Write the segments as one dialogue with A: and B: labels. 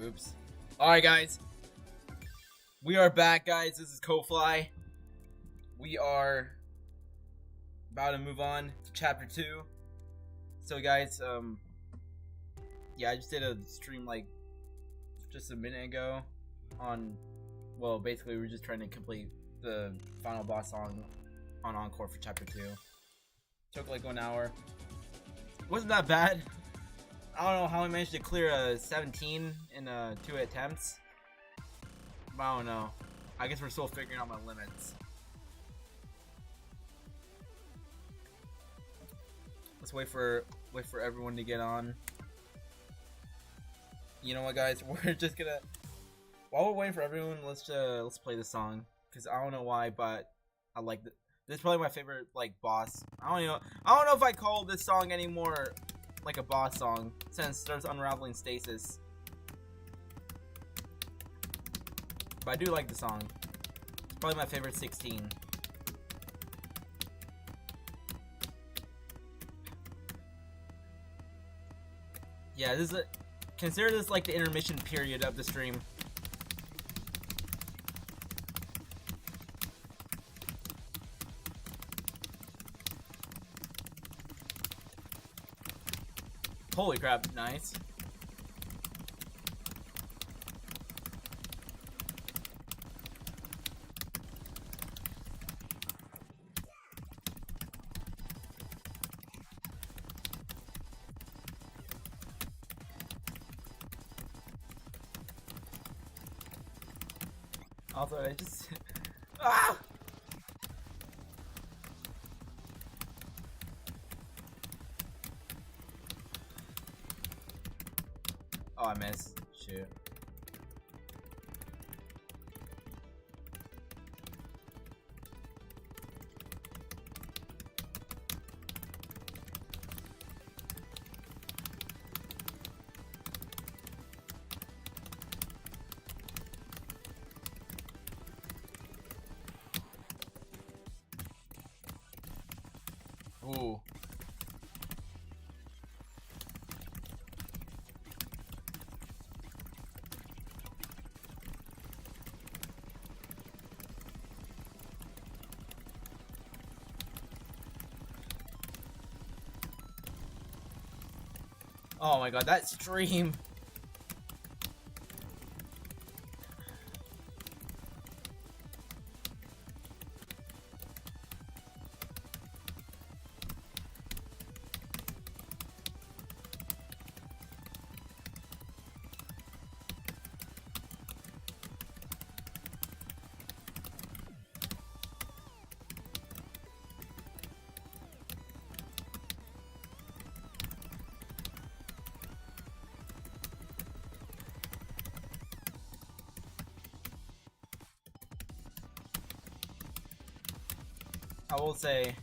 A: Oops. Alright, guys. We are back, guys. This is Kofly. We are about to move on to chapter 2. So, guys, yeah, I just did a stream, like, just a minute ago on, well, basically, we were just trying to complete the final boss song on Encore for chapter 2. Took, like, 1 hour. Wasn't that bad. I don't know how I managed to clear a 17 in 2 attempts. But I don't know. I guess we're still figuring out my limits. Let's wait for everyone to get on. You know what, guys? We're just gonna, while we're waiting for everyone, let's play the song, because I don't know why, but I like this. This is probably my favorite, like, boss. I don't know if I call this song anymore like a boss song, since there's Unraveling Stasis. But I do like the song. It's probably my favorite 16. Yeah, this is consider this like the intermission period of the stream. Holy crap, nice. Also, I just ah! Oh, I missed. Shoot. Ooh. Oh my god, that stream. I will say,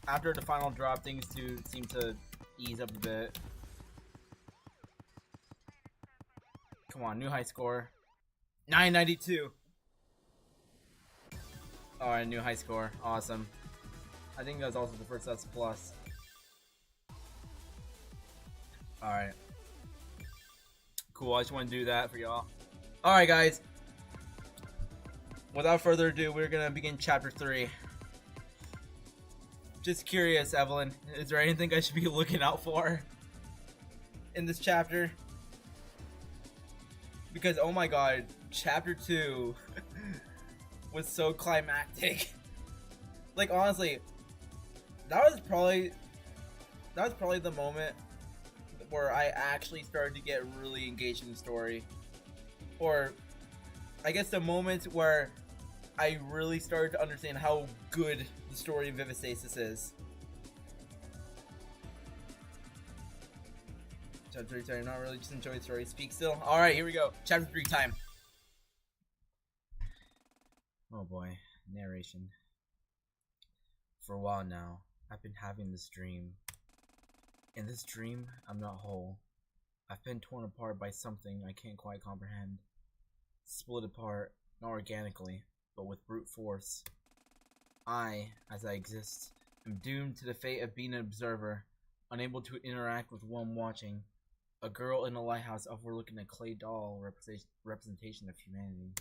A: after the final drop, things do seem to ease up a bit. Come on, new high score. 992. Alright, new high score. Awesome. I think that was also the first S plus. Alright. Cool, I just want to do that for y'all. Alright, guys. Without further ado, we're gonna begin chapter 3. Just curious, Evelyn, is there anything I should be looking out for in this chapter? Because, oh my god, chapter 2 was so climactic. Like, honestly, that was probably the moment where I actually started to get really engaged in the story. Or, I guess the moment where I really started to understand how good the story of Vivid Stasis is. Chapter 3, sorry, not really, just enjoy the story. Speak still. Alright, here we go. Chapter 3 time. Oh boy, narration. For a while now, I've been having this dream. In this dream, I'm not whole. I've been torn apart by something I can't quite comprehend. Split apart, not organically, but with brute force. I, as I exist, am doomed to the fate of being an observer, unable to interact with one watching. A girl in a lighthouse overlooking a clay doll representation of humanity.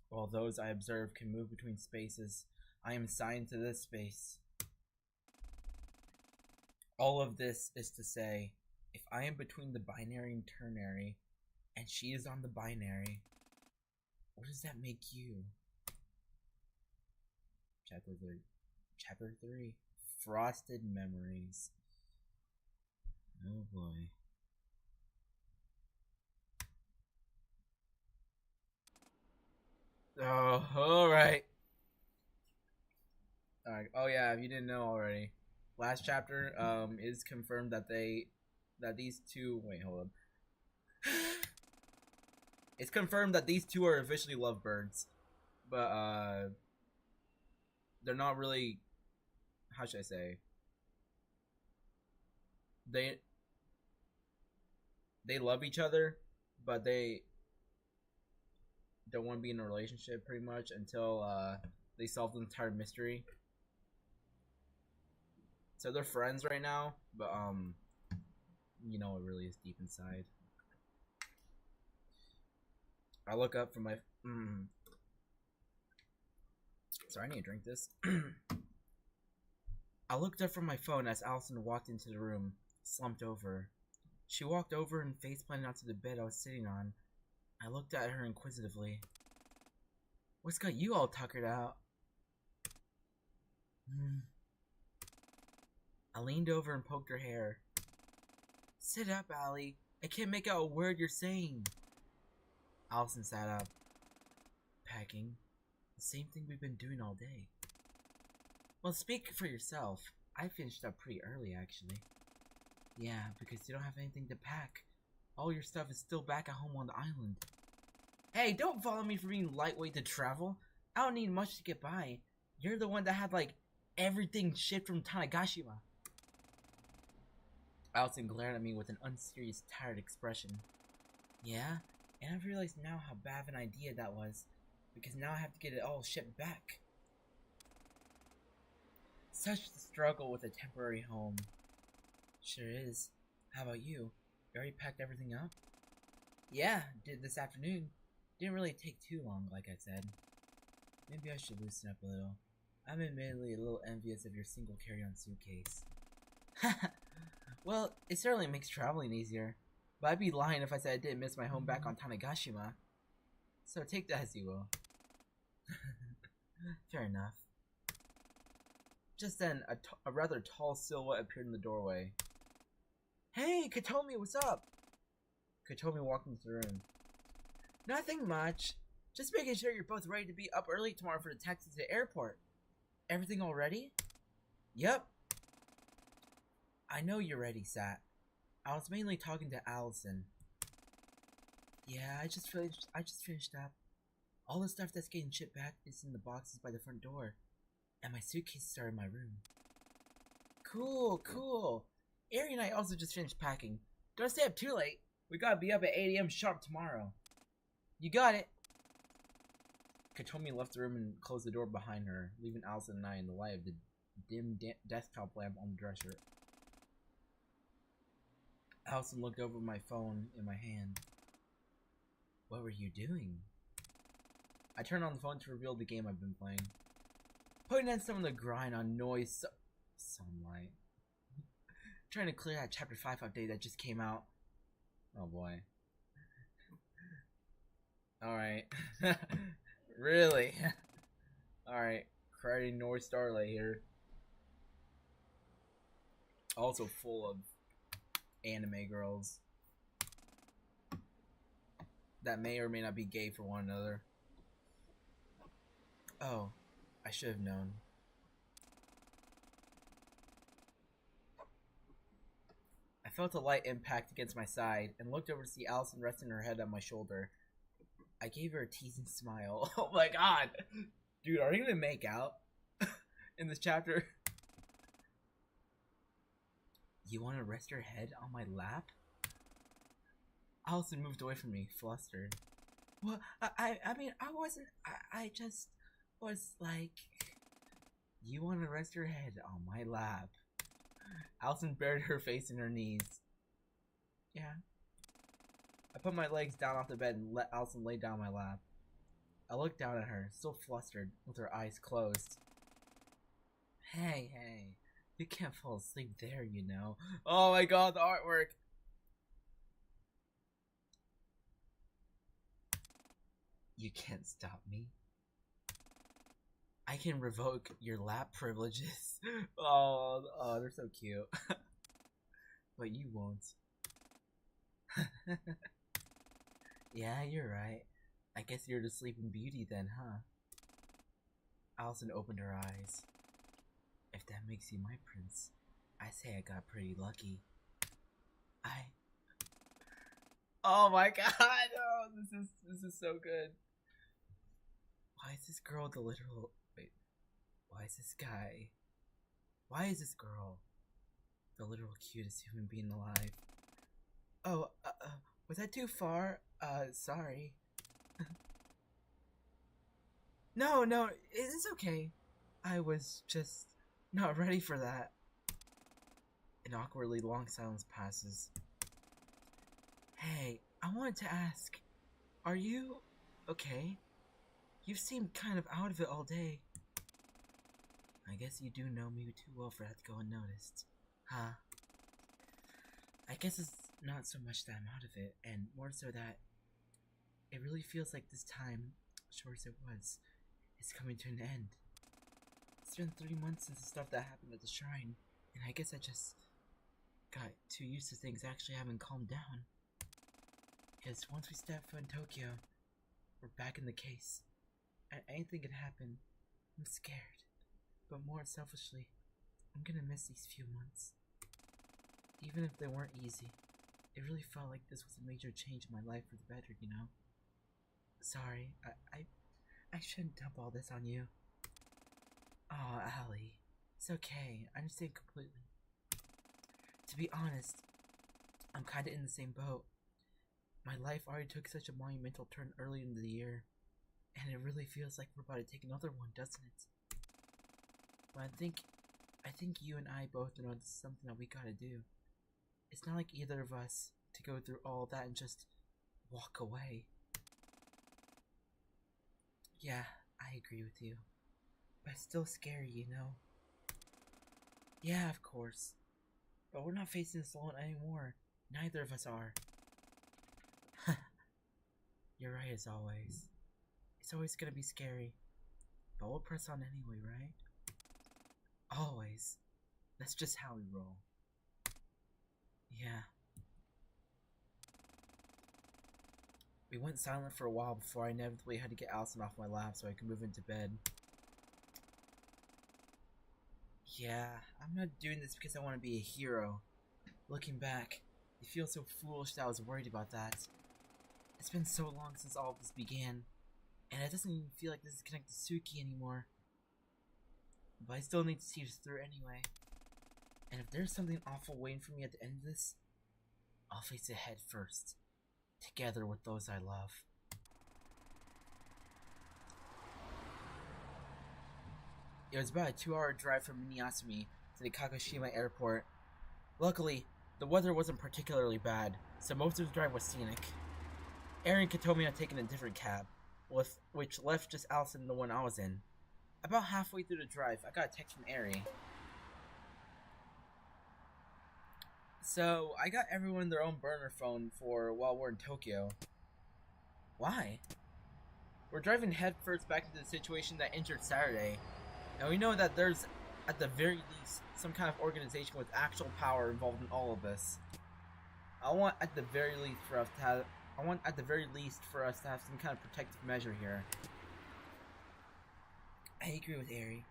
A: While those I observe can move between spaces, I am assigned to this space. All of this is to say, if I am between the binary and ternary, and she is on the binary, what does that make you? Chapter 3. Frosted Memories. Oh boy. Oh, alright. Alright. Oh yeah, if you didn't know already. Last chapter, is confirmed that these two, wait, hold on. It's confirmed that these two are officially lovebirds. But, they're not really, how should I say? They love each other, but they don't want to be in a relationship pretty much until, they solve the entire mystery. So they're friends right now, but you know it really is deep inside. I look up from my sorry, I need to drink this. I looked up from my phone as Allison walked into the room, slumped over. She walked over and face planted onto the bed I was sitting on. I looked at her inquisitively. What's got you all tuckered out? I leaned over and poked her hair. Sit up, Allie. I can't make out a word you're saying. Allison sat up. Packing. The same thing we've been doing all day. Well, speak for yourself. I finished up pretty early, actually. Yeah, because you don't have anything to pack. All your stuff is still back at home on the island. Hey, don't follow me for being lightweight to travel. I don't need much to get by. You're the one that had, like, everything shipped from Tanegashima. Allison glared at me with an unserious, tired expression. Yeah, and I've realized now how bad of an idea that was, because now I have to get it all shipped back. Such the struggle with a temporary home. Sure is. How about you? You already packed everything up? Yeah, did this afternoon. Didn't really take too long, like I said. Maybe I should loosen up a little. I'm admittedly a little envious of your single carry-on suitcase. Well, it certainly makes traveling easier. But I'd be lying if I said I didn't miss my home back on Tanegashima. So take that as you will. Fair enough. Just then, a rather tall silhouette appeared in the doorway. Hey, Katomi, what's up? Katomi walked into the room. Nothing much. Just making sure you're both ready to be up early tomorrow for the taxi to the airport. Everything all ready? Yep. I know you're ready, Sat. I was mainly talking to Allison. Yeah, I just finished up. All the stuff that's getting shipped back is in the boxes by the front door. And my suitcases are in my room. Cool, cool. Ari and I also just finished packing. Don't stay up too late. We gotta be up at 8 AM sharp tomorrow. You got it. Katomi left the room and closed the door behind her, leaving Allison and I in the light of the dim desktop lamp on the dresser. Allison looked over my phone in my hand. What were you doing? I turned on the phone to reveal the game I've been playing. Putting in some of the grind on noise sunlight. Trying to clear that chapter 5 update that just came out. Oh boy. Alright. Really? Alright. Creating North Starlight here. Also full of anime girls that may or may not be gay for one another. Oh, I should have known. I felt a light impact against my side and looked over to see Allison resting her head on my shoulder. I gave her a teasing smile. Oh my god! Dude, are you gonna make out in this chapter? You want to rest your head on my lap? Allison moved away from me, flustered. Well, I mean, I wasn't, I just was like, you want to rest your head on my lap? Allison buried her face in her knees. Yeah. I put my legs down off the bed and let Allison lay down on my lap. I looked down at her, still flustered, with her eyes closed. Hey, you can't fall asleep there, you know. Oh my god, the artwork! You can't stop me. I can revoke your lap privileges. Oh, they're so cute. But you won't. Yeah, you're right. I guess you're the sleeping beauty then, huh? Allison opened her eyes. If that makes you my prince, I say I got pretty lucky. Oh my god! Oh, this is so good. Why is this girl the literal... Wait. Why is this guy... Why is this girl the literal cutest human being alive? Oh, was that too far? Sorry. No, it's okay. I was just not ready for that. An awkwardly long silence passes. Hey, I wanted to ask, are you okay? You seem kind of out of it all day. I guess you do know me too well for that to go unnoticed. Huh? I guess it's not so much that I'm out of it, and more so that it really feels like this time, short as it was, is coming to an end. It's been 3 months since the stuff that happened at the shrine, and I guess I just got too used to things actually having calmed down. Because once we step foot in Tokyo, we're back in the case. And anything could happen. I'm scared. But more selfishly, I'm gonna miss these few months. Even if they weren't easy, it really felt like this was a major change in my life for the better, you know? Sorry, I shouldn't dump all this on you. Oh, Allie. It's okay, I understand completely. To be honest, I'm kinda in the same boat. My life already took such a monumental turn early in the year, and it really feels like we're about to take another one, doesn't it? But I think you and I both know this is something that we gotta do. It's not like either of us to go through all that and just walk away. Yeah, I agree with you. But it's still scary, you know? Yeah, of course. But we're not facing this alone anymore. Neither of us are. You're right as always. It's always gonna be scary. But we'll press on anyway, right? Always. That's just how we roll. Yeah. We went silent for a while before I inevitably had to get Allison off my lap so I could move into bed. Yeah, I'm not doing this because I want to be a hero. Looking back, it feels so foolish that I was worried about that. It's been so long since all of this began, and it doesn't even feel like this is connected to Suki anymore. But I still need to see this through anyway. And if there's something awful waiting for me at the end of this, I'll face it head first, together with those I love. It was about a 2-hour drive from Minnesota to the Kagoshima airport. Luckily, the weather wasn't particularly bad, so most of the drive was scenic. Aaron told me I'd taken a different cab, which left just Allison in the one I was in. About halfway through the drive, I got a text from Ari. So, I got everyone their own burner phone for while we're in Tokyo. Why? We're driving headfirst back into the situation that injured Saturday, and we know that there's, at the very least, some kind of organization with actual power involved in all of this. I want at the very least for us to have some kind of protective measure here. I agree with Ari.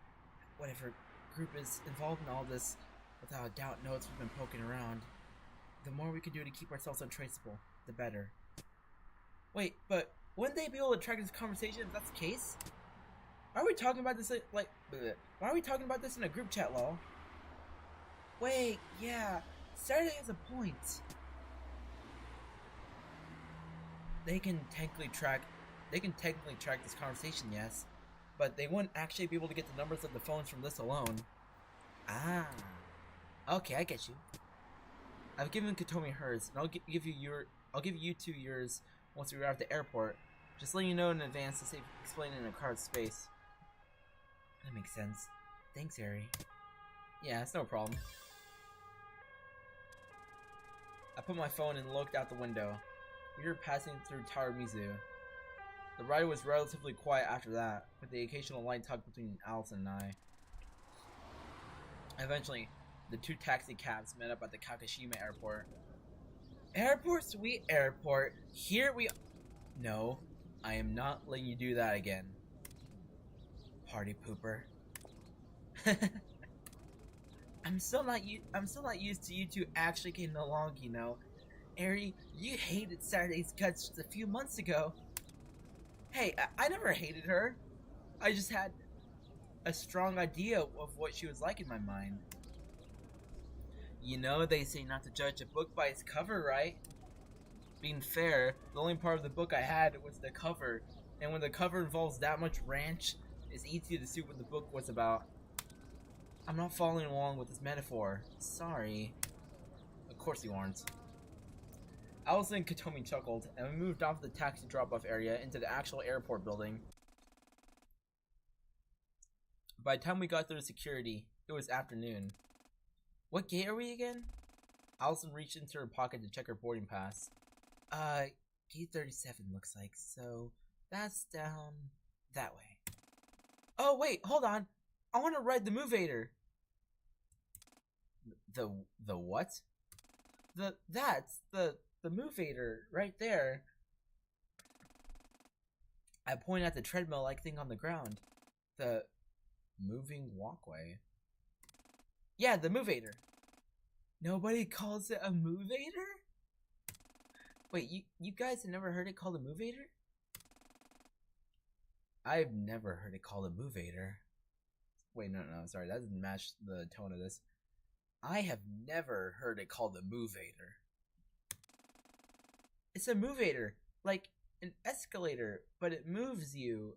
A: Whatever group is involved in all this, without a doubt knows we've been poking around. The more we can do to keep ourselves untraceable, the better. Wait, but wouldn't they be able to track this conversation if that's the case? Why are we talking about this why are we talking about this in a group chat, lol? Wait, yeah, Saturday has a point. They can technically track this conversation, yes, but they wouldn't actually be able to get the numbers of the phones from this alone. Ah, okay, I get you. I've given Katomi hers, and I'll give you two yours once we arrive at the airport. Just letting you know in advance to save explaining in a card space. That makes sense. Thanks, Harry. Yeah, it's no problem. I put my phone and looked out the window. We were passing through Tower Mizu. The ride was relatively quiet after that, with the occasional light talk between Allison and I. Eventually, the two taxi cabs met up at the Kakashima airport. Airport, sweet airport. Here we... No, I am not letting you do that again. Party pooper. I'm still not used to you two actually getting along, you know. Ari, you hated Saturday's Guts just a few months ago. Hey, I never hated her. I just had a strong idea of what she was like in my mind. You know, they say not to judge a book by its cover, right? Being fair, the only part of the book I had was the cover, and when the cover involves that much ranch, it's easy to see what the book was about. I'm not following along with this metaphor. Sorry. Of course you aren't. Allison and Katomi chuckled, and we moved off the taxi drop-off area into the actual airport building. By the time we got through security, it was afternoon. What gate are we again? Allison reached into her pocket to check her boarding pass. Gate 37 looks like, so that's down that way. Oh wait, hold on. I want to ride the Movator. The what? That's the Movator right there. I point at the treadmill-like thing on the ground. The moving walkway. Yeah, the Movator. Nobody calls it a Movator? Wait, you guys have never heard it called a Movator? I've never heard it called a Movator. Wait, no, sorry, that doesn't match the tone of this. I have never heard it called a Movator. It's a Movator, like an escalator, but it moves you.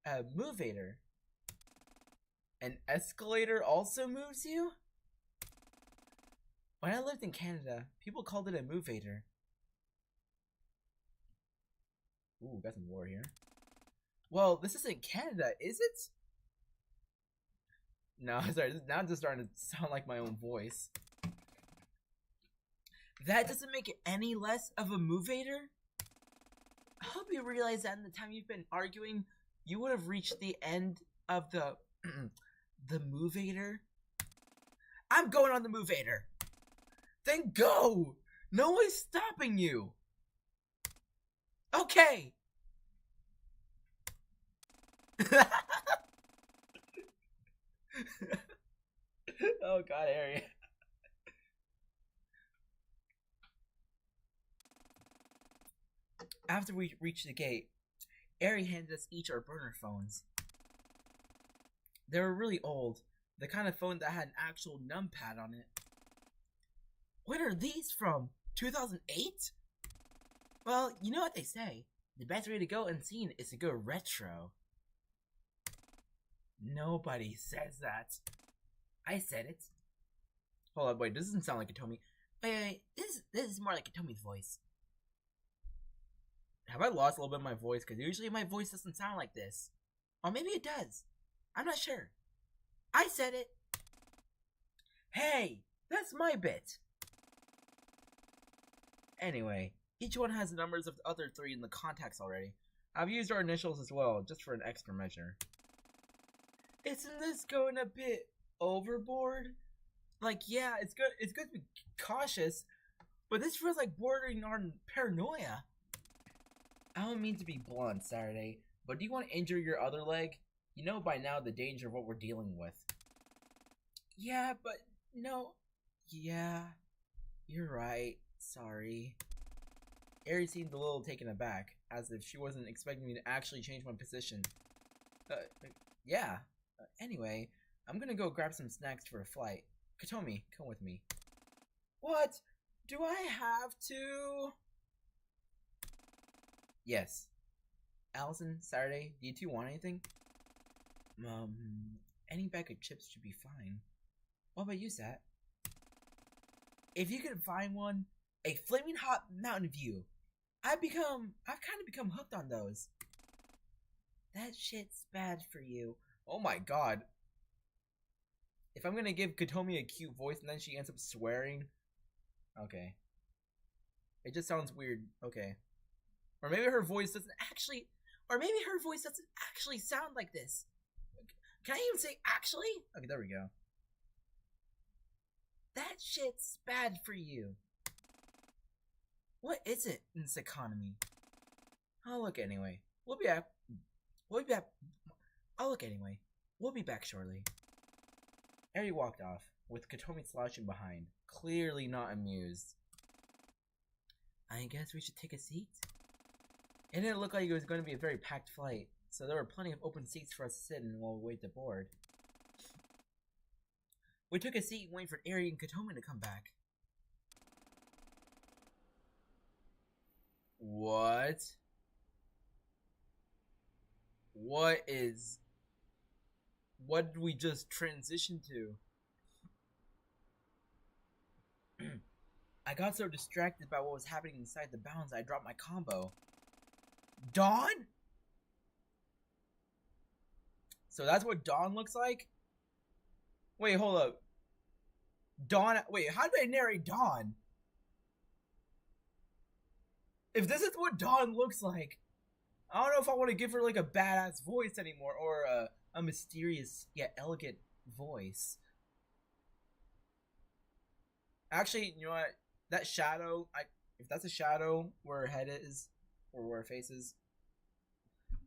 A: A Movator. An escalator also moves you? When I lived in Canada, people called it a Movator. Ooh, got some lore here. Well, this isn't Canada, is it? No, sorry, now I'm just starting to sound like my own voice. That doesn't make it any less of a Movator? I hope you realize that in the time you've been arguing, you would have reached the end of the Movator. I'm going on the Movator. Then go! No one's stopping you! Okay! Oh god, Harry. After we reached the gate, Ari handed us each our burner phones. They were really old, the kind of phone that had an actual numpad on it. When are these from? 2008? Well, you know what they say. The best way to go unseen is to go retro. Nobody says that. I said it. Hold up, wait, this doesn't sound like Katomi. Wait, this is more like Katomi's voice. Have I lost a little bit of my voice? Because usually my voice doesn't sound like this. Or maybe it does. I'm not sure. I said it. Hey, that's my bit. Anyway, each one has the numbers of the other three in the contacts already. I've used our initials as well, just for an extra measure. Isn't this going a bit overboard? Like, yeah, it's good to be cautious, but this feels like bordering on paranoia. I don't mean to be blunt, Saturday, but do you want to injure your other leg? You know by now the danger of what we're dealing with. Yeah, but no. Yeah, you're right. Sorry. Ari seemed a little taken aback, as if she wasn't expecting me to actually change my position. Yeah. Anyway, I'm gonna go grab some snacks for a flight. Katomi, come with me. What? Do I have to? Yes. Allison, Saturday, do you two want anything? Any bag of chips should be fine. What about you, Sat? If you could find one, a flaming hot mountain view. I've kind of become hooked on those. That shit's bad for you. Oh my god. If I'm gonna give Kotomi a cute voice and then she ends up swearing. Okay. It just sounds weird. Okay. Or maybe her voice doesn't actually sound like this. Can I even say actually? Okay, there we go. That shit's bad for you. What is it in this economy? I'll look anyway. We'll be back. I'll look anyway. We'll be back shortly. Eri walked off, with Kotomi slouching behind, clearly not amused. I guess we should take a seat? It didn't look like it was going to be a very packed flight, so there were plenty of open seats for us to sit in while we wait to board. We took a seat waiting for Eri and Kotomi to come back. What? What did we just transition to? I got so distracted by what was happening inside the bounds I dropped my combo. Dawn? So that's what Dawn looks like? Wait, hold up. Dawn, wait, how did I narrate Dawn? If this is what Dawn looks like, I don't know if I want to give her like a badass voice anymore, or a mysterious yet elegant voice. Actually, you know what? That shadow, if that's a shadow where her head is, or where her face is.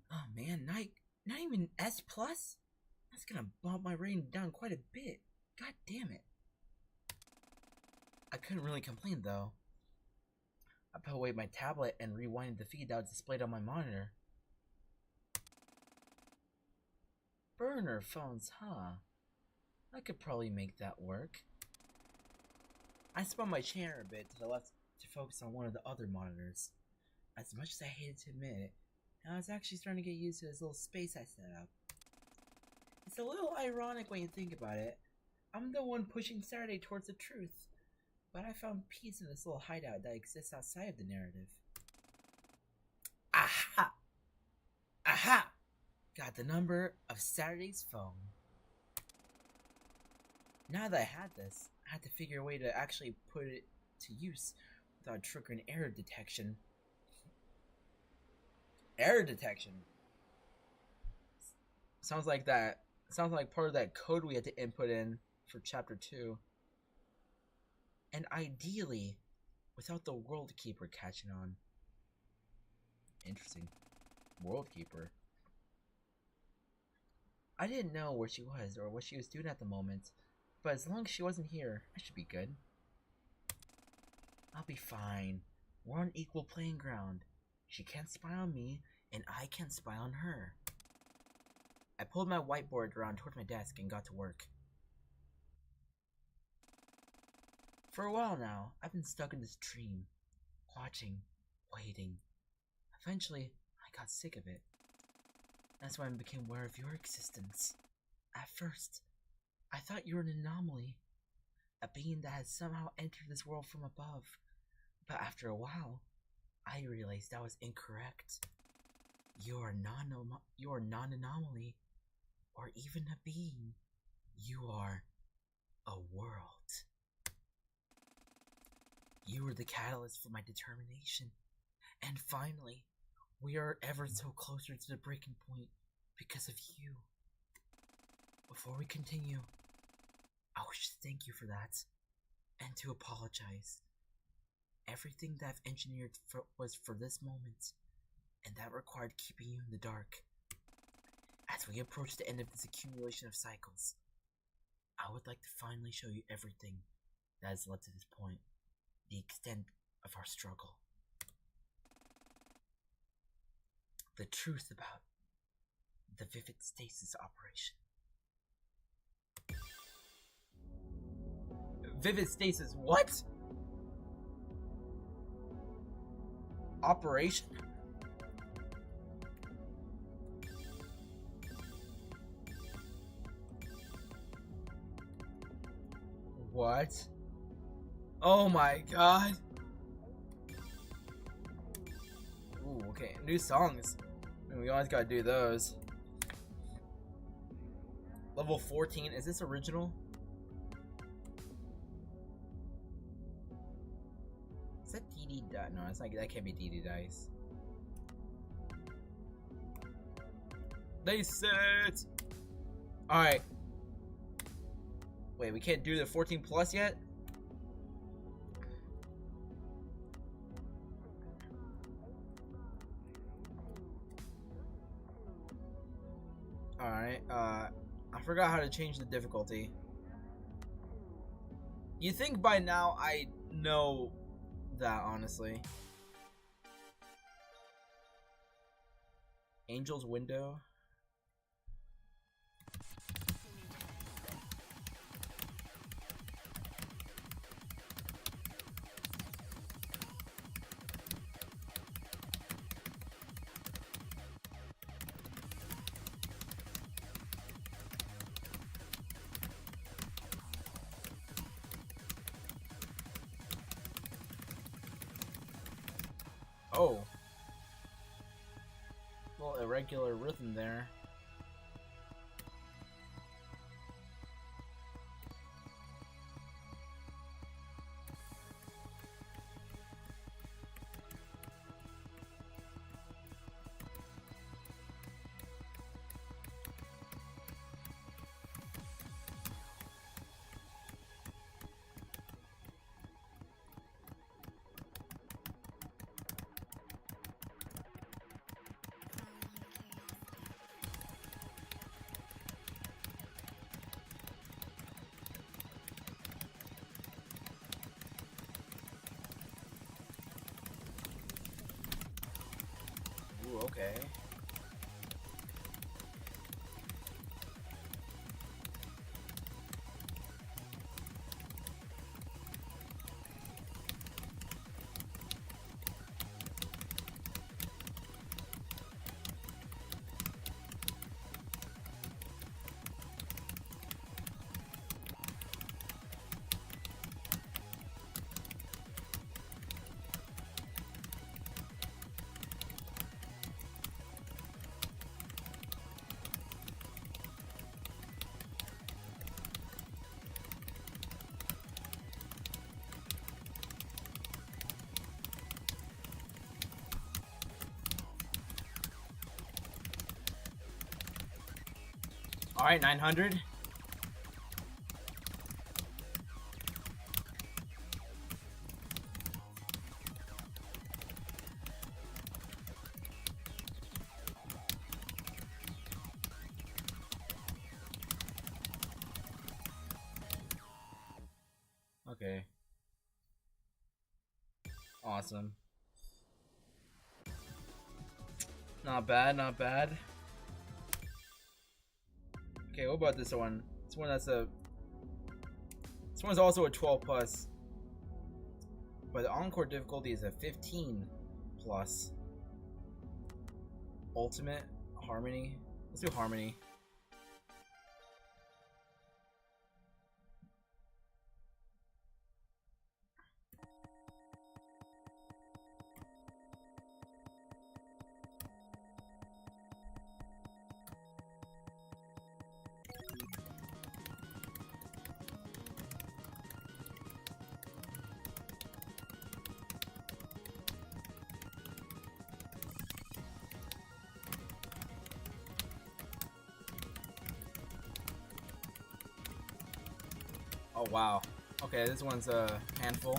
A: Oh man, not even S+? That's gonna bump my rating down quite a bit. God damn it. I couldn't really complain though. I put away my tablet and rewinded the feed that was displayed on my monitor. Burner phones, huh? I could probably make that work. I spun my chair a bit to the left to focus on one of the other monitors. As much as I hated to admit it, I was actually starting to get used to this little space I set up. It's a little ironic when you think about it. I'm the one pushing Saturday towards the truth, but I found peace in this little hideout that exists outside of the narrative. Aha! Aha! Got the number of Saturday's phone. Now that I had this, I had to figure a way to actually put it to use without triggering error detection. Error detection? Sounds like that. Sounds like part of that code we had to input in for chapter 2. And ideally, without the World Keeper catching on. Interesting. World Keeper. I didn't know where she was or what she was doing at the moment, but as long as she wasn't here, I should be good. I'll be fine. We're on equal playing ground. She can't spy on me, and I can't spy on her. I pulled my whiteboard around toward my desk and got to work. For a while now, I've been stuck in this dream, watching, waiting. Eventually, I got sick of it. That's when I became aware of your existence. At first, I thought you were an anomaly, a being that had somehow entered this world from above. But after a while, I realized that was incorrect. You are not an anomaly, or even a being. You are a world. You were the catalyst for my determination. And finally, we are ever so closer to the breaking point because of you. Before we continue, I wish to thank you for that, and to apologize. Everything that I've engineered was for this moment, and that required keeping you in the dark. As we approach the end of this accumulation of cycles, I would like to finally show you everything that has led to this point, the extent of our struggle. The truth about the Vivid Stasis operation. Vivid Stasis, what? Operation? What? Oh my god. Ooh, okay. New songs. I mean, we always gotta do those. Level 14. Is this original? Is that DD Dice? No, it's not. That can't be DD Dice. They said. Alright. Wait, we can't do the 14 plus yet? Alright, I forgot how to change the difficulty. You think by now I know that, honestly. Angel's Window. Oh. Little irregular rhythm there. Ooh, okay. Alright, 900. Okay. Awesome. Not bad, not bad. Okay, what about this one? This one that's a... This one's also a 12 plus. But the encore difficulty is a 15 plus. Ultimate Harmony. Let's do Harmony. Oh wow. Okay, this one's a handful.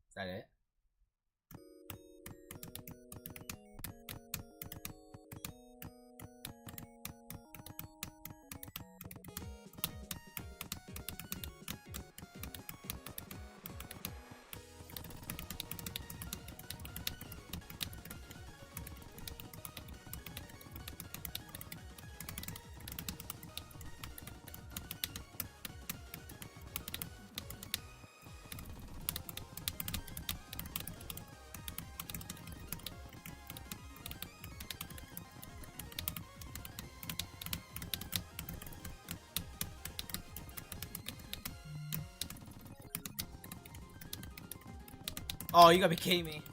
A: Is that it? Oh, you gotta be kidding me.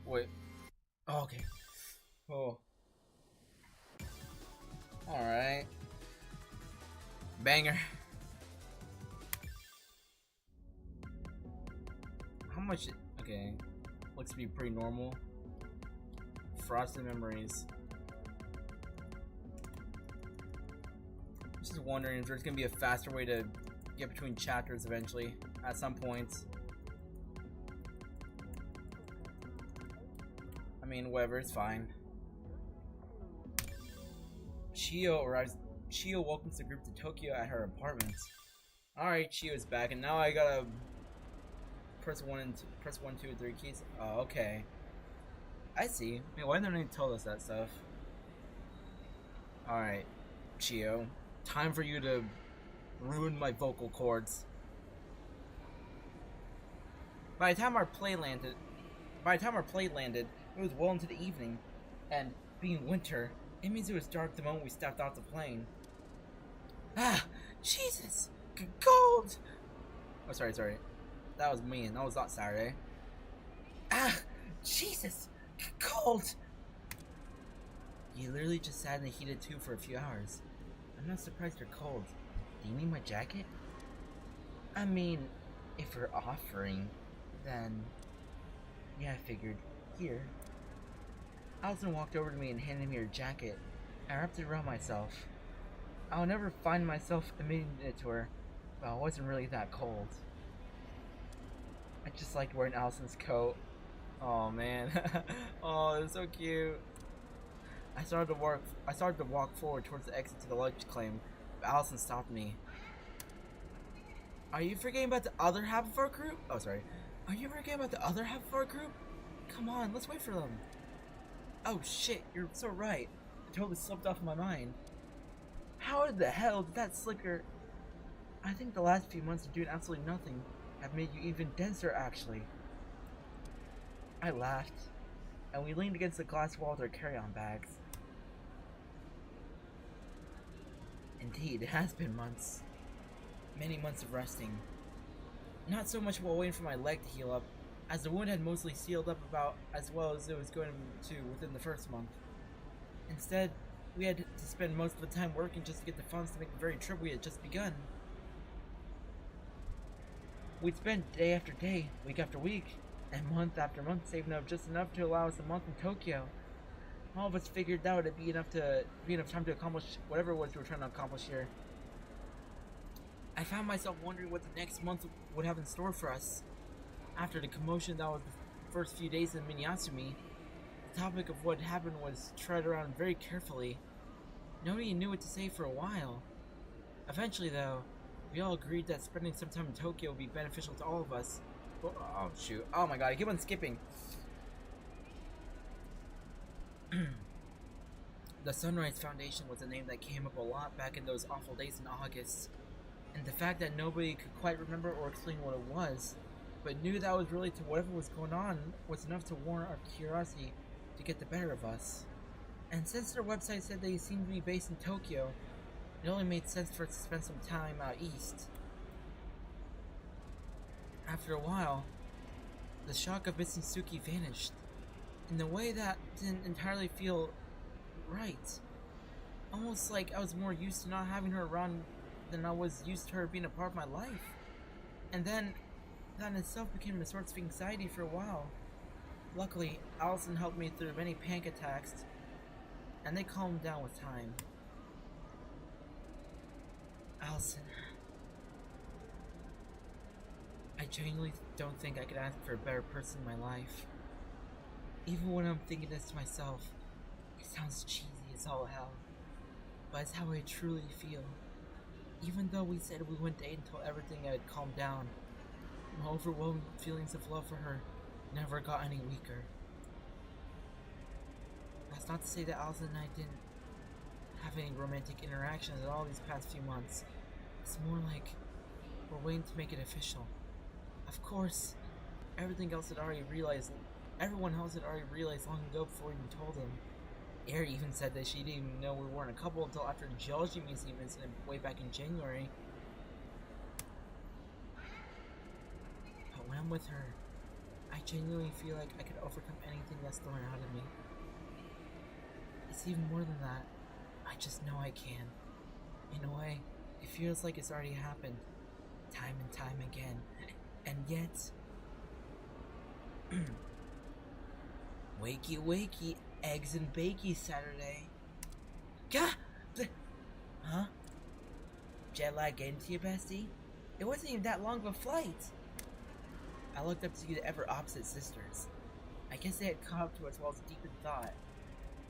A: Wait. Oh, okay. Oh. Alright. Banger. How much? Okay. Looks to be pretty normal. Frosted Memories. Just wondering if there's gonna be a faster way to get between chapters eventually at some point. I mean, whatever, it's fine. Chio arrives. Chio welcomes the group to Tokyo at her apartment. Alright, Chio's back, and now I gotta press 1, 2, and 3 keys. Oh, okay. I see. Wait, why didn't they tell us that stuff? Alright, Chio. Time for you to ruin my vocal cords. By the time our plane landed, it was well into the evening, and being winter, it means it was dark the moment we stepped off the plane. Ah, Jesus, cold! Oh, sorry. That was me, and that was not Saturday. Ah, Jesus, cold! You literally just sat in the heated tube for a few hours. I'm not surprised you're cold. Do you need my jacket? I mean, if you're offering, then... Yeah, I figured. Here. Allison walked over to me and handed me her jacket. I wrapped it around myself. I'll never find myself admitting it to her, but I wasn't really that cold. I just liked wearing Allison's coat. Oh man. Oh, it's so cute. I started to walk forward towards the exit to the luggage claim, but Allison stopped me. Are you forgetting about the other half of our group? Oh, sorry. Are you forgetting about the other half of our group? Come on, let's wait for them. Oh shit, you're so right. It totally slipped off my mind. How the hell did that slicker... I think the last few months of doing absolutely nothing have made you even denser, actually. I laughed, and we leaned against the glass wall with our carry-on bags. Indeed, it has been months. Many months of resting. Not so much while waiting for my leg to heal up, as the wound had mostly sealed up about as well as it was going to within the first month. Instead, we had to spend most of the time working just to get the funds to make the very trip we had just begun. We'd spend day after day, week after week, and month after month saving up just enough to allow us a month in Tokyo. All of us figured that would be enough time to accomplish whatever it was we were trying to accomplish here. I found myself wondering what the next month would have in store for us. After the commotion that was the first few days in Minasumi, the topic of what happened was tread around very carefully. Nobody knew what to say for a while. Eventually, though, we all agreed that spending some time in Tokyo would be beneficial to all of us. Oh shoot. Oh my god, I keep on skipping. The Sunrise Foundation was a name that came up a lot back in those awful days in August. And the fact that nobody could quite remember or explain what it was, but knew that was related to whatever was going on, was enough to warrant our curiosity to get the better of us. And since their website said they seemed to be based in Tokyo, it only made sense for us to spend some time out east. After a while, the shock of missing Suki vanished, in a way that didn't entirely feel right. Almost like I was more used to not having her around than I was used to her being a part of my life. And then, that in itself became a source of anxiety for a while. Luckily, Allison helped me through many panic attacks, and they calmed down with time. Allison, I genuinely don't think I could ask for a better person in my life. Even when I'm thinking this to myself, it sounds cheesy as all hell, but it's how I truly feel.
B: Even though we said we wouldn't date until everything had calmed down, my overwhelming feelings of love for her never got any weaker. That's not to say that Allison and I didn't have any romantic interactions at all these past few months. It's more like we're waiting to make it official. Of course, everyone else had already realized long ago before we even told him. Aerie even said that she didn't even know we weren't a couple until after the Geology Museum incident way back in January. But when I'm with her, I genuinely feel like I could overcome anything that's thrown out of me. It's even more than that. I just know I can. In a way, it feels like it's already happened, time and time again. And yet... wakey wakey, eggs and bakey Saturday. Gah! Huh? Jet lag getting to you, bestie? It wasn't even that long of a flight. I looked up to you, the ever opposite sisters. I guess they had caught up to us while I was deep in thought.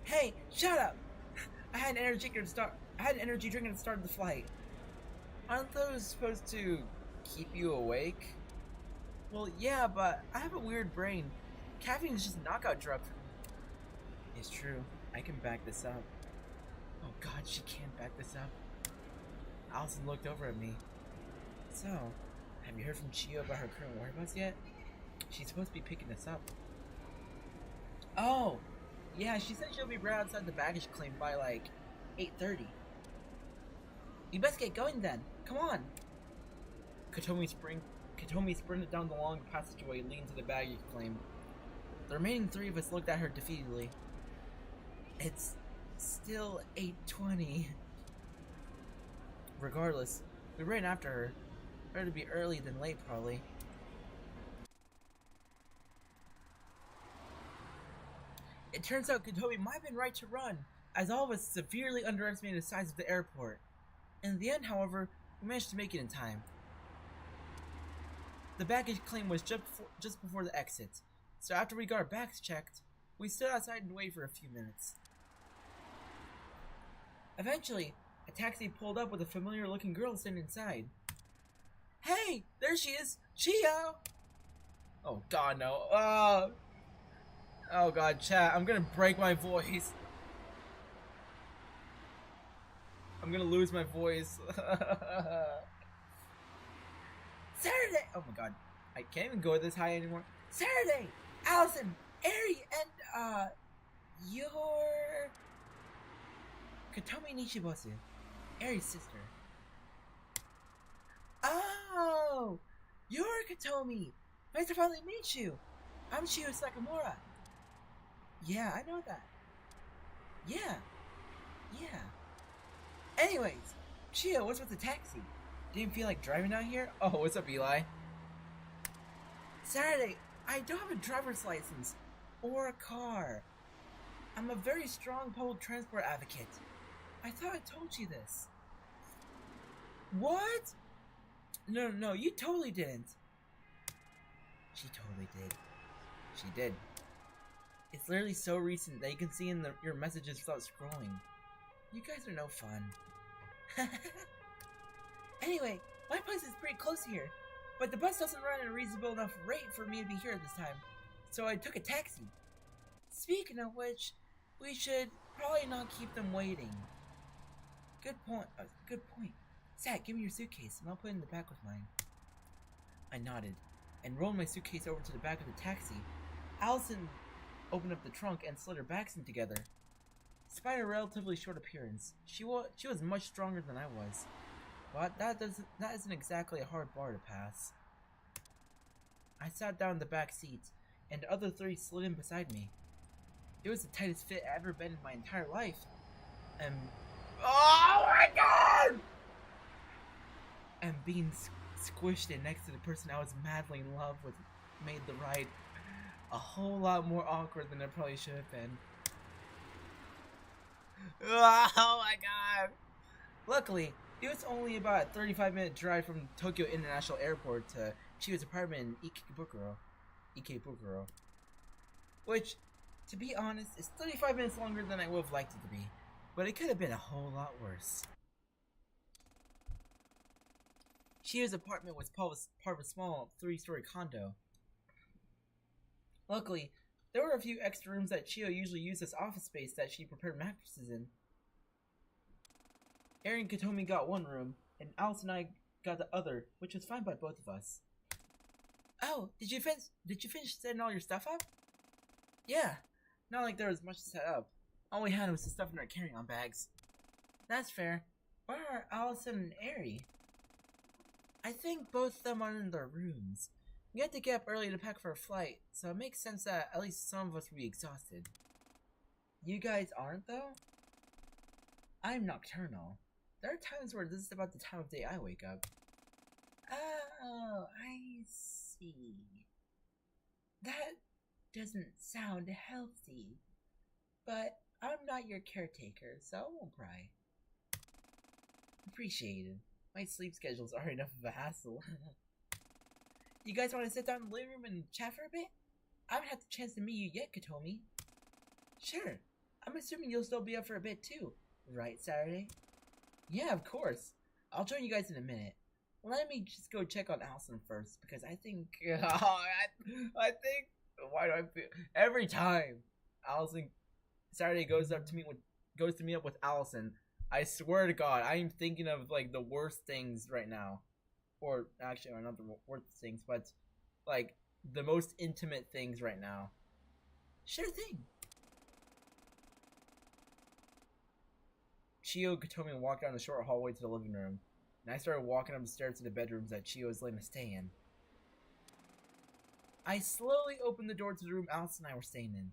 B: Hey, shut up! I had an energy drink at the start of the flight. Aren't those supposed to keep you awake? Well, yeah, but I have a weird brain. Caffeine is just a knockout drug for me. It's true. I can back this up. Oh god, she can't back this up. Allison looked over at me. So, have you heard from Chio about her current whereabouts yet? She's supposed to be picking us up. Oh! Yeah, she said she'll be right outside the baggage claim by like 8:30. You best get going then. Come on! Katomi sprinted down the long passageway leading to the baggage claim. The remaining three of us looked at her defeatedly. It's still 8:20. Regardless, we ran after her. Better to be early than late, probably. It turns out Katomi might have been right to run, as all of us severely underestimated the size of the airport. In the end, however, we managed to make it in time. The baggage claim was just before the exit, so after we got our bags checked, we stood outside and waited for a few minutes. Eventually, a taxi pulled up with a familiar-looking girl sitting inside. Hey, there she is, Chio! Oh god, no. Oh god, chat, I'm gonna break my voice. I'm gonna lose my voice. Saturday! Oh my god, I can't even go this high anymore. Saturday! Allison, Aerie, and, you're... Katomi Nishibosu, Aerie's sister. Oh! You're Katomi! Nice to finally meet you! I'm Chio Sakamura. Yeah, I know that. Yeah. Anyways, Chio, what's with the taxi? Didn't feel like driving out here? Oh, what's up, Eli? Saturday, I don't have a driver's license or a car. I'm a very strong public transport advocate. I thought I told you this. What? No, you totally didn't. She totally did. She did. It's literally so recent that you can see in your messages without scrolling. You guys are no fun. Anyway, my place is pretty close here, but the bus doesn't run at a reasonable enough rate for me to be here at this time, so I took a taxi. Speaking of which, we should probably not keep them waiting. Good point. Zach, give me your suitcase, and I'll put it in the back with mine. I nodded, and rolled my suitcase over to the back of the taxi. Allison opened up the trunk and slid her bags in together. Despite her relatively short appearance, she was much stronger than I was. But that isn't exactly a hard bar to pass. I sat down in the back seat, and the other three slid in beside me. It was the tightest fit I've ever been in my entire life. And oh my god! And being squished in next to the person I was madly in love with made the ride a whole lot more awkward than it probably should have been. Oh my god! Luckily, it was only about a 35-minute drive from Tokyo International Airport to Chio's apartment in Ikebukuro. Which, to be honest, is 35 minutes longer than I would have liked it to be. But it could have been a whole lot worse. Chio's apartment was part of a small 3-story condo. Luckily, there were a few extra rooms that Chio usually used as office space that she prepared mattresses in. Eri and Katomi got one room, and Alice and I got the other, which was fine by both of us. Oh, did you finish setting all your stuff up? Yeah, not like there was much to set up. All we had was the stuff in our carry-on bags. That's fair. Where are Allison and Eri? I think both of them are in their rooms. We had to get up early to pack for a flight, so it makes sense that at least some of us will be exhausted. You guys aren't, though? I'm nocturnal. There are times where this is about the time of day I wake up. Oh, I see. That doesn't sound healthy. But I'm not your caretaker, so I won't pry. Appreciated. My sleep schedules are enough of a hassle. You guys want to sit down in the living room and chat for a bit? I haven't had the chance to meet you yet, Katomi. Sure. I'm assuming you'll still be up for a bit too, right, Saturday? Yeah, of course. I'll join you guys in a minute. Let me just go check on Allison first, because I think... I think... Why do I feel... Every time Allison... Saturday goes to meet up with Allison, I swear to God, I am thinking of, like, the worst things right now. Or, actually, not the worst things, but, like, the most intimate things right now. Sure thing. Chio and Katomi walked down the short hallway to the living room, and I started walking up the stairs to the bedrooms that Chio was letting us stay in. I slowly opened the door to the room Alice and I were staying in.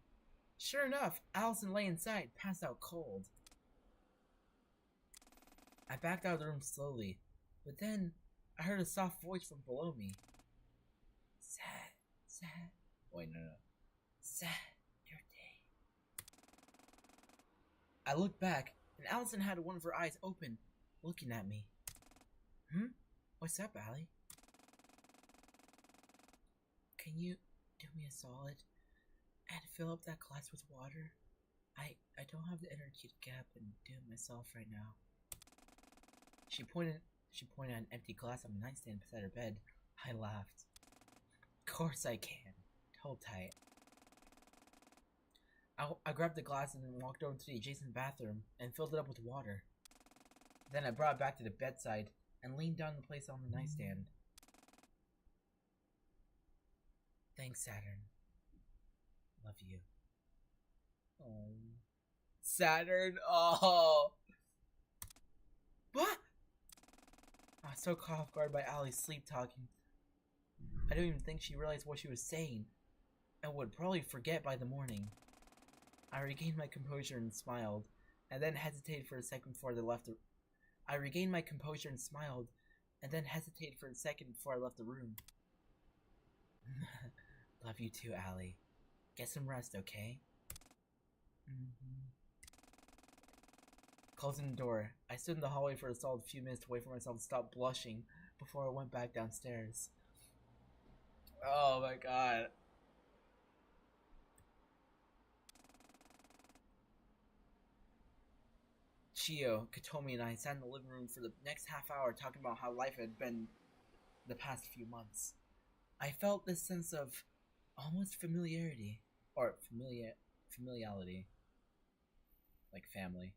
B: Sure enough, Allison lay inside, passed out cold. I backed out of the room slowly, but then I heard a soft voice from below me. Wait, no. Saturday. I looked back, and Allison had one of her eyes open, looking at me. What's up, Allie? Can you do me a solid and fill up that glass with water? I don't have the energy to get up and do it myself right now. She pointed at an empty glass on the nightstand beside her bed. I laughed. Of course I can. Hold tight. I grabbed the glass and then walked over to the adjacent bathroom and filled it up with water. Then I brought it back to the bedside and leaned down to place it on the nightstand. Thanks, Saturn. Love you. Oh. Saturn? Oh. What? I was so caught off guard by Allie's sleep talking. I don't even think she realized what she was saying, and would probably forget by the morning. I regained my composure and smiled, and then hesitated for a second before I left the room. Love you too, Allie. Get some rest, okay? Closing the door, I stood in the hallway for a solid few minutes to wait for myself to stop blushing before I went back downstairs. Oh my god. Chio, Katomi, and I sat in the living room for the next half hour talking about how life had been the past few months. I felt this sense of almost familiarity, or familiality, like family.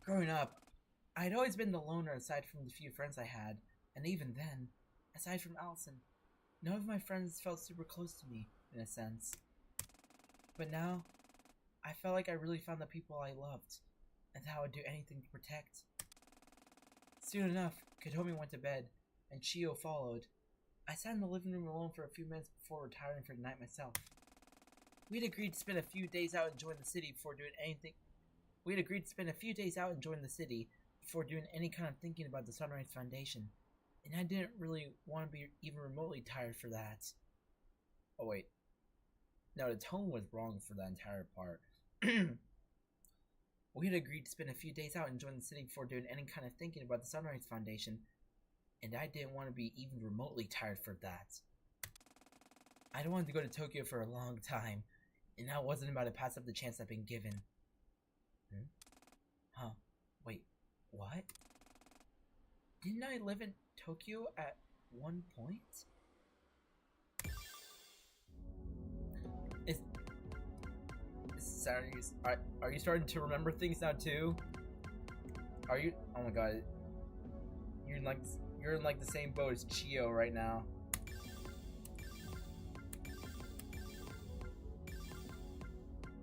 B: Growing up, I had always been the loner aside from the few friends I had, and even then, aside from Allison, none of my friends felt super close to me, in a sense. But now, I felt like I really found the people I loved, and how I would do anything to protect. Soon enough, Katomi went to bed, and Chio followed. I sat in the living room alone for a few minutes before retiring for the night myself. We'd agreed to spend a few days out enjoying the city before doing any kind of thinking about the Sunrise Foundation, and I didn't really want to be even remotely tired for that. Oh wait. No, the tone was wrong for that entire part. We had agreed to spend a few days out enjoying the city before doing any kind of thinking about the Sunrise Foundation, and I didn't want to be even remotely tired for that. I'd wanted to go to Tokyo for a long time, and I wasn't about to pass up the chance I'd been given. Huh? Wait, what? Didn't I live in Tokyo at one point? Are you starting to remember things now too? Are you? Oh my god. You're in like the same boat as Chio right now.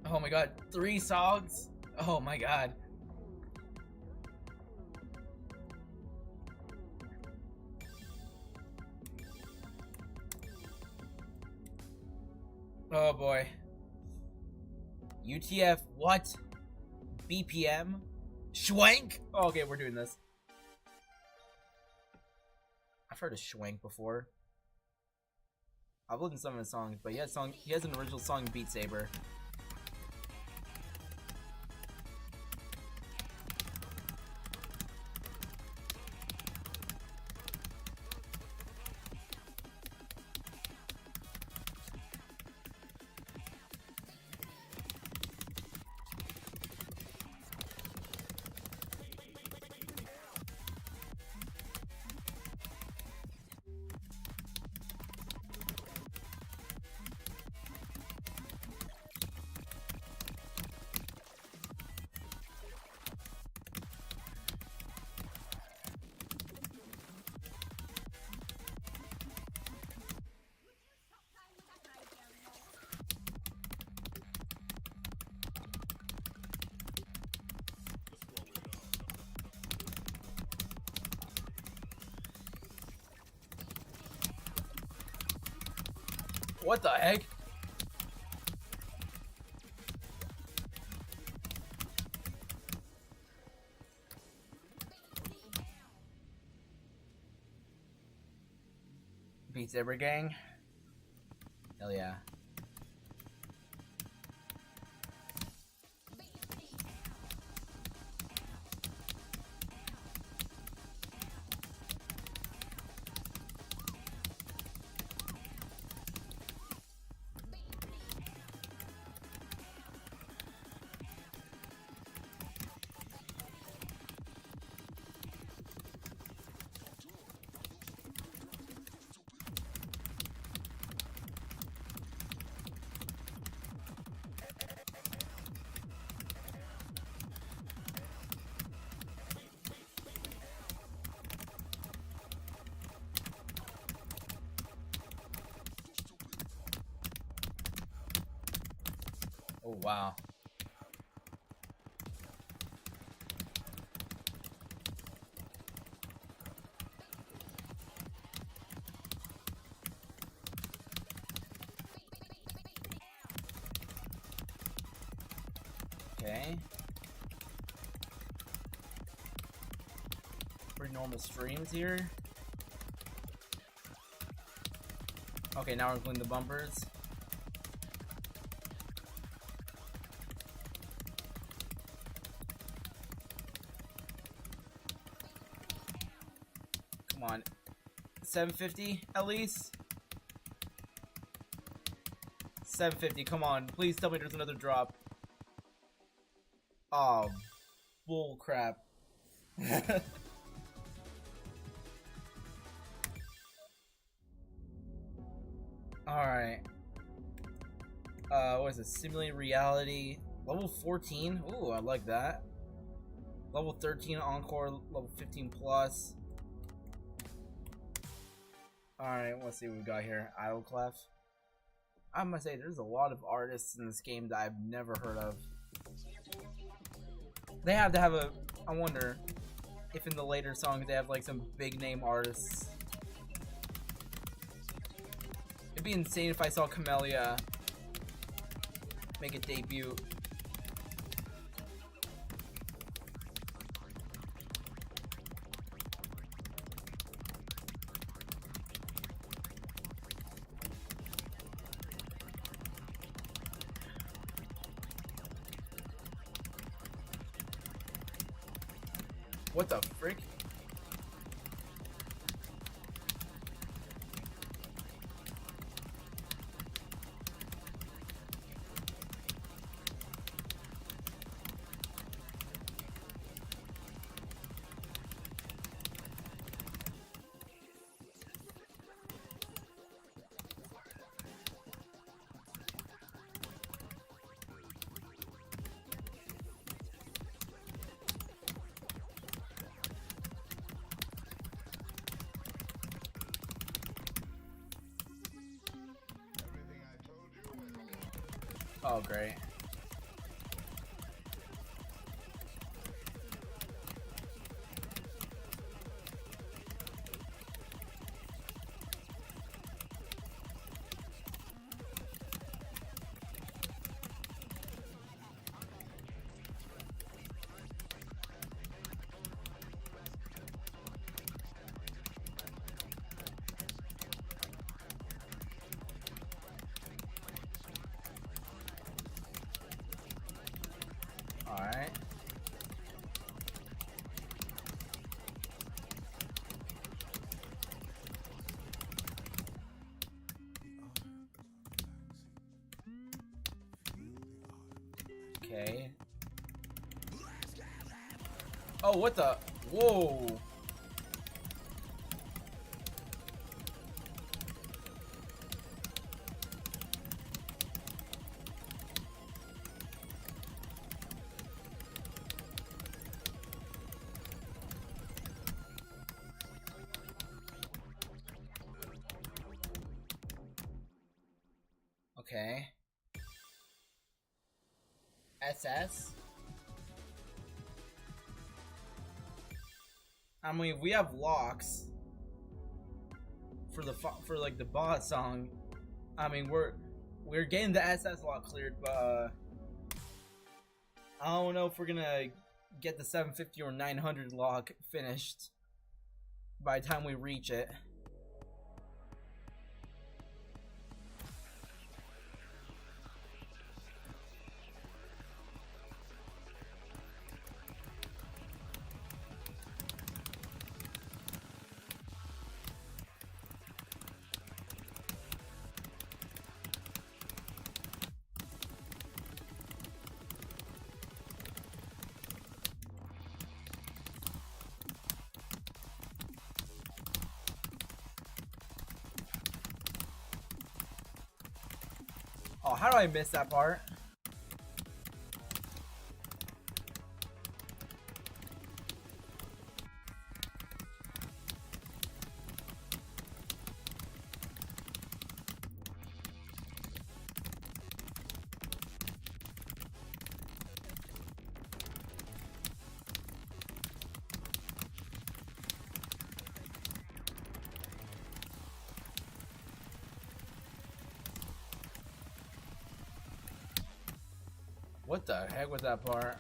B: Oh my god, 3 songs? Oh my god. Oh boy. UTF, what? BPM? Schwank? Oh, okay, we're doing this. I've heard of Schwank before. I've listened to some of his songs, but he has an original song, Beat Saber. What the heck? Beat Saber gang? Hell yeah. Oh, wow. Okay. Pretty normal streams here. Okay, now we're including the bumpers. Come on. 750 at least? 750, come on. Please tell me there's another drop. Oh, bull crap. Alright. What is it? Simulated reality. Level 14? Ooh, I like that. Level 13 Encore, level 15 plus. Alright, let's see what we got here. Idleclef. I must say, there's a lot of artists in this game that I've never heard of. They have to have a... I wonder if in the later songs they have like some big name artists. It'd be insane if I saw Camellia make a debut. What the frick?
A: Oh, great. Alright. Okay. Oh, what the? Whoa. Okay. SS? I mean, we have locks for the like the boss song. I mean, we're getting the SS lock cleared, but I don't know if we're gonna get the 750 or 900 lock finished by the time we reach it. Oh, how do I miss that part? What the heck was that part?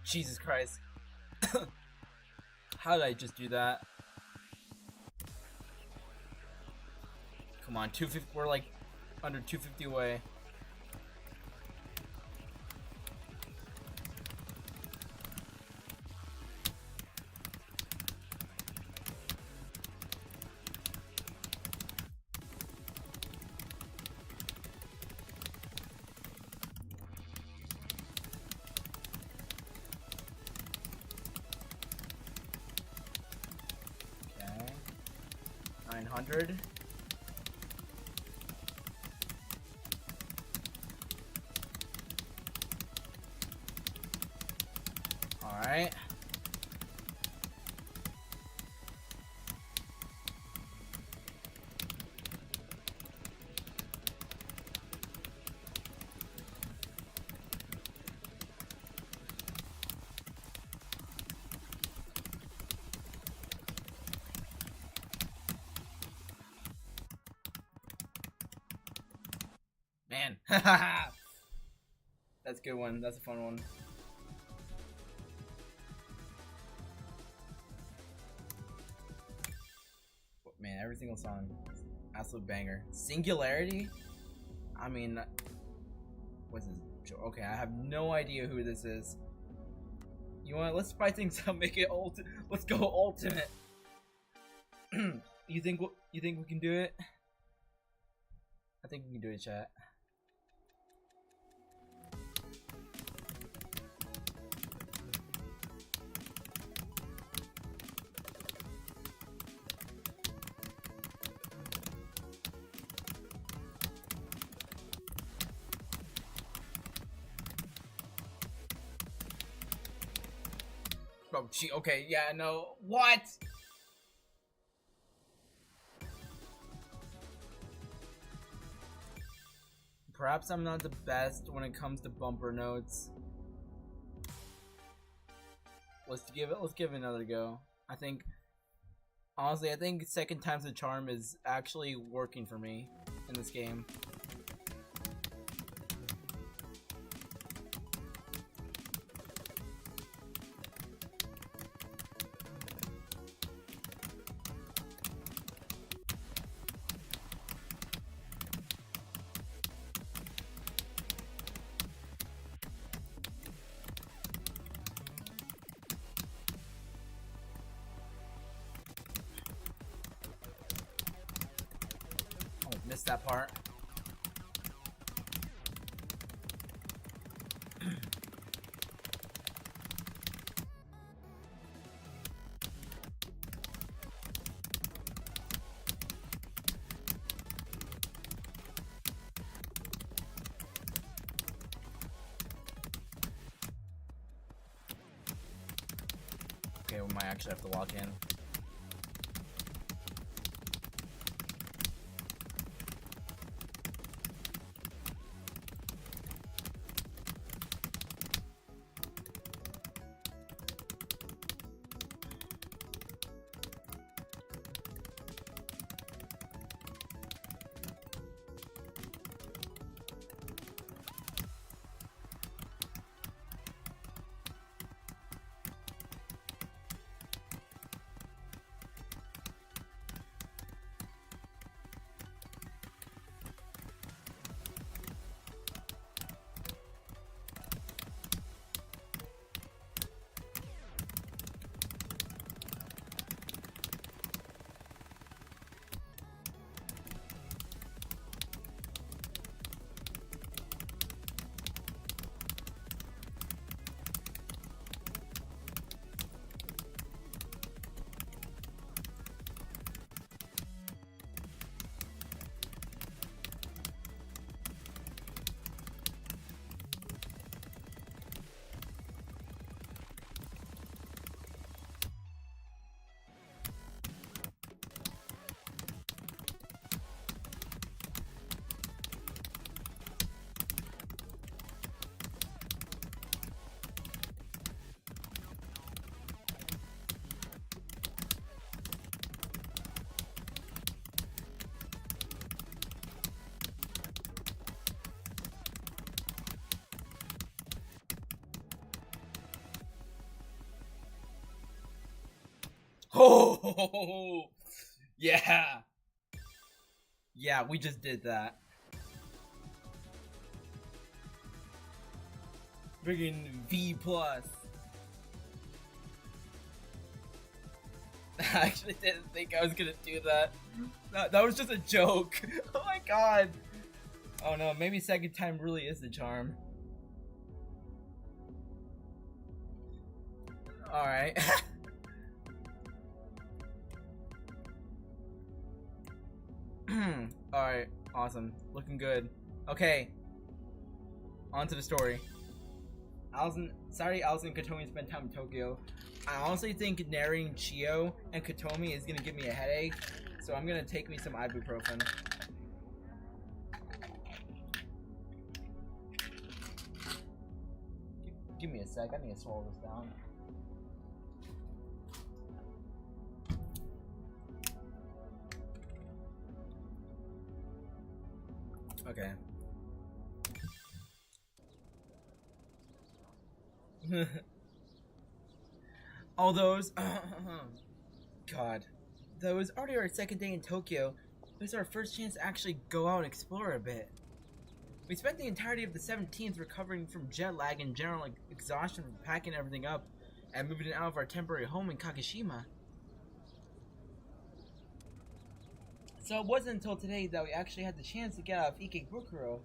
A: Jesus Christ. How did I just do that? Come on, 250. We're like under 250 away. Okay. 900. All right. Man. That's a good one. That's a fun one. Man, every single song. Absolute banger. Singularity? I mean, what's this? Okay, I have no idea who this is. You want? Let's spice things up. Make it Let's go ultimate. You think we can do it? I think we can do it, chat. Oh, gee, okay, yeah, no. What? Perhaps I'm not the best when it comes to bumper notes. Let's give it another go. Honestly, I think second time's the charm is actually working for me in this game. Oh, missed that part. Okay, we might actually have to lock in. Oh, yeah. Yeah, we just did that. Friggin' V+. I actually didn't think I was gonna do that. That was just a joke. Oh my god. Oh no, maybe second time really is the charm. Alright. Alright, awesome. Looking good. Okay. On to the story. Allison and Katomi spent time in Tokyo. I honestly think narrating Chio and Katomi is gonna give me a headache, so I'm gonna take me some ibuprofen. Give me a sec, I need to swallow this down. Okay. All those God. Though it was already our second day in Tokyo, it was our first chance to actually go out and explore a bit. We spent the entirety of the 17th recovering from jet lag and general exhaustion from packing everything up and moving it out of our temporary home in Kagoshima. So it wasn't until today that we actually had the chance to get out of Ikebukuro.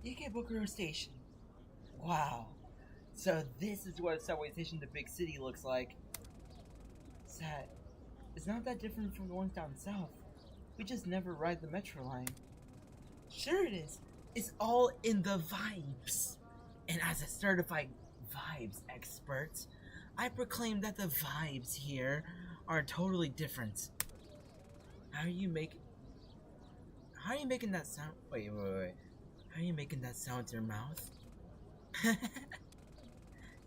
A: Ikebukuro Station. Wow. So this is what a subway station in the big city looks like. Sad. It's not that different from the ones down south. We just never ride the metro line. Sure it is. It's all in the vibes. And as a certified vibes expert,
B: I proclaim that the vibes here are totally different. How are you making that sound? Wait. How are you making that sound with your mouth?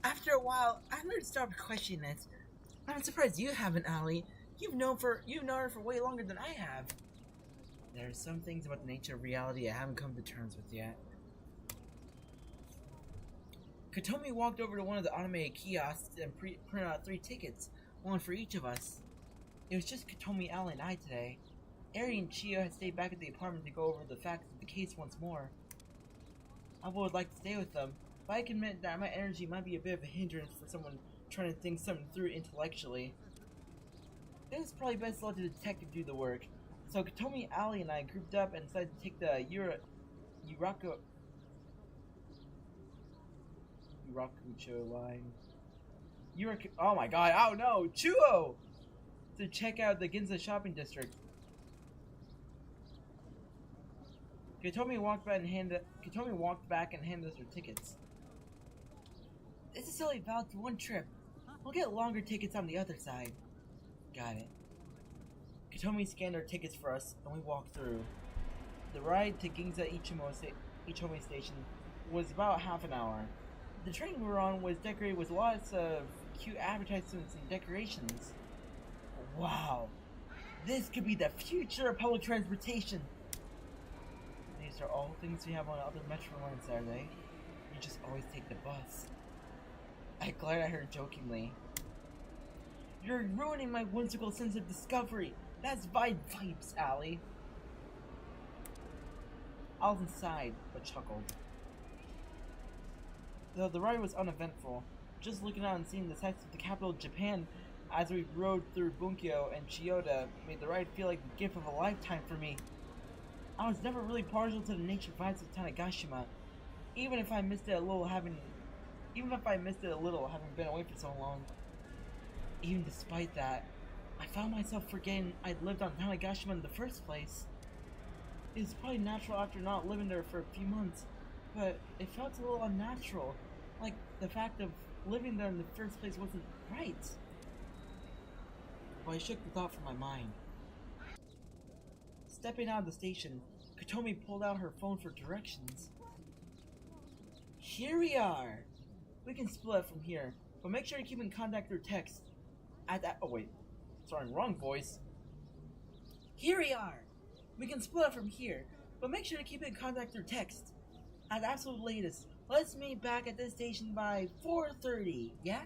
B: After a while, I learned to stop questioning it. I'm surprised you haven't, Allie. You've known her for way longer than I have. There are some things about the nature of reality I haven't come to terms with yet. Katomi walked over to one of the automated kiosks and printed out 3 tickets, one for each of us. It was just Katomi, Allie, and I today. Eri and Chio had stayed back at the apartment to go over the facts of the case once more. I would like to stay with them, but I can admit that my energy might be a bit of a hindrance for someone trying to think something through intellectually. It was probably best to let the detective do the work, so Katomi, Allie, and I grouped up and decided to take the Yurakucho line. Oh my god, oh no, Chuo! To check out the Ginza shopping district. Katomi walked back and handed us her tickets. This is only valid for one trip. We'll get longer tickets on the other side. Got it. Katomi scanned our tickets for us, and we walked through. The ride to Ginza Ichome Station was about half an hour. The train we were on was decorated with lots of cute advertisements and decorations. Wow, this could be the future of public transportation. These are all things we have on other metro lines, are they? You just always take the bus. I glared at her jokingly. You're ruining my whimsical sense of discovery. That's vibes, Allie. Alden sighed, but chuckled. Though the ride was uneventful, just looking out and seeing the sights of the capital of Japan as we rode through Bunkyo and Chiyoda made the ride feel like the gift of a lifetime for me. I was never really partial to the nature vibes of Tanegashima, even if I missed it a little having been away for so long. Even despite that, I found myself forgetting I'd lived on Tanegashima in the first place. It was probably natural after not living there for a few months, but it felt a little unnatural, like the fact of living there in the first place wasn't right. But I shook the thought from my mind. Stepping out of the station, Katomi pulled out her phone for directions. Here we are! We can split up from here, but make sure to keep in contact through text. Oh wait, sorry, wrong voice. Here we are! We can split up from here, but make sure to keep in contact through text. At the absolute latest, let's meet back at this station by 4:30, yeah?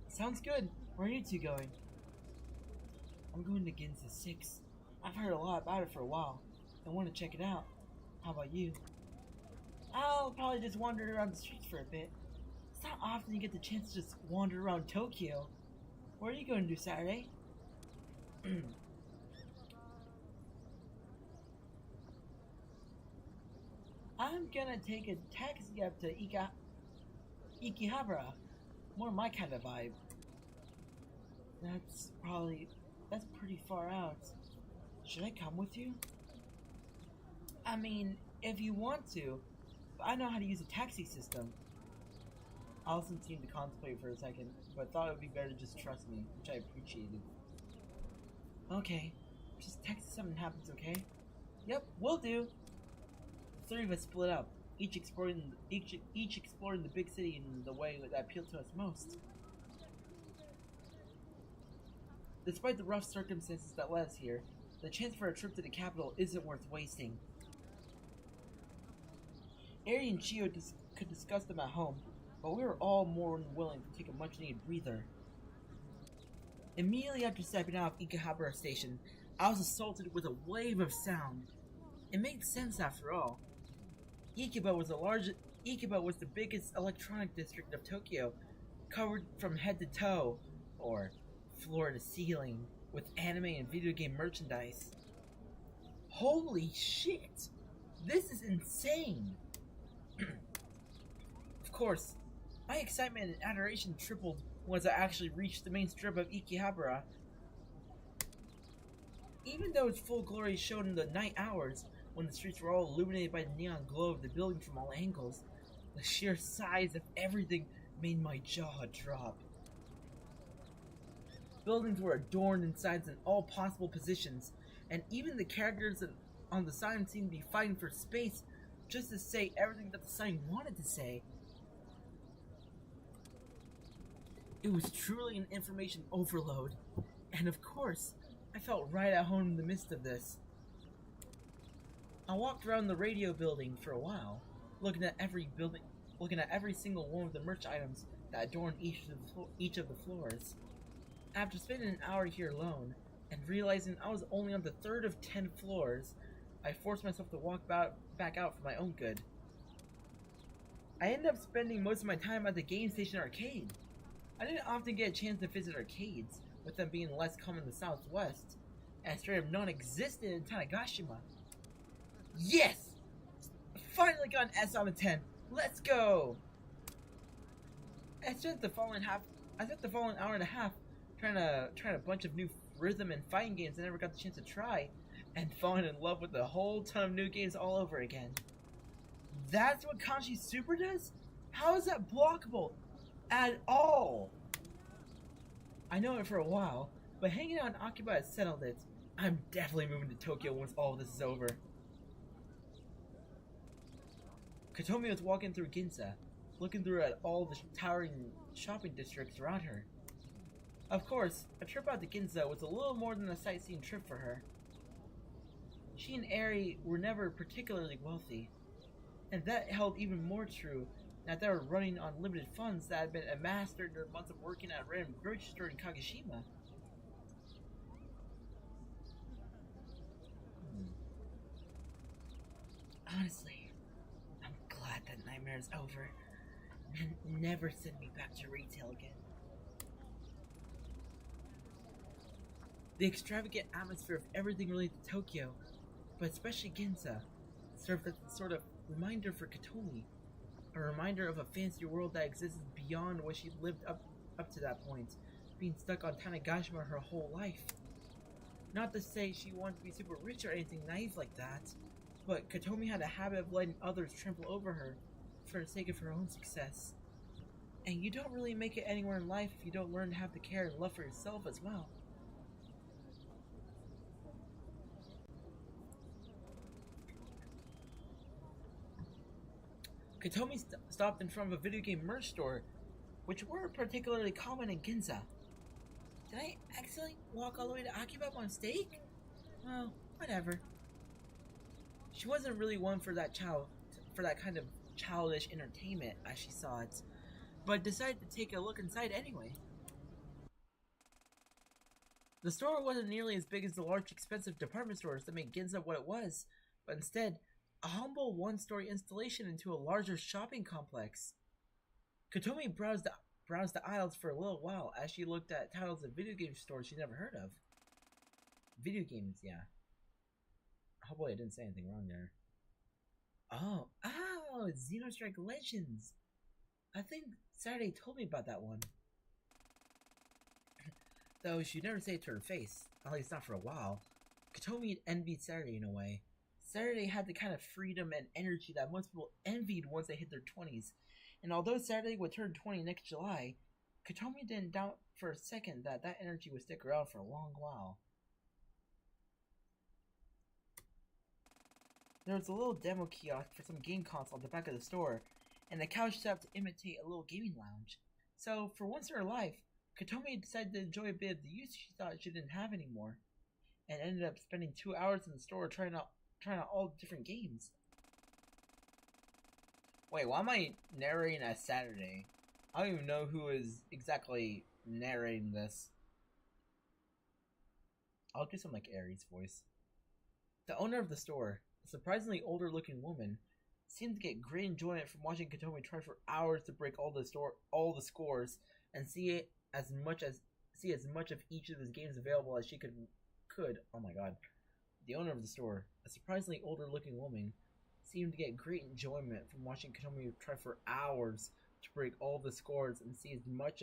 B: Sounds good. Where are you two going? I'm going to Ginza 6. I've heard a lot about it for a while. I want to check it out. How about you? I'll probably just wander around the streets for a bit. It's not often you get the chance to just wander around Tokyo. What are you going to do Saturday? I'm gonna take a taxi up to Ikihabara. More my kind of vibe. That's pretty far out. Should I come with you? I mean, if you want to, but I know how to use a taxi system. Allison seemed to contemplate for a second, but thought it would be better to just trust me, which I appreciated. Okay, just text if something happens, okay? Yep, will do. The 3 of us split up, each exploring the big city in the way that appealed to us most. Despite the rough circumstances that led us here, the chance for a trip to the capital isn't worth wasting. Eri and Chio could discuss them at home, but we were all more than willing to take a much-needed breather. Immediately after stepping out of Ikihabara Station, I was assaulted with a wave of sound. It made sense after all. Ikiba was the biggest electronic district of Tokyo, covered from head to toe, or floor to ceiling, with anime and video game merchandise. Holy shit! This is insane! Of course, my excitement and adoration tripled once I actually reached the main strip of Ikihabara. Even though its full glory showed in the night hours, when the streets were all illuminated by the neon glow of the buildings from all angles, the sheer size of everything made my jaw drop. Buildings were adorned in signs in all possible positions, and even the characters on the sign seemed to be fighting for space just to say everything that the sign wanted to say. It was truly an information overload, and of course, I felt right at home in the midst of this. I walked around the radio building for a while, looking at every single one of the merch items that adorned each of the floors. After spending an hour here alone, and realizing I was only on the third of 10 floors, I forced myself to walk back out for my own good. I ended up spending most of my time at the Game Station arcade. I didn't often get a chance to visit arcades, with them being less common in the Southwest, and straight up non-existent in Tanegashima. Yes! Finally got an S on a 10. Let's go! I spent the following hour and a half trying a bunch of new rhythm and fighting games I never got the chance to try, and falling in love with a whole ton of new games all over again. That's what Kanji Super does? How is that blockable? At all? I know it for a while, but hanging out in Akiba has settled it. I'm definitely moving to Tokyo once all of this is over. Kotomi was walking through Ginza, looking through at all the towering shopping districts around her. Of course, a trip out to Ginza was a little more than a sightseeing trip for her. She and Eri were never particularly wealthy, and that held even more true now that they were running on limited funds that had been amassed during their months of working at a random grocery store in Kagoshima. Honestly, I'm glad that nightmare is over and never send me back to retail again. The extravagant atmosphere of everything related to Tokyo, but especially Ginza, served as a sort of reminder for Kotomi, a reminder of a fancy world that existed beyond what she lived up to that point, being stuck on Tanegashima her whole life. Not to say she wanted to be super rich or anything naive like that, but Kotomi had a habit of letting others trample over her for the sake of her own success. And you don't really make it anywhere in life if you don't learn to have the care and love for yourself as well. Kotomi stopped in front of a video game merch store, which were particularly common in Ginza. Did I accidentally walk all the way to Akiba by mistake? Well, whatever. She wasn't really one for that kind of childish entertainment as she saw it, but decided to take a look inside anyway. The store wasn't nearly as big as the large expensive department stores that made Ginza what it was, but instead, a humble one-story installation into a larger shopping complex. Kotomi browsed the aisles for a little while as she looked at titles of video game stores she'd never heard of. Video games, yeah. Hopefully I didn't say anything wrong there. Oh, Xenostrike Legends! I think Saturday told me about that one. Though she'd never say it to her face, at least not for a while. Kotomi envied Saturday in a way. Saturday had the kind of freedom and energy that most people envied once they hit their 20s, and although Saturday would turn 20 next July, Kotomi didn't doubt for a second that that energy would stick around for a long while. There was a little demo kiosk for some game console at the back of the store, and the couch set up to imitate a little gaming lounge. So, for once in her life, Kotomi decided to enjoy a bit of the use she thought she didn't have anymore, and ended up spending 2 hours in the store trying out all different games. Wait, why am I narrating as Saturday? I don't even know who is exactly narrating this. I'll do something like Aries' voice. The owner of the store, a surprisingly older looking woman, seemed to get great enjoyment from watching Kotomi try for hours to break all the scores and see as much of each of his games available as she could. Oh my god. The owner of the store, a surprisingly older looking woman, seemed to get great enjoyment from watching Kotomi try for hours to break all the scores and see as much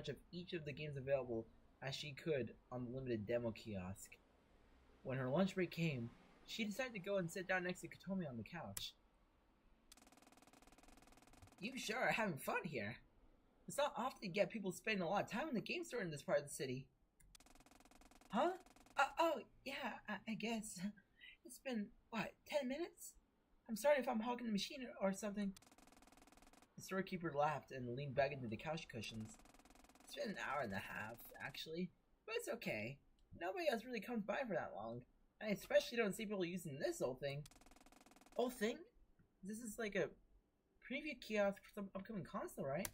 B: of each of the games available as she could on the limited demo kiosk. When her lunch break came, she decided to go and sit down next to Kotomi on the couch. You sure are having fun here. It's not often you get people spending a lot of time in the game store in this part of the city. Huh? Oh, yeah, I guess. It's been, what, 10 minutes? I'm sorry if I'm hogging the machine or something. The storekeeper laughed and leaned back into the couch cushions. It's been an hour and a half, actually. But it's okay. Nobody else really comes by for that long. I especially don't see people using this old thing. Old thing? This is like a preview kiosk for some upcoming console, right?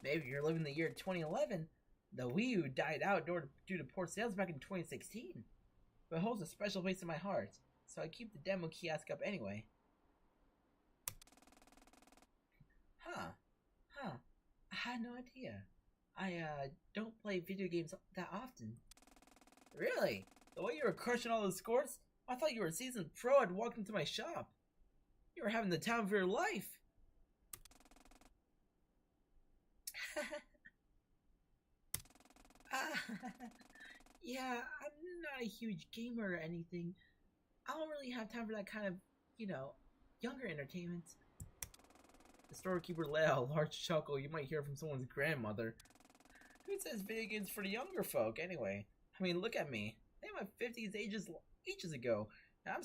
B: Maybe you're living the year 2011. The Wii U died out due to poor sales back in 2016. But it holds a special place in my heart, so I keep the demo kiosk up anyway. Huh. I had no idea. I don't play video games that often. Really? The way you were crushing all those scores? I thought you were a seasoned pro and walked into my shop. You were having the time of your life. Yeah, I'm not a huge gamer or anything. I don't really have time for that kind of, younger entertainment. The storekeeper let out a large chuckle you might hear from someone's grandmother. Who says video games for the younger folk, anyway? I mean, look at me. I'm in my 50s ages ago, and I'm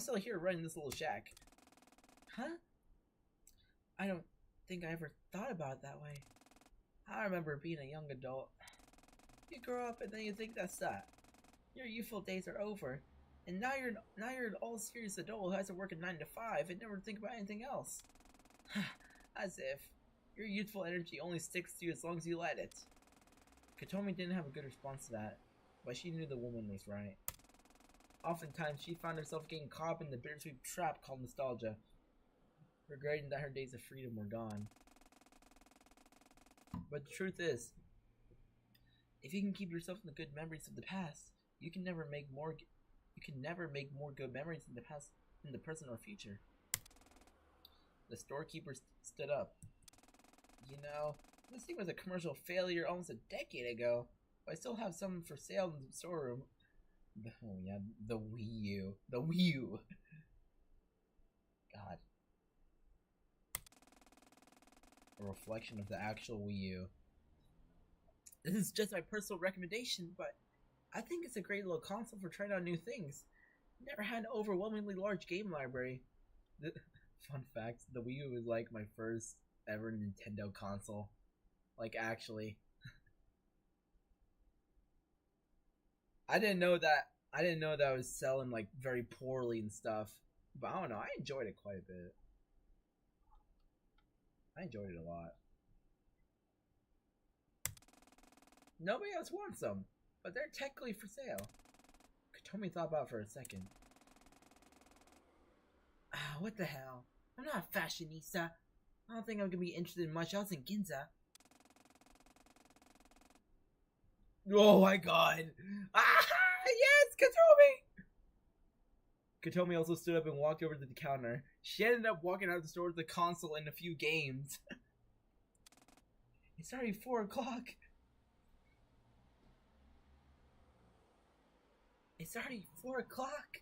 B: still here running this little shack. Huh? I don't think I ever thought about it that way. I remember being a young adult. You grow up and then you think that's that. Your youthful days are over, and now you're an all-serious adult who has to work a 9 to 5 and never think about anything else. As if your youthful energy only sticks to you as long as you let it. Katomi didn't have a good response to that, but she knew the woman was right. Oftentimes, she found herself getting caught up in the bittersweet trap called nostalgia, regretting that her days of freedom were gone. But the truth is, if you can keep yourself in the good memories of the past, you can never make more good memories in the present or future. The storekeeper stood up. You know, this thing was a commercial failure almost a decade ago, but I still have some for sale in the storeroom. Oh yeah, the Wii U. The Wii U. God. A reflection of the actual Wii U. This is just my personal recommendation, but I think it's a great little console for trying out new things. Never had an overwhelmingly large game library. Fun fact, the Wii U was like my first ever Nintendo console. Like, actually. I didn't know that it was selling like very poorly and stuff. But I don't know, I enjoyed it quite a bit. I enjoyed it a lot. Nobody else wants them, but they're technically for sale. Katomi thought about it for a second. What the hell? I'm not a fashionista. I don't think I'm gonna be interested in much else in Ginza. Oh my god! Yes, Katomi! Katomi also stood up and walked over to the counter. She ended up walking out of the store with the console and a few games. It's already 4 o'clock. It's already 4 o'clock.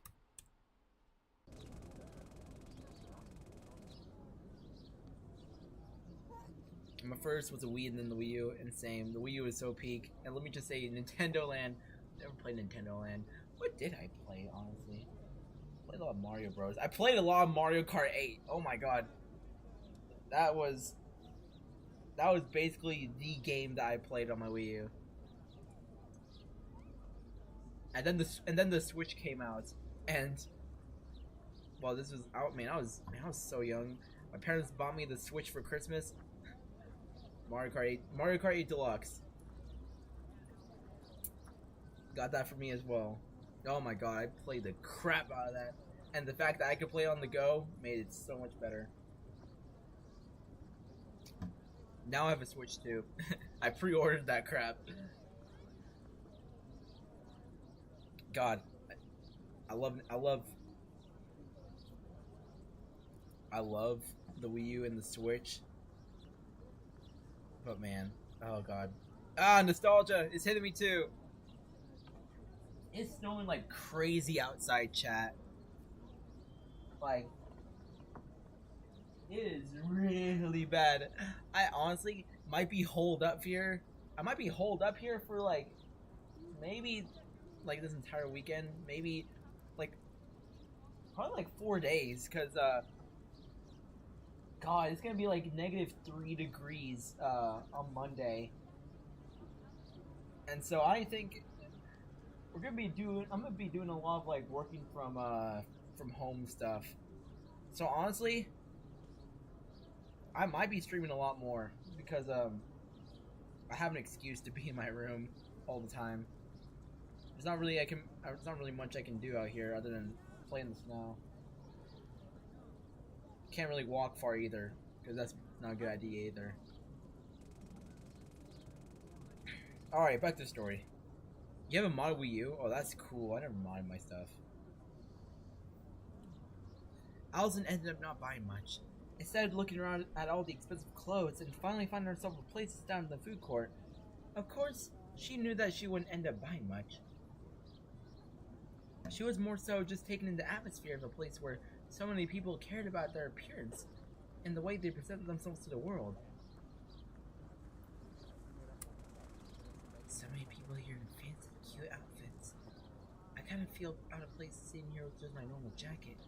B: My first was a Wii and then the Wii U, and same. The Wii U was so peak. And let me just say, Nintendo Land. Never played Nintendo Land. What did I play, honestly? I played a lot of Mario Bros. I played a lot of Mario Kart 8. Oh my god. That was basically the game that I played on my Wii U. And then the Switch came out, and well, this was I was so young. My parents bought me the Switch for Christmas. Mario Kart 8 Deluxe. Got that for me as well. Oh my god, I played the crap out of that. And the fact that I could play on the go made it so much better. Now I have a Switch too. I pre-ordered that crap. God, I love the Wii U and the Switch. But man, oh god. Nostalgia is hitting me too. It's snowing like crazy outside, chat. Like, It is really bad. I honestly might be holed up here. I might be holed up here for like maybe like this entire weekend. Maybe like probably like 4 days, because God, it's gonna be like -3 degrees on Monday. And so I think I'm gonna be doing a lot of like working from home stuff. So honestly, I might be streaming a lot more because I have an excuse to be in my room all the time. There's not really much I can do out here other than play in the snow. Can't really walk far either, because that's not a good idea either. Alright, back to the story. You have a mod Wii U? Oh, that's cool. I never modded my stuff. Allison ended up not buying much. Instead of looking around at all the expensive clothes and finally finding herself a place down in the food court. Of course, she knew that she wouldn't end up buying much. She was more so just taken in the atmosphere of a place where so many people cared about their appearance and the way they presented themselves to the world. So many people here in fancy, cute outfits. I kind of feel out of place sitting here with just my normal jacket.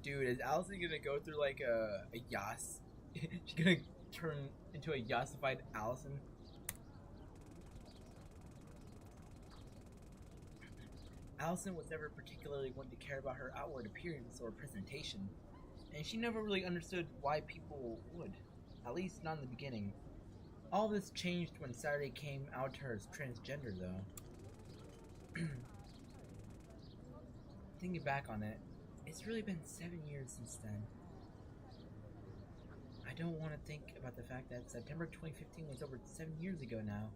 B: Dude, is Allison gonna go through like a yas? She's gonna turn into a yassified Allison? Allison was never particularly one to care about her outward appearance or presentation, and she never really understood why people would, at least not in the beginning. All this changed when Saturday came out to her as transgender, though. Thinking back on it, it's really been 7 years since then. I don't want to think about the fact that September 2015 was over 7 years ago now.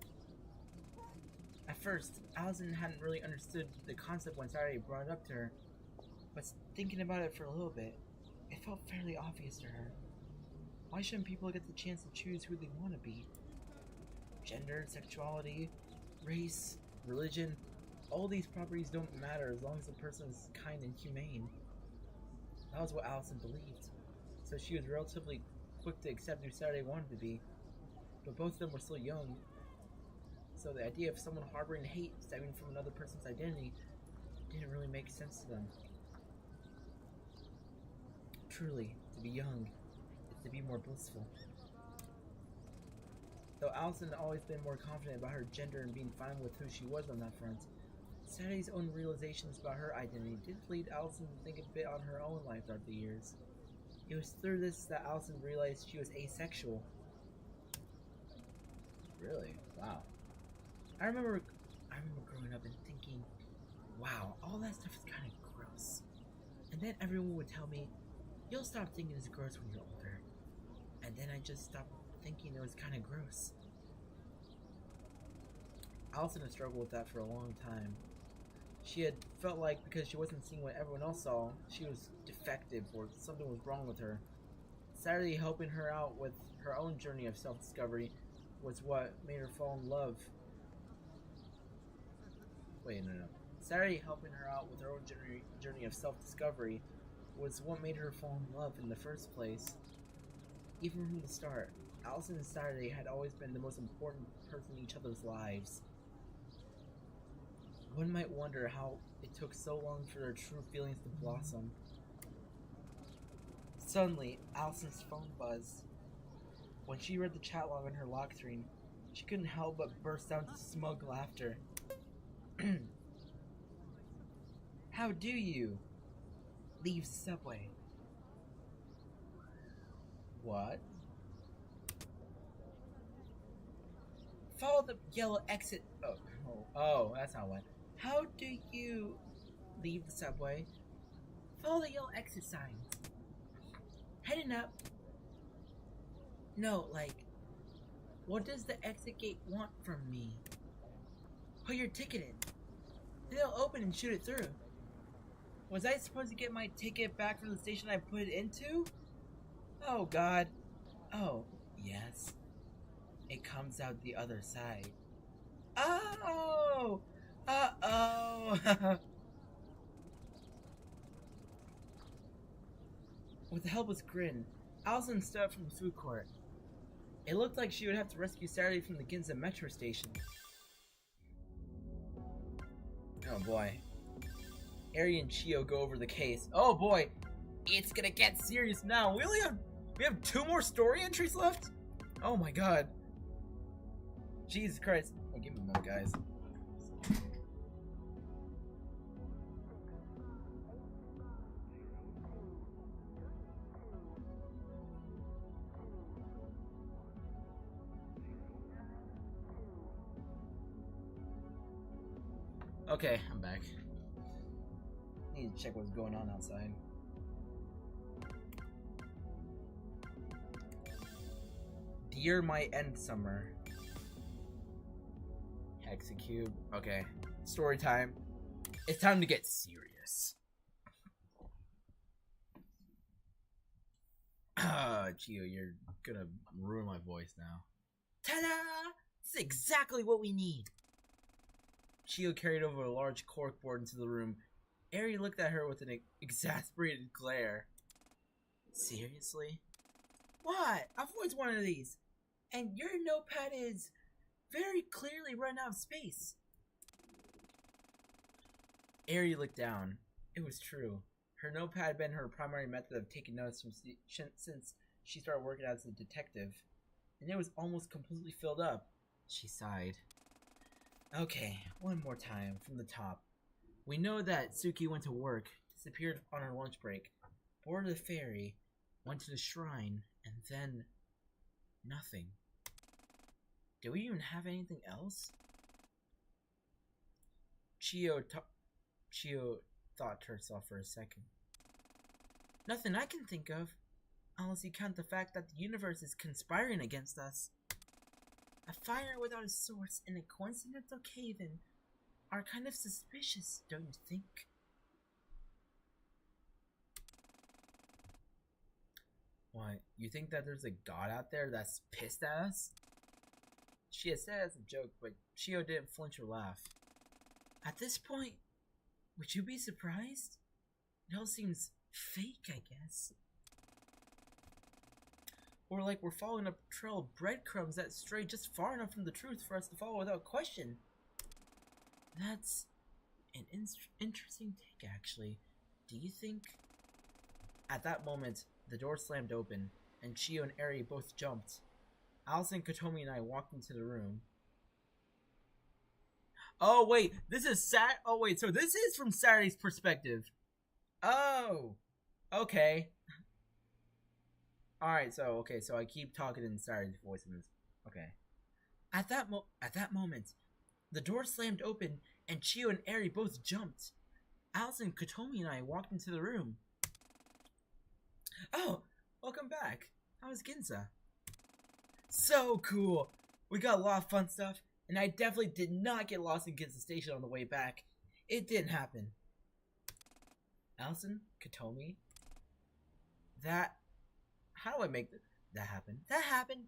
B: At first, Allison hadn't really understood the concept when Saturday brought it up to her, but thinking about it for a little bit, it felt fairly obvious to her. Why shouldn't people get the chance to choose who they want to be? Gender, sexuality, race, religion, all these properties don't matter as long as the person is kind and humane. That was what Allison believed, so she was relatively quick to accept who Saturday wanted to be, but both of them were still young. So the idea of someone harboring hate stemming from another person's identity didn't really make sense to them. Truly, to be young is to be more blissful. Though Allison had always been more confident about her gender and being fine with who she was on that front, Saturday's own realizations about her identity did lead Allison to think a bit on her own life throughout the years. It was through this that Allison realized she was asexual. Really? Wow. I remember growing up and thinking, wow, all that stuff is kind of gross. And then everyone would tell me, you'll stop thinking it's gross when you're older. And then I just stopped thinking it was kind of gross. Allison had struggled with that for a long time. She had felt like because she wasn't seeing what everyone else saw, she was defective or something was wrong with her. Saturday helping her out with her own journey of self-discovery was what made her fall in love. Saturday helping her out with her own journey of self-discovery was what made her fall in love in the first place. Even from the start, Allison and Saturday had always been the most important person in each other's lives. One might wonder how it took so long for their true feelings to blossom. Suddenly, Allison's phone buzzed. When she read the chat log on her lock screen, she couldn't help but burst out into smug laughter. How do you leave Subway? What? Follow the yellow exit. Oh, that's not what. How do you leave the subway? Follow the yellow exit signs. Heading up. No, like, what does the exit gate want from me? Put your ticket in. Then they'll open and shoot it through. Was I supposed to get my ticket back from the station I put it into? Oh, God. Oh, yes. It comes out the other side. Oh! Uh-oh! With a helpless grin, Allison stood up from the food court. It looked like she would have to rescue Saturday from the Ginza metro station. Oh boy. Eri and Chio go over the case. Oh boy! It's gonna get serious now. We have 2 more story entries left? Oh my god. Jesus Christ. Oh, give me a moment, guys. Okay, I'm back. Need to check what's going on outside. Dear my end summer. Hexacube. Okay. Story time. It's time to get serious. Chio, you're gonna ruin my voice now. Ta-da! This is exactly what we need. Chio carried over a large corkboard into the room. Eri looked at her with an exasperated glare. Seriously? What? I've always wanted these. And your notepad is very clearly run out of space. Eri looked down. It was true. Her notepad had been her primary method of taking notes since she started working as a detective. And it was almost completely filled up. She sighed. Okay, one more time, from the top. We know that Suki went to work, disappeared on her lunch break, boarded the ferry, went to the shrine, and then nothing. Do we even have anything else? Chio thought to herself for a second. Nothing I can think of, unless you count the fact that the universe is conspiring against us. A fire without a source and a coincidental cave-in are kind of suspicious, don't you think? What, you think that there's a god out there that's pissed at us? She had said it as a joke, but Chio didn't flinch or laugh. At this point, would you be surprised? It all seems fake, I guess. Or like we're following a trail of breadcrumbs that stray just far enough from the truth for us to follow without question. That's an interesting take, actually. Do you think... At that moment, the door slammed open, and Chio and Eri both jumped. Allison, Kotomi, and I walked into the room. Oh, wait, this is oh, wait, so this is from Saturday's perspective. Oh, okay. Alright, so I keep talking in Saturday's voice in this. Okay. At that moment, the door slammed open, and Chio and Eri both jumped. Allison, Kotomi, and I walked into the room. Oh, welcome back. How was Ginza? So cool. We got a lot of fun stuff, and I definitely did not get lost in Ginza Station on the way back. It didn't happen. Allison, Kotomi, how do I make that happen? That happened.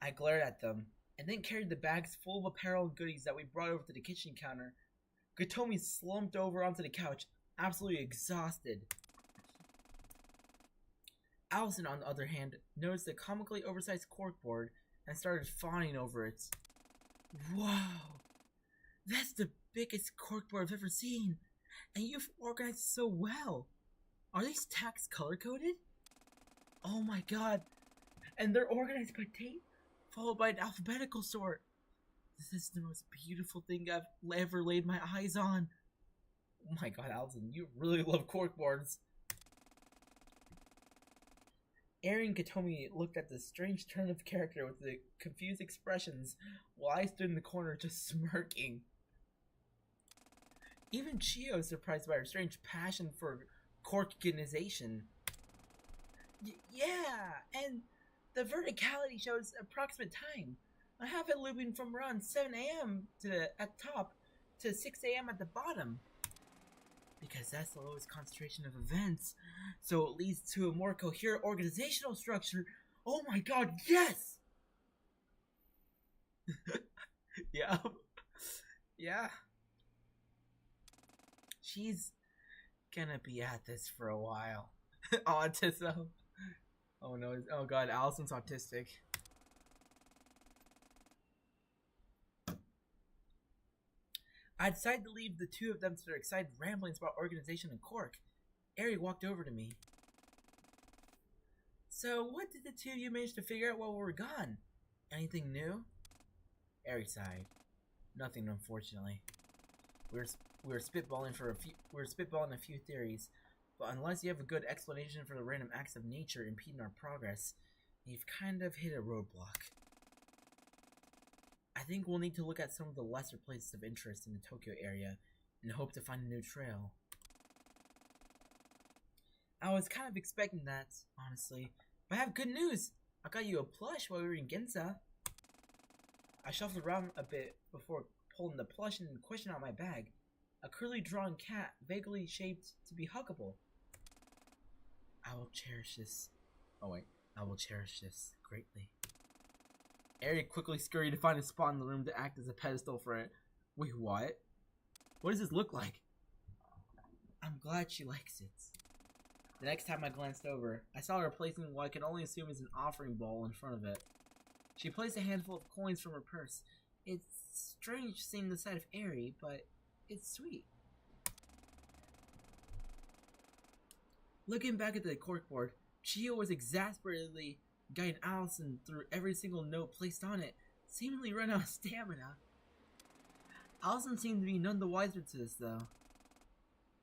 B: I glared at them, and then carried the bags full of apparel and goodies that we brought over to the kitchen counter. Kotomi slumped over onto the couch, absolutely exhausted. Allison, on the other hand, noticed the comically oversized corkboard and started fawning over it. Wow! That's the biggest corkboard I've ever seen! And you've organized so well! Are these tacks color-coded? Oh my god! And they're organized by date, followed by an alphabetical sort! This is the most beautiful thing I've ever laid my eyes on! Oh my god, Allison, you really love corkboards! Eri and Kotomi looked at the strange turn of character with the confused expressions, while I stood in the corner just smirking. Even Chio was surprised by her strange passion for corkinization. Yeah, and the verticality shows approximate time. I have it looping from around 7 a.m. at top to 6 a.m. at the bottom. Because that's the lowest concentration of events, so it leads to a more coherent organizational structure. Oh my god, yes! Yeah. Yeah. She's gonna be at this for a while. Autism. Oh no, oh god, Allison's autistic. I decided to leave the two of them to their excited ramblings about organization in Cork. Ari walked over to me. So, what did the two of you manage to figure out while we were gone? Anything new? Ari sighed. Nothing, unfortunately. We were spitballing a few theories, but unless you have a good explanation for the random acts of nature impeding our progress, you've kind of hit a roadblock. I think we'll need to look at some of the lesser places of interest in the Tokyo area and hope to find a new trail. I was kind of expecting that, honestly, but I have good news! I got you a plush while we were in Ginza. I shuffled around a bit before pulling the plush in question out of my bag. A curly drawn cat, vaguely shaped to be huggable. I will cherish this. Oh wait, I will cherish this greatly. Ari quickly scurried to find a spot in the room to act as a pedestal for it. Wait, what? What does this look like? I'm glad she likes it. The next time I glanced over, I saw her placing what I can only assume is an offering bowl in front of it. She placed a handful of coins from her purse. It's strange seeing the sight of Ari, but it's sweet. Looking back at the corkboard, Chio was exasperatedly guiding Allison through every single note placed on it, seemingly run out of stamina. Allison seemed to be none the wiser to this, though.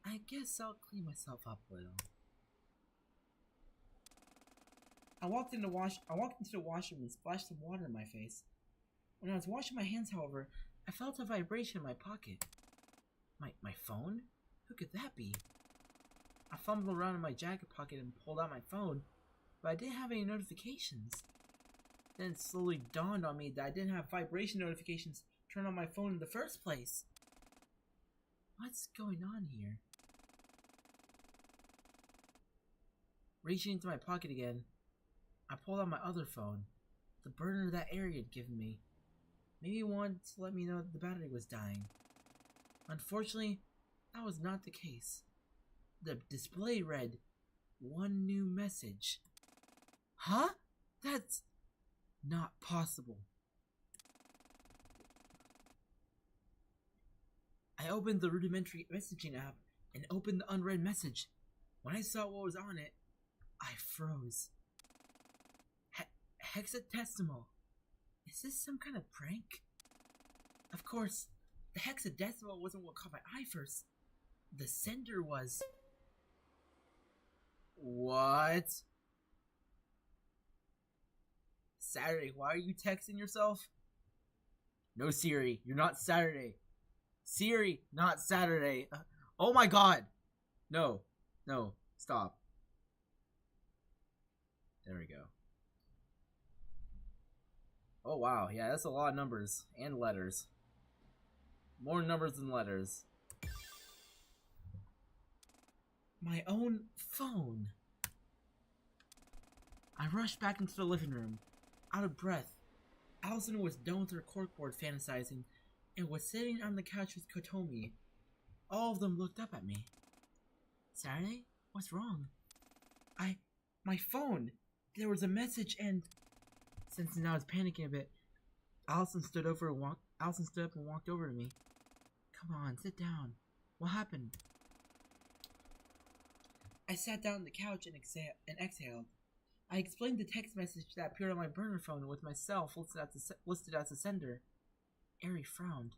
B: I guess I'll clean myself up a little. I walked into the washroom and splashed some water in my face. When I was washing my hands, however, I felt a vibration in my pocket. My phone? Who could that be? I fumbled around in my jacket pocket and pulled out my phone, but I didn't have any notifications. Then it slowly dawned on me that I didn't have vibration notifications turned on my phone in the first place. What's going on here? Reaching into my pocket again, I pulled out my other phone, the burner that Ari had given me. Maybe he wanted to let me know that the battery was dying. Unfortunately, that was not the case. The display read, "One new message." Huh? That's not possible. I opened the rudimentary messaging app and opened the unread message. When I saw what was on it, I froze. Hexadecimal. Is this some kind of prank? Of course, the hexadecimal wasn't what caught my eye first. The sender was... What? Saturday, why are you texting yourself? No, Siri, you're not Saturday. Siri, not Saturday. Oh my god! No, stop. There we go. Oh wow, yeah, that's a lot of numbers and letters. More numbers than letters. My own phone. I rushed back into the living room, out of breath. Allison was done with her corkboard fantasizing and was sitting on the couch with Kotomi. All of them looked up at me. Saturday? What's wrong? My phone. There was a message and... Sensing I was panicking a bit, Allison stood up and walked over to me. Come on, sit down. What happened? I sat down on the couch and exhaled. I explained the text message that appeared on my burner phone with myself listed as the sender. Ari frowned.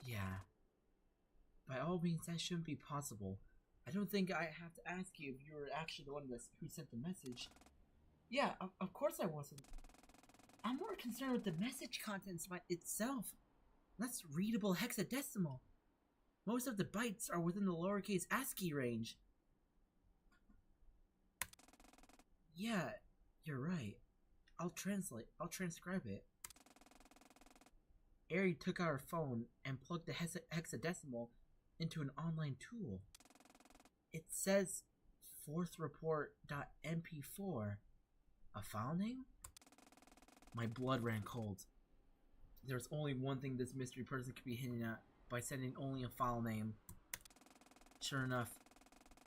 B: Yeah. By all means, that shouldn't be possible. I don't think I have to ask you if you were actually the one who sent the message. Yeah, of course I wasn't. I'm more concerned with the message contents itself. That's readable hexadecimal. Most of the bytes are within the lowercase ASCII range. Yeah, you're right. I'll transcribe it. Ari took out her phone and plugged the hexadecimal into an online tool. It says fourthreport.mp4. A file name? My blood ran cold. There's only one thing this mystery person could be hinting at by sending only a file name. Sure enough,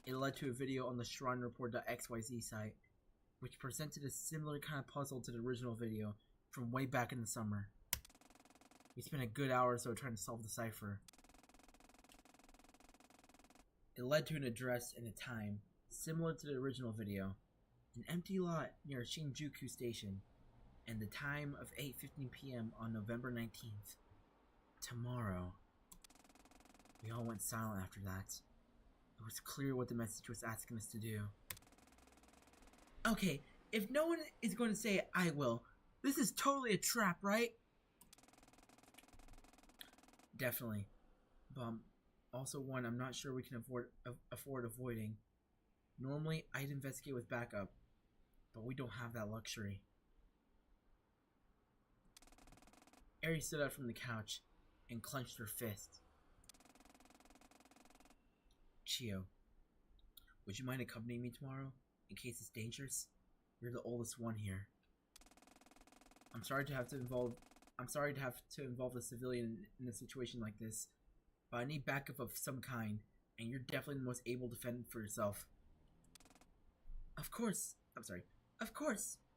B: it led to a video on the shrinereport.xyz site, which presented a similar kind of puzzle to the original video from way back in the summer. We spent a good hour or so trying to solve the cipher. It led to an address and a time similar to the original video, an empty lot near Shinjuku Station, and the time of 8:15 p.m. on November 19th. Tomorrow. We all went silent after that. It was clear what the message was asking us to do. Okay, if no one is going to say it, I will. This is totally a trap, right? Definitely. But also one I'm not sure we can afford avoiding. Normally, I'd investigate with backup, but we don't have that luxury. Eri stood up from the couch and clenched her fist. Chio, would you mind accompanying me tomorrow, in case it's dangerous? You're the oldest one here. I'm sorry to have to involve a civilian in a situation like this, but I need backup of some kind, and you're definitely the most able to fend for yourself. Of course,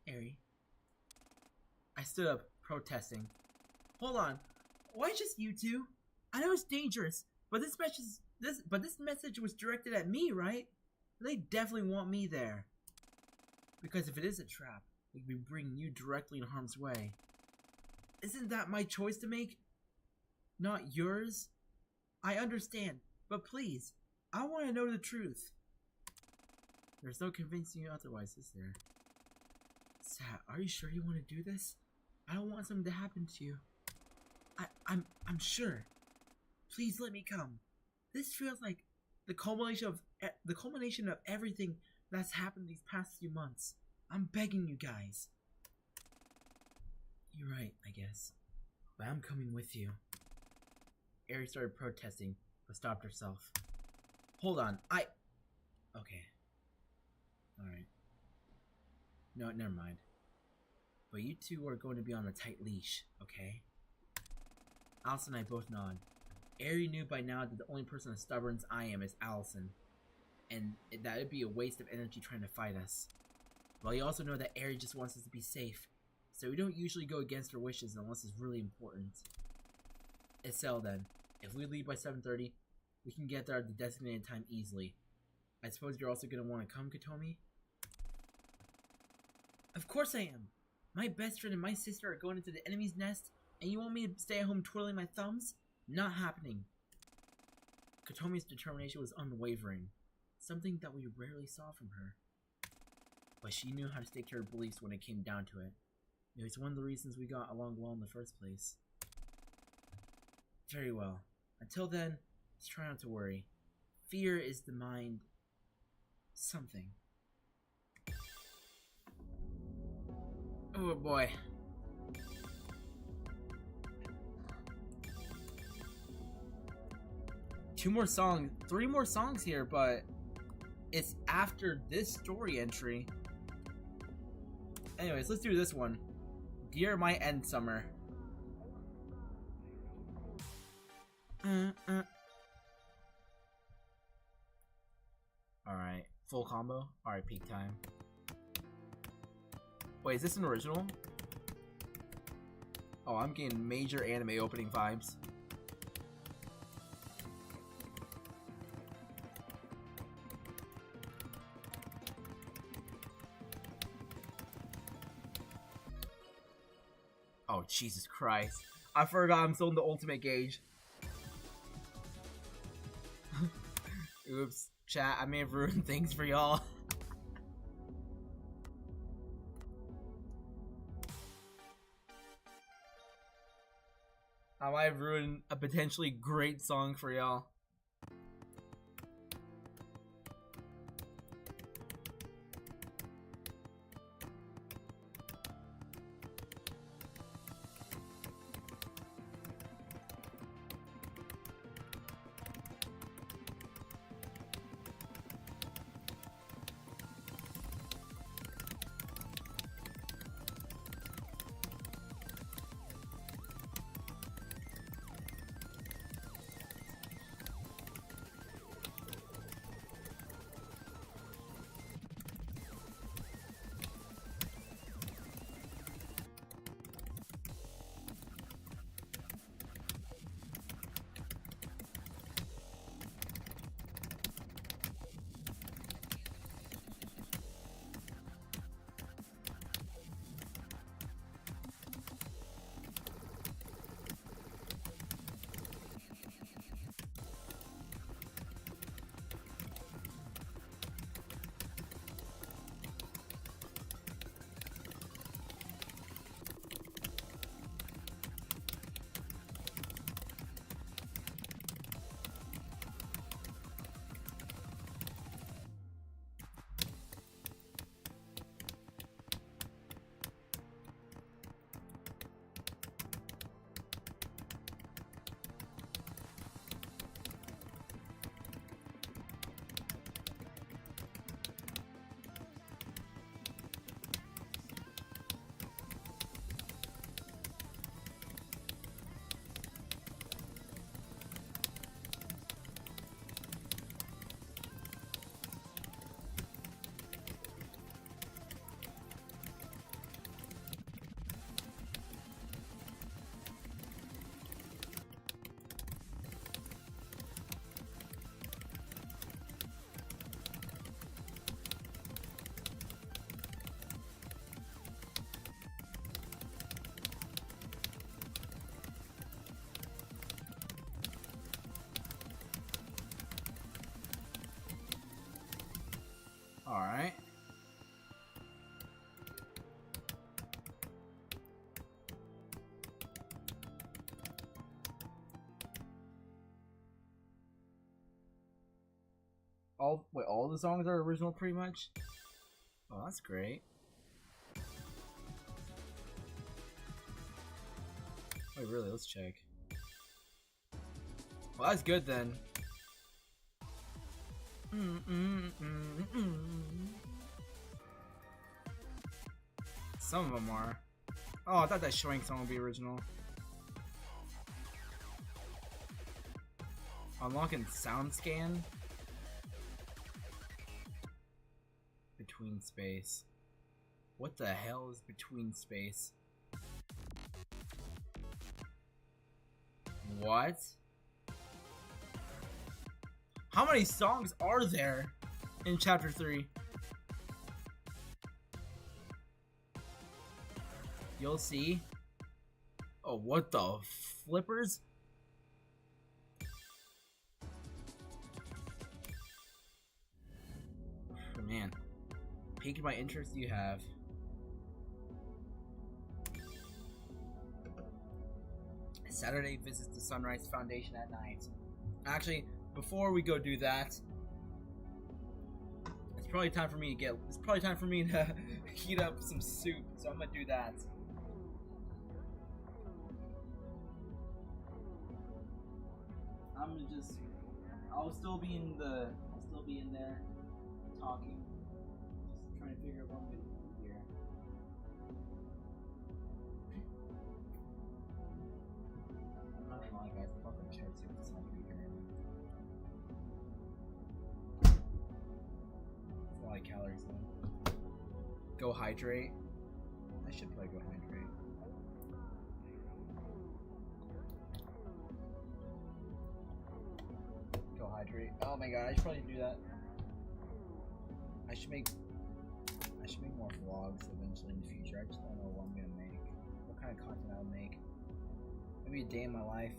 B: Eri. I stood up, protesting. Hold on, why just you two? I know it's dangerous, but this message was directed at me, right? They definitely want me there. Because if it is a trap, it could be bringing you directly in harm's way. Isn't that my choice to make? Not yours? I understand, but please, I want to know the truth. There's no convincing you otherwise, is there? Sat, are you sure you want to do this? I don't want something to happen to you. I'm sure. Please let me come. This feels like the culmination of everything that's happened these past few months. I'm begging you guys. You're right, I guess. But I'm coming with you. Eri started protesting, but stopped herself. Hold on, okay. Alright. No, never mind. But you two are going to be on a tight leash, okay? Allison and I both nod. Eri knew by now that the only person as stubborn as I am is Allison, and that it'd be a waste of energy trying to fight us. But you also know that Eri just wants us to be safe, so we don't usually go against her wishes unless it's really important. Estelle then, if we leave by 7:30, we can get there at the designated time easily. I suppose you're also going to want to come, Katomi? Of course I am! My best friend and my sister are going into the enemy's nest, and you want me to stay at home twiddling my thumbs? Not happening. Katomi's determination was unwavering, something that we rarely saw from her. But she knew how to stick to her beliefs when it came down to it. It was one of the reasons we got along well in the first place. Very well. Until then, let's try not to worry. Fear is the mind... something. Oh boy. Three more songs here, but it's after this story entry. Anyways, let's do this one. Dear My End Summer. Alright, full combo? Alright, peak time. Wait, is this an original? Oh, I'm getting major anime opening vibes. Oh, Jesus Christ. I forgot I'm still in the ultimate gauge. Oops, chat, I may have ruined things for y'all. I might have ruined a potentially great song for y'all. all the songs are original pretty much? Oh, that's great. Wait, really? Let's check. Well, that's good then. Some of them are. Oh, I thought that Showing song would be original. Unlocking sound scan. Between space. What the hell is between space? What? How many songs are there in chapter 3? You'll see. Oh, what the flippers? Man, piqued my interest you have. Saturday visits the Sunrise Foundation at night. Actually, before we go do that, it's probably time for me to heat up some soup, so I'm gonna do that. I'll still be in there talking, just trying to figure out what I'm gonna do here. I'm not gonna lie, guys, fucking cherry soup is not gonna be good. It's a lot of calories though. Go hydrate. I should probably go hydrate. Go hydrate. Oh my god, I should probably do that. I should make more vlogs eventually in the future. I just don't know what I'm gonna make. What kind of content I'll make. Maybe a day in my life.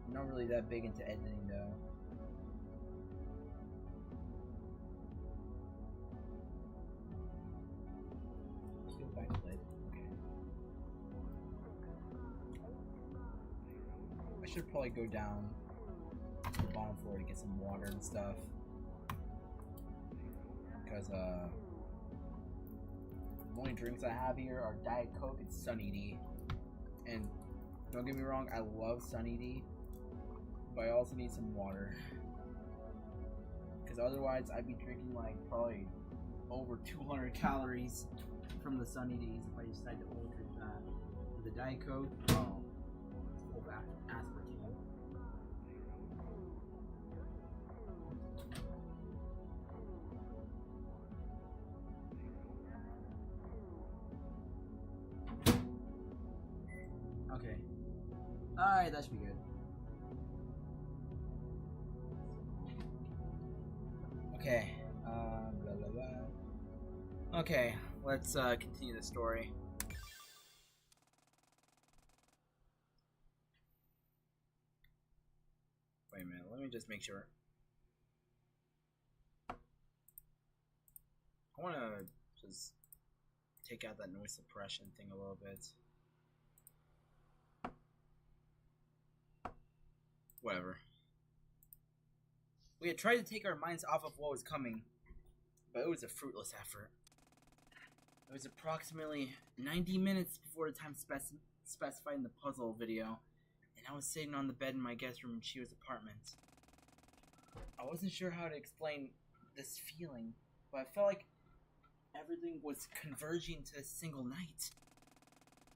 B: I'm not really that big into editing though. Peel back lid. Okay. I should probably go down to the bottom floor to get some water and stuff. Because the only drinks I have here are Diet Coke and Sunny D. And don't get me wrong, I love Sunny D, but I also need some water. Because otherwise I'd be drinking like probably over 200 calories from the Sunny D's if I decide to only drink that. With the Diet Coke, oh, it's full of aspartame. Okay. Alright, that should be good. Okay. Blah, blah, blah. Okay, let's continue the story. Wait a minute, let me just make sure. I want to just take out that noise suppression thing a little bit. Whatever. We had tried to take our minds off of what was coming, but it was a fruitless effort. It was approximately 90 minutes before the time specified in the puzzle video, and I was sitting on the bed in my guest room in Shio's apartment. I wasn't sure how to explain this feeling, but I felt like everything was converging to a single night.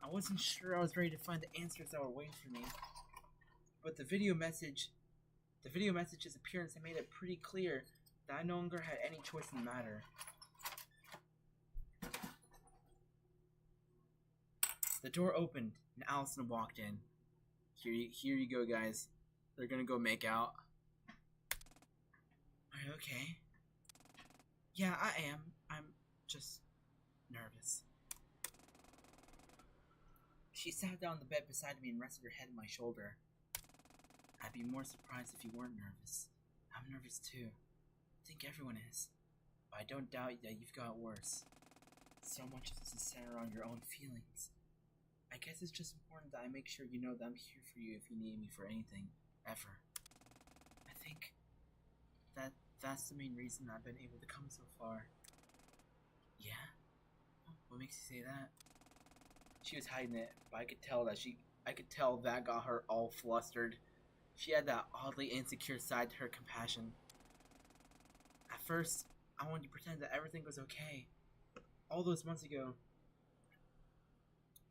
B: I wasn't sure I was ready to find the answers that were waiting for me. But the video message's appearance had made it pretty clear that I no longer had any choice in the matter. The door opened and Allison walked in. Here you go, guys. They're gonna go make out. Are you okay? Yeah, I am. I'm just nervous. She sat down on the bed beside me and rested her head on my shoulder. I'd be more surprised if you weren't nervous. I'm nervous too. I think everyone is. But I don't doubt that you've got worse. So much of this is centered around your own feelings. I guess it's just important that I make sure you know that I'm here for you if you need me for anything, ever. I think that That's the main reason I've been able to come so far. Yeah? What makes you say that? She was hiding it, but I could tell that got her all flustered. She had that oddly insecure side to her compassion. At first, I wanted to pretend that everything was okay. All those months ago,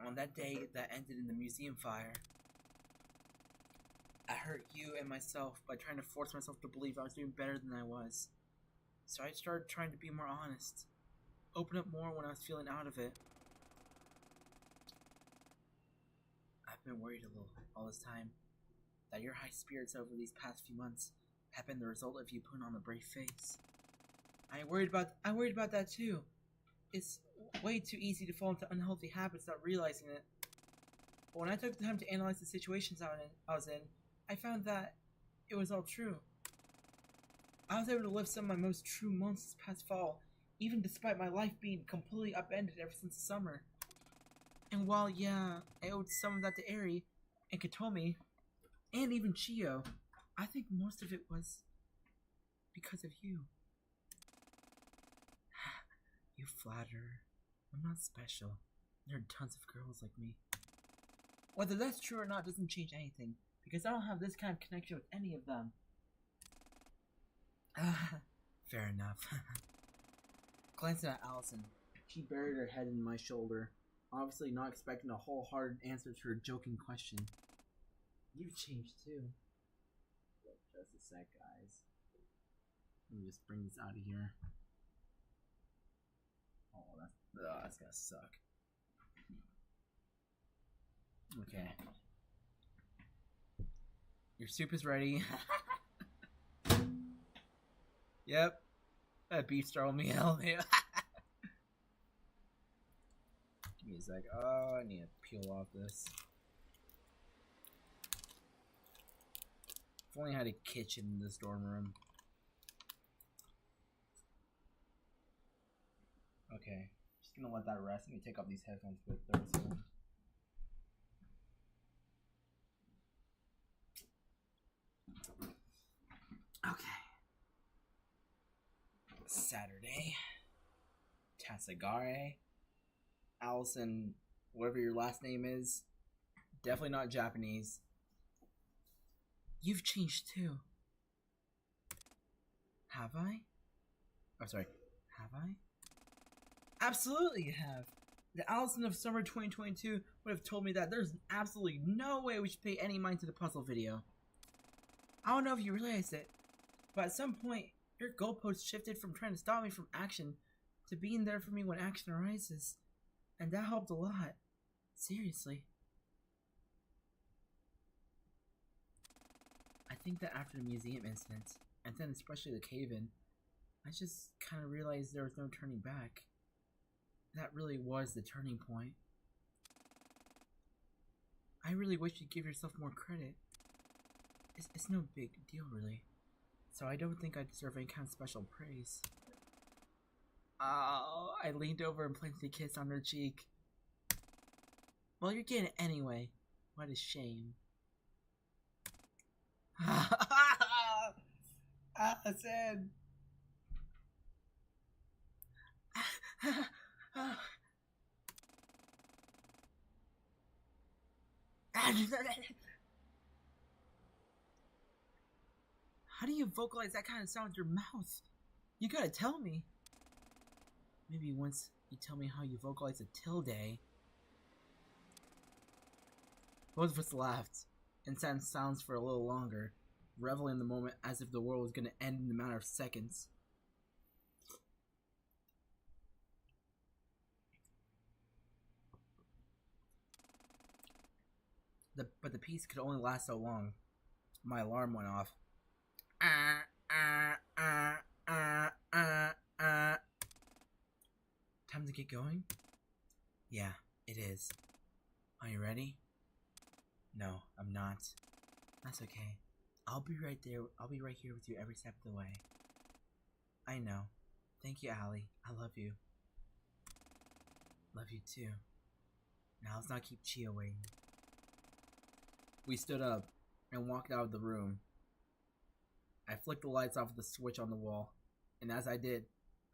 B: on that day that ended in the museum fire, I hurt you and myself by trying to force myself to believe I was doing better than I was. So I started trying to be more honest. Open up more when I was feeling out of it. I've been worried a little all this time that your high spirits over these past few months have been the result of you putting on a brave face. I worried about that too. It's way too easy to fall into unhealthy habits without realizing it. But when I took the time to analyze the situations I was in, I found that it was all true. I was able to live some of my most true moments this past fall, even despite my life being completely upended ever since the summer. And while, yeah, I owed some of that to Eri and Katomi, and even Chio, I think most of it was because of you. You flatter. I'm not special. There are tons of girls like me. Whether that's true or not doesn't change anything, because I don't have this kind of connection with any of them. Fair enough. Glancing at Allison, she buried her head in my shoulder, obviously not expecting a wholehearted answer to her joking question. You've changed too. Wait, just a sec, guys. Let me just bring this out of here. Oh, that's gonna suck. Okay. Your soup is ready. Yep. That beef star will be hell. Give me a sec. Oh, I need to peel off this. If only I had a kitchen in this dorm room. Okay. Just gonna let that rest. Let me take off these headphones for 30 seconds. Okay. Saturday. Tasagare. Allison, whatever your last name is. Definitely not Japanese. You've changed too. Have I? Oh, sorry. Have I? Absolutely you have. The Allison of summer 2022 would have told me that there's absolutely no way we should pay any mind to the puzzle video. I don't know if you realized it, but at some point, your goalpost shifted from trying to stop me from action to being there for me when action arises. And that helped a lot. Seriously. I think that after the museum incident, and then especially the cave-in, I just kind of realized there was no turning back. That really was the turning point. I really wish you'd give yourself more credit. It's no big deal, really. So I don't think I deserve any kind of special praise. Oh, I leaned over and planted a kiss on her cheek. Well, you're getting it anyway. What a shame. Allison! How do you vocalize that kind of sound with your mouth? You gotta tell me. Maybe once you tell me how you vocalize a tilde. Both of us laughed and sat in silence for a little longer, reveling in the moment as if the world was gonna end in a matter of seconds. But the peace could only last so long. My alarm went off. Time to get going? Yeah, it is. Are you ready? No, I'm not. That's okay. I'll be right there. I'll be right here with you every step of the way. I know. Thank you, Allie. I love you. Love you too. Now let's not keep Chia waiting. We stood up and walked out of the room. I flicked the lights off with the switch on the wall, and as I did,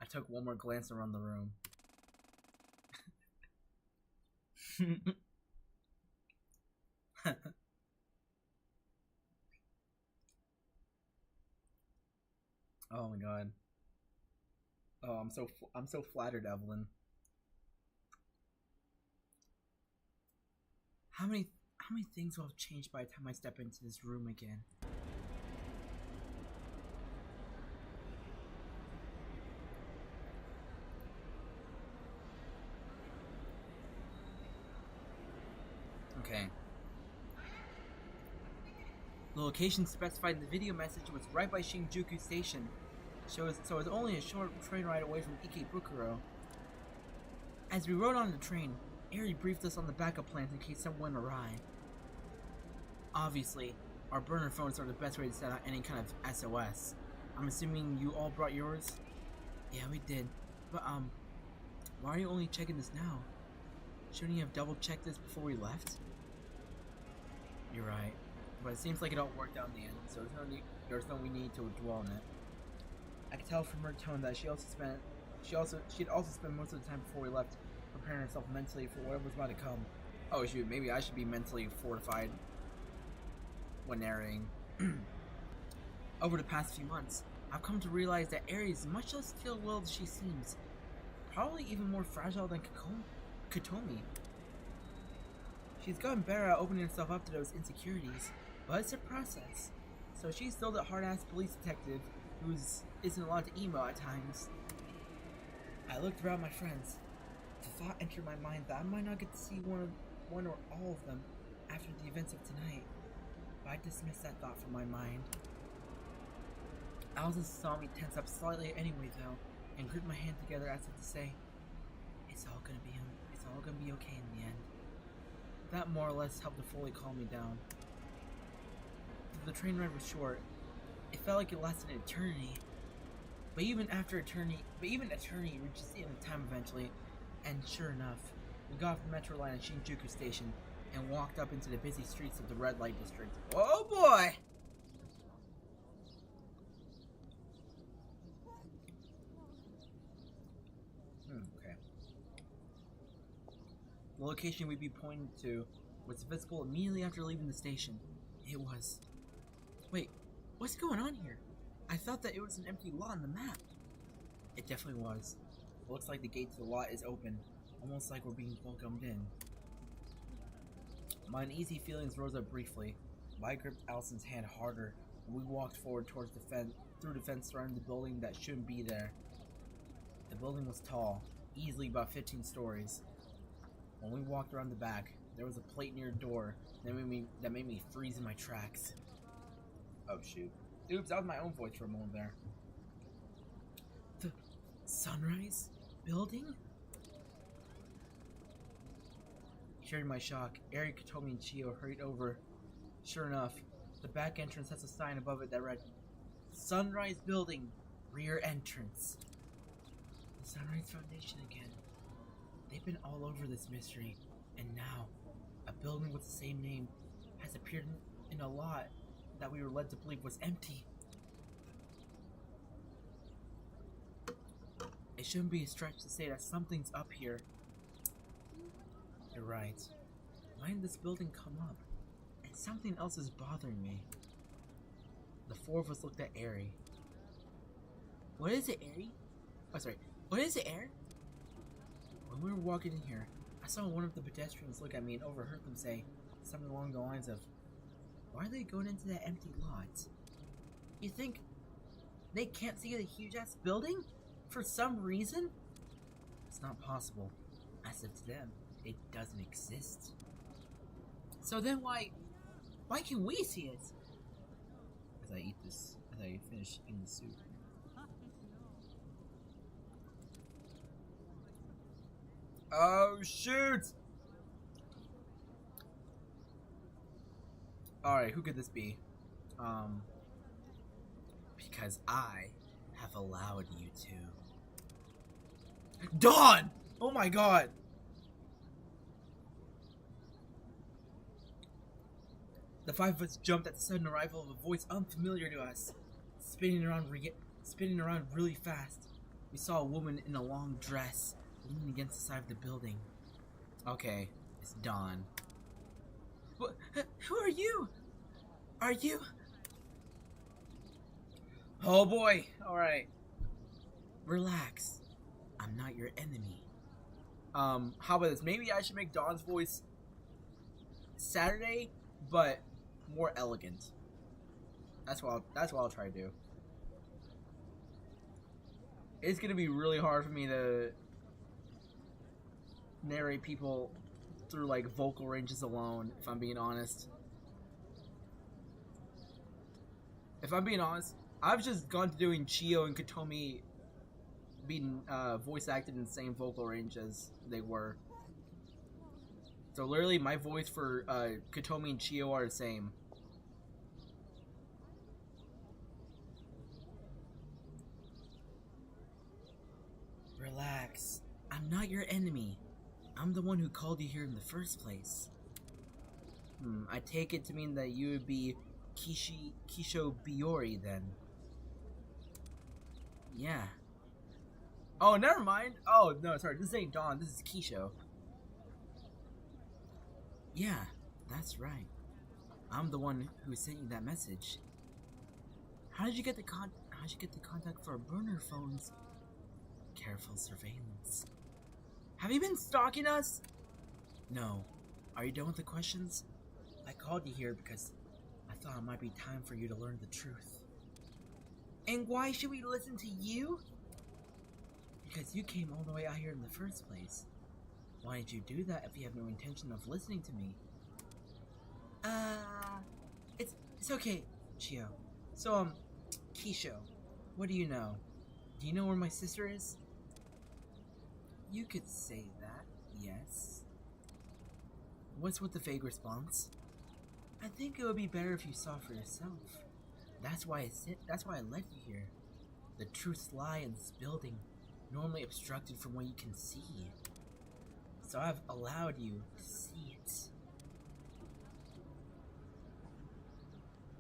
B: I took one more glance around the room. Oh my god. Oh, I'm so flattered, Evelyn. How many things will have changed by the time I step into this room again? Okay. The location specified in the video message was right by Shinjuku Station, so it was only a short train ride away from Ikebukuro. As we rode on the train, Eri briefed us on the backup plans in case something went awry. Obviously, our burner phones are the best way to set out any kind of SOS. I'm assuming you all brought yours? Yeah, we did. But, why are you only checking this now? Shouldn't you have double-checked this before we left? You're right. But it seems like it all worked out in the end, so there's no need to dwell on it. I could tell from her tone that she'd also spent most of the time before we left preparing herself mentally for whatever was about to come. Oh shoot, maybe I should be mentally fortified when narrating. Over the past few months, I've come to realize that Eri is much less skill-willed as she seems. Probably even more fragile than Kotomi. She's gotten better at opening herself up to those insecurities, but it's a process. So she's still that hard-ass police detective who isn't allowed to emo at times. I looked around my friends. The thought entered my mind that I might not get to see one or all of them after the events of tonight, but I dismissed that thought from my mind. Alza saw me tense up slightly anyway, though, and gripped my hand together as if to say, it's all gonna be okay in the end. That more or less helped to fully calm me down. Though the train ride was short, it felt like it lasted an eternity. But even eternity reaches the end of time eventually, and sure enough, we got off the metro line at Shinjuku Station and walked up into the busy streets of the red light district. Oh boy! Okay. The location we'd be pointed to was visible immediately after leaving the station. It was... Wait, what's going on here? I thought that it was an empty lot on the map. It definitely was. It looks like the gate to the lot is open, almost like we're being welcomed in. My uneasy feelings rose up briefly. I gripped Allison's hand harder, and we walked forward towards through the fence surrounding the building that shouldn't be there. The building was tall, easily about 15 stories. When we walked around the back, there was a plate near a door that made me freeze in my tracks. Oh shoot. Oops, that was my own voice for a moment there. The Sunrise Building? Sharing my shock, Eri, Kotomi, and Chio hurried over. Sure enough, the back entrance has a sign above it that read, Sunrise Building, rear entrance. The Sunrise Foundation again. They've been all over this mystery, and now, a building with the same name has appeared in a lot that we were led to believe was empty. It shouldn't be a stretch to say that something's up here. You're right. Why did this building come up? And something else is bothering me. The four of us looked at Eri. What is it, Eri? Oh, sorry. What is it, Eri? When we were walking in here, I saw one of the pedestrians look at me and overheard them say something along the lines of, why are they going into that empty lot? You think they can't see the huge-ass building? For some reason? It's not possible. As if to them, it doesn't exist. So then why can we see it? As I finish eating the soup. Oh shoot! Alright, who could this be? Because I have allowed you to. Dawn! Oh my god! The five of us jumped at the sudden arrival of a voice unfamiliar to us. spinning around really fast. We saw a woman in a long dress leaning against the side of the building. Okay, it's Dawn. What? Who are you? Are you? Oh boy! Alright. Relax. I'm not your enemy. How about this? Maybe I should make Dawn's voice Saturday, but more elegant. That's what I'll try to do. It's gonna be really hard for me to narrate people through like vocal ranges alone, if I'm being honest. If I'm being honest, I've just gone to doing Chio and Kotomi being voice acted in the same vocal range as they were. So literally my voice for Kotomi and Chio are the same. Relax. I'm not your enemy. I'm the one who called you here in the first place. I take it to mean that you would be Kisho Biori then. Yeah. Oh, never mind. Oh, no, sorry. This ain't Dawn. This is Kisho. Yeah, that's right. I'm the one who sent you that message. How did you get the contact for burner phones? Careful surveillance. Have you been stalking us? No. Are you done with the questions? I called you here because I thought it might be time for you to learn the truth. And why should we listen to you? Because you came all the way out here in the first place. Why did you do that if you have no intention of listening to me? It's okay, Chio. So, Kisho, what do you know? Do you know where my sister is? You could say that, yes. What's with the vague response? I think it would be better if you saw for yourself. That's why I led you here. The truths lie in this building, normally obstructed from what you can see. So I've allowed you to see it.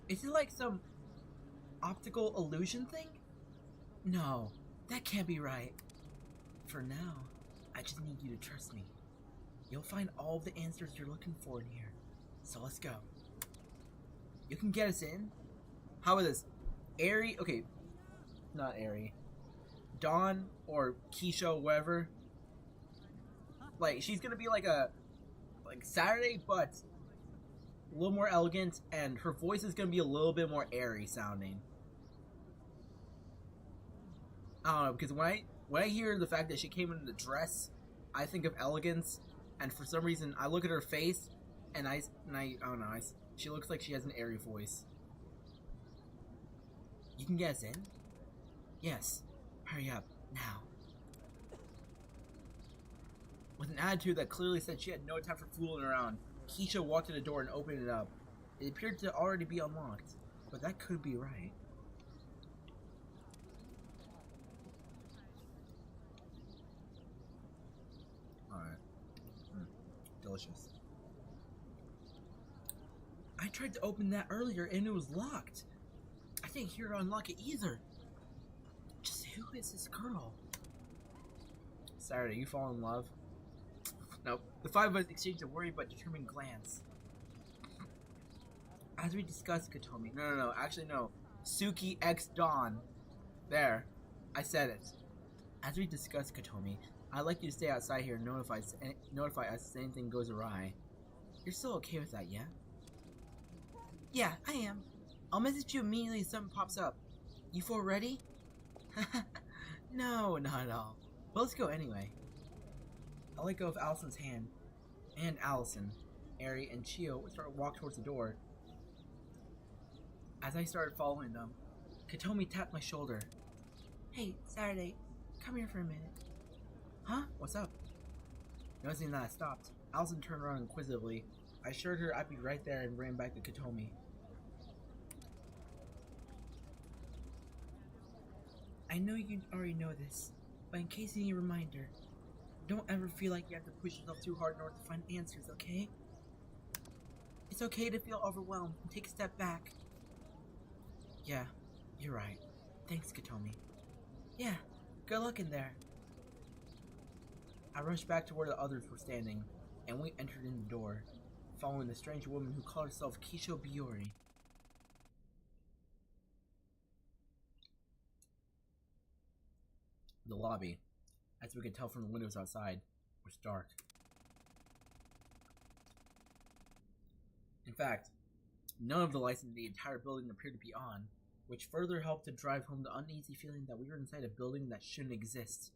B: Is it like some optical illusion thing? No, that can't be right. For now, I just need you to trust me. You'll find all the answers you're looking for in here. So let's go. You can get us in? How about this? Eri, okay, not Eri. Dawn or Kisho, whatever. Like, she's gonna be like Saturday, but a little more elegant, and her voice is gonna be a little bit more airy sounding. I don't know, because when I hear the fact that she came in the dress, I think of elegance, and for some reason I look at her face, and I don't know, she looks like she has an airy voice. You can get us in? Yes. Hurry up, now. With an attitude that clearly said she had no time for fooling around, Kisha walked to the door and opened it up. It appeared to already be unlocked, but that could be right. Alright. Delicious. I tried to open that earlier and it was locked. I didn't hear her unlock it either. Just who is this girl? Saturday, you fall in love? Nope. The five of us exchanged a worried but determined glance. As we discussed, Kotomi. No. Actually, no. Suki X Dawn. There. I said it. As we discussed, Kotomi, I'd like you to stay outside here and notify us if anything goes awry. You're still okay with that, yeah? Yeah, I am. I'll message you immediately if something pops up. You four ready? No, not at all. But let's go anyway. I let go of Allison's hand, and Allison, Eri, and Chio walked towards the door. As I started following them, Kotomi tapped my shoulder. Hey, Saturday, come here for a minute. Huh? What's up? Noticing that I stopped, Allison turned around inquisitively. I assured her I'd be right there and ran back to Kotomi. I know you already know this, but in case you need a reminder, don't ever feel like you have to push yourself too hard in order to find answers, okay? It's okay to feel overwhelmed and take a step back. Yeah, You're right. Thanks, Katomi. Yeah, good luck in there. I rushed back to where the others were standing, and we entered in the door, following the strange woman who called herself Kisho Biori. The lobby, as we could tell from the windows outside, was dark. In fact, none of the lights in the entire building appeared to be on, which further helped to drive home the uneasy feeling that we were inside a building that shouldn't exist.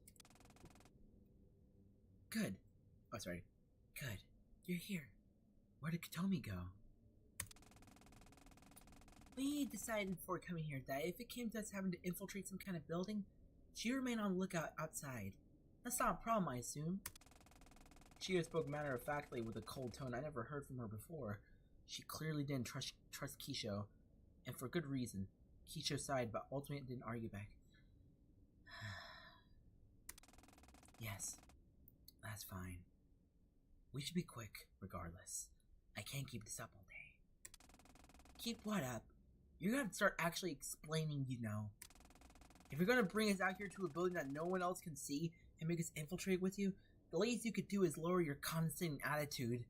B: Good. Oh, sorry. Good. You're here. Where did Katomi go? We decided before coming here that if it came to us having to infiltrate some kind of building, she remain on the lookout outside. That's not a problem, I assume. Chiyo spoke matter-of-factly with a cold tone I never heard from her before. She clearly didn't trust Kisho, and for good reason. Kisho sighed, but ultimately didn't argue back. Yes, that's fine. We should be quick, regardless. I can't keep this up all day. Keep what up? You're gonna have to start actually explaining, you know. If you're gonna bring us out here to a building that no one else can see and make us infiltrate with you, the least you could do is lower your condescending attitude.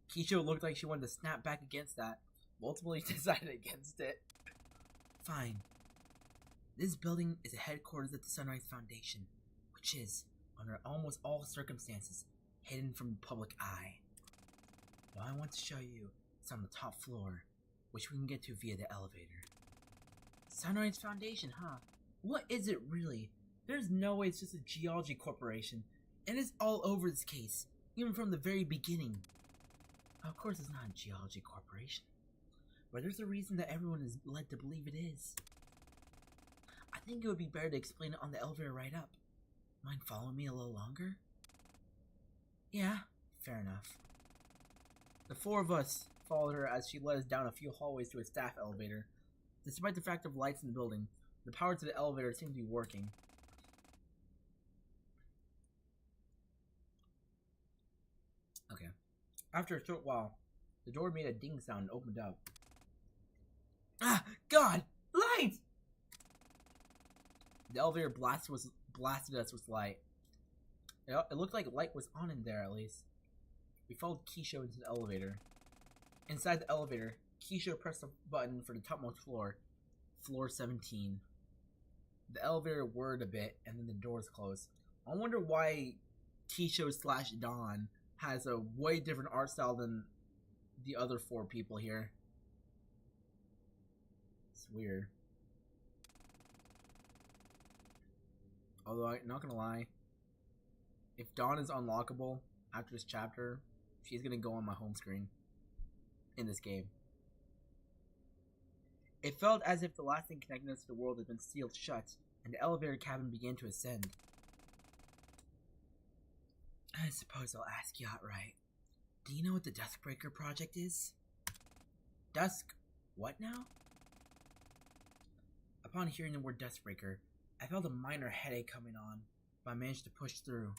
B: Kisho looked like she wanted to snap back against that, but ultimately decided against it. Fine. This building is the headquarters of the Sunrise Foundation, which is, under almost all circumstances, hidden from the public eye. What I want to show you is on the top floor, which we can get to via the elevator. Sunrise Foundation, huh? What is it really? There's no way it's just a geology corporation, and it's all over this case, even from the very beginning. Of course it's not a geology corporation, but there's a reason that everyone is led to believe it is. I think it would be better to explain it on the elevator right up. Mind following me a little longer? Yeah, fair enough. The four of us followed her as she led us down a few hallways to a staff elevator. Despite the fact of lights in the building, the power to the elevator seemed to be working. Okay. After a short while, the door made a ding sound and opened up. Ah! God! Light! The elevator blasted us with light. It looked like light was on in there, at least. We followed Kisho into the elevator. Inside the elevator, Kisho pressed the button for the topmost floor, floor 17. The elevator whirred a bit, and then the doors closed. I wonder why Kisho/Dawn has a way different art style than the other four people here. It's weird. Although, I'm not gonna lie, if Dawn is unlockable after this chapter, she's gonna go on my home screen in this game. It felt as if the last thing connecting us to the world had been sealed shut, and the elevator cabin began to ascend. I suppose I'll ask you outright. Do you know what the Duskbreaker project is? Dusk... what now? Upon hearing the word Duskbreaker, I felt a minor headache coming on, but I managed to push through.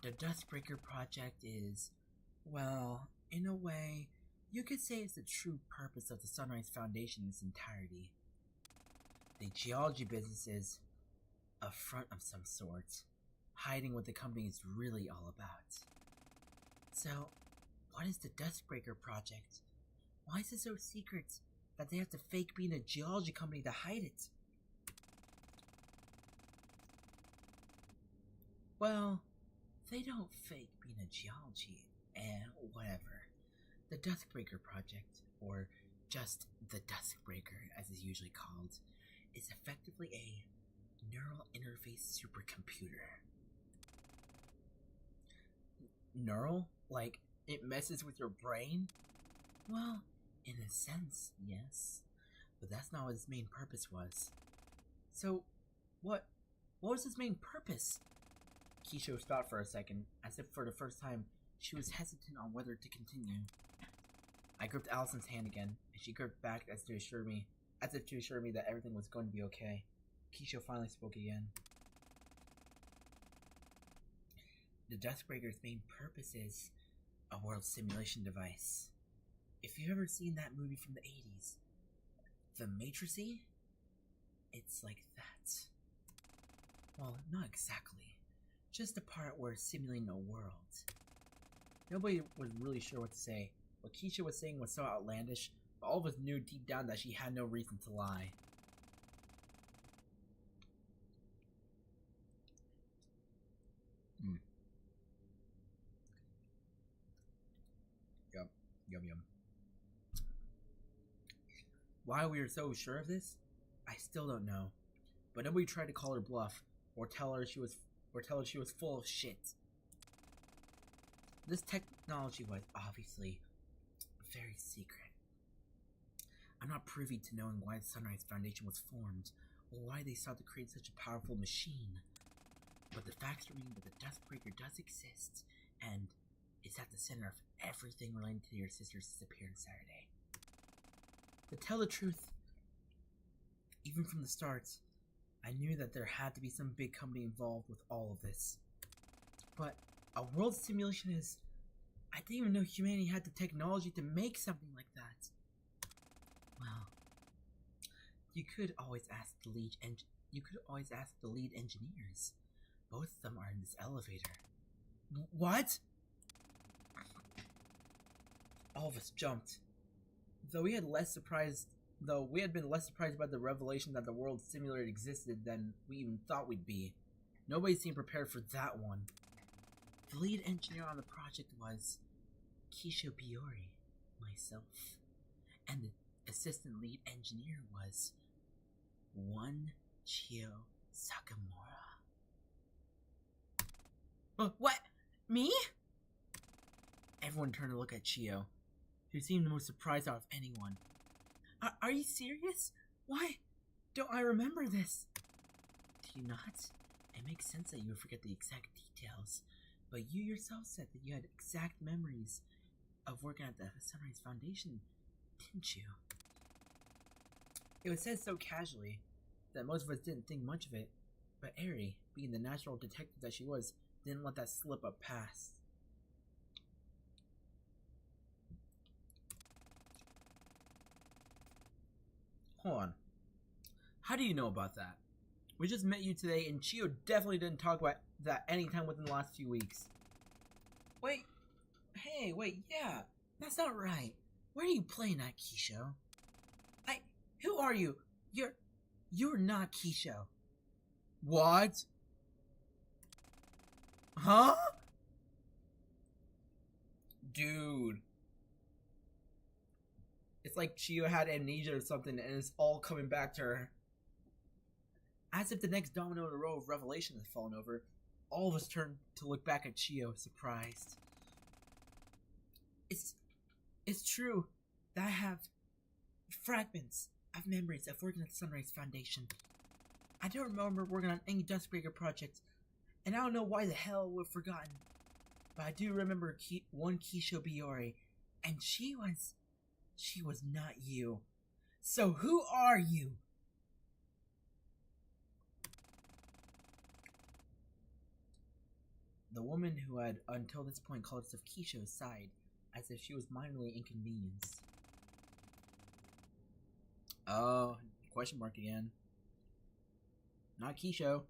B: The Duskbreaker project is, well, in a way, you could say it's the true purpose of the Sunrise Foundation in its entirety. The geology business is a front of some sort, hiding what the company is really all about. So, what is the Duskbreaker project? Why is it so secret that they have to fake being a geology company to hide it? Well, they don't fake being a geology, whatever. The Duskbreaker project, or just the Duskbreaker as it's usually called, is effectively a neural interface supercomputer. Neural? Like, it messes with your brain? Well, in a sense, yes. But that's not what its main purpose was. So, what was its main purpose? Kisho stopped for a second, as if for the first time, she was hesitant on whether to continue. I gripped Allison's hand again, and she gripped back as if to assure me that everything was going to be okay. Kisho finally spoke again. The Duskbreaker's main purpose is a world simulation device. If you've ever seen that movie from the 80s, The matricy? It's like that. Well, not exactly. Just the part where it's simulating a world. Nobody was really sure what to say. What Keisha was saying was so outlandish, but all of us knew deep down that she had no reason to lie. Yum. Why we were so sure of this, I still don't know. But nobody tried to call her bluff or tell her she was full of shit. This technology was obviously very secret. I'm not privy to knowing why the Sunrise Foundation was formed or why they sought to create such a powerful machine. But the facts remain that the Dustbreaker does exist and is at the center of everything related to your sister's disappearance Saturday. To tell the truth, even from the start, I knew that there had to be some big company involved with all of this. But a world simulation is... I didn't even know humanity had the technology to make something like that. Well, you could always ask the lead engineers. Both of them are in this elevator. What? All of us jumped. Though we had been less surprised by the revelation that the world simulator existed than we even thought we'd be. Nobody seemed prepared for that one. The lead engineer on the project was Keisha Biori, myself, and the assistant lead engineer was One Chio Sakamura. What? Me? Everyone turned to look at Chio, who seemed the most surprised out of anyone. Are you serious? Why don't I remember this? Do you not? It makes sense that you would forget the exact details, but you yourself said that you had exact memories of working at the Sunrise Foundation, didn't you? It was said so casually that most of us didn't think much of it, but Eri, being the natural detective that she was, didn't let that slip up past. Hold on. How do you know about that? We just met you today, and Chio definitely didn't talk about that anytime within the last few weeks. Wait. Hey, wait, yeah. That's not right. Where are you playing at, Keisha? Who are you? You're not Keisha. What? Huh? Dude. It's like Chio had amnesia or something and it's all coming back to her. As if the next domino in a row of revelation had fallen over, all of us turned to look back at Chio, surprised. It's true that I have fragments of memories of working at the Sunrise Foundation. I don't remember working on any Dustbreaker project, and I don't know why the hell we've forgotten. But I do remember one Keisha Biori, and she was not you. So who are you? The woman who had until this point called herself Keisha sighed, as if she was minorly inconvenienced. Oh, question mark again. Not Keisha.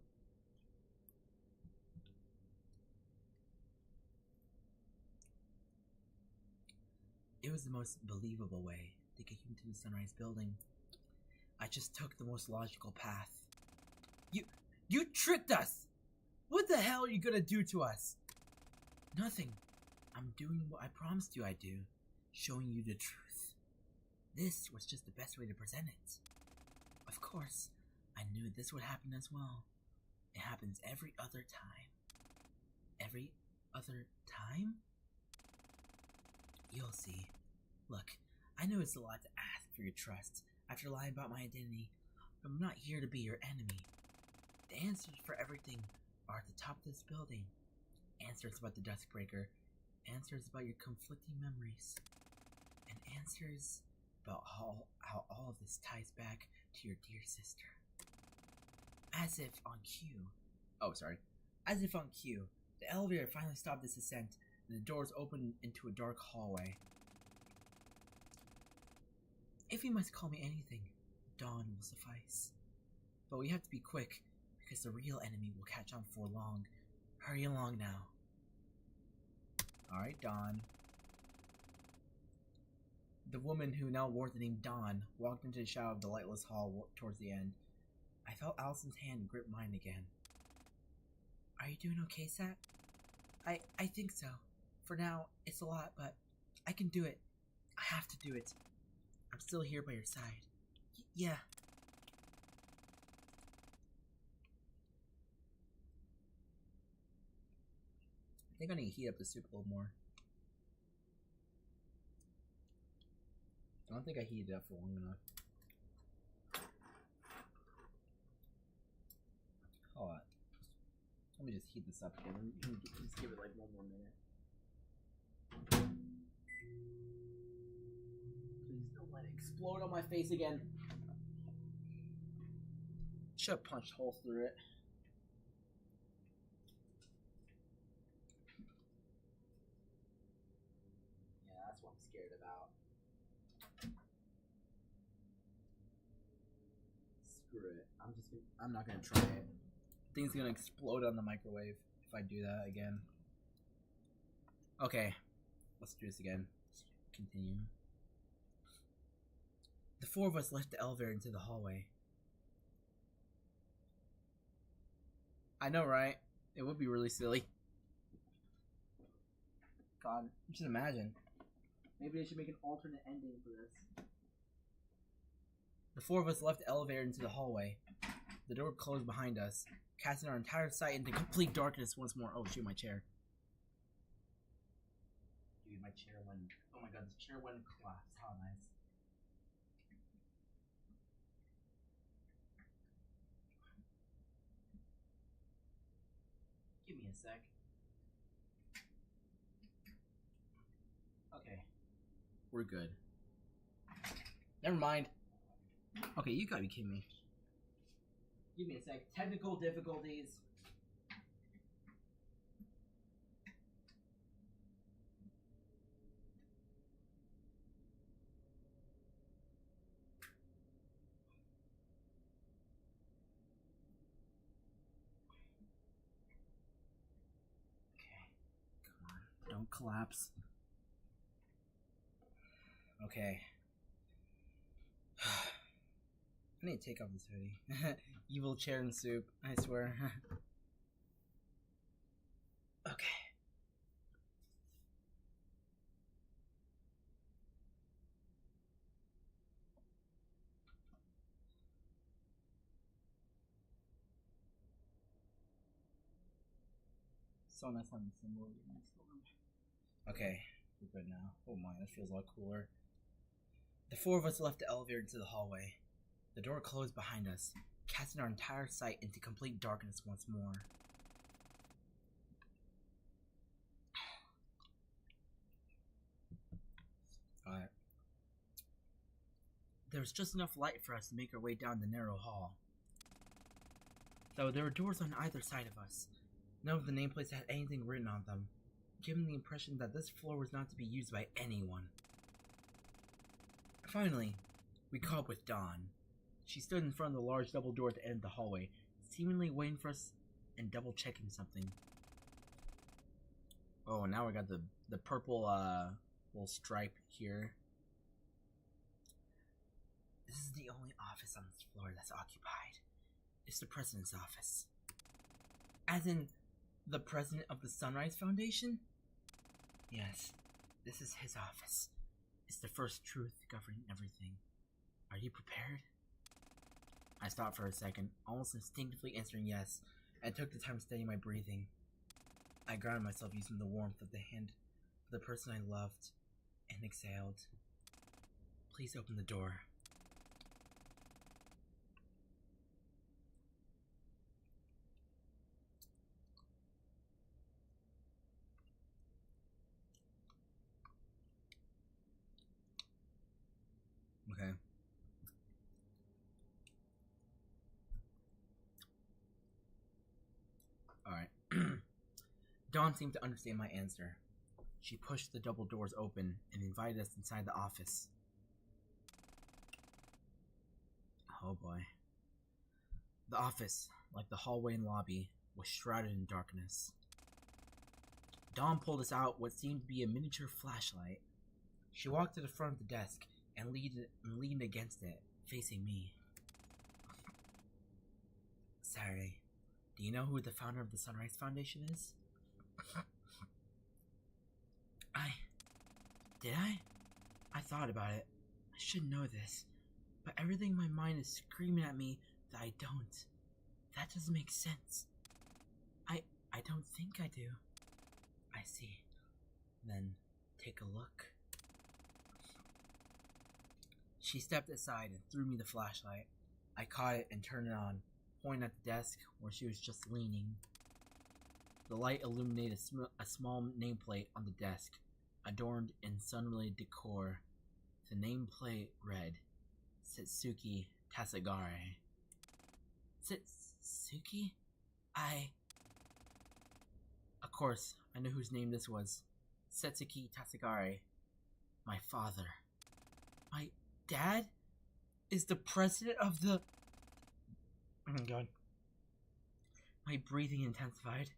B: It was the most believable way to get you into the Sunrise building. I just took the most logical path. You tricked us! What the hell are you gonna do to us? Nothing. I'm doing what I promised you I'd do. Showing you the truth. This was just the best way to present it. Of course, I knew this would happen as well. It happens every other time. Every other time? You'll see. Look, I know it's a lot to ask for your trust after lying about my identity, but I'm not here to be your enemy. The answers for everything are at the top of this building. Answers about the Dustbreaker, answers about your conflicting memories, and answers about how all of this ties back to your dear sister. As if on cue, the elevator finally stopped its ascent, and the doors opened into a dark hallway. If you must call me anything, Dawn will suffice. But we have to be quick, because the real enemy will catch on before long. Hurry along now. Alright, Dawn. The woman who now wore the name Dawn walked into the shadow of the lightless hall towards the end. I felt Allison's hand grip mine again. Are you doing okay, Sat? I think so. For now, it's a lot, but I can do it. I have to do it. I'm still here by your side. Yeah. I think I need to heat up the soup a little more. I don't think I heated it up for long enough. Hold on. Let me just heat this up again. Just give it like one more minute. Please don't let it explode on my face again. Should have punched holes through it. Yeah, that's what I'm scared about. Screw it. I'm not gonna try it. Thing's gonna explode on the microwave if I do that again. Okay, let's do this again. Let's continue. The four of us left the elevator into the hallway. I know, right? It would be really silly. God, just imagine. Maybe they should make an alternate ending for this. The four of us left the elevator into the hallway. The door closed behind us, casting our entire sight into complete darkness once more. Oh shoot, my chair. Dude, my chair went... Oh my god, this chair went and collapsed. How nice. Give me a sec. Okay. We're good. Never mind. Okay, you gotta be kidding me. Give me a sec. Technical difficulties. Okay. Come on. Don't collapse. Okay. I need to take off this hoodie. Evil chair and soup, I swear. Okay. So nice on the symbol. Okay, we're good now. Oh my, that feels a lot cooler. The four of us left the elevator into the hallway. The door closed behind us, casting our entire sight into complete darkness once more. Alright. There was just enough light for us to make our way down the narrow hall. Though there were doors on either side of us, none of the nameplates had anything written on them, giving the impression that this floor was not to be used by anyone. Finally, we caught up with Dawn. She stood in front of the large double door at the end of the hallway, seemingly waiting for us and double-checking something. Oh, now we got the purple, little stripe here. This is the only office on this floor that's occupied. It's the president's office. As in, the president of the Sunrise Foundation? Yes, this is his office. It's the first truth governing everything. Are you prepared? I stopped for a second, almost instinctively answering yes, and took the time to steady my breathing. I grounded myself using the warmth of the hand of the person I loved, and exhaled. Please open the door. Okay. Alright. Dawn seemed to understand my answer. She pushed the double doors open and invited us inside the office. Oh boy. The office, like the hallway and lobby, was shrouded in darkness. Dawn pulled us out what seemed to be a miniature flashlight. She walked to the front of the desk and leaned against it, facing me. Saturday, do you know who the founder of the Sunrise Foundation is? Did I? I thought about it. I should know this, but everything in my mind is screaming at me that I don't. That doesn't make sense. I don't think I do. I see. Then, take a look. She stepped aside and threw me the flashlight. I caught it and turned it on, pointing at the desk where she was just leaning. The light illuminated a small nameplate on the desk, adorned in sun-related decor. The nameplate read, Setsuki Tasagare. Setsuki? Of course, I knew whose name this was. Setsuki Tasagare. My father. My dad is the president of the... Oh my god. My breathing intensified,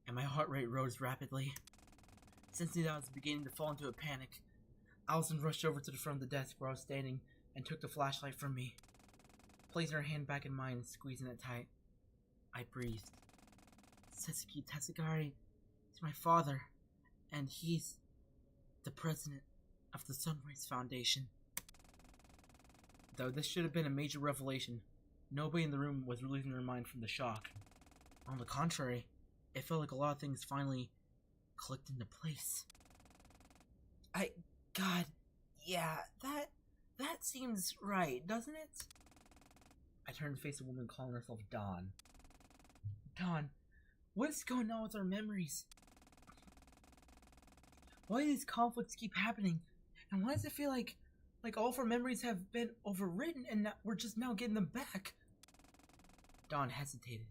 B: and my heart rate rose rapidly. Sensing that I was beginning to fall into a panic, Allison rushed over to the front of the desk where I was standing and took the flashlight from me. Placing her hand back in mine and squeezing it tight, I breathed. Setsuki Tasagare is my father, and he's the president of the Sunrise Foundation. Though this should have been a major revelation, nobody in the room was losing their mind from the shock. On the contrary, it felt like a lot of things finally clicked into place. God, yeah, that seems right, doesn't it? I turned to face a woman calling herself Dawn. Dawn, what's going on with our memories? Why do these conflicts keep happening? And why does it feel like all of our memories have been overwritten and we're just now getting them back? Dawn hesitated,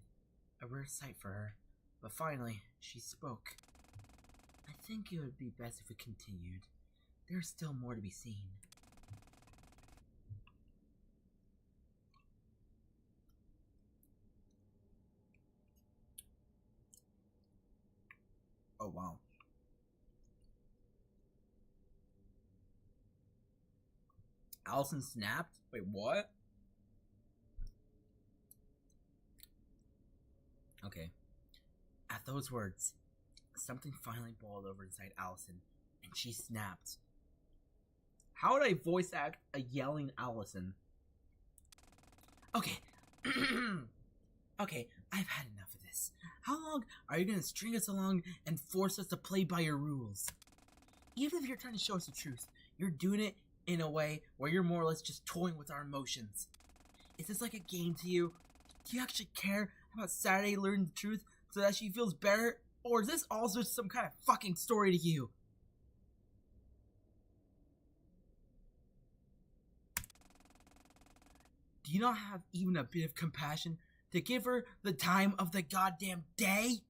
B: a rare sight for her, but finally, she spoke. I think it would be best if we continued. There's still more to be seen. Oh, wow. Allison snapped? Wait, what? Okay. At those words, something finally boiled over inside Allison, and she snapped. How would I voice act a yelling Allison? Okay. Okay, I've had enough of this. How long are you gonna string us along and force us to play by your rules? Even if you're trying to show us the truth, you're doing it in a way where you're more or less just toying with our emotions. Is this like a game to you? Do you actually care about Saturday learning the truth so that she feels better? Or is this also some kind of fucking story to you? Do you not have even a bit of compassion to give her the time of the goddamn day?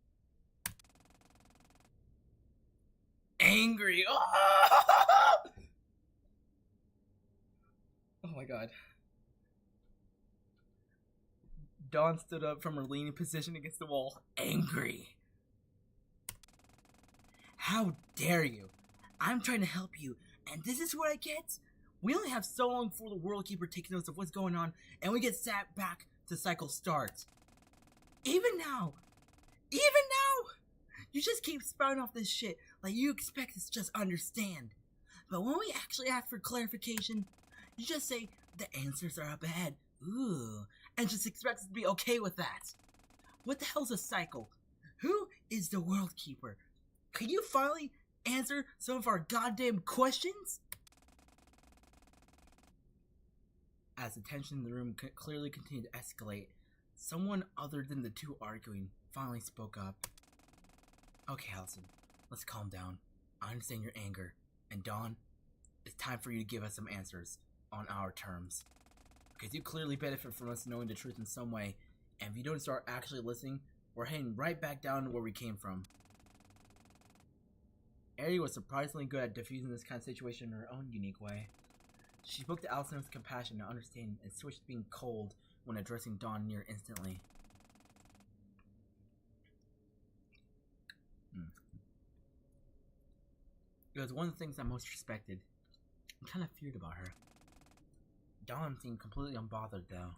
B: Angry. Oh my god. Dawn stood up from her leaning position against the wall, angry. How dare you? I'm trying to help you, and this is what I get? We only have so long before the World Keeper takes notice of what's going on, and we get sat back to cycle start. Even now, you just keep spouting off this shit like you expect us to just understand. But when we actually ask for clarification, you just say the answers are up ahead, ooh, and just expect us to be okay with that. What the hell's a cycle? Who is the World Keeper? Can you finally answer some of our goddamn questions? As the tension in the room clearly continued to escalate, someone other than the two arguing finally spoke up. Okay, Allison, let's calm down. I understand your anger, and Dawn, it's time for you to give us some answers on our terms. Because you clearly benefit from us knowing the truth in some way, and if you don't start actually listening, we're heading right back down to where we came from. Ari was surprisingly good at diffusing this kind of situation in her own unique way. She spoke to Allison with compassion and understanding and switched to being cold when addressing Dawn near instantly. It was one of the things I most respected and kind of feared about her. Dawn seemed completely unbothered, though.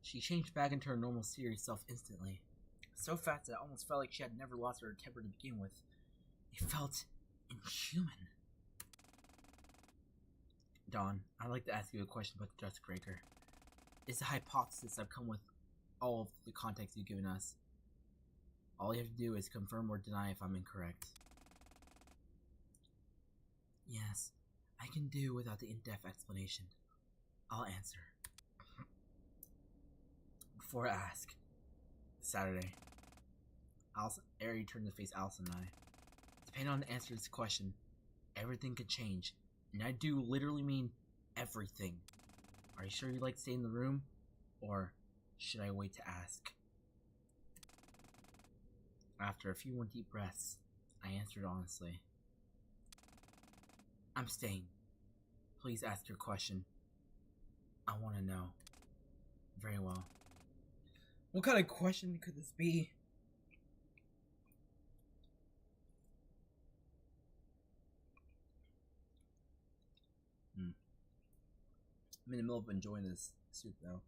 B: She changed back into her normal serious self instantly. So fast that it almost felt like she had never lost her temper to begin with. It felt inhuman. Dawn, I'd like to ask you a question about the Duskbreaker. It's a hypothesis I've come with all of the context you've given us. All you have to do is confirm or deny if I'm incorrect. Yes, I can do without the in-depth explanation. I'll answer. Before I ask, Saturday. Ari turned to face Allison and I. Depending on the answer to this question, everything could change. And I do literally mean everything. Are you sure you'd like to stay in the room? Or should I wait to ask? After a few more deep breaths, I answered honestly. I'm staying. Please ask your question. I want to know. Very well. What kind of question could this be? I'm in the middle of enjoying this soup though.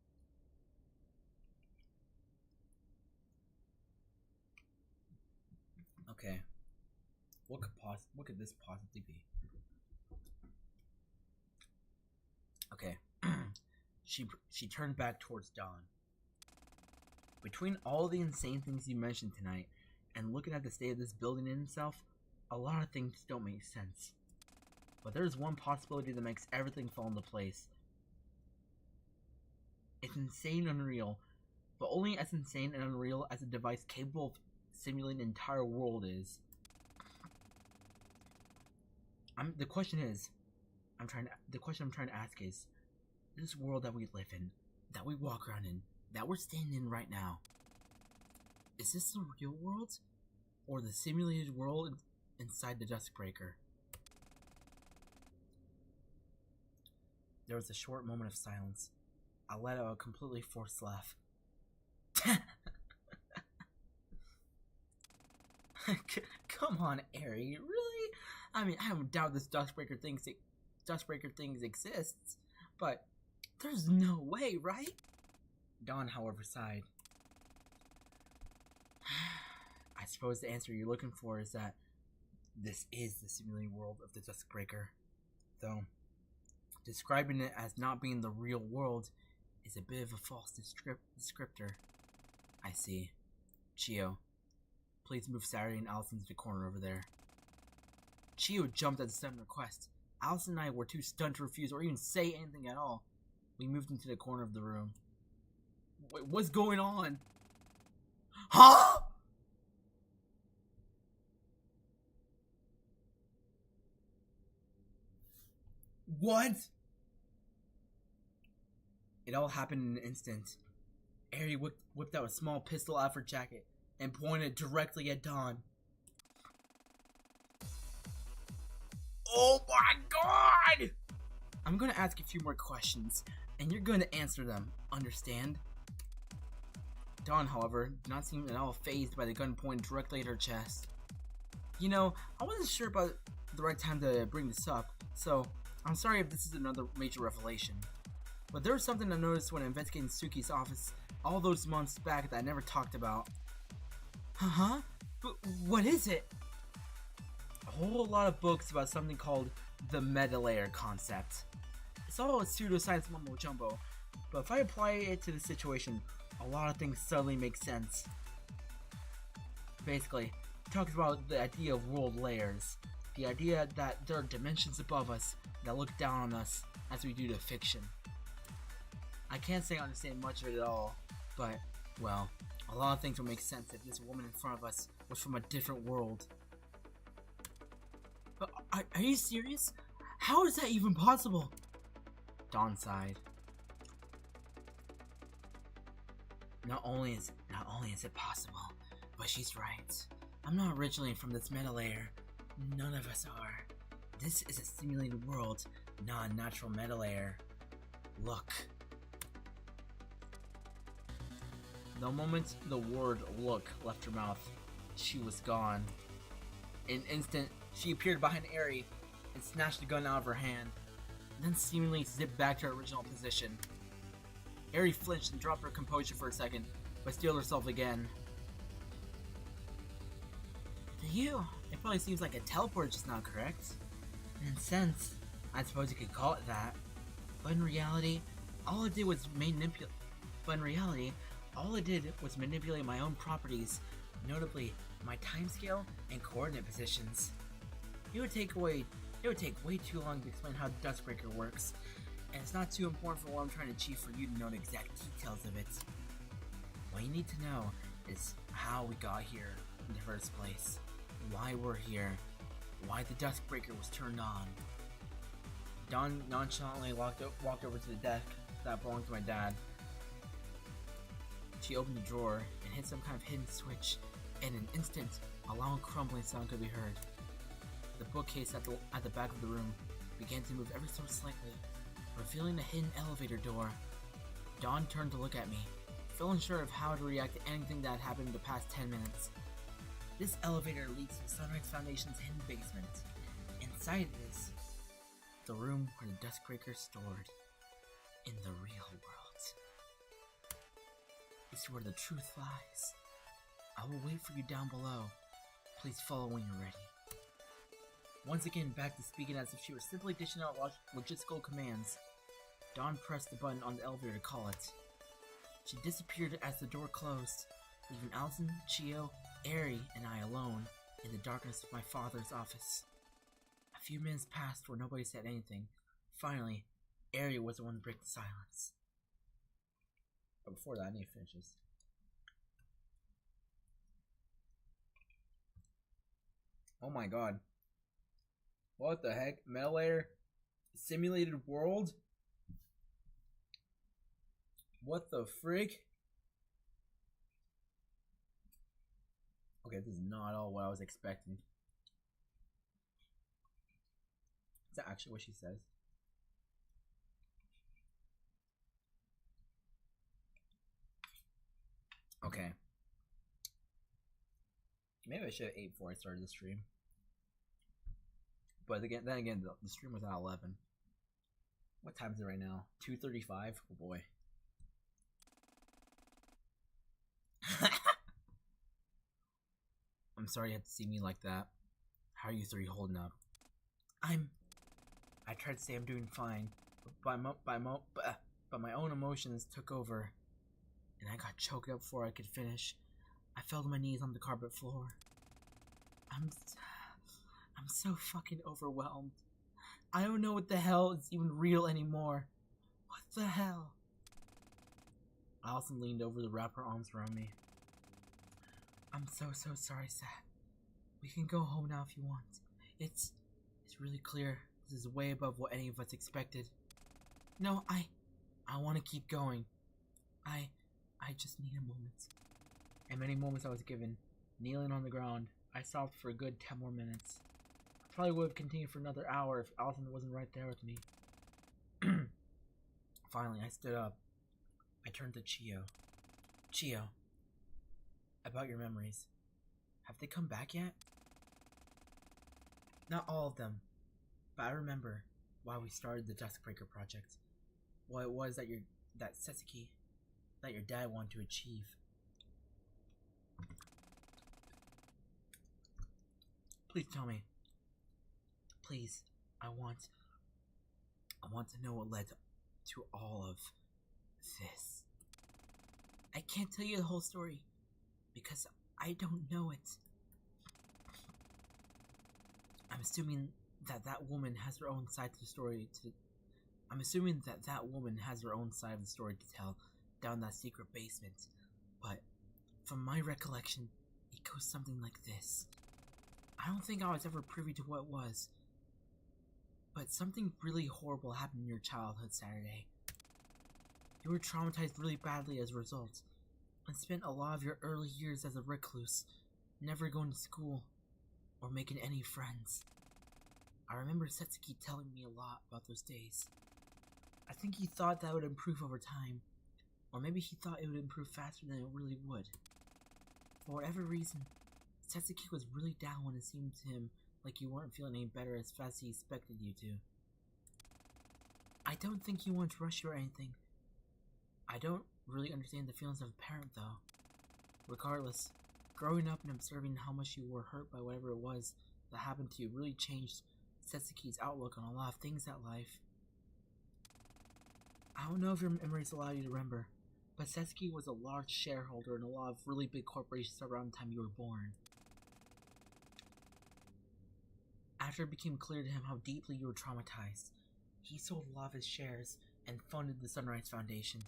B: Okay. What could this possibly be? Okay. She turned back towards Dawn. Between all the insane things you mentioned tonight and looking at the state of this building in itself, a lot of things don't make sense. But there's one possibility that makes everything fall into place. It's insane and unreal, but only as insane and unreal as a device capable of simulating an entire world is. The question I'm trying to ask is, this world that we live in, that we walk around in, that we're standing in right now, is this the real world, or the simulated world inside the Duskbreaker? There was a short moment of silence. I let out a completely forced laugh. Come on, Ari, really? I mean, I don't doubt this Duskbreaker things exists, but there's no way, right? Dawn, however, sighed. I suppose the answer you're looking for is that this is the simulated world of the Duskbreaker, though describing it as not being the real world is a bit of a false descriptor. I see. Chio, please move Saturday and Allison to the corner over there. Chio jumped at the sudden request. Allison and I were too stunned to refuse or even say anything at all. We moved into the corner of the room. Wait, what's going on? Huh? What? It all happened in an instant. Ari whipped out a small pistol out of her jacket and pointed directly at Dawn. Oh my god! I'm gonna ask a few more questions, and you're gonna answer them, understand? Dawn, however, did not seem at all fazed by the gun pointed directly at her chest. You know, I wasn't sure about the right time to bring this up, so I'm sorry if this is another major revelation. But there was something I noticed when investigating Suki's office all those months back that I never talked about. Huh? But what is it? A whole lot of books about something called the meta layer concept. It's all a pseudoscience mumbo jumbo, but if I apply it to the situation, a lot of things suddenly make sense. Basically, it talks about the idea of world layers, the idea that there are dimensions above us that look down on us as we do to fiction. I can't say I understand much of it at all, but, well, a lot of things will make sense if this woman in front of us was from a different world. But are you serious? How is that even possible? Dawn sighed. Not only is it possible, but she's right. I'm not originally from this meta layer. None of us are. This is a simulated world, not a natural metal layer. Look. The moment the word look left her mouth, she was gone. In an instant, she appeared behind Aerie and snatched the gun out of her hand, then seemingly zipped back to her original position. Aerie flinched and dropped her composure for a second, but steeled herself again. To you, it probably seems like a teleport just now, correct? In a sense, I suppose you could call it that. But in reality, all it did was manipulate my own properties, notably my timescale and coordinate positions. It would take way too long to explain how the Duskbreaker works, and it's not too important for what I'm trying to achieve for you to know the exact details of it. What you need to know is how we got here in the first place, why we're here, why the Duskbreaker was turned on. Dawn nonchalantly walked over to the desk that belonged to my dad. She opened the drawer and hit some kind of hidden switch. In an instant, a loud crumbling sound could be heard. The bookcase at the back of the room began to move ever so slightly, revealing a hidden elevator door. Dawn turned to look at me, feeling unsure of how to react to anything that had happened in the past 10 minutes. This elevator leads to Sunrise Foundation's hidden basement. Inside it is the room where the Duskbreaker is stored. In the real world. It's where the truth lies. I will wait for you down below. Please follow when you're ready. Once again back to speaking as if she were simply dishing out logistical commands, Dawn pressed the button on the elevator to call it. She disappeared as the door closed, leaving Allison, Chio, Aerie, and I alone in the darkness of my father's office. A few minutes passed where nobody said anything. Finally, Aerie was the one to break the silence. But before that, I need to finish this. Oh my god. What the heck? Metal layer? Simulated world? What the frick? Okay, this is not all what I was expecting. Is that actually what she says? Okay. Maybe I should have ate before I started the stream. But again, the stream was at 11. What time is it right now? 2:35? Oh boy. I'm sorry you had to see me like that. How are you three holding up? I tried to say I'm doing fine, but my own emotions took over, and I got choked up before I could finish. I fell to my knees on the carpet floor. I'm so fucking overwhelmed. I don't know what the hell is even real anymore. What the hell? Allison leaned over to wrap her arms around me. I'm so sorry, Sat. We can go home now if you want. It's really clear. This is way above what any of us expected. No, I want to keep going. I just need a moment. And many moments I was given, kneeling on the ground, I sobbed for a good 10 more minutes. I probably would have continued for another hour if Allison wasn't right there with me. Finally, I stood up. I turned to Chio. Chio, about your memories. Have they come back yet? Not all of them, but I remember why we started the Duskbreaker project. What it was that your dad wanted to achieve. Please tell me. Please, I want to know what led to all of this. I can't tell you the whole story because I don't know it. I'm assuming that woman has her own side to the story to tell down that secret basement, but from my recollection, it goes something like this. I don't think I was ever privy to what it was, but something really horrible happened in your childhood Saturday. You were traumatized really badly as a result, and spent a lot of your early years as a recluse, never going to school, or making any friends. I remember Setsuki telling me a lot about those days. I think he thought that would improve over time, or maybe he thought it would improve faster than it really would. For whatever reason, Setsuki was really down when it seemed to him like you weren't feeling any better as fast as he expected you to. I don't think he wanted to rush you or anything. I don't really understand the feelings of a parent, though. Regardless, growing up and observing how much you were hurt by whatever it was that happened to you really changed Setsuki's outlook on a lot of things in life. I don't know if your memories allow you to remember, but Setsuki was a large shareholder in a lot of really big corporations around the time you were born. After it became clear to him how deeply you were traumatized, he sold a lot of his shares and funded the Sunrise Foundation.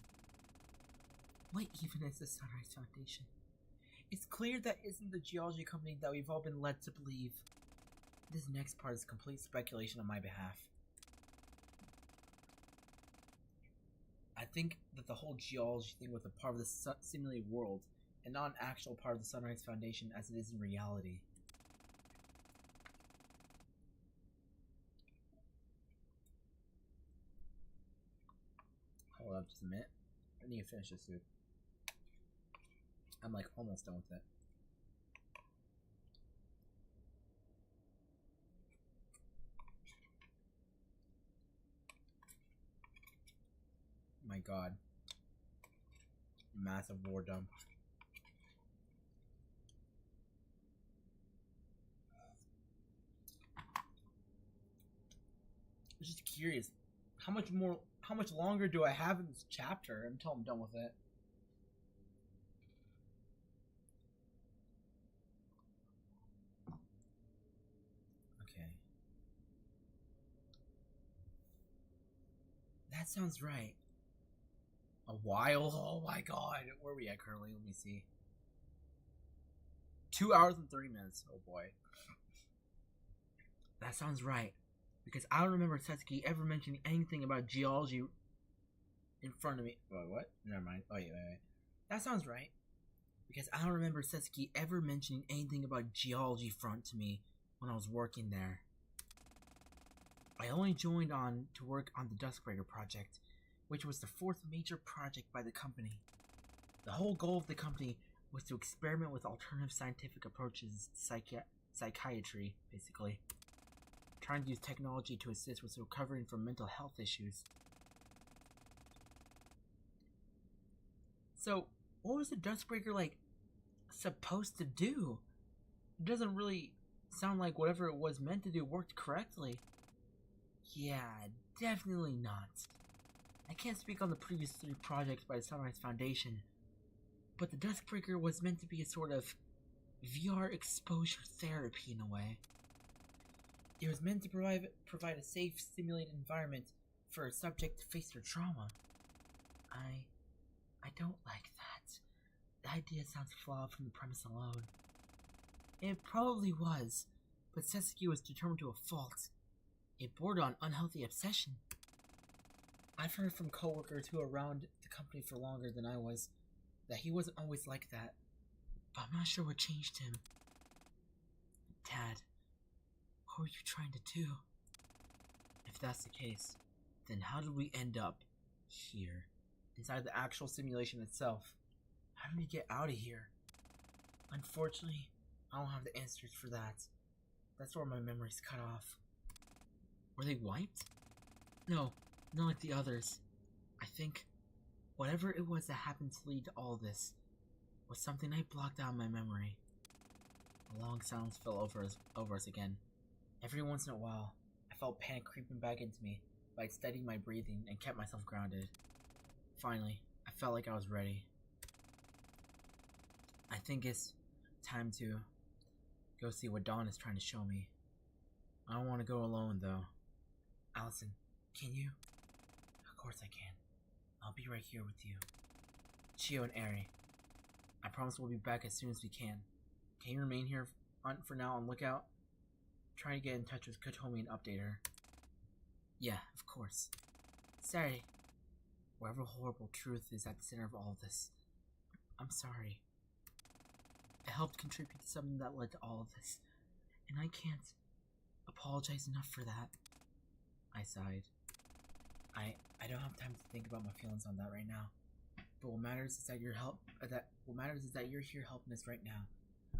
B: What even is the Sunrise Foundation? It's clear that isn't the geology company that we've all been led to believe. This next part is complete speculation on my behalf. I think that the whole geology thing was a part of the simulated world, and not an actual part of the Sunrise Foundation as it is in reality. Hold up just a minute. I need to finish this, dude. I'm like almost done with it. My god. Massive war dump. I'm just curious. How much longer do I have in this chapter until I'm done with it? Okay. That sounds right. A while? Oh my god. Where are we at currently? Let me see. 2 hours and 30 minutes. Oh boy. That sounds right. Because I don't remember Setsuki ever mentioning anything about geology in front of me. Wait, what? Never mind. Oh, yeah, wait. That sounds right. Because I don't remember Setsuki ever mentioning anything about geology front to me when I was working there. I only joined on to work on the Duskbreaker project, which was the 4th major project by the company. The whole goal of the company was to experiment with alternative scientific approaches to psychiatry, basically. Trying to use technology to assist with recovering from mental health issues. So, what was the Duskbreaker, like, supposed to do? It doesn't really sound like whatever it was meant to do worked correctly. Yeah, definitely not. I can't speak on the previous 3 projects by the Sunrise Foundation, but the Duskbreaker was meant to be a sort of VR exposure therapy in a way. It was meant to provide a safe, stimulated environment for a subject to face their trauma. I don't like that. The idea sounds flawed from the premise alone. It probably was, but Setsuki was determined to a fault. It bordered on unhealthy obsession. I've heard from coworkers who were around the company for longer than I was that he wasn't always like that, but I'm not sure what changed him. Dad, what were you trying to do? If that's the case, then how did we end up here, inside the actual simulation itself? How did we get out of here? Unfortunately, I don't have the answers for that. That's where my memory's cut off. Were they wiped? No, not like the others. I think whatever it was that happened to lead to all this was something I blocked out of my memory. A long silence fell over us again. Every once in a while, I felt panic creeping back into me, but I steadied my breathing and kept myself grounded. Finally, I felt like I was ready. I think it's time to go see what Dawn is trying to show me. I don't want to go alone, though. Allison, can you? Of course I can. I'll be right here with you. Chio and Eri, I promise we'll be back as soon as we can. Can you remain here for now on lookout? Try to get in touch with Kotomi and update her. Yeah, of course. Sorry. Whatever horrible truth is at the center of all this, I'm sorry. I helped contribute to something that led to all of this, and I can't apologize enough for that. I sighed. I don't have time to think about my feelings on that right now. But what matters is that you're here helping us right now.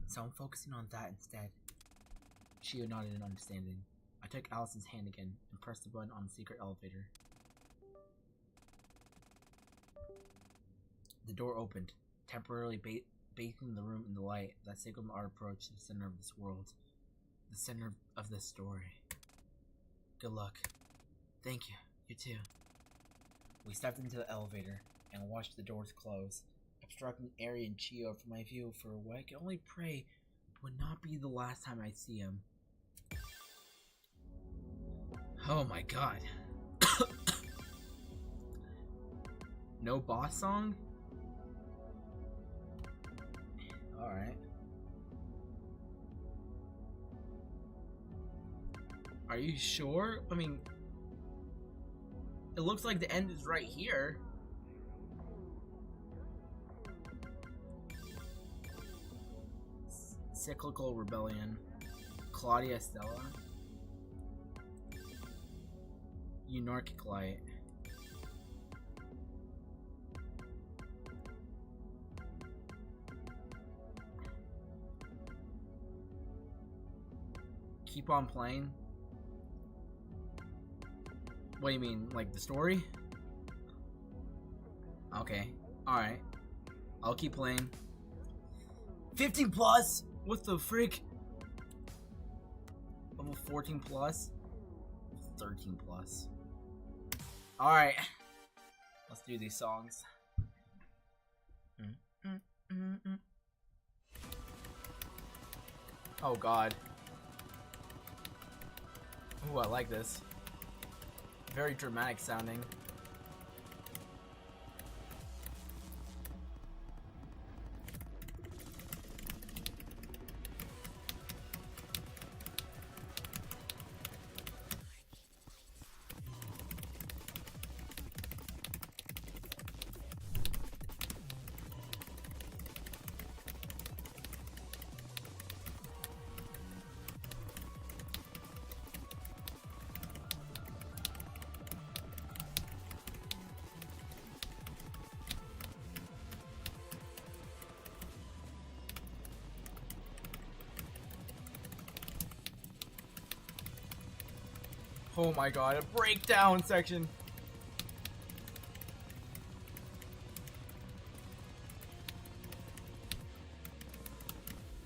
B: So I'm focusing on that instead. Shio nodded in understanding. I took Allison's hand again and pressed the button on the secret elevator. The door opened, temporarily bathing the room in the light that signaled our approach to the center of this world. The center of this story. Good luck. Thank you. You too. We stepped into the elevator and watched the doors close, obstructing Eri and Chio from my view for what I could only pray would not be the last time I see him. Oh my god. No boss song? Alright. Are you sure? I mean, it looks like the end is right here. Cyclical Rebellion. Claudia Stella. Unarchic Light. Keep on playing. What do you mean, like the story? Okay, alright. I'll keep playing. 15 plus? What the frick? Level 14 plus? 13 plus. Alright. Let's do these songs. Oh god. Ooh, I like this. Very dramatic sounding. Oh my god, a breakdown section.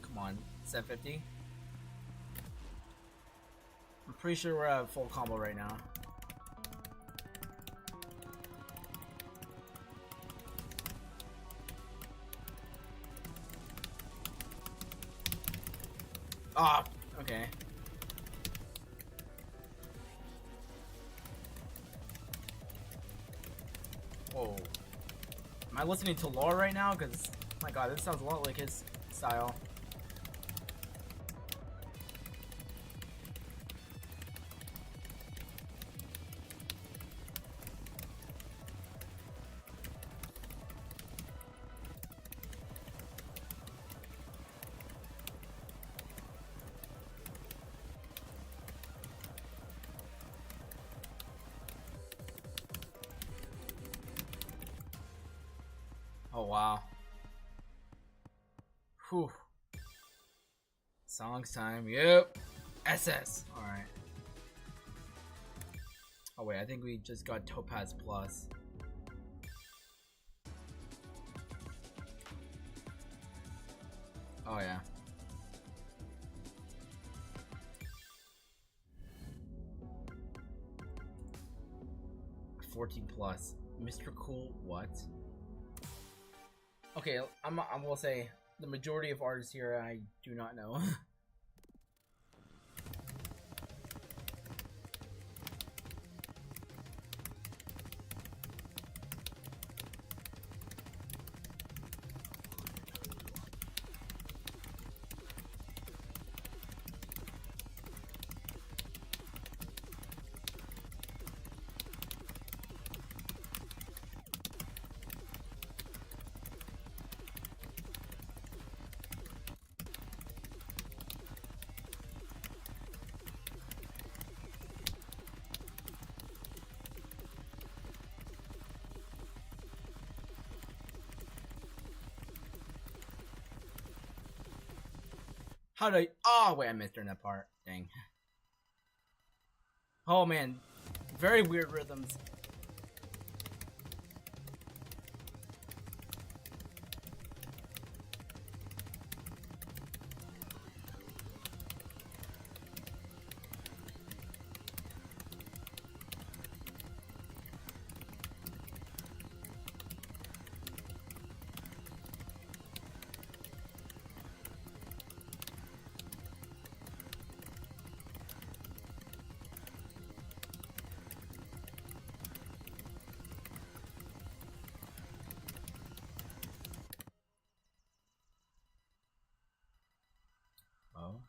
B: Come on, 750. I'm pretty sure we're at full combo right now. Ah, okay. Whoa. Am I listening to lore right now? Because, my god, this sounds a lot like his style. Oh wow. Whew. Songs time, yep. SS. Alright. Oh wait, I think we just got Topaz Plus. Oh yeah. $14 plus. Mr. Cool, what? Okay, I will say the majority of artists here I do not know.
A: How did I? Oh wait, I missed during that part. Dang. Oh man, very weird rhythms. Oh.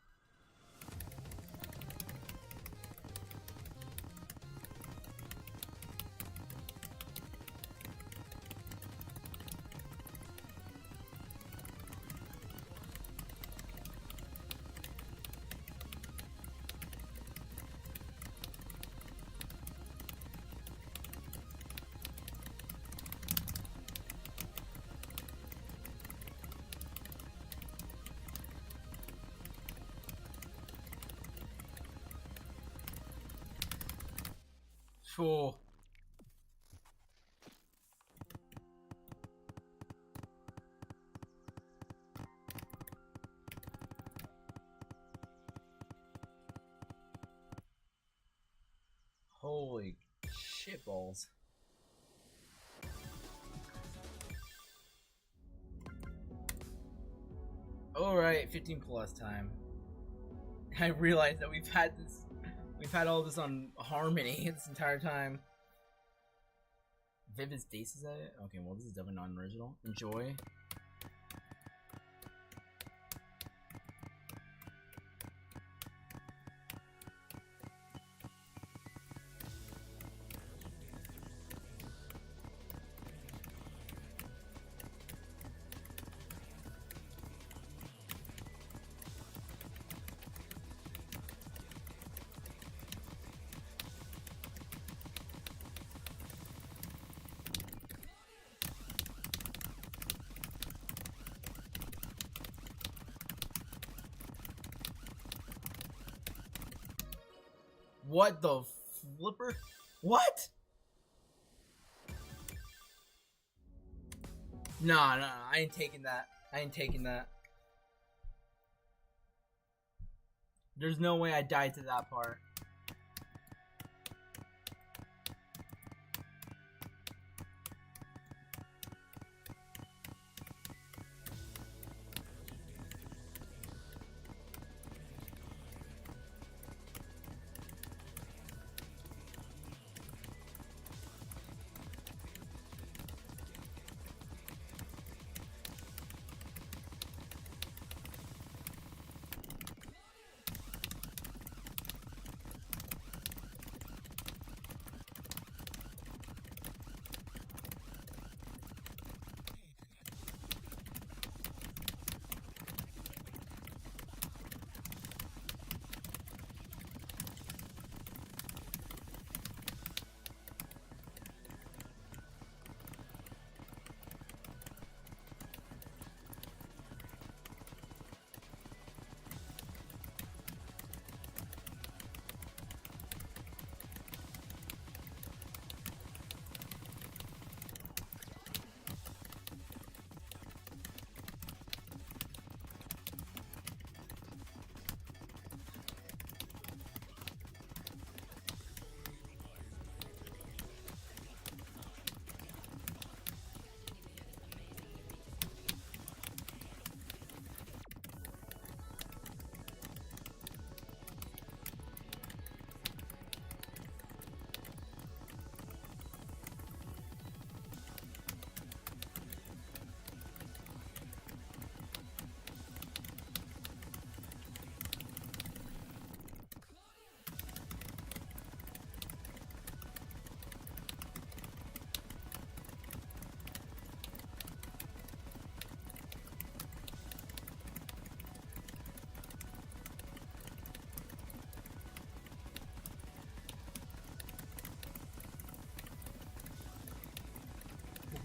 A: Cool. Holy shitballs. Alright, 15 plus time. I realized that we've had all this on Harmony this entire time. Vivid Stasis at it? Okay, well this is definitely non-original. Enjoy. What the flipper? What? Nah, I ain't taking that. I ain't taking that. There's no way I died to that part.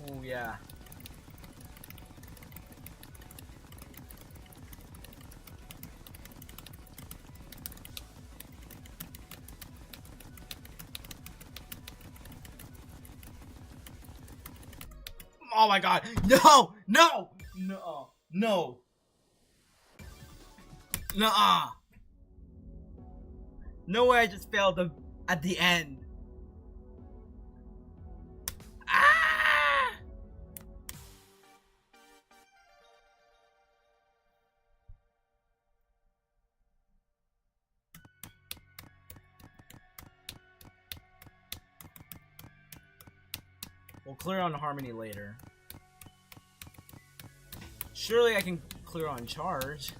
A: Oh yeah. Oh my god. No! No! No! No! Nuh-uh. No way I just failed them at the end. Ah! We'll clear on Harmony later. Surely I can clear on Charge.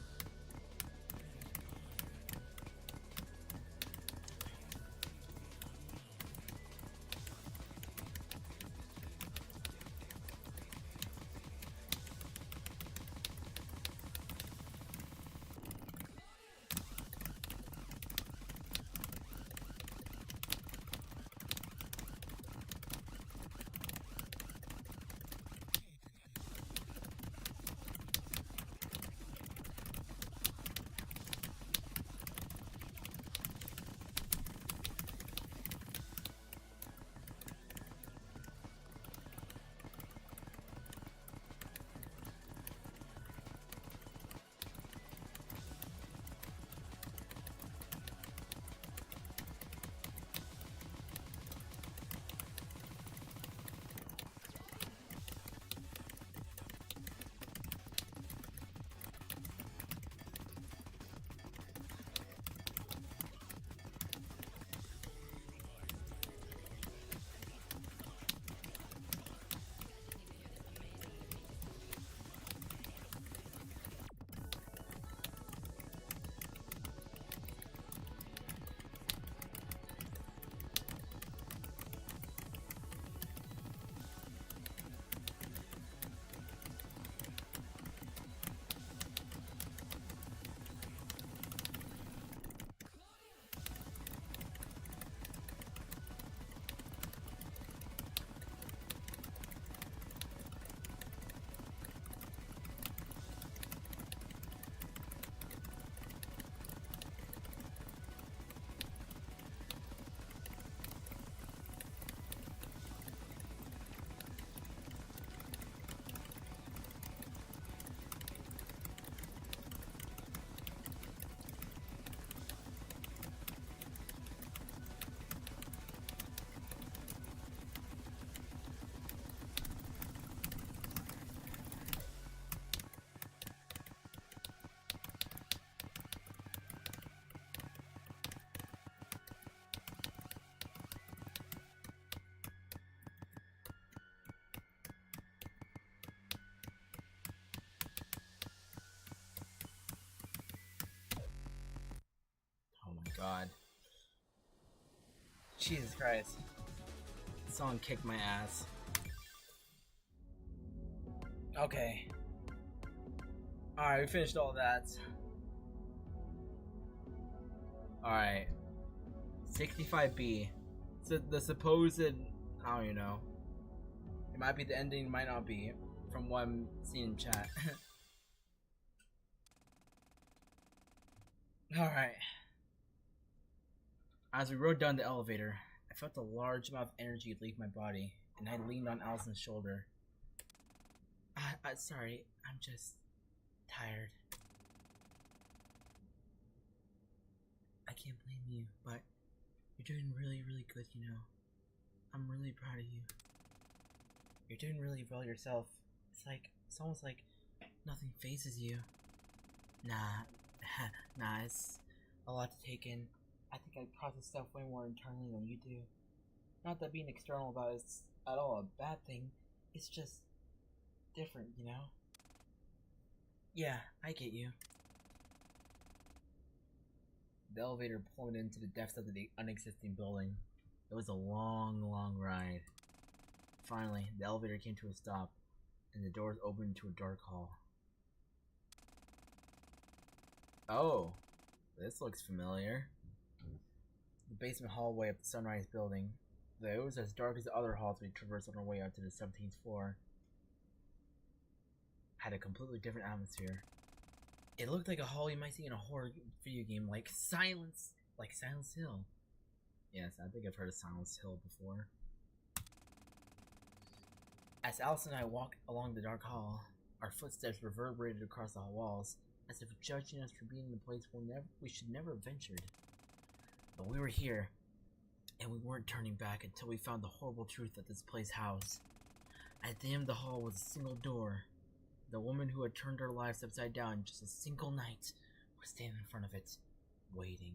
A: God. Jesus Christ. This song kicked my ass. Okay. Alright, we finished all that. Alright. 65B. So the supposed, I don't even know. It might be the ending, it might not be. From what I'm seeing in chat. Alright. As we rode down the elevator, I felt a large amount of energy leave my body, and I leaned on Allison's shoulder. Sorry, I'm just tired. I can't blame you, but you're doing really, really good, you know. I'm really proud of you. You're doing really well yourself. It's almost like nothing phases you. Nah, it's a lot to take in. I think I process stuff way more internally than you do. Not that being external about it is at all a bad thing. It's just different, you know? Yeah, I get you. The elevator plummeted into the depths of the unexisting building. It was a long, long ride. Finally, the elevator came to a stop, and the doors opened to a dark hall. Oh, this looks familiar. The basement hallway of the Sunrise building. Though it was as dark as the other halls we traversed on our way up to the 17th floor. Had a completely different atmosphere. It looked like a hall you might see in a horror video game like Silent Hill. Yes, I think I've heard of Silent Hill before.
B: As Alice and I walked along the dark hall, our footsteps reverberated across the walls, as if judging us for being in a place we should never have ventured. But we were here, and we weren't turning back until we found the horrible truth that this place housed. At the end of the hall was a single door. The woman who had turned our lives upside down in just a single night was standing in front of it, waiting.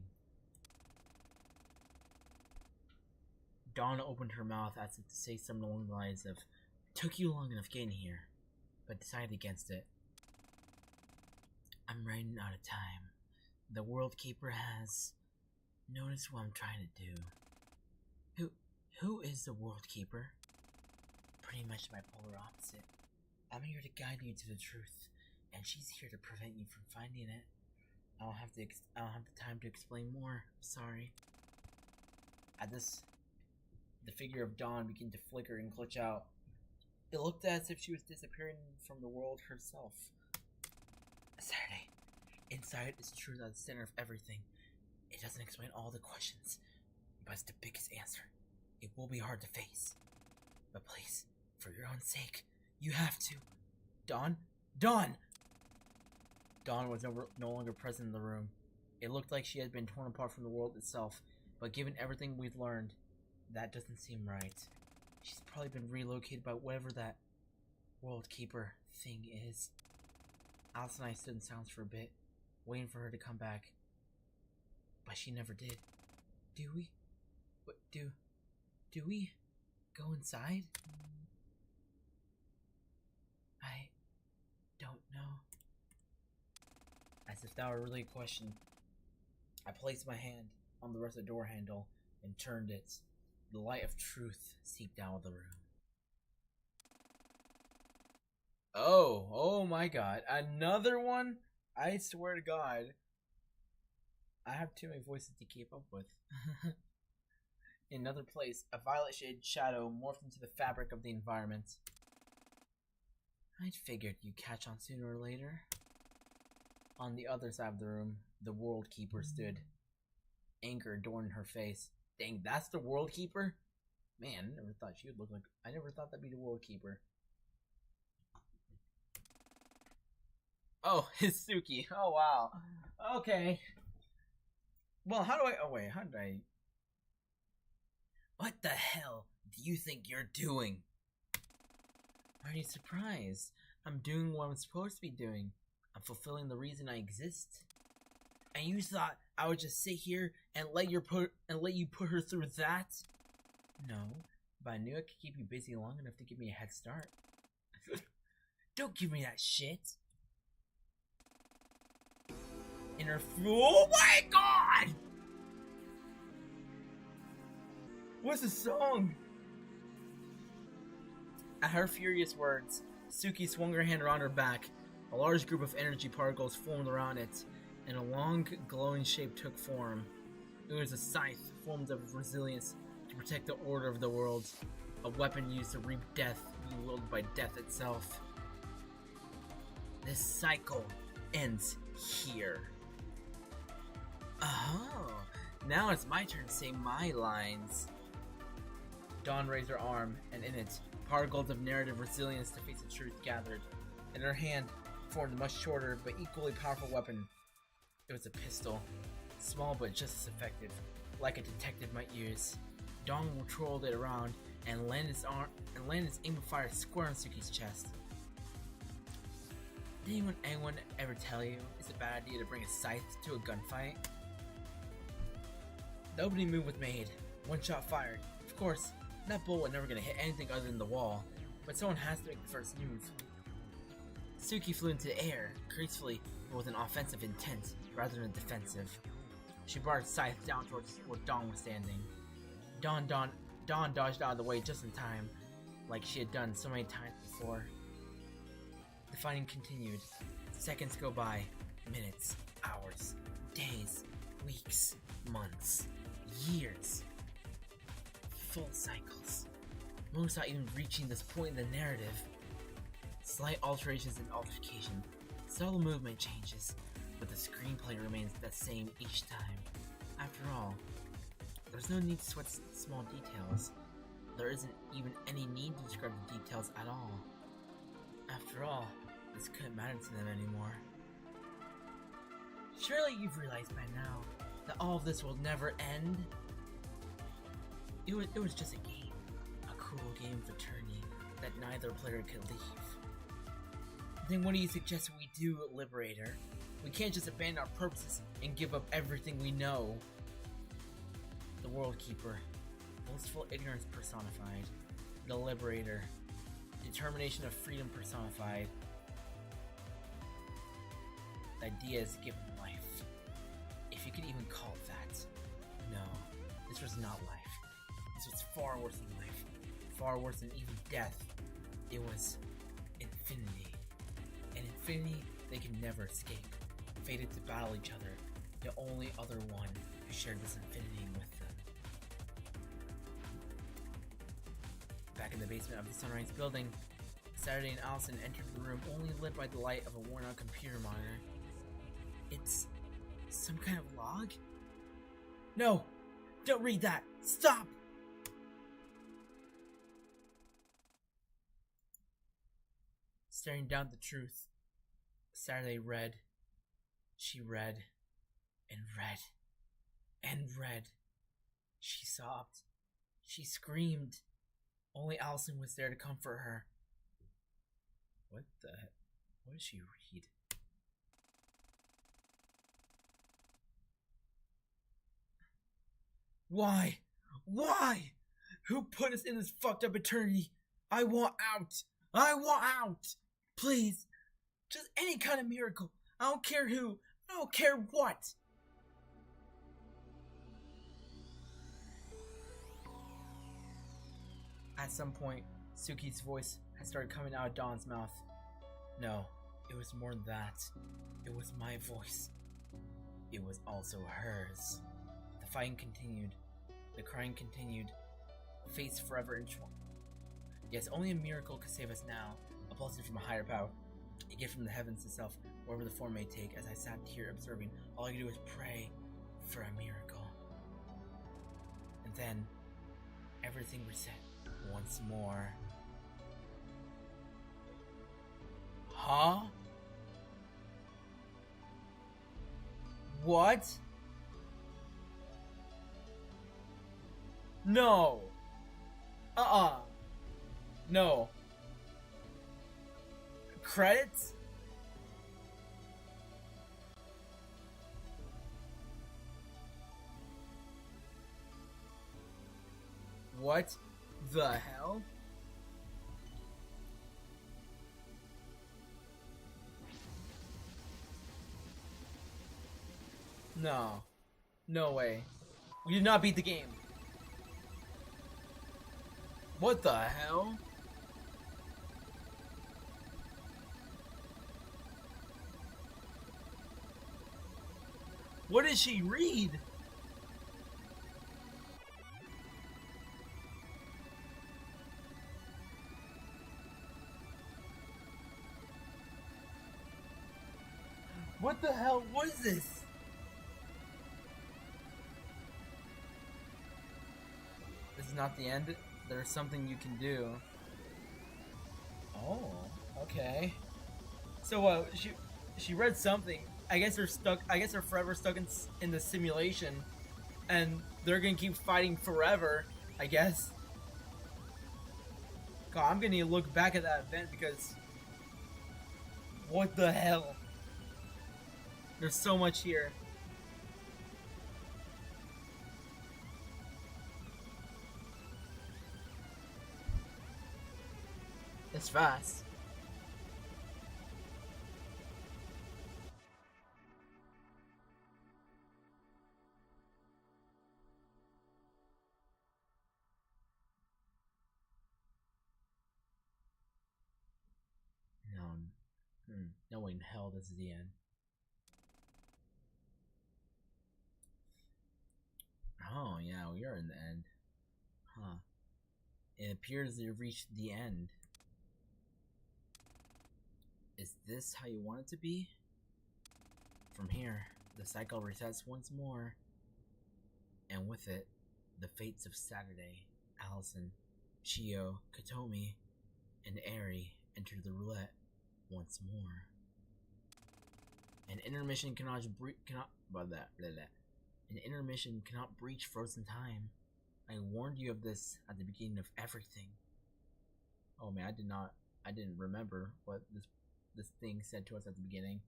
B: Dawn opened her mouth as if to say something along the lines of, "Took you long enough getting here," but decided against it. "I'm running out of time. The World Keeper has noticed what I'm trying to do." Who is the World Keeper? Pretty much my polar opposite. I'm here to guide you to the truth, and she's here to prevent you from finding it. I don't have the time to explain more. Sorry. At this, the figure of Dawn began to flicker and glitch out. It looked as if she was disappearing from the world herself. Saturday. Inside is truth at the center of everything. It doesn't explain all the questions, but it's the biggest answer. It will be hard to face. But please, for your own sake, you have to. Dawn? Dawn! Dawn was no longer present in the room. It looked like she had been torn apart from the world itself, but given everything we've learned, that doesn't seem right. She's probably been relocated by whatever that World Keeper thing is. Alice and I stood in silence for a bit, waiting for her to come back. But she never did. Do we? What, do we go inside? I don't know. As if that were really a question, I placed my hand on the rest of the door handle and turned it. The light of truth seeped down the room. Oh my god. Another one? I swear to God. I have too many voices to keep up with. In another place, a violet shaded shadow morphed into the fabric of the environment. I'd figured you'd catch on sooner or later. On the other side of the room, the World Keeper stood. Anger adorned her face. Dang, that's the World Keeper? Man, I never thought she would look like... I never thought that'd be the World Keeper. Oh, Hisuki. Oh, wow. Okay. Well, how do I... Oh, wait, how did I... What the hell do you think you're doing? Are you surprised? I'm doing what I'm supposed to be doing. I'm fulfilling the reason I exist. And you thought I would just sit here and let you put her through that? No, but I knew I could keep you busy long enough to give me a head start. Don't give me that shit. In her oh my god! What's the song? At her furious words, Suki swung her hand around her back. A large group of energy particles formed around it, and a long, glowing shape took form. It was a scythe formed of resilience to protect the order of the world, a weapon used to reap death, wielded by death itself. This cycle ends here. Oh, now it's my turn to say my lines. Dawn raised her arm, and in it, particles of narrative resilience to face the truth gathered. In her hand formed a much shorter but equally powerful weapon. It was a pistol, small but just as effective, like a detective might use. Dawn twirled it around and landed its aim of fire square on Suki's chest. Did anyone ever tell you it's a bad idea to bring a scythe to a gunfight? The opening move was made. One shot fired. Of course, that bullet was never going to hit anything other than the wall, but someone has to make the first move. Suki flew into the air, gracefully, but with an offensive intent rather than defensive. She brought her scythe down towards where Dawn was standing. Dawn dodged out of the way just in time, like she had done so many times before. The fighting continued. Seconds go by, minutes, hours, days, weeks, months, years. Full cycles. Most not even reaching this point in the narrative. Slight alterations in altercation. Subtle movement changes, but the screenplay remains the same each time. After all, there's no need to sweat small details. there isn't even any need to describe the details at all. After all, this couldn't matter to them anymore. Surely you've realized by now that all of this will never end? It was just a game. A cruel game of eternity that neither player could leave. Then what do you suggest we do, Liberator? We can't just abandon our purposes and give up everything we know. The World Keeper. Blissful ignorance personified. The Liberator. Determination of freedom personified. The idea is given life. If you could even call it that. No, this was not life. This was far worse than life. Far worse than even death. It was infinity. And infinity they can never escape. Fated to battle each other. The only other one who shared this infinity with them. Back in the basement of the Sunrise building, Saturday and Allison entered the room only lit by the light of a worn-out computer monitor. It's some kind of log? No! Don't read that! Stop! Staring down the truth, Saturday read. She read, and read, and read. She sobbed. She screamed. Only Allison was there to comfort her. What did she read? Why? Why? Who put us in this fucked up eternity? I want out! I want out! Please! Just any kind of miracle. I don't care who. I don't care what. At some point, Suki's voice had started coming out of Dawn's mouth. No, it was more than that. It was my voice. It was also hers. The fighting continued. The crying continued. Fates forever entwined. Yes, only a miracle could save us now. A blessing from a higher power. A gift from the heavens itself, wherever the form may take. As I sat here observing, all I could do was pray for a miracle. And then, everything reset once more. Huh? What? No. No. Credits? What the hell? No. No way. We did not beat the game. What the hell? What did she read? What the hell was this? This is not the end. There's something you can do. Oh, okay. So she read something. I guess they're stuck. I guess they're forever stuck in the simulation, and they're gonna keep fighting forever. I guess. God, I'm gonna look back at that event because what the hell? There's so much here. It's fast. No way in hell this is the end. Oh yeah, we are in the end. Huh. It appears they've reached the end. Is this how you want it to be? From here, the cycle resets once more. And with it, the fates of Saturday, Allison, Shio, Katomi, and Eri enter the roulette once more. An intermission cannot breach frozen time. I warned you of this at the beginning of everything. Oh man, I didn't remember what this thing said to us at the beginning.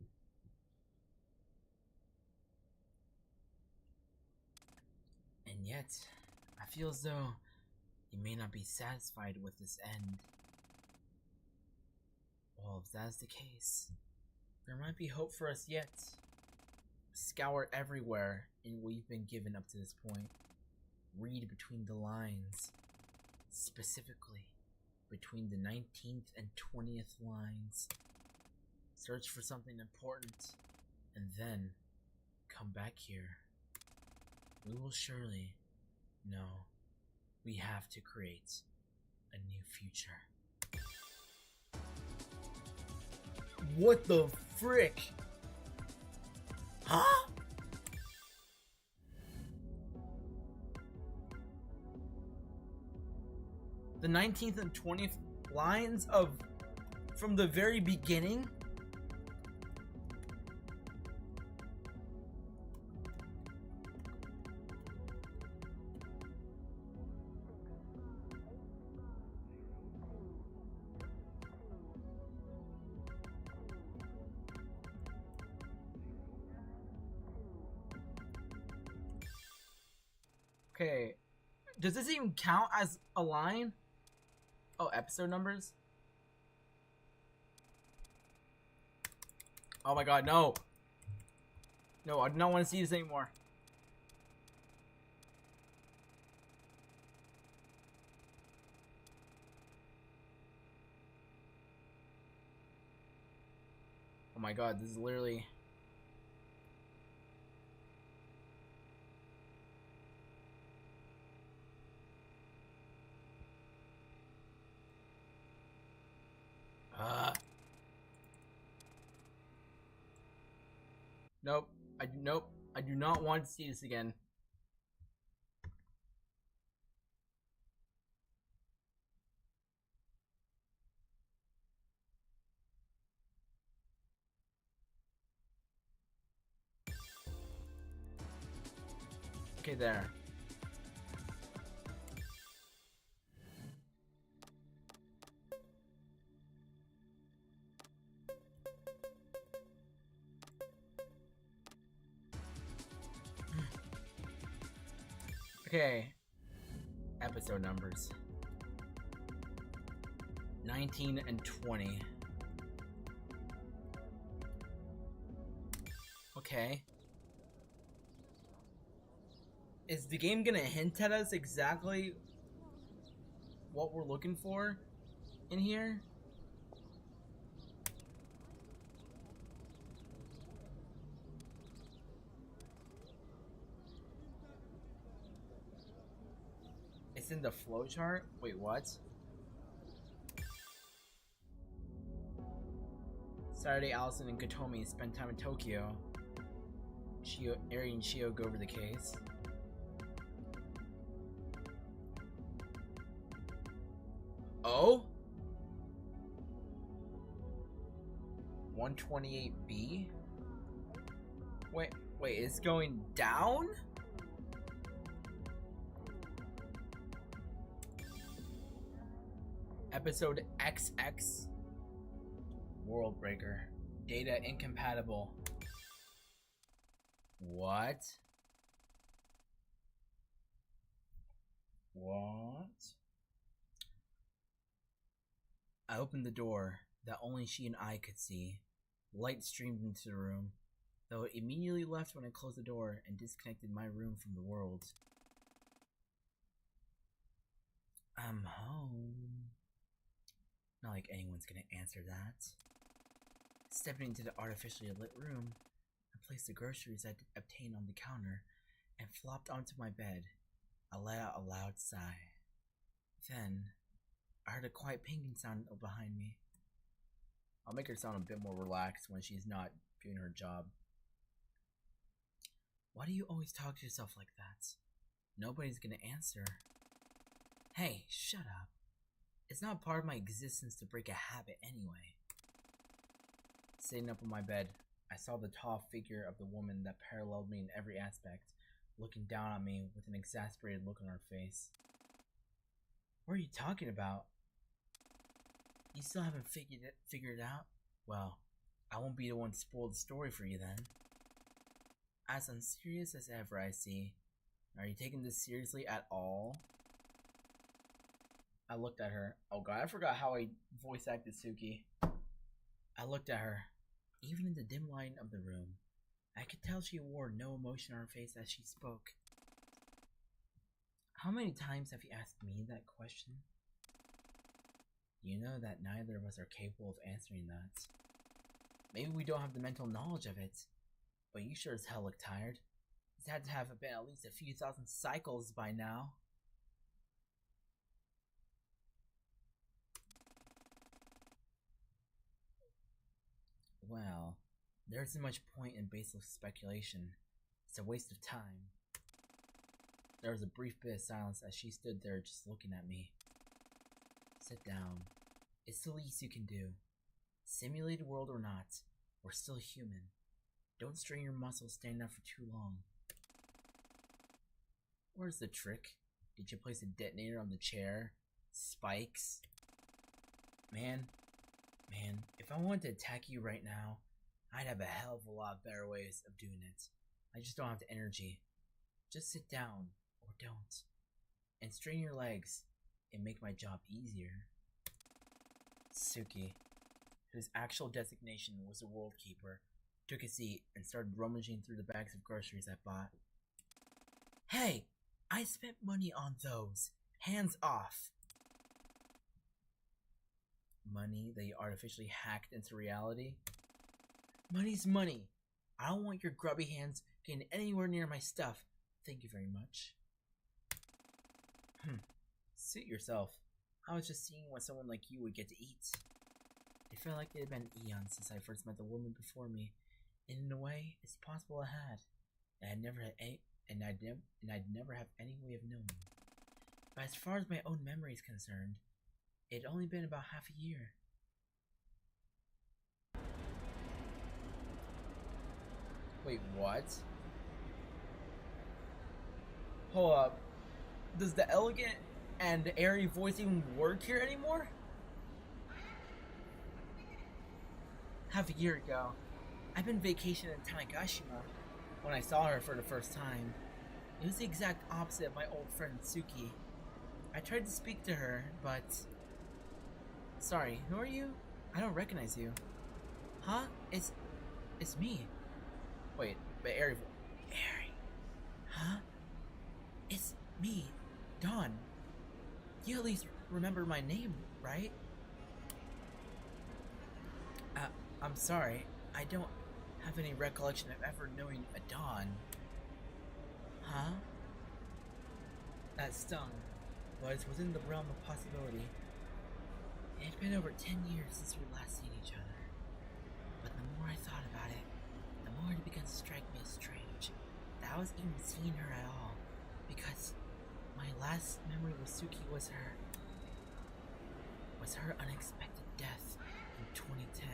B: And yet, I feel as though you may not be satisfied with this end. Well, if that's the case, there might be hope for us yet. Scour everywhere in what you've been given up to this point. Read between the lines. Specifically, between the 19th and 20th lines. Search for something important, and then come back here. We will surely know we have to create a new future. What the frick? Huh? The 19th and 20th lines from the very beginning? Okay, does this even count as a line? Oh, episode numbers? Oh my god, no! No, I do not want to see this anymore. Oh my god, this is literally... Nope. I do not want to see this again. Okay, there. Okay. Episode numbers. 19 and 20. Okay. Is the game gonna hint at us exactly what we're looking for in here? It's in the flowchart? Wait, what? Saturday, Allison and Katomi spend time in Tokyo. Eri and Shio go over the case. Oh? 128B? Wait, it's going down? Episode XX. World Breaker. Data incompatible. What? I opened the door that only she and I could see. Light streamed into the room, though it immediately left when I closed the door and disconnected my room from the world. I'm home. Not like anyone's gonna answer that. Stepping into the artificially lit room, I placed the groceries I'd obtained on the counter and flopped onto my bed. I let out a loud sigh. Then, I heard a quiet pinging sound behind me. I'll make her sound a bit more relaxed when she's not doing her job. Why do you always talk to yourself like that? Nobody's gonna answer. Hey, shut up. It's not part of my existence to break a habit anyway. Sitting up on my bed, I saw the tall figure of the woman that paralleled me in every aspect, looking down on me with an exasperated look on her face. What are you talking about? You still haven't figured it out? Well, I won't be the one to spoil the story for you then. As unserious as ever, I see. Are you taking this seriously at all? I looked at her. Oh god, I forgot how I voice acted Suki. I looked at her. Even in the dim light of the room, I could tell she wore no emotion on her face as she spoke. How many times have you asked me that question? You know that neither of us are capable of answering that. Maybe we don't have the mental knowledge of it, but you sure as hell look tired. It's had to have been at least a few thousand cycles by now. Well, there isn't much point in baseless speculation. It's a waste of time. There was a brief bit of silence as she stood there just looking at me. Sit down. It's the least you can do. Simulated world or not, we're still human. Don't strain your muscles standing up for too long. Where's the trick? Did you place a detonator on the chair? Spikes? Man, if I wanted to attack you right now, I'd have a hell of a lot better ways of doing it. I just don't have the energy. Just sit down, or don't, and strain your legs, and make my job easier. Suki, whose actual designation was a world keeper, took a seat and started rummaging through the bags of groceries I bought. Hey! I spent money on those! Hands off! Money that you artificially hacked into reality? Money's money! I don't want your grubby hands getting anywhere near my stuff. Thank you very much. Suit yourself. I was just seeing what someone like you would get to eat. It felt like it had been eons since I first met the woman before me, and in a way, it's possible I had. And I'd never have any way of knowing. But as far as my own memory is concerned, it had only been about half a year. Wait, what? Hold up. Does the elegant and airy voice even work here anymore? Half a year ago, I've been vacationing in Tanegashima when I saw her for the first time. It was the exact opposite of my old friend Suki. I tried to speak to her, but... Sorry, who are you? I don't recognize you. Huh? It's me. Wait, but airy... Airy? Huh? It's me, Dawn. You at least remember my name, right? I'm sorry. I don't have any recollection of ever knowing a Dawn. Huh? That stung, but it was in the realm of possibility. It had been over 10 years since we last seen each other. But the more I thought about it, the more it began to strike me as strange that I was even seeing her at all. Because my last memory with Suki was her unexpected death in 2010.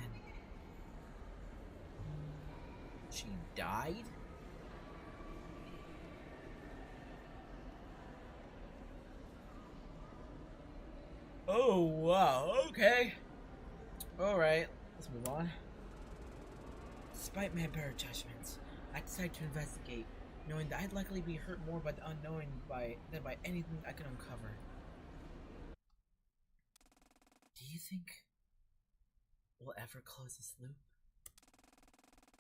B: She died? Oh, wow, okay. Alright, let's move on. Despite my better judgment, I decided to investigate, knowing that I'd likely be hurt more by the unknown than by anything I could uncover. Do you think we'll ever close this loop?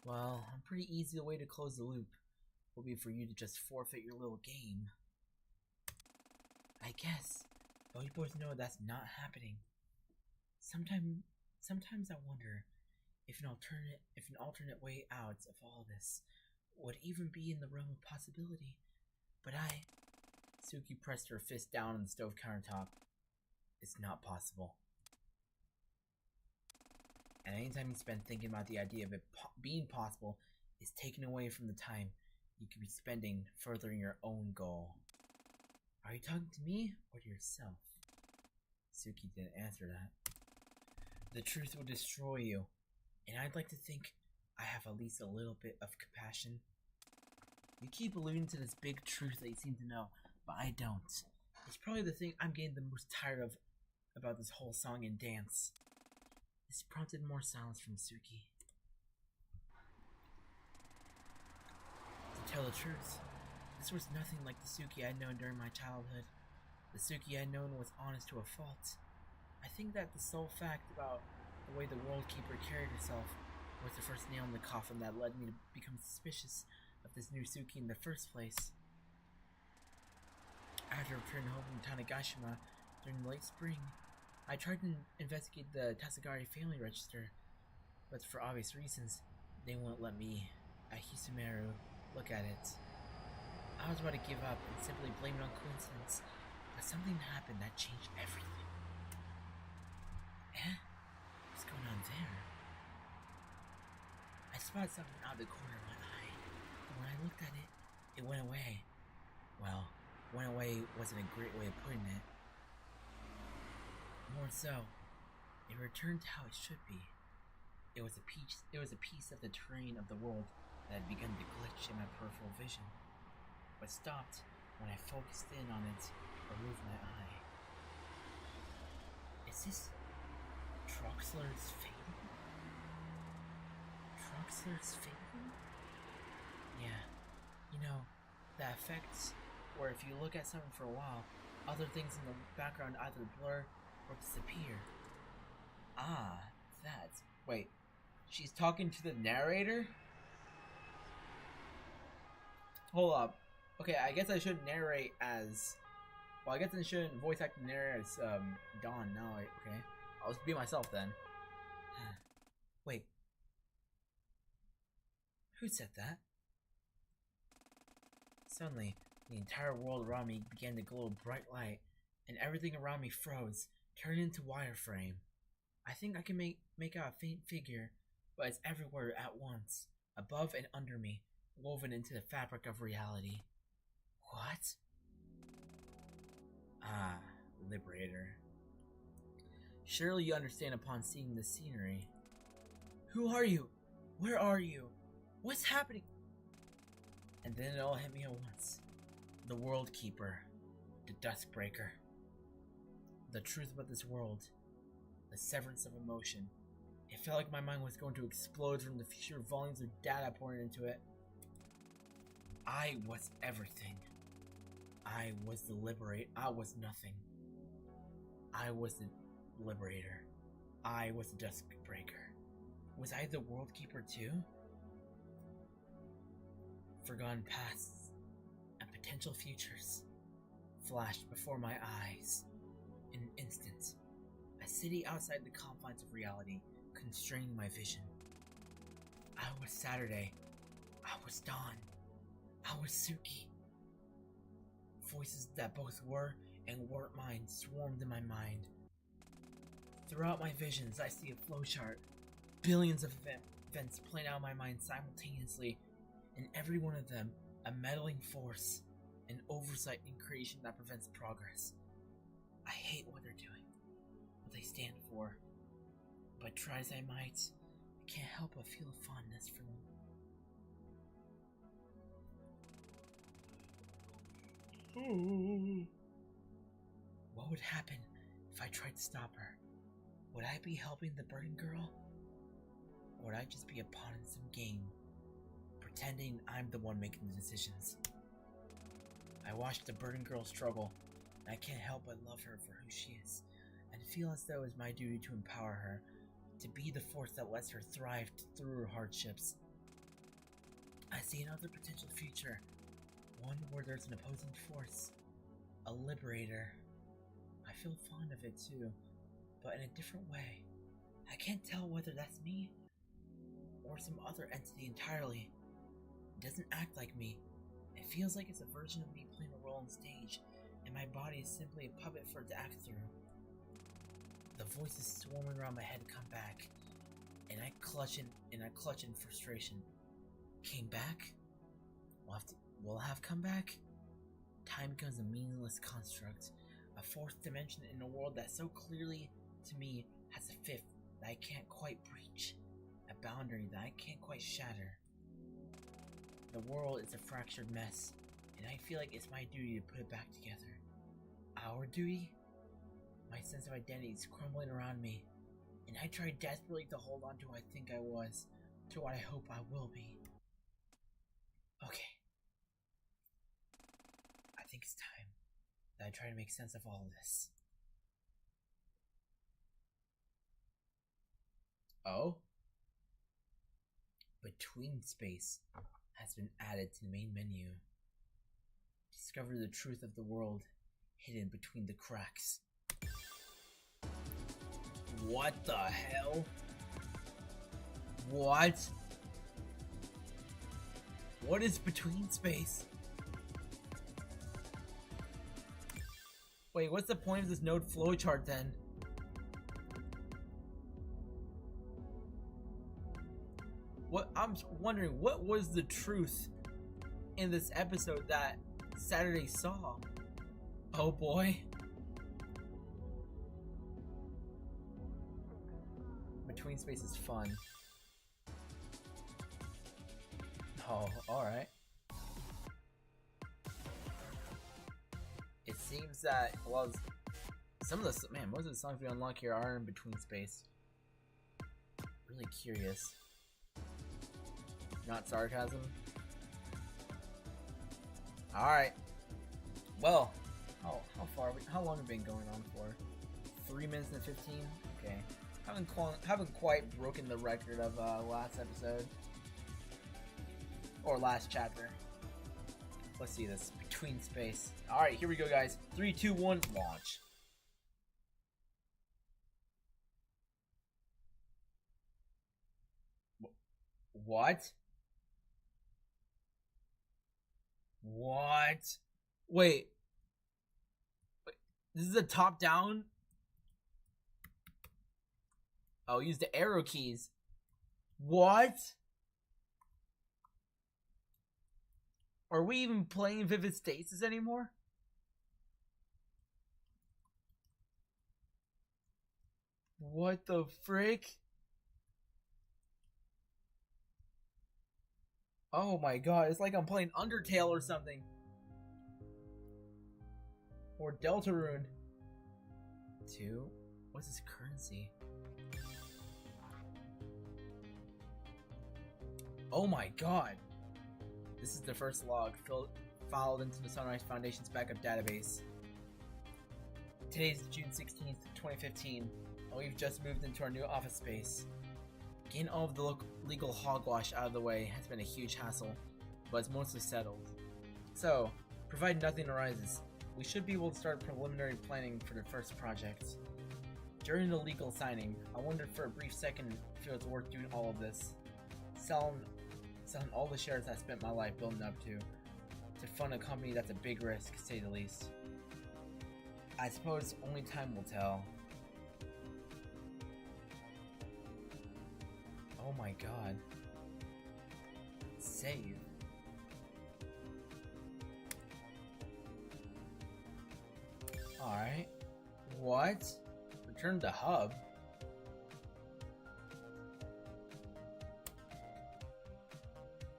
B: Well, a pretty easy way to close the loop will be for you to just forfeit your little game. I guess, but you boys know that's not happening. Sometimes I wonder if an alternate way out of all this would even be in the realm of possibility. But Suki pressed her fist down on the stove countertop. It's not possible. And anytime you spend thinking about the idea of it being possible is taken away from the time you could be spending furthering your own goal. Are you talking to me or to yourself? Suki didn't answer that. The truth will destroy you, and I'd like to think I have at least a little bit of compassion. You keep alluding to this big truth that you seem to know, but I don't. It's probably the thing I'm getting the most tired of about this whole song and dance. This prompted more silence from Suki. To tell the truth, this was nothing like the Suki I'd known during my childhood. The Suki I'd known was honest to a fault. I think that the sole fact about the way the World Keeper carried herself was the first nail in the coffin that led me to become suspicious of this new Suki in the first place. After returning home from Tanegashima during the late spring, I tried to investigate the Tasagari family register, but for obvious reasons, they won't let me, Hisumeru, look at it. I was about to give up and simply blame it on coincidence, but something happened that changed everything. What's going on there? I spotted something out of the corner of my eye, and when I looked at it, it went away. Well, went away wasn't a great way of putting it. More so, it returned to how it should be. It was a piece of the terrain of the world that had begun to glitch in my peripheral vision, but stopped when I focused in on it or moved my eye. Is this Troxler's fable? Troxler's fable? Yeah, you know, that effect where if you look at something for a while, other things in the background either blur or disappear. Ah, that. Wait, she's talking to the narrator? Hold up. Okay, I guess I shouldn't narrate as... Well, I guess I shouldn't voice act the narrator as, Dawn. No, okay. I'll just be myself then. Wait. Who said that? Suddenly, the entire world around me began to glow bright light, and everything around me froze, turned into wireframe. I think I can make out a faint figure, but it's everywhere at once, above and under me, woven into the fabric of reality. What? Ah, Liberator. Surely you understand upon seeing the scenery. Who are you? Where are you? What's happening? And then it all hit me at once. The World Keeper. The Duskbreaker. The truth about this world. The severance of emotion. It felt like my mind was going to explode from the sheer volumes of data pouring into it. I was everything. I was the Liberator. I was nothing. I was the Liberator. I was the Duskbreaker. Was I the World Keeper too? Forgotten pasts and potential futures flashed before my eyes. In an instant, a city outside the confines of reality constrained my vision. I was Saturday. I was Dawn. I was Suki. Voices that both were and weren't mine swarmed in my mind. Throughout my visions, I see a flowchart. Billions of events playing out in my mind simultaneously, and every one of them a meddling force, an oversight in creation that prevents progress. I hate what they're doing, what they stand for, but try as I might, I can't help but feel a fondness for them. What would happen if I tried to stop her? Would I be helping the Burden Girl? Or would I just be a pawn in some game, pretending I'm the one making the decisions? I watched the Burden Girl struggle, and I can't help but love her for who she is, and feel as though it's my duty to empower her, to be the force that lets her thrive through her hardships. I see another potential future, one where there's an opposing force, a liberator. I feel fond of it too, but in a different way. I can't tell whether that's me, or some other entity entirely. It doesn't act like me. It feels like it's a version of me playing a role on stage, and my body is simply a puppet for it to act through. The voices swarming around my head come back, and I clutch in frustration. Came back? Will have come back? Time becomes a meaningless construct, A fourth dimension in a world that so clearly, to me, has a fifth that I can't quite breach. A boundary that I can't quite shatter. The world is a fractured mess, and I feel like it's my duty to put it back together. Our duty? My sense of identity is crumbling around me, and I try desperately to hold on to who I think I was, to what I hope I will be. Okay. I think it's time that I try to make sense of all this. Oh? Between space has been added to the main menu. Discover the truth of the world hidden between the cracks. What the hell? What? What is between space? Wait, what's the point of this node flowchart then? What I'm wondering, what was the truth in this episode that Saturday saw? Oh boy. Between space is fun. Oh, alright. It seems that, well, some of the, man, most of the songs we unlock here are in between space. Really curious. Not sarcasm. Alright. Well, how long have we been going on for? 3 minutes and 15? Okay. Haven't quite broken the record of last episode. Or last chapter. Let's see this. Between space. Alright, here we go, guys. 3, 2, 1, launch. What? What? Wait. This is a top down? Oh, use the arrow keys. What? Are we even playing Vivid Stasis anymore? What the frick? Oh my god, it's like I'm playing Undertale or something. Or Deltarune. 2? What's this currency? Oh my god. This is the first log filed into the Sunrise Foundation's backup database. Today's June 16th, 2015, and we've just moved into our new office space. Getting all of the legal hogwash out of the way has been a huge hassle, but it's mostly settled. So, provided nothing arises, we should be able to start preliminary planning for the first project. During the legal signing, I wondered for a brief second if it was worth doing all of this. Selling all the shares I spent my life building up to fund a company that's a big risk, to say the least. I suppose only time will tell. Oh my god. Save. Alright. What? Return to hub?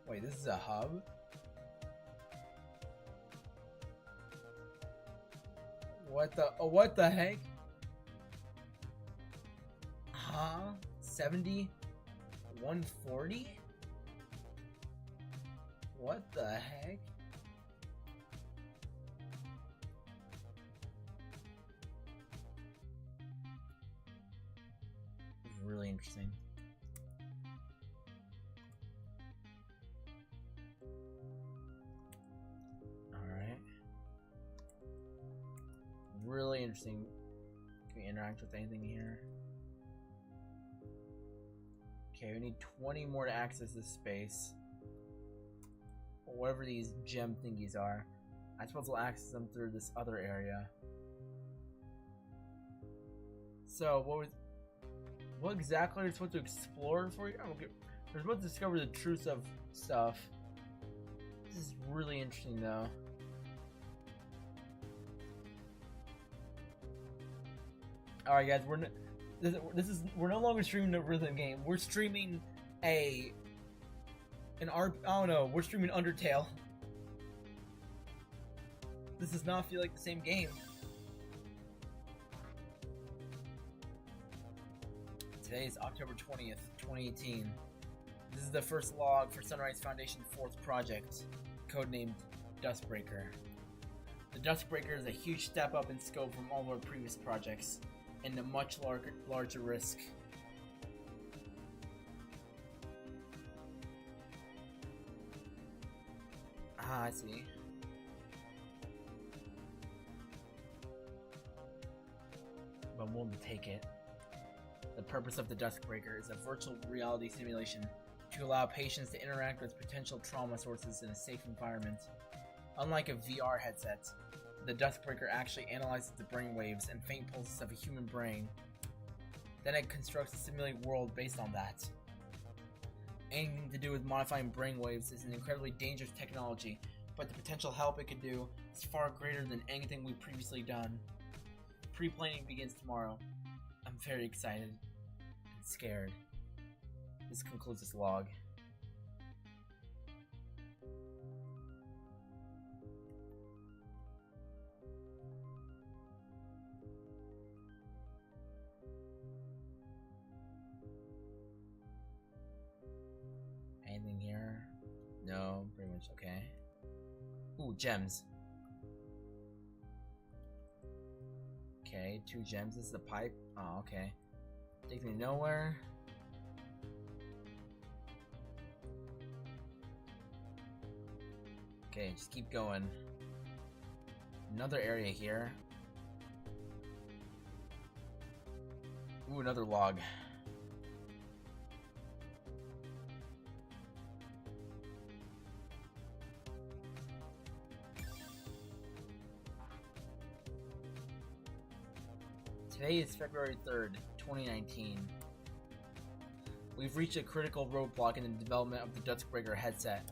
B: Wait, this is a hub? What the heck? Huh? 70? 140? What the heck? Really interesting. Alright. Really interesting. Can we interact with anything here? Okay, we need 20 more to access this space. Or whatever these gem thingies are. I suppose we'll access them through this other area. So, what exactly are we supposed to explore for you? We're supposed to discover the truth of stuff. This is really interesting, though. All right, guys, we're no longer streaming a rhythm game. We're streaming I don't know. We're streaming Undertale. This does not feel like the same game. Today is October 20th, 2018. This is the first log for Sunrise Foundation's 4th project, codenamed Dustbreaker. The Dustbreaker is a huge step up in scope from all our previous projects, and a much larger risk. Ah, I see. But I'm willing to take it. The purpose of the Dustbreaker is a virtual reality simulation to allow patients to interact with potential trauma sources in a safe environment. Unlike a VR headset, the Dustbreaker actually analyzes the brainwaves and faint pulses of a human brain. Then it constructs a simulated world based on that. Anything to do with modifying brainwaves is an incredibly dangerous technology, but the potential help it could do is far greater than anything we've previously done. Pre-planning begins tomorrow. I'm very excited and scared. This concludes this log. Anything here? No, pretty much okay. Ooh, gems. Okay, 2 gems. This is a pipe. Oh, okay. Takes me nowhere. Okay, just keep going. Another area here. Ooh, another log. Today is February 3rd, 2019. We've reached a critical roadblock in the development of the Dustbreaker headset.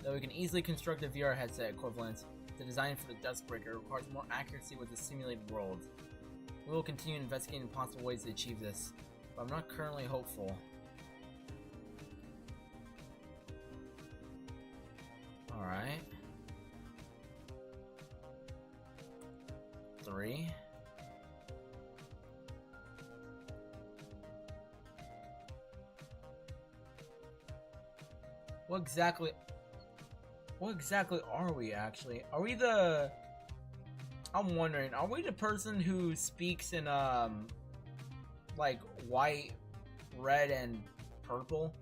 B: Though we can easily construct a VR headset equivalent, the design for the Dustbreaker requires more accuracy with the simulated world. We will continue investigating possible ways to achieve this, but I'm not currently hopeful. Alright. 3. What exactly are we actually? Are we the... I'm wondering, are we the person who speaks in, like, white, red, and purple?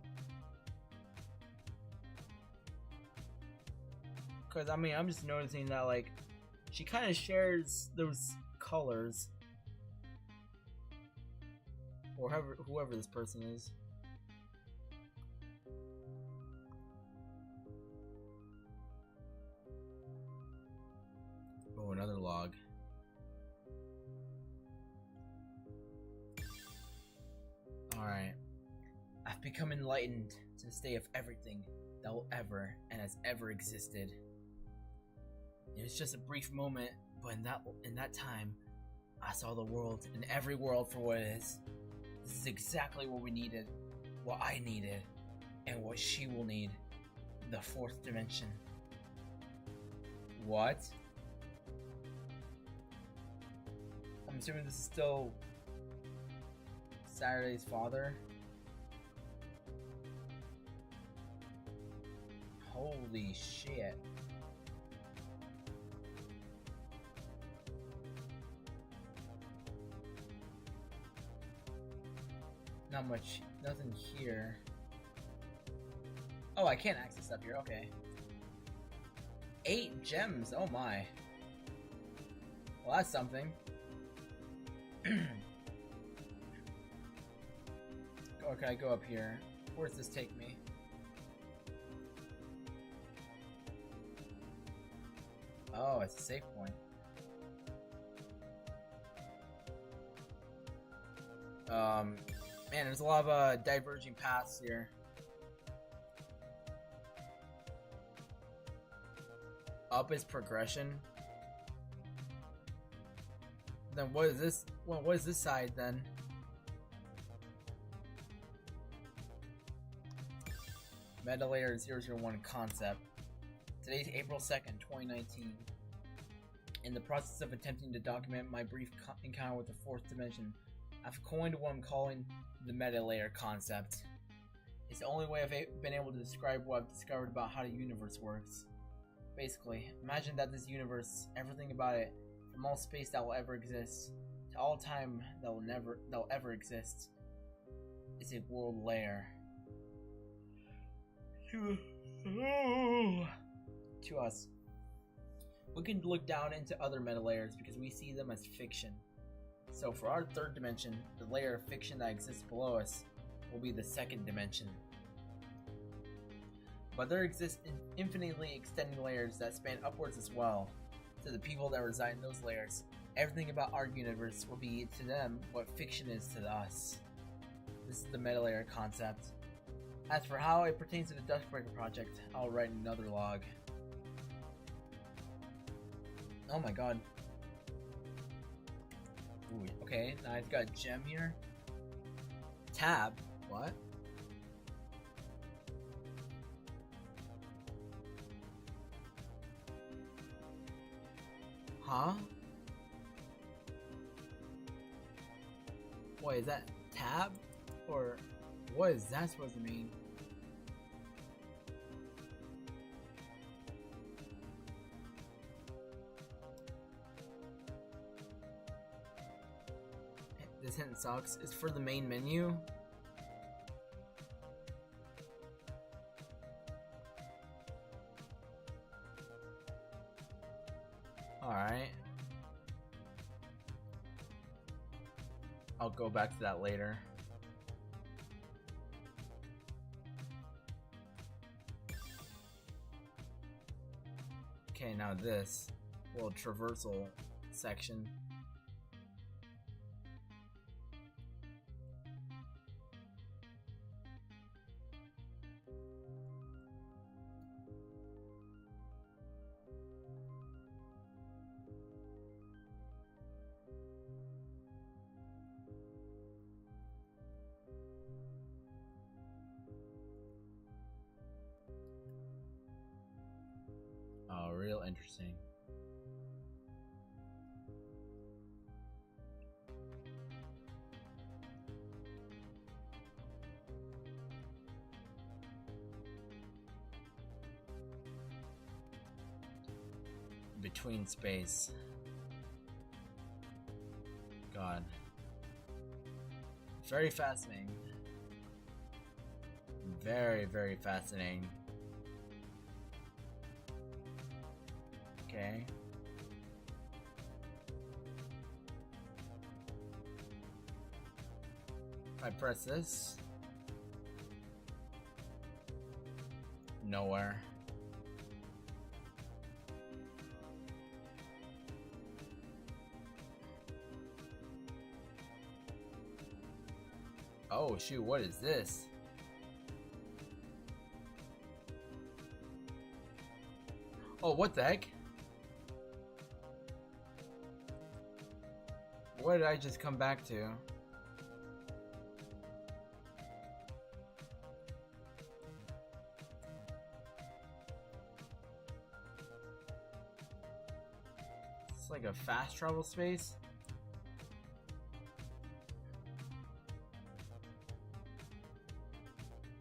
B: Because, I mean, I'm just noticing that, like, she kind of shares those colors. Or whoever this person is. Oh, another log. Alright. I've become enlightened to the state of everything that will ever and has ever existed. It was just a brief moment, but in that time, I saw the world and every world for what it is. This is exactly what we needed, what I needed, and what she will need. The 4th dimension. What? I'm assuming this is still Saturday's father. Holy shit. Not much, nothing here. Oh, I can't access stuff here, okay. 8 gems, oh my. Well, that's something. Or can I go up here? Where does this take me? Oh, it's a safe point. Man, there's a lot of diverging paths here. Up is progression. then what is this? Well, what is this side then? Meta Layer 001 concept. Today's April 2nd, 2019. In the process of attempting to document my brief encounter with the fourth dimension, I've coined what I'm calling the meta layer concept. It's the only way I've been able to describe what I've discovered about how the universe works. Basically, imagine that this universe, everything about it, from all space that will ever exist, to all time that will ever exist, is a world layer. To us. We can look down into other meta layers because we see them as fiction. So for our third dimension, the layer of fiction that exists below us will be the second dimension. But there exist infinitely extending layers that span upwards as well. To the people that reside in those layers, everything about our universe will be to them what fiction is to us. This is the meta layer concept. As for how it pertains to the Dustbreaker project, I'll write another log. Oh my god. Ooh, okay, now I've got a gem here. Tab? What? Huh? What is that? Tab? Or what is that supposed to mean? This hint sucks. It's for the main menu. Alright. I'll go back to that later. Okay, now this little traversal section. Oh, real interesting. Between space. God. Very fascinating. Very, very fascinating. Okay. If I press this. Nowhere. Oh shoot, what is this? Oh, what the heck? What did I just come back to? It's like a fast travel space.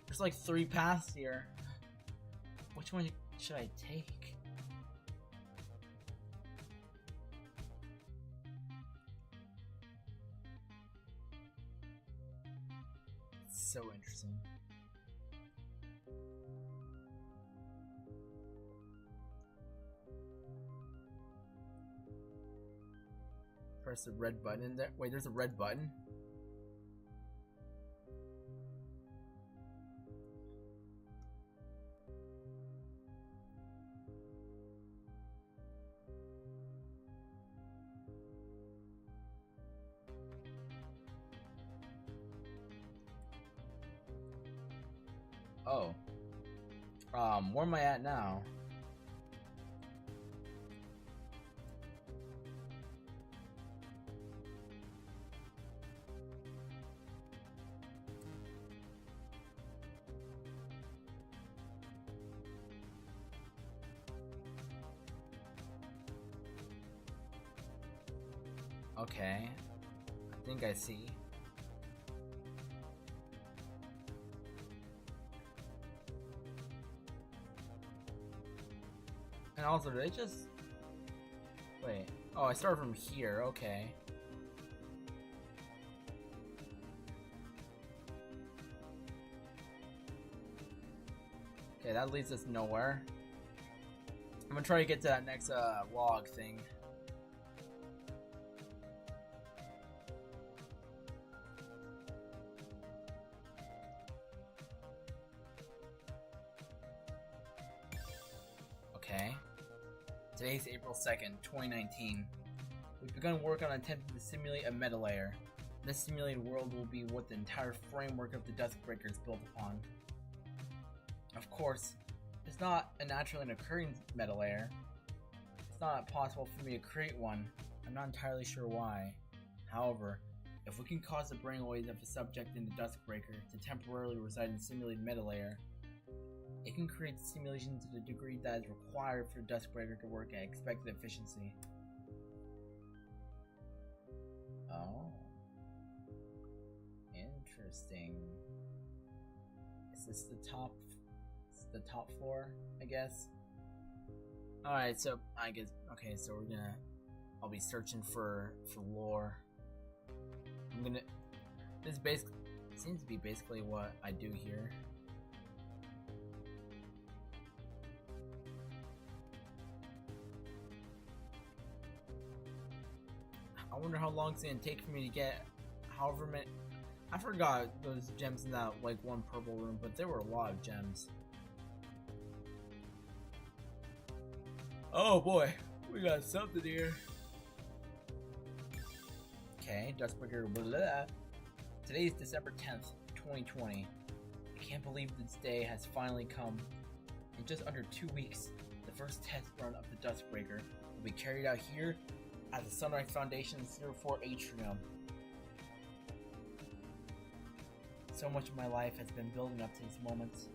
B: There's like 3 paths here. Which one should I take? So interesting. Press the red button in there. Wait, there's a red button? Oh. Where am I at now?
A: Okay. I think I see. And also, did they just... Wait. Oh, I started from here. Okay. Okay, that leads us nowhere. I'm gonna try to get to that next log thing. Okay. Today's April 2nd, 2019. We've begun work on attempting to simulate a meta layer. This simulated world will be what the entire framework of the Duskbreaker is built upon. Of course, it's not a naturally occurring meta layer. It's not possible for me to create one. I'm not entirely sure why. However, if we can cause the brainwaves of a subject in the Duskbreaker to temporarily reside in the simulated meta layer, it can create simulation to the degree that is required for the Duskbreaker to work at expected efficiency. Oh. Interesting. Is this the top? The top floor, I guess. Alright, so I guess okay, so I'll be searching for lore. This basically seems to be basically what I do here. I wonder how long it's gonna take for me to get however many. I forgot those gems in that like one purple room, but there were a lot of gems. Oh boy, we got something here. Okay, Duskbreaker, blah, blah, blah. Today is December 10th, 2020. I can't believe this day has finally come. In just under 2 weeks, the first test run of the Duskbreaker will be carried out here at the Sunrise Foundation's 04 Atrium. So much of my life has been building up to this moment.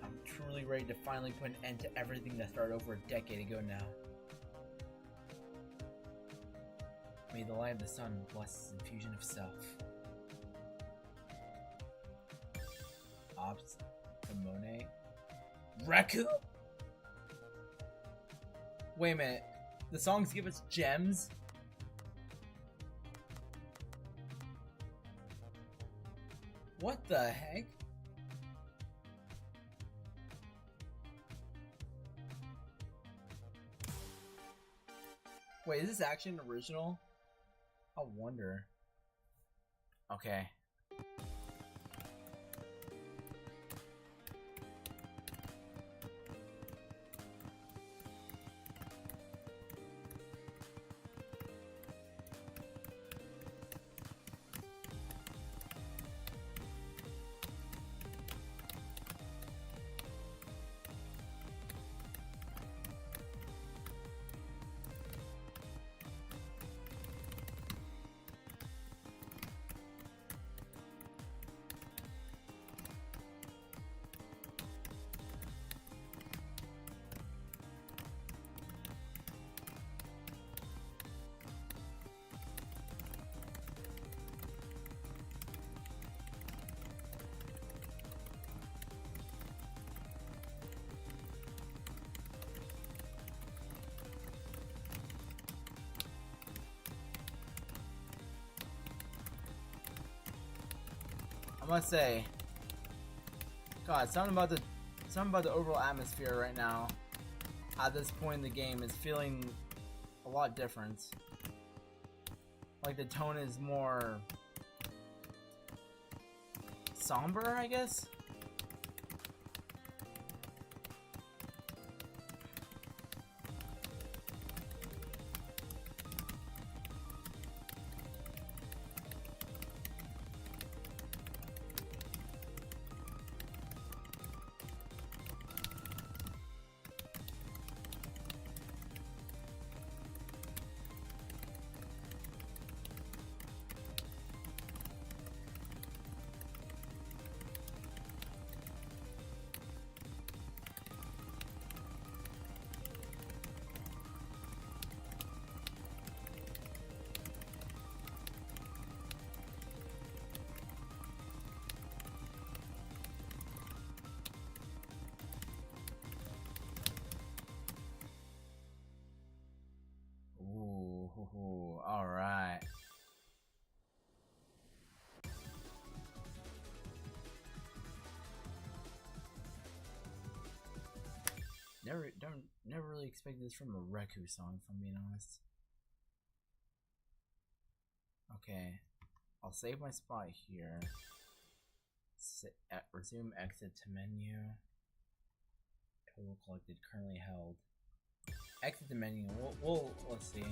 A: I'm truly ready to finally put an end to everything that started over a decade ago now. May the light of the sun bless this infusion of self. Ops, Ramone, Raku? Wait a minute, the songs give us gems? What the heck? Wait, is this actually an original? I wonder. Okay. I must say, God, something about the overall atmosphere right now, at this point in the game, is feeling a lot different. Like the tone is more somber, I guess.
B: Never really expected this from a Reku song, if I'm being honest. Okay, I'll save my spot here. Resume exit to menu. Total collected, currently held. Exit the menu. Let's see.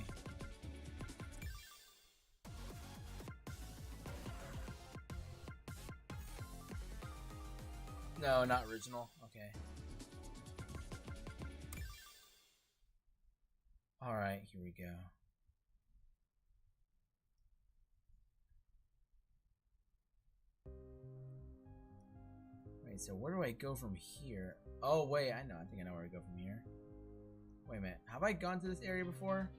B: No, not original. Okay. Alright, here we go. Wait, so where do I go from here? Oh, wait, I think I know where I go from here. Wait a minute, have I gone to this area before?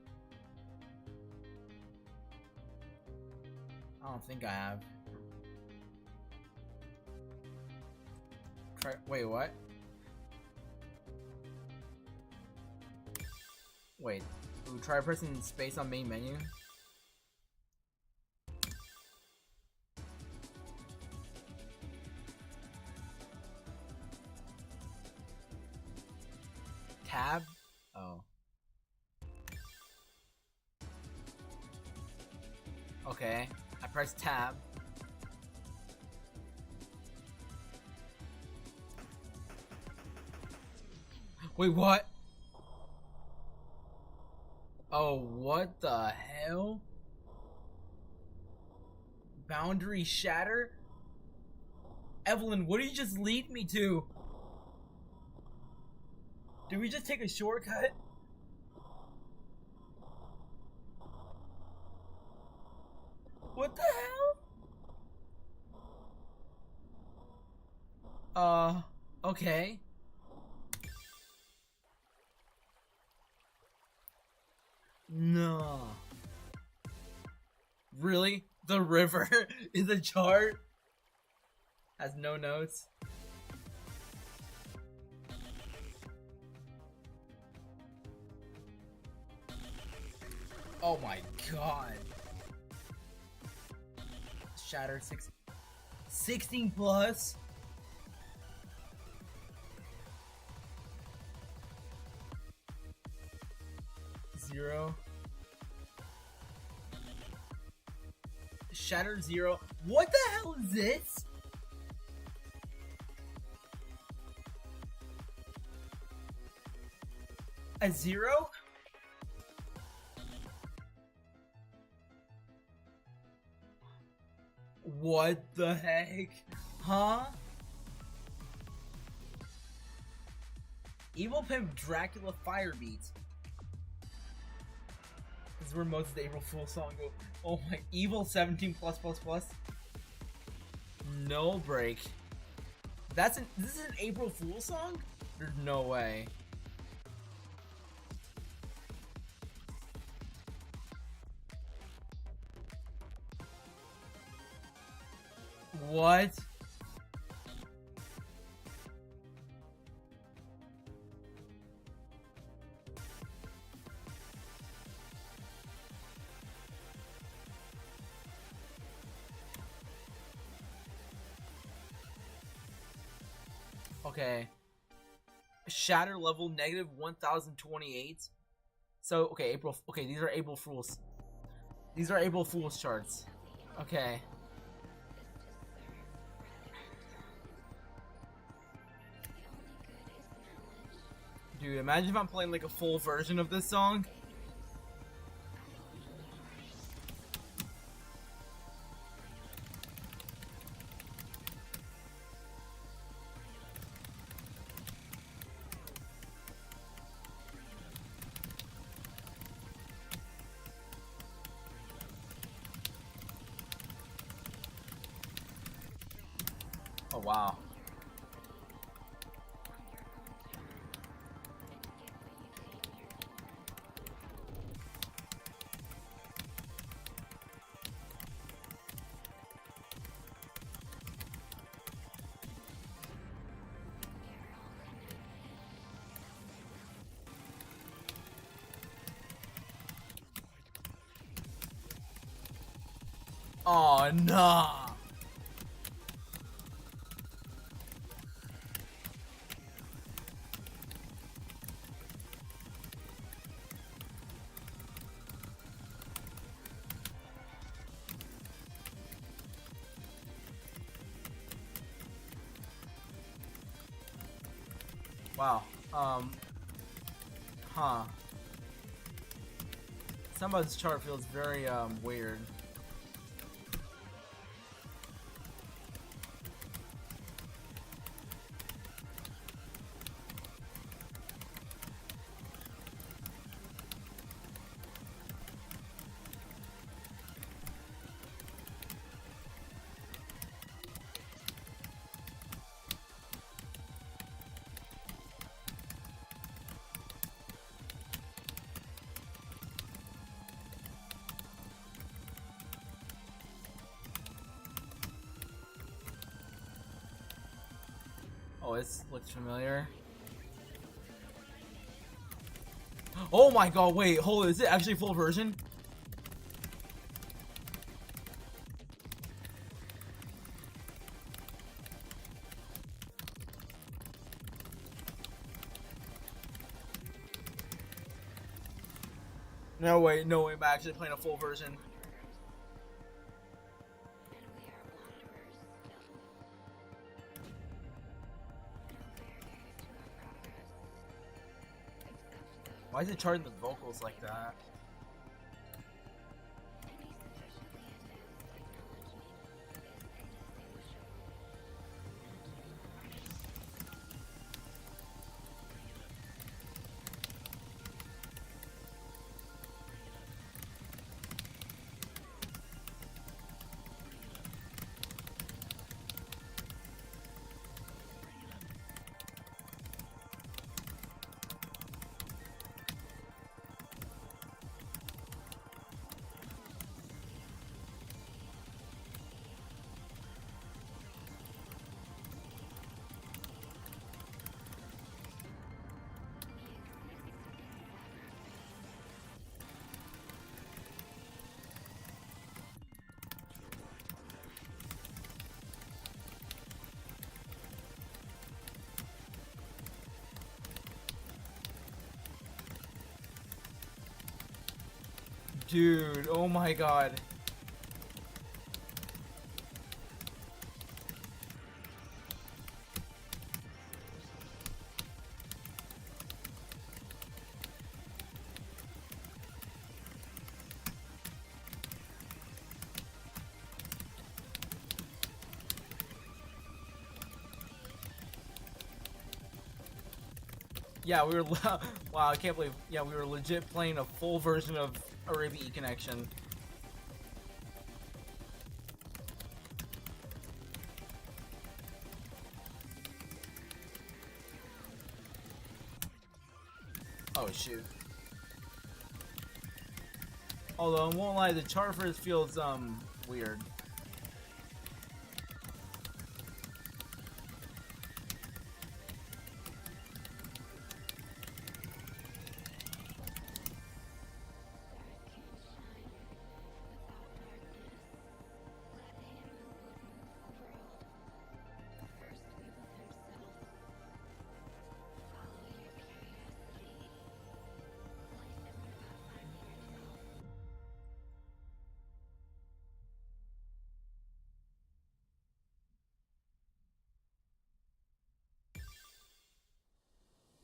B: I don't think I have. Wait, what? Wait, try pressing space on main menu? Tab? Oh. Okay, I pressed tab. Wait, what? Oh, what the hell? Boundary shatter? Evelyn, what did you just lead me to? Did we just take a shortcut? What the hell? Okay. No. Really? The river is a chart? Has no notes? Oh my god. Shatter 16 plus? Zero. Shatter 0. What the hell is this? A 0? What the heck? Huh? Evil Pimp Dracula Firebeat. This is where most of the April Fool's song go. Oh my, Evil 17 plus plus plus. No break. This is an April Fool's song? There's no way. What? Okay. Shatter level negative 1028. So, okay, these are April Fools. These are April Fools charts. Okay. Dude, imagine if I'm playing like a full version of this song. Oh, wow. Oh, nah.
A: Wow. Huh. Some of this chart feels very weird. Oh, this looks familiar. Oh my god, wait, hold on, is it actually full version? No way, no way, I'm actually playing a full version. Why is it charting the vocals like that? Dude, oh my god. Yeah, we were wow, I can't believe. Yeah, we were legit playing a full version of Arabia E Connection. Oh shoot. Although I won't lie, the chart for this feels weird.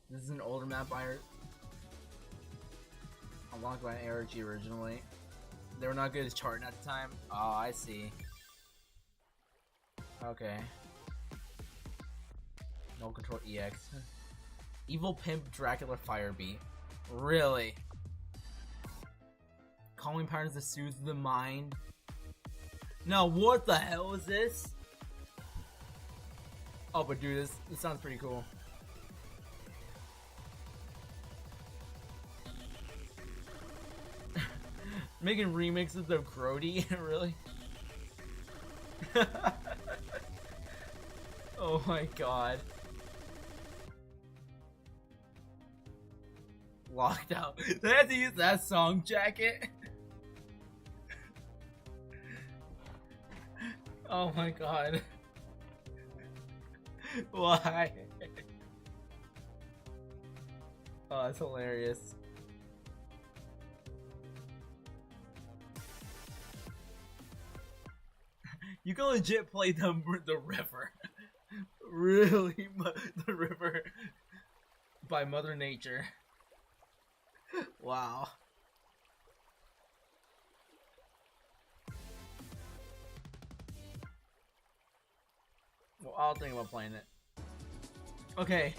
A: This is an older map I unlocked by an ARG originally. They were not good as charting at the time. Oh, I see. Okay. No Control EX. Evil Pimp Dracula Firebeat. Really? Calming patterns to soothe the mind. No, what the hell is this? Oh, but dude, this sounds pretty cool. Making remixes of Grody, really? Oh my god. Locked out. They had to use that song jacket. Oh my god. Why? Oh, that's hilarious. You can legit play the river. Really, the river. by Mother Nature. Wow. Well, I'll think about playing it. Okay,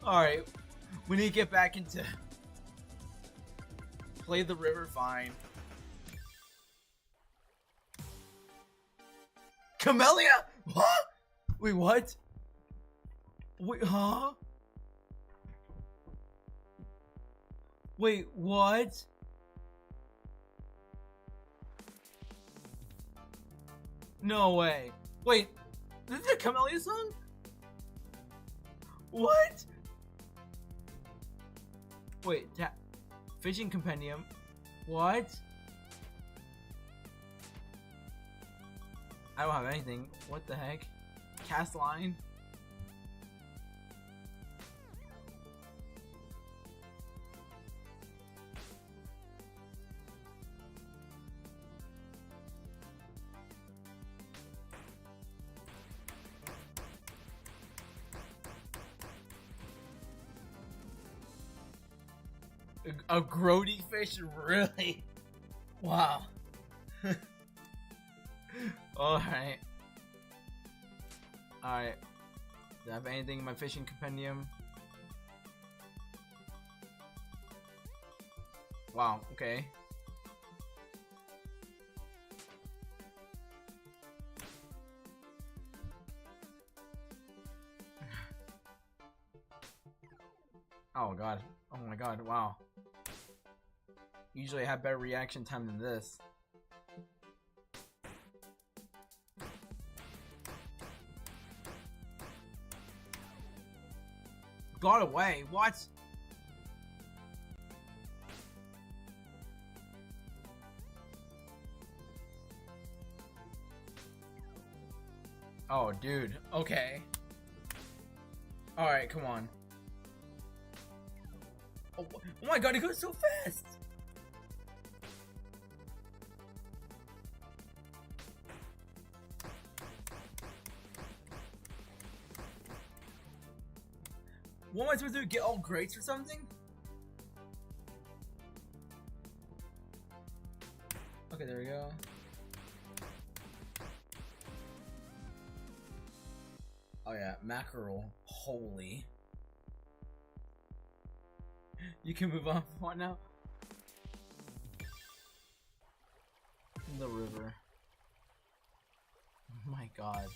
A: alright. We need to get back into... Play the river, fine. Camellia? Huh? Wait, what? Wait, huh? Wait, what? No way. Wait, this is a Camellia song? What? Wait, fishing compendium. What? I don't have anything. What the heck? Cast line? A grody fish? Really? Wow. Alright. Alright. Do I have anything in my fishing compendium? Wow, okay. Oh god. Oh my god, wow. Usually I have better reaction time than this. Got away, what? Oh, dude, okay. Alright, come on. Oh my god, it goes so fast! What am I supposed to do? Get all greats or something? Okay, there we go. Oh yeah, mackerel. Holy. You can move on. What now? The river. Oh my god.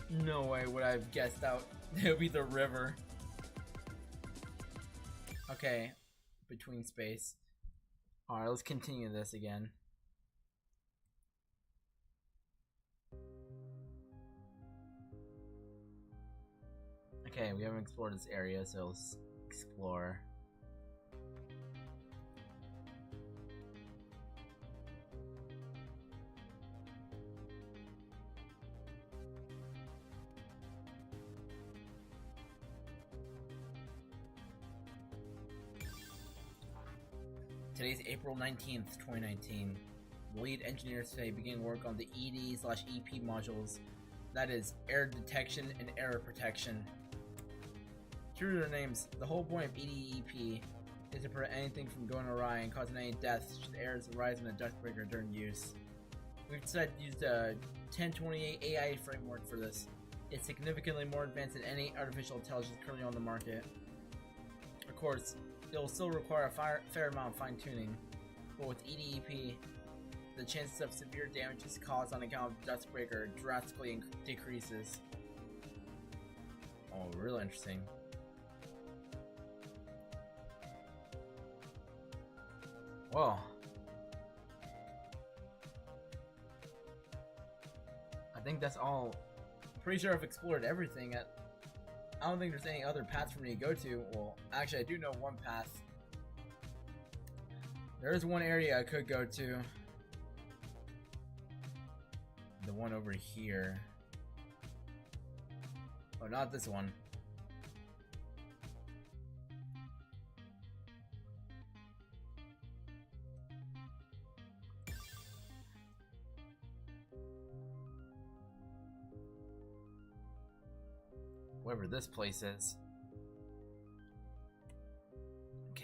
A: No way would I have guessed out it would be the river. Okay, between space. Alright, let's continue this again. Okay, we haven't explored this area, so let's explore. Today's April 19th, 2019. The lead engineers today begin work on the ED/EP modules, that is, error detection and error protection. True to their names, the whole point of ED/EP is to prevent anything from going awry and causing any deaths should errors arise in a duct breaker during use. We've decided to use the 1028 AI framework for this. It's significantly more advanced than any artificial intelligence currently on the market. Of course, it will still require a fair amount of fine-tuning, but with ED/EP, the chances of severe damages caused on account of duct breaker drastically decreases. Oh, really interesting. Well, I think that's all. I'm pretty sure I've explored everything. I don't think there's any other paths for me to go to. Well, actually, I do know one path. There is one area I could go to. The one over here. Oh, not this one. Wherever this place is.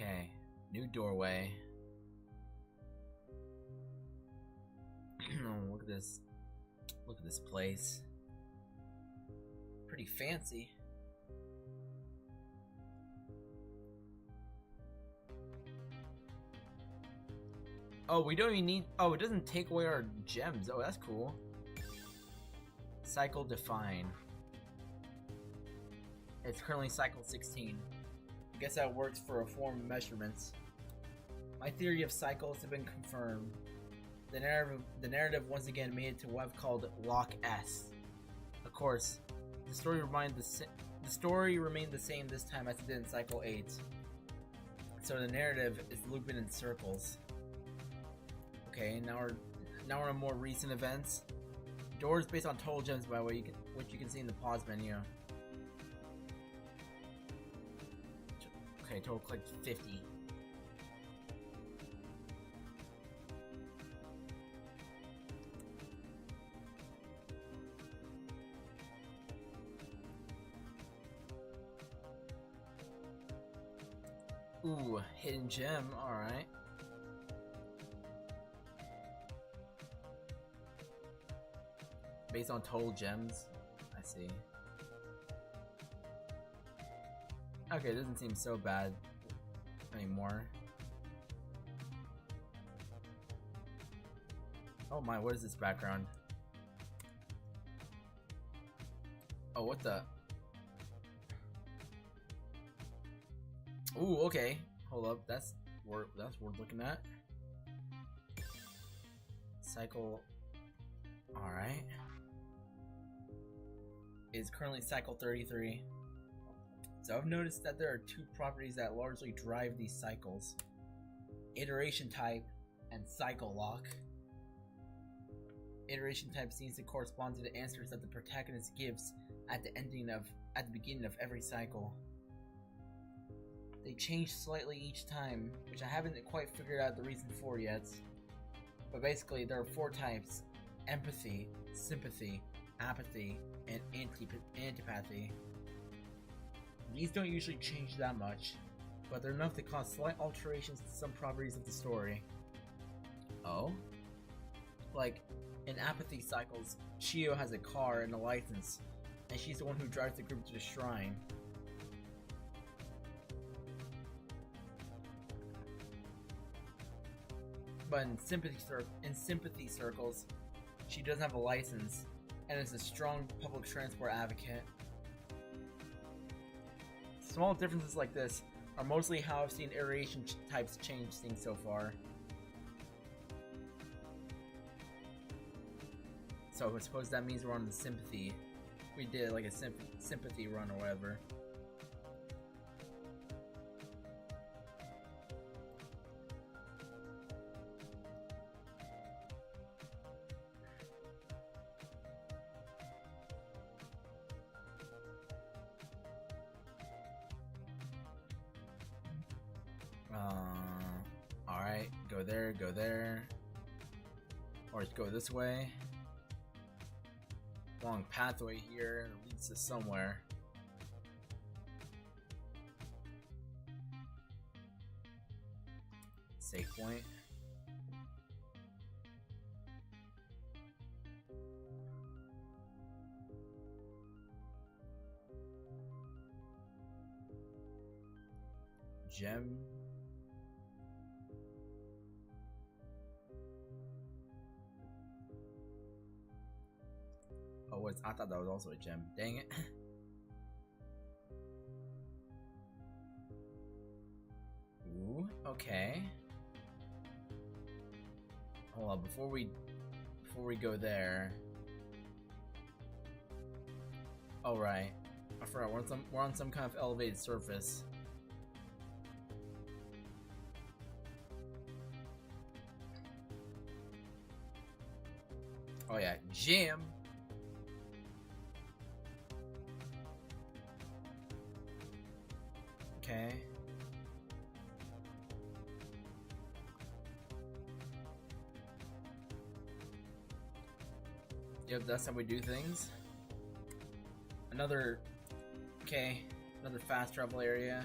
A: Okay, new doorway. Oh, look at this. Look at this place. Pretty fancy. Oh, we don't even need... Oh, it doesn't take away our gems. Oh, that's cool. Cycle define. It's currently cycle 16. I guess that works for a form of measurements. My theory of cycles has been confirmed. The narrative once again made it to what I've called Lock S. Of course, the story remained the same this time as it did in cycle 8. So the narrative is looping in circles. Okay, now we're on more recent events. Doors based on total gems, by the way, which you can see in the pause menu. Okay, total clicked 50. Ooh, hidden gem, alright. Based on total gems, I see. Okay, it doesn't seem so bad anymore. Oh my, what is this background? Oh, what the? Ooh, okay. Hold up, that's worth looking at. Cycle. Alright. Is currently cycle 33. So I've noticed that there are two properties that largely drive these cycles. Iteration type and cycle lock. Iteration type seems to correspond to the answers that the protagonist gives at the beginning of every cycle. They change slightly each time, which I haven't quite figured out the reason for yet. But basically, there are 4 types: empathy, sympathy, apathy, and antipathy. These don't usually change that much, but they're enough to cause slight alterations to some properties of the story. Oh? Like, in apathy cycles, Chio has a car and a license, and she's the one who drives the group to the shrine. But in sympathy circles, she doesn't have a license, and is a strong public transport advocate. Small differences like this are mostly how I've seen iteration types change things so far. So I suppose that means we're on the sympathy. We did like a sympathy run or whatever. Alright, go there. Or go this way. Long pathway here leads to somewhere. Save point. Gem. Oh, I thought that was also a gem. Dang it. Ooh, okay. Hold on, before we go there. Oh right, I forgot we're on some kind of elevated surface. Oh yeah, gem. Okay. Yep, that's how we do things. Another fast travel area.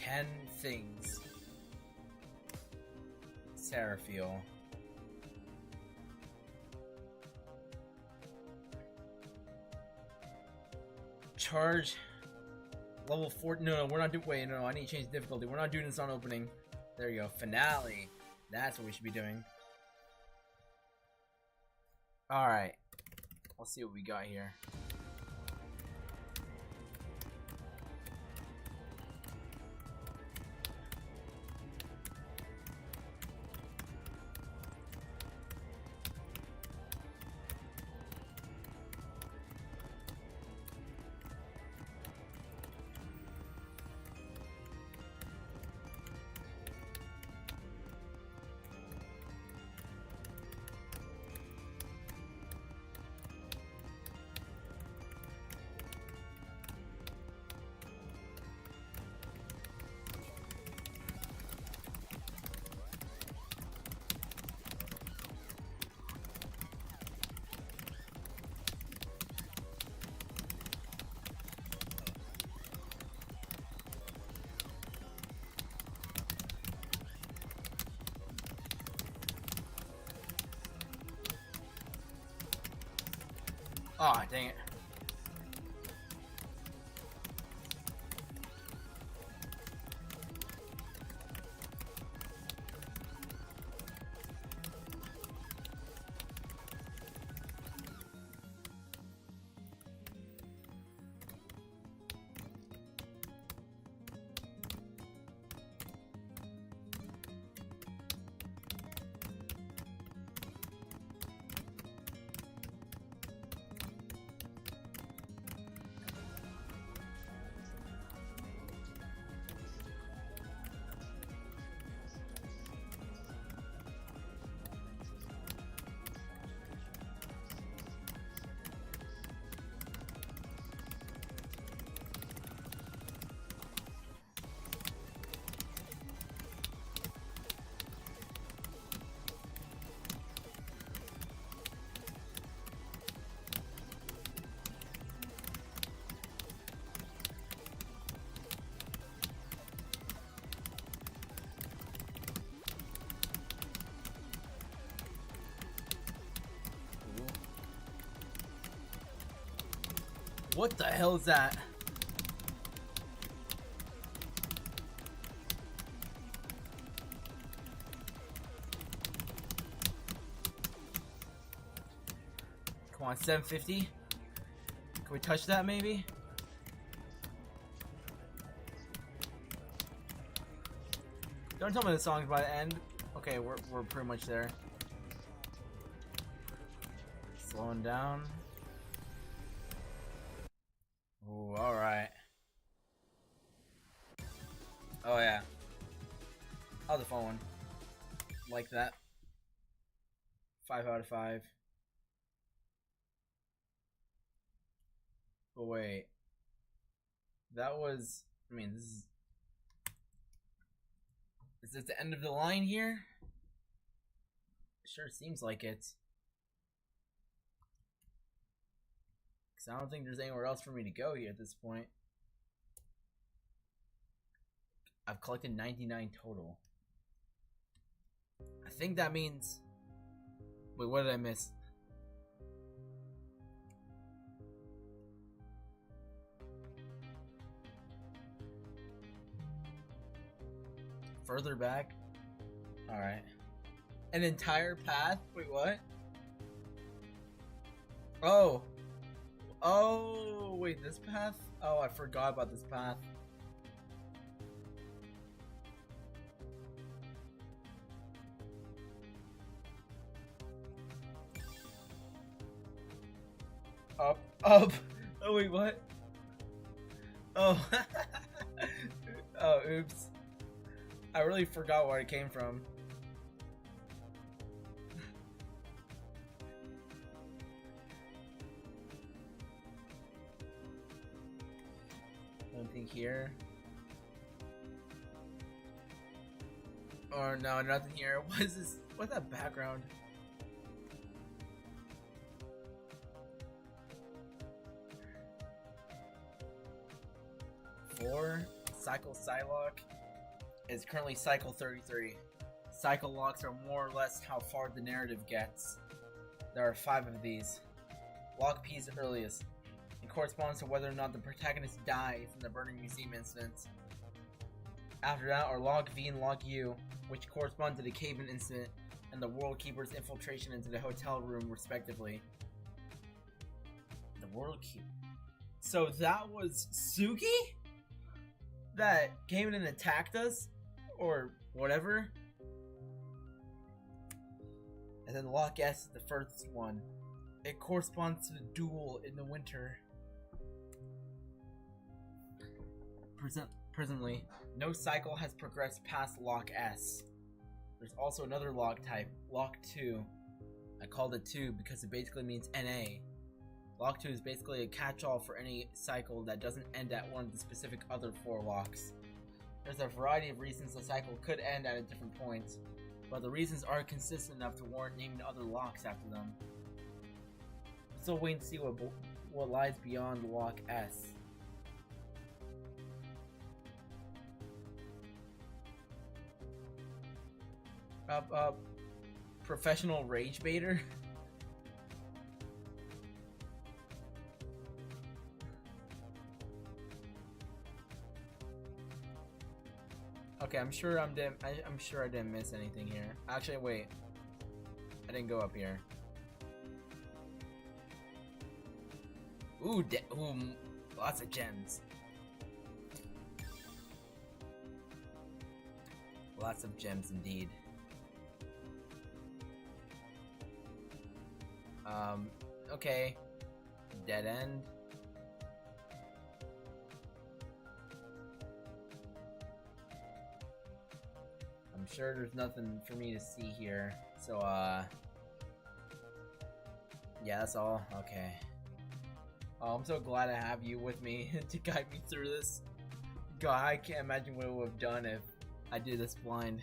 A: 10 things. Seraphil. Charge. Level 4. No, we're not doing. Wait, no, I need to change the difficulty. We're not doing this on opening. There you go. Finale. That's what we should be doing. Alright. Let's see what we got here. Aw, oh, dang it. What the hell is that? Come on, 750? Can we touch that maybe? Don't tell me the song's by the end. Okay, we're pretty much there. Slowing down. Ooh, alright. Oh yeah. How's the phone one? Like that. 5 out of 5. But wait. That was... I mean, this is... Is this the end of the line here? Sure seems like it. I don't think there's anywhere else for me to go here at this point. I've collected 99 total. I think that means... Wait, what did I miss? Further back? Alright. An entire path? Wait, what? Oh! Oh, wait, this path? Oh, I forgot about this path. Up, up. Oh, wait, what? Oh. Oh, oops. I really forgot where I came from. Nothing here. Oh no, nothing here. What is this? What's that background? Four. Cycle Psylocke. is currently cycle 33. Cycle locks are more or less how far the narrative gets. There are 5 of these. Lock P is the earliest. It corresponds to whether or not the protagonist dies in the burning museum incident. After that are Log V and Log U, which correspond to the cave-in incident and the World Keeper's infiltration into the hotel room, respectively. The World Keeper. So that was Suki? That came in and attacked us? Or whatever? And then Lock S is the first one. It corresponds to the duel in the winter. Presently, no cycle has progressed past Lock S. There's also another lock type, Lock 2. I called it 2 because it basically means NA. Lock 2 is basically a catch-all for any cycle that doesn't end at one of the specific other 4 locks. There's a variety of reasons a cycle could end at a different point, but the reasons are consistent enough to warrant naming other locks after them. Still waiting to see what lies beyond Lock S. Professional rage baiter? Okay, I'm sure I didn't miss anything here. Actually, wait. I didn't go up here. Ooh, lots of gems. Lots of gems indeed. Okay. Dead end. I'm sure there's nothing for me to see here. So, yeah, that's all. Okay. Oh, I'm so glad I have you with me to guide me through this. God, I can't imagine what I would have done if I did this blind.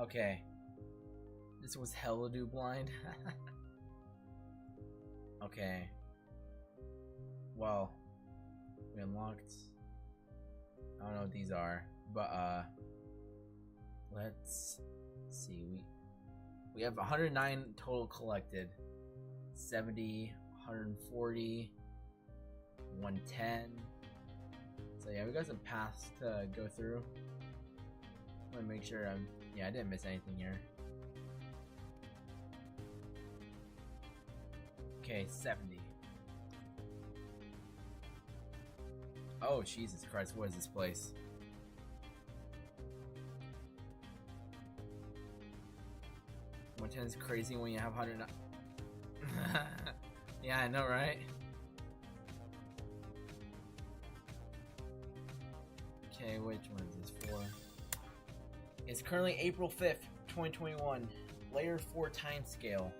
A: Okay. This was hella do blind. Okay. Well, we unlocked. I don't know what these are, but let's see. We have 109 total collected. 70, 140, 110. So yeah, we got some paths to go through. I want to make sure yeah, I didn't miss anything here. Okay, 70. Oh, Jesus Christ, what is this place? One ten is crazy when you have 100. Yeah, I know, right? Okay, which one is this for? It's currently April 5th, 2021. Layer 4 timescale.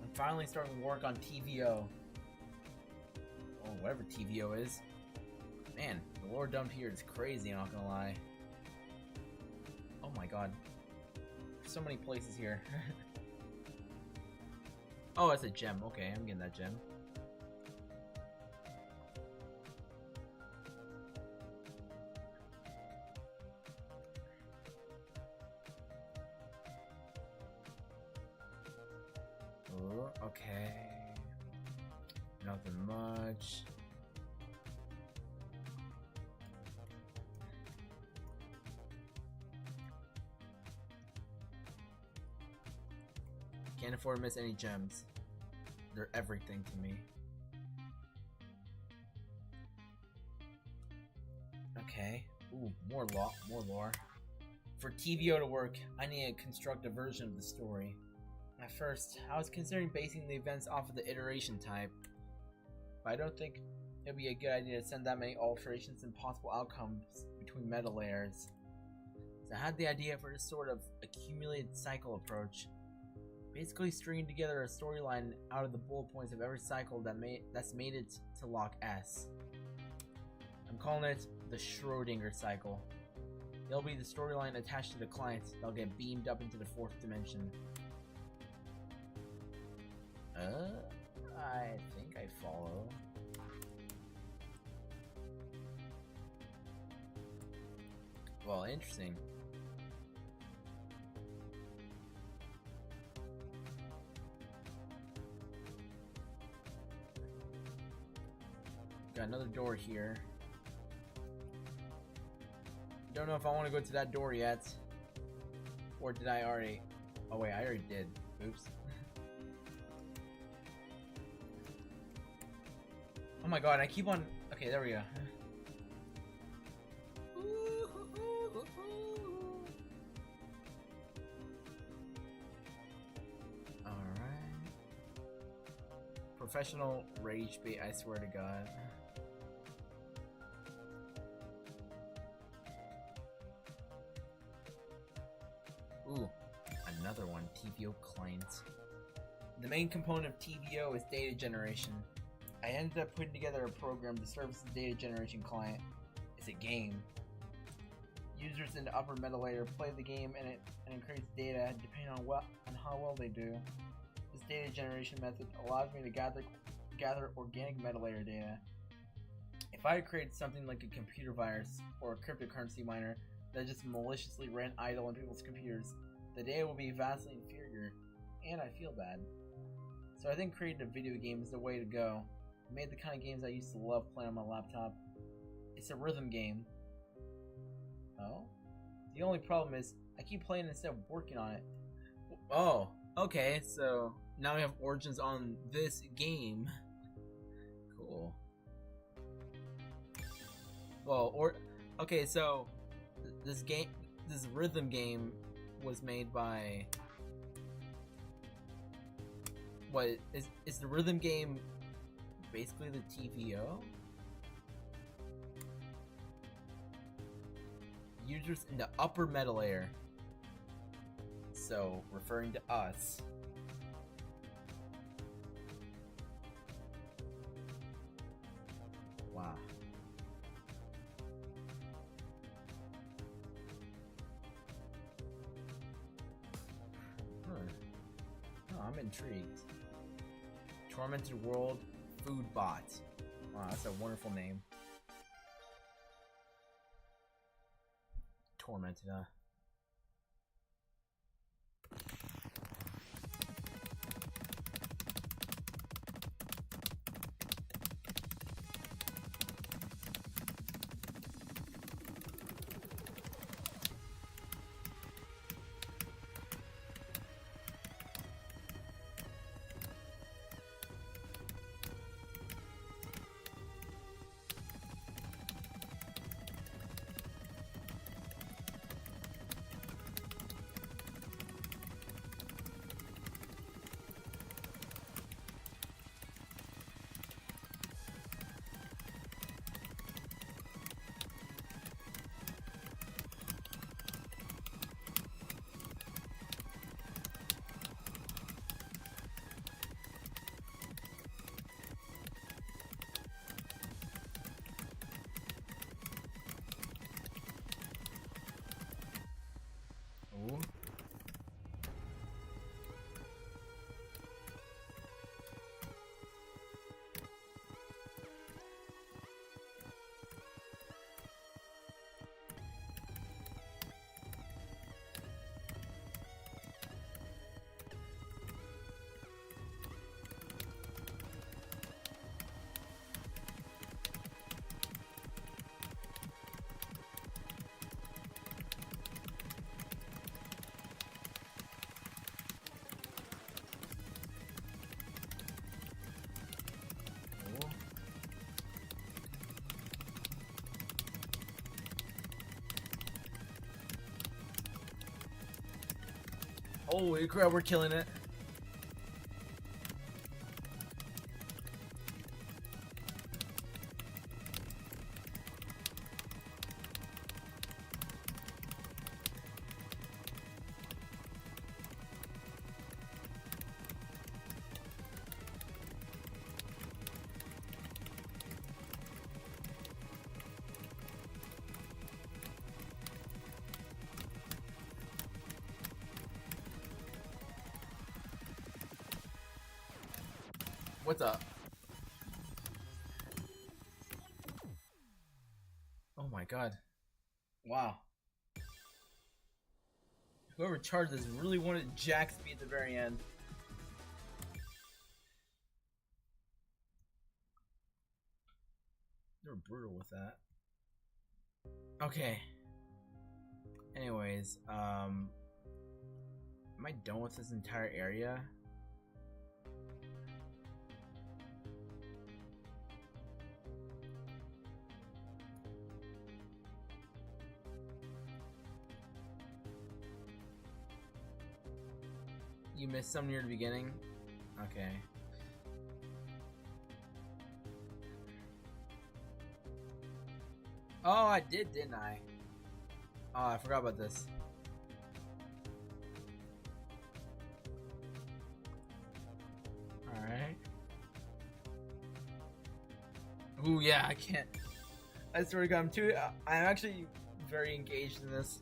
A: I'm finally starting work on TVO. Oh, whatever TVO is. Man, the lore dump here is crazy, I'm not gonna lie. Oh my god. There's so many places here. Oh, it's a gem. Okay, I'm getting that gem. Oh, okay. Nothing much. Can't afford to miss any gems. They're everything to me. Okay. Ooh, more lore. For TVO to work, I need to construct a version of the story. At first, I was considering basing the events off of the iteration type, but I don't think it would be a good idea to send that many alterations and possible outcomes between meta layers. So I had the idea for this sort of accumulated cycle approach, basically stringing together a storyline out of the bullet points of every cycle that's made it to Lock S. I'm calling it the Schrodinger cycle.
B: There'll be the storyline attached to the clients. They'll get beamed up into the 4th dimension. I think I follow. Well, interesting. Got another door here. Don't know if I want to go to that door yet. Or did I already? Oh wait, I already did. Oops. Oh my god, I keep on... Okay, there we go. Alright. Professional rage bait, I swear to god. Ooh, another one, TVO client. The main component of TVO is data generation. I ended up putting together a program to service the data generation client. It's a game. Users in the upper metalayer play the game and it creates data depending on how well they do. This data generation method allows me to gather organic metalayer data. If I had created something like a computer virus or a cryptocurrency miner that just maliciously ran idle on people's computers, the data will be vastly inferior, and I feel bad. So I think creating a video game is the way to go. I made the kind of games I used to love playing on my laptop. It's a rhythm game. Oh? The only problem is, I keep playing instead of working on it. Oh, okay, so now we have origins on this game. Cool. Well, okay, so this rhythm game was made by... What, is the rhythm game basically the TVO? Users in the upper metalayer. So, referring to us. Wow. Huh. Oh, I'm intrigued. Tormented World Food Bot. Wow, that's a wonderful name. Tormented, huh? Ooh. Holy crap, we're killing it.
A: What's up? Oh my god. Wow. Whoever charged this really wanted jack speed at the very end. They were brutal with that. Okay. Anyways, am I done with this entire area? You missed some near the beginning? Okay. Oh, I did, didn't I? Oh, I forgot about this. Alright. Ooh, yeah, I can't. I swear to God, I'm actually very engaged in this.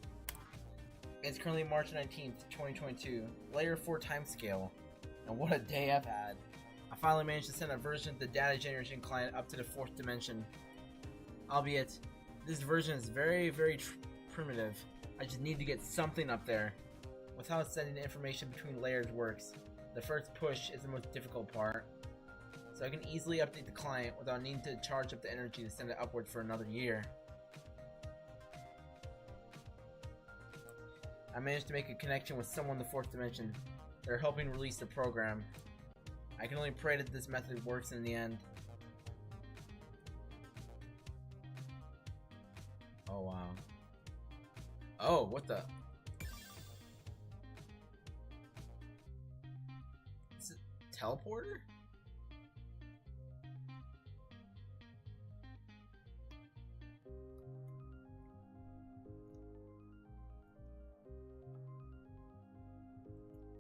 A: It's currently March 19th, 2022. Layer 4 timescale. And what a day I've had. I finally managed to send a version of the data generation client up to the 4th dimension. Albeit, this version is very, very primitive. I just need to get something up there. With how sending the information between layers works, the first push is the most difficult part. So I can easily update the client without needing to charge up the energy to send it upward for another year. I managed to make a connection with someone in the 4th dimension. They're helping release the program. I can only pray that this method works in the end. Oh wow. Oh, what the? Is it a teleporter?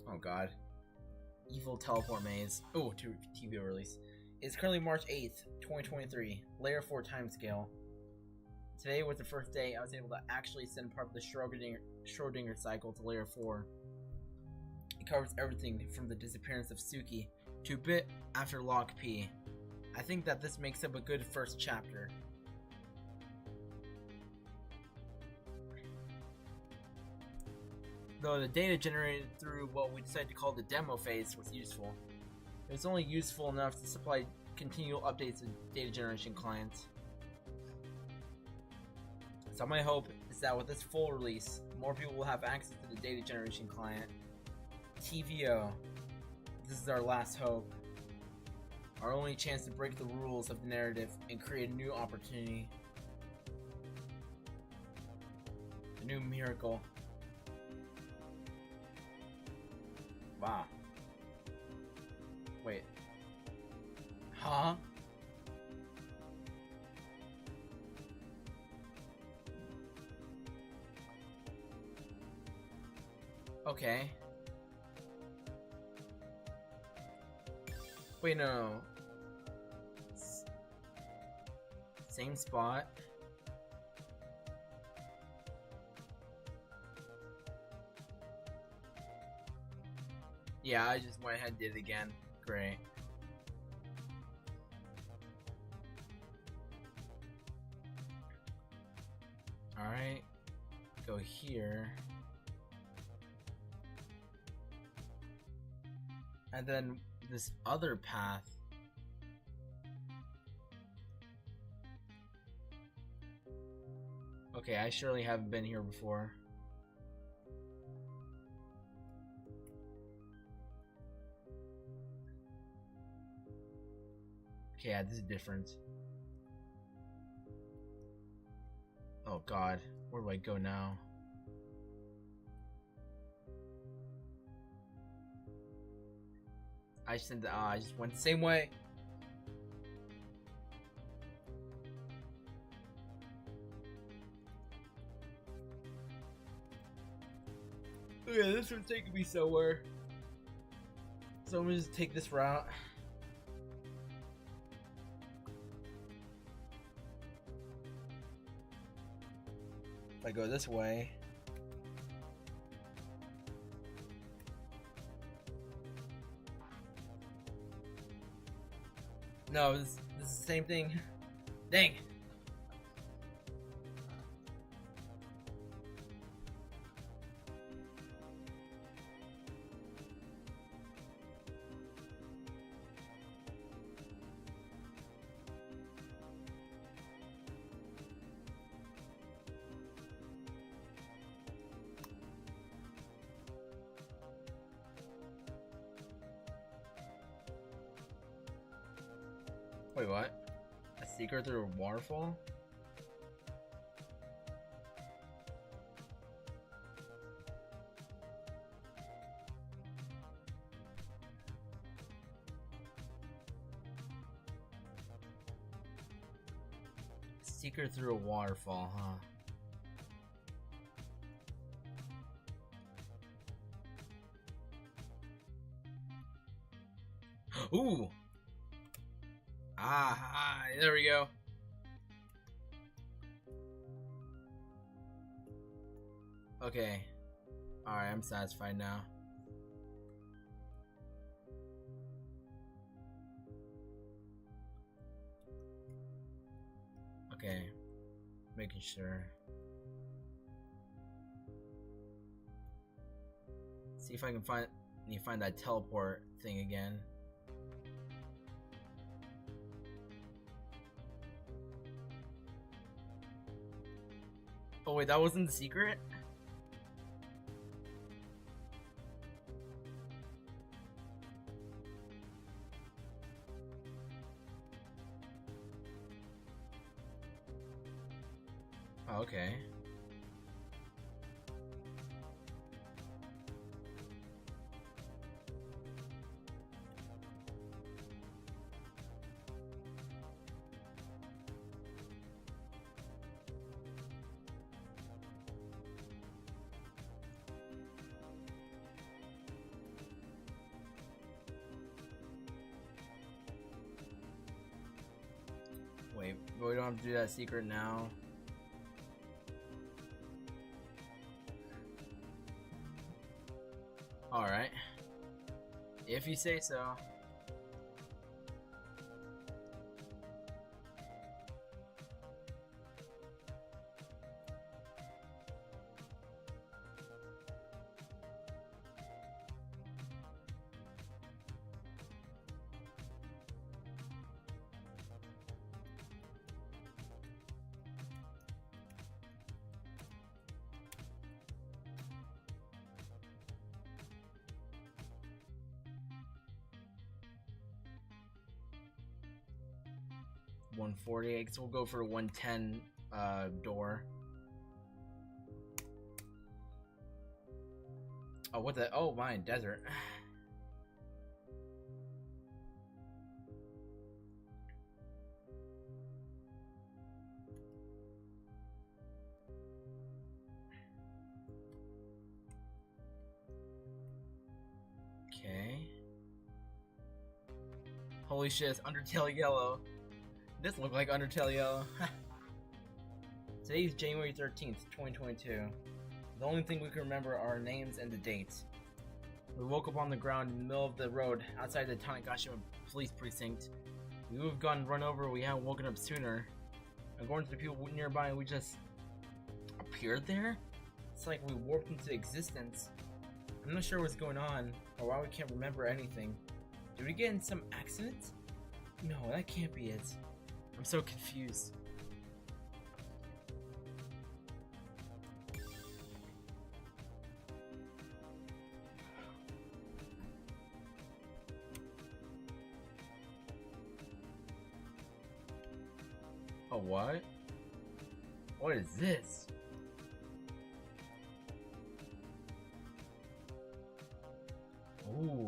A: Oh god. Evil teleport maze. Oh, TV release. It's currently March 8th, 2023. Layer 4 timescale. Today was the first day I was able to actually send part of the Schrodinger cycle to Layer 4. It covers everything from the disappearance of Suki to a bit after Log P. I think that this makes up a good first chapter. Though the data generated through what we decided to call the demo phase was useful. It was only useful enough to supply continual updates to data generation clients. So my hope is that with this full release, more people will have access to the data generation client. TVO. This is our last hope. Our only chance to break the rules of the narrative and create a new opportunity. A new miracle. Wow. Wait. Huh? Okay. Wait, no. Same spot. Yeah, I just went ahead and did it again. Great. Alright. Go here. And then this other path. Okay, I surely haven't been here before. Okay, yeah, this is different. Oh god, where do I go now? I just went the same way. Okay, this one's taking me somewhere. So I'm gonna just take this route. If I go this way. No, this is the same thing. Dang. Wait, what? A secret through a waterfall? Secret through a waterfall, huh? Ooh! There we go. Okay. Alright, I'm satisfied now. Okay. Making sure. See if I can find that teleport thing again. Oh wait, that wasn't the secret? Oh, okay. Wait, but we don't have to do that secret now. Alright. If you say so. $148, so we'll go for a 110 door. Oh, what the? Oh, my desert. Okay. Holy shit, it's Undertale Yellow. This looks like Undertale Yellow. Today's January 13th, 2022. The only thing we can remember are our names and the dates. We woke up on the ground in the middle of the road outside the Tanegashima police precinct. We would have gone run over, we hadn't woken up sooner. According to the people nearby, we just appeared there? It's like we warped into existence. I'm not sure what's going on, or why we can't remember anything. Did we get in some accident? No, that can't be it. I'm so confused. Oh, what? What is this? Ooh.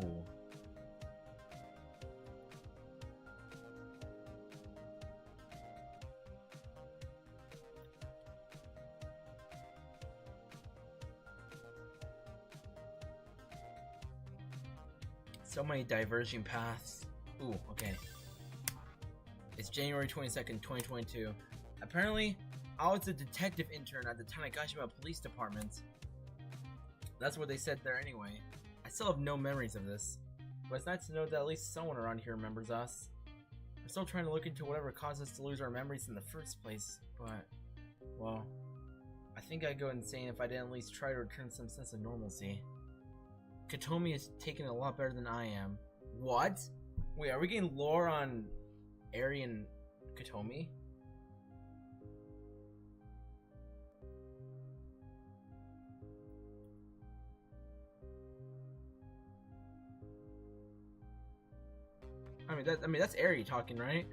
A: So many diverging paths. Ooh, okay. It's January 22nd, 2022. Apparently, I was a detective intern at the Tanegashima Police Department. That's what they said there anyway. I still have no memories of this, but it's nice to know that at least someone around here remembers us.
B: We're still trying to look into whatever caused us to lose our memories in the first place, but, well, I think I'd go insane if I didn't at least try to return some sense of normalcy. Katomi is taking it a lot better than I am. What? Wait, are we getting lore on Eri and Katomi? I mean that's Eri talking, right?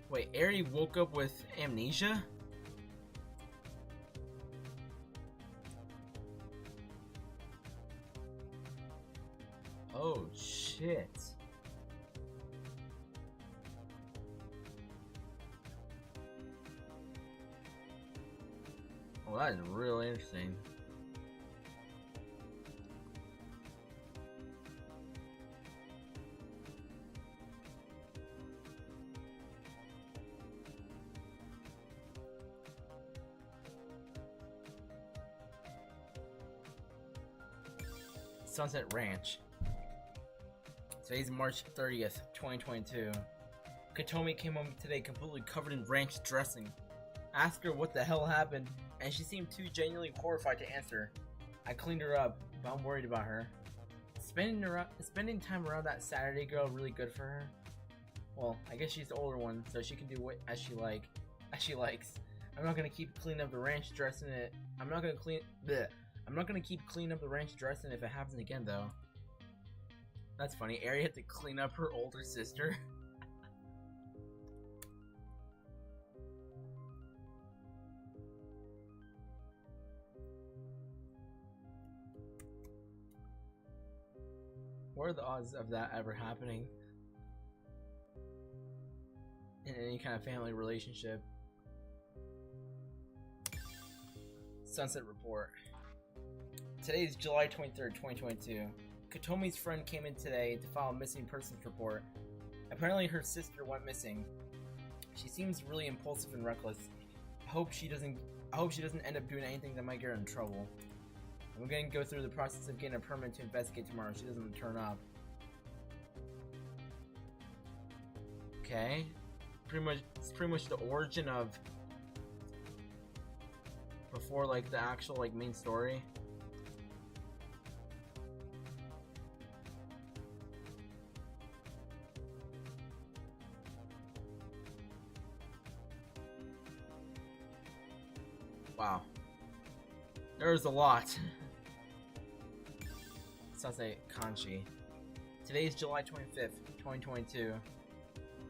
B: Wait, Eri woke up with amnesia? Oh shit. Well, that is really interesting. Sunset Ranch. Today's March 30th, 2022. Katomi came home today completely covered in ranch dressing. I asked her what the hell happened, and she seemed too genuinely horrified to answer. I cleaned her up, but I'm worried about her. Spending time around that Saturday girl really good for her? Well, I guess she's the older one, so she can do what as she likes. I'm not gonna keep cleaning up the ranch dressing it. I'm not gonna keep cleaning up the ranch dressing if it happens again, though. That's funny. Eri had to clean up her older sister. What are the odds of that ever happening in any kind of family relationship? Sunset Report. Today is July 23rd, 2022. Katomi's friend came in today to file a missing persons report. Apparently her sister went missing. She seems really impulsive and reckless. I hope she doesn't end up doing anything that might get her in trouble. I'm going to go through the process of getting a permit to investigate tomorrow if she doesn't turn up. Okay. It's pretty much the origin of before like the actual like main story. Wow. There's a lot. Sunset Kanchi. Today is July 25th, 2022.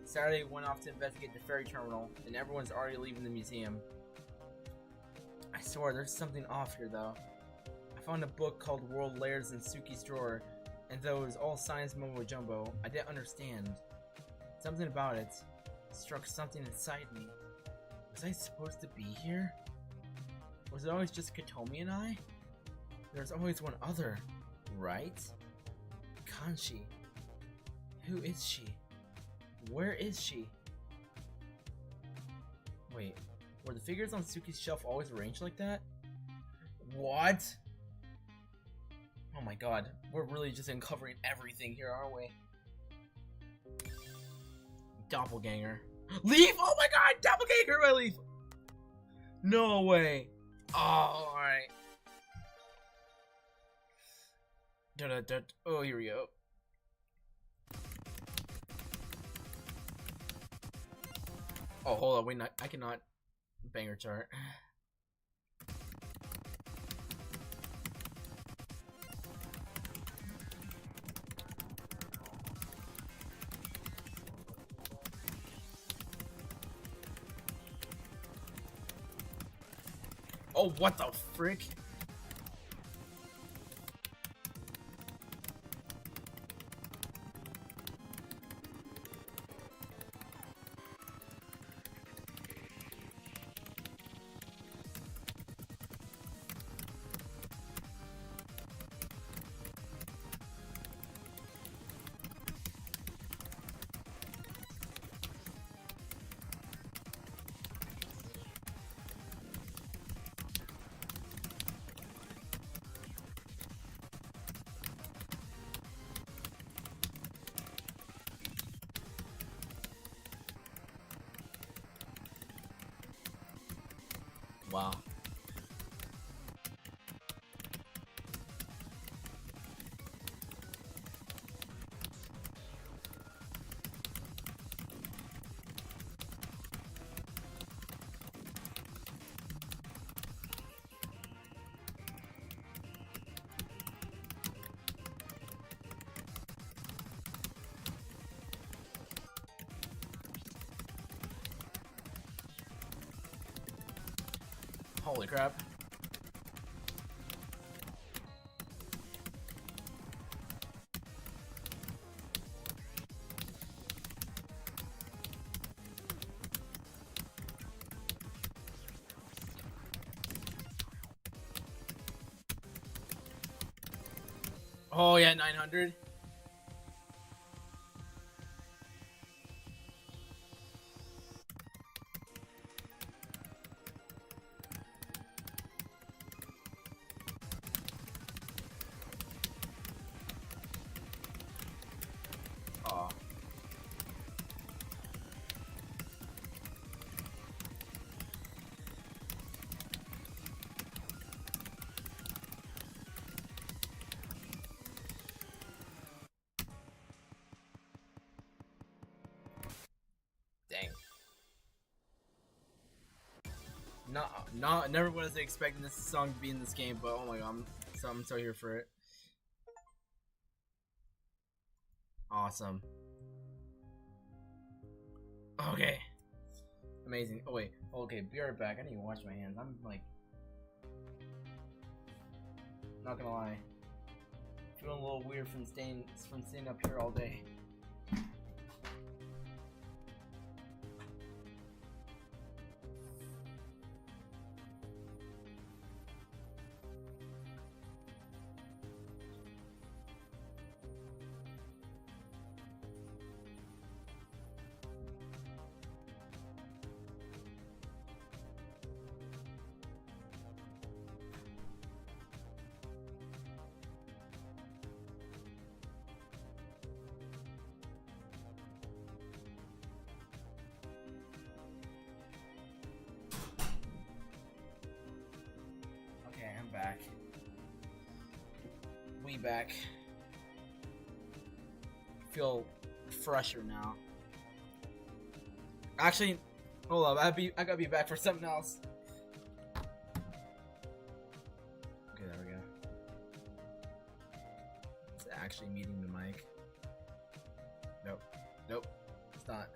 B: Saturday went off to investigate the ferry terminal, and everyone's already leaving the museum. I swear, there's something off here, though. I found a book called World Layers in Suki's drawer, and though it was all science mumbo jumbo, I didn't understand. Something about it struck something inside me. Was I supposed to be here? Was it always just Katomi and I? There's always one other, right? Kanchi. Who is she? Where is she? Wait, were the figures on Suki's shelf always arranged like that? What? Oh my god, we're really just uncovering everything here, aren't we? Doppelganger. Leaf! Oh my god, doppelganger by Leaf! No way! Oh, alright. Oh, here we go. Oh, hold on, wait, I cannot banger chart. Oh, what the frick?
A: Wow. Holy crap. Oh yeah, 900. Oh. Dang. Never was expecting this song to be in this game, but oh my god, I'm so here for it. Awesome. Okay. Amazing. Oh wait. Okay, be right back. I need to wash my hands. I'm like, not gonna lie, feeling a little weird from staying up here all day. Back. We back. Feel fresher now. Actually, hold up. I gotta be back for something else. Okay, there we go. It's actually muting the mic. Nope. Nope. It's not.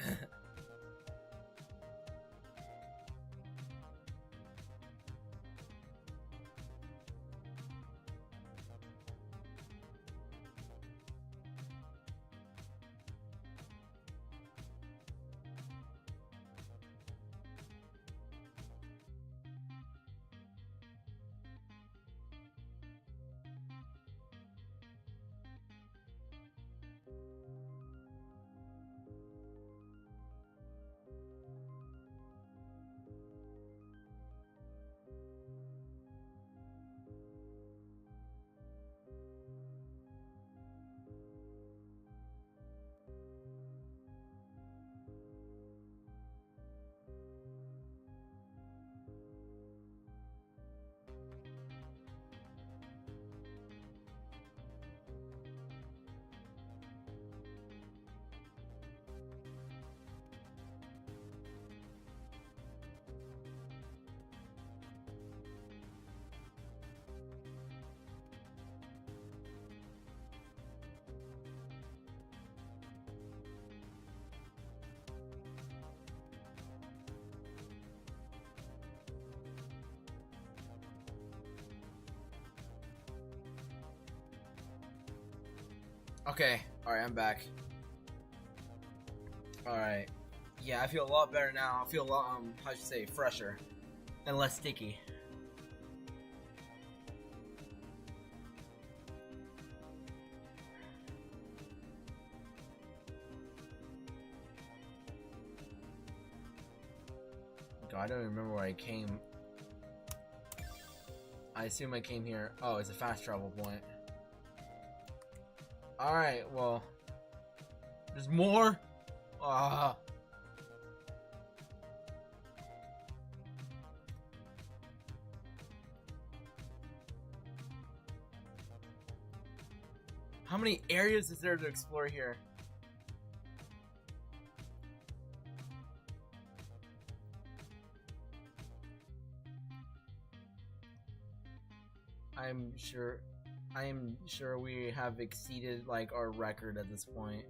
A: Okay, alright, I'm back. Alright. Yeah, I feel a lot better now. I feel a lot, how should I say, fresher. And less sticky. God, I don't even remember where I came. I assume I came here. Oh, it's a fast travel point. Alright, well. There's more? Ah. How many areas is there to explore here? I am sure we have exceeded like our record at this point.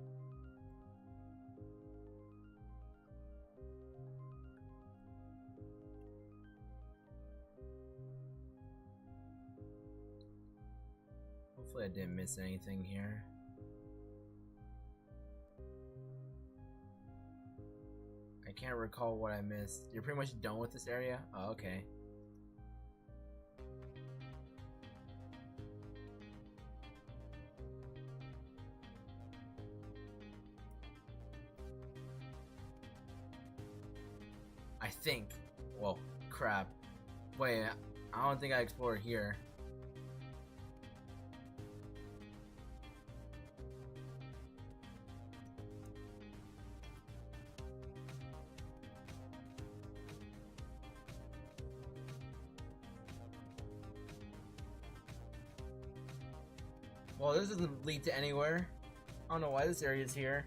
A: Hopefully I didn't miss anything here. I can't recall what I missed. You're pretty much done with this area? Oh, okay. I think. Well, crap. Wait, I don't think I explored here. Well, this doesn't lead to anywhere. I don't know why this area is here.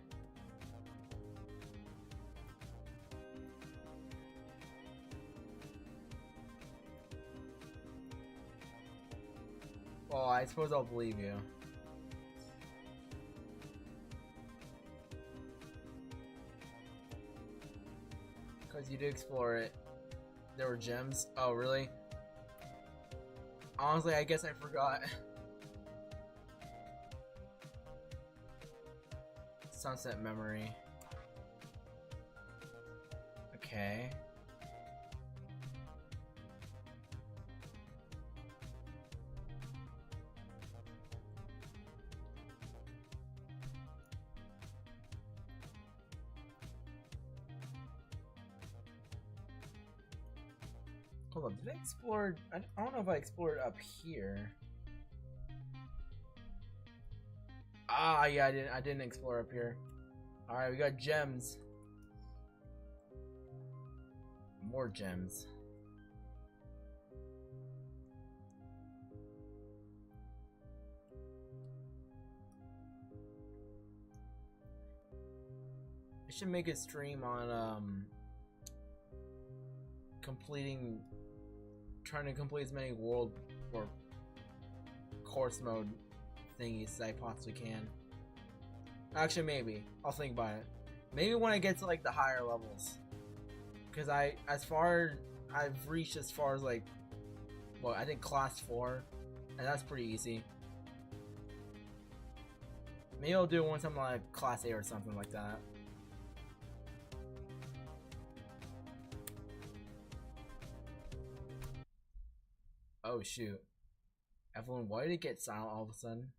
A: Well, I suppose I'll believe you. Because you did explore it. There were gems. Oh, really? Honestly, I guess I forgot. Sunset memory. Okay. Hold on, did I explore? I don't know if I explored up here. Ah, yeah, I didn't explore up here. All right, we got gems. More gems. I should make a stream on trying to complete as many world or course mode thingies as I possibly can. Actually, maybe I'll think about it. Maybe when I get to like the higher levels, because I've reached as far as like, well, I think class 4, and that's pretty easy. Maybe I'll do it once I'm like class 8 or something like that. Oh shoot. Evelyn, why did it get silent all of a sudden?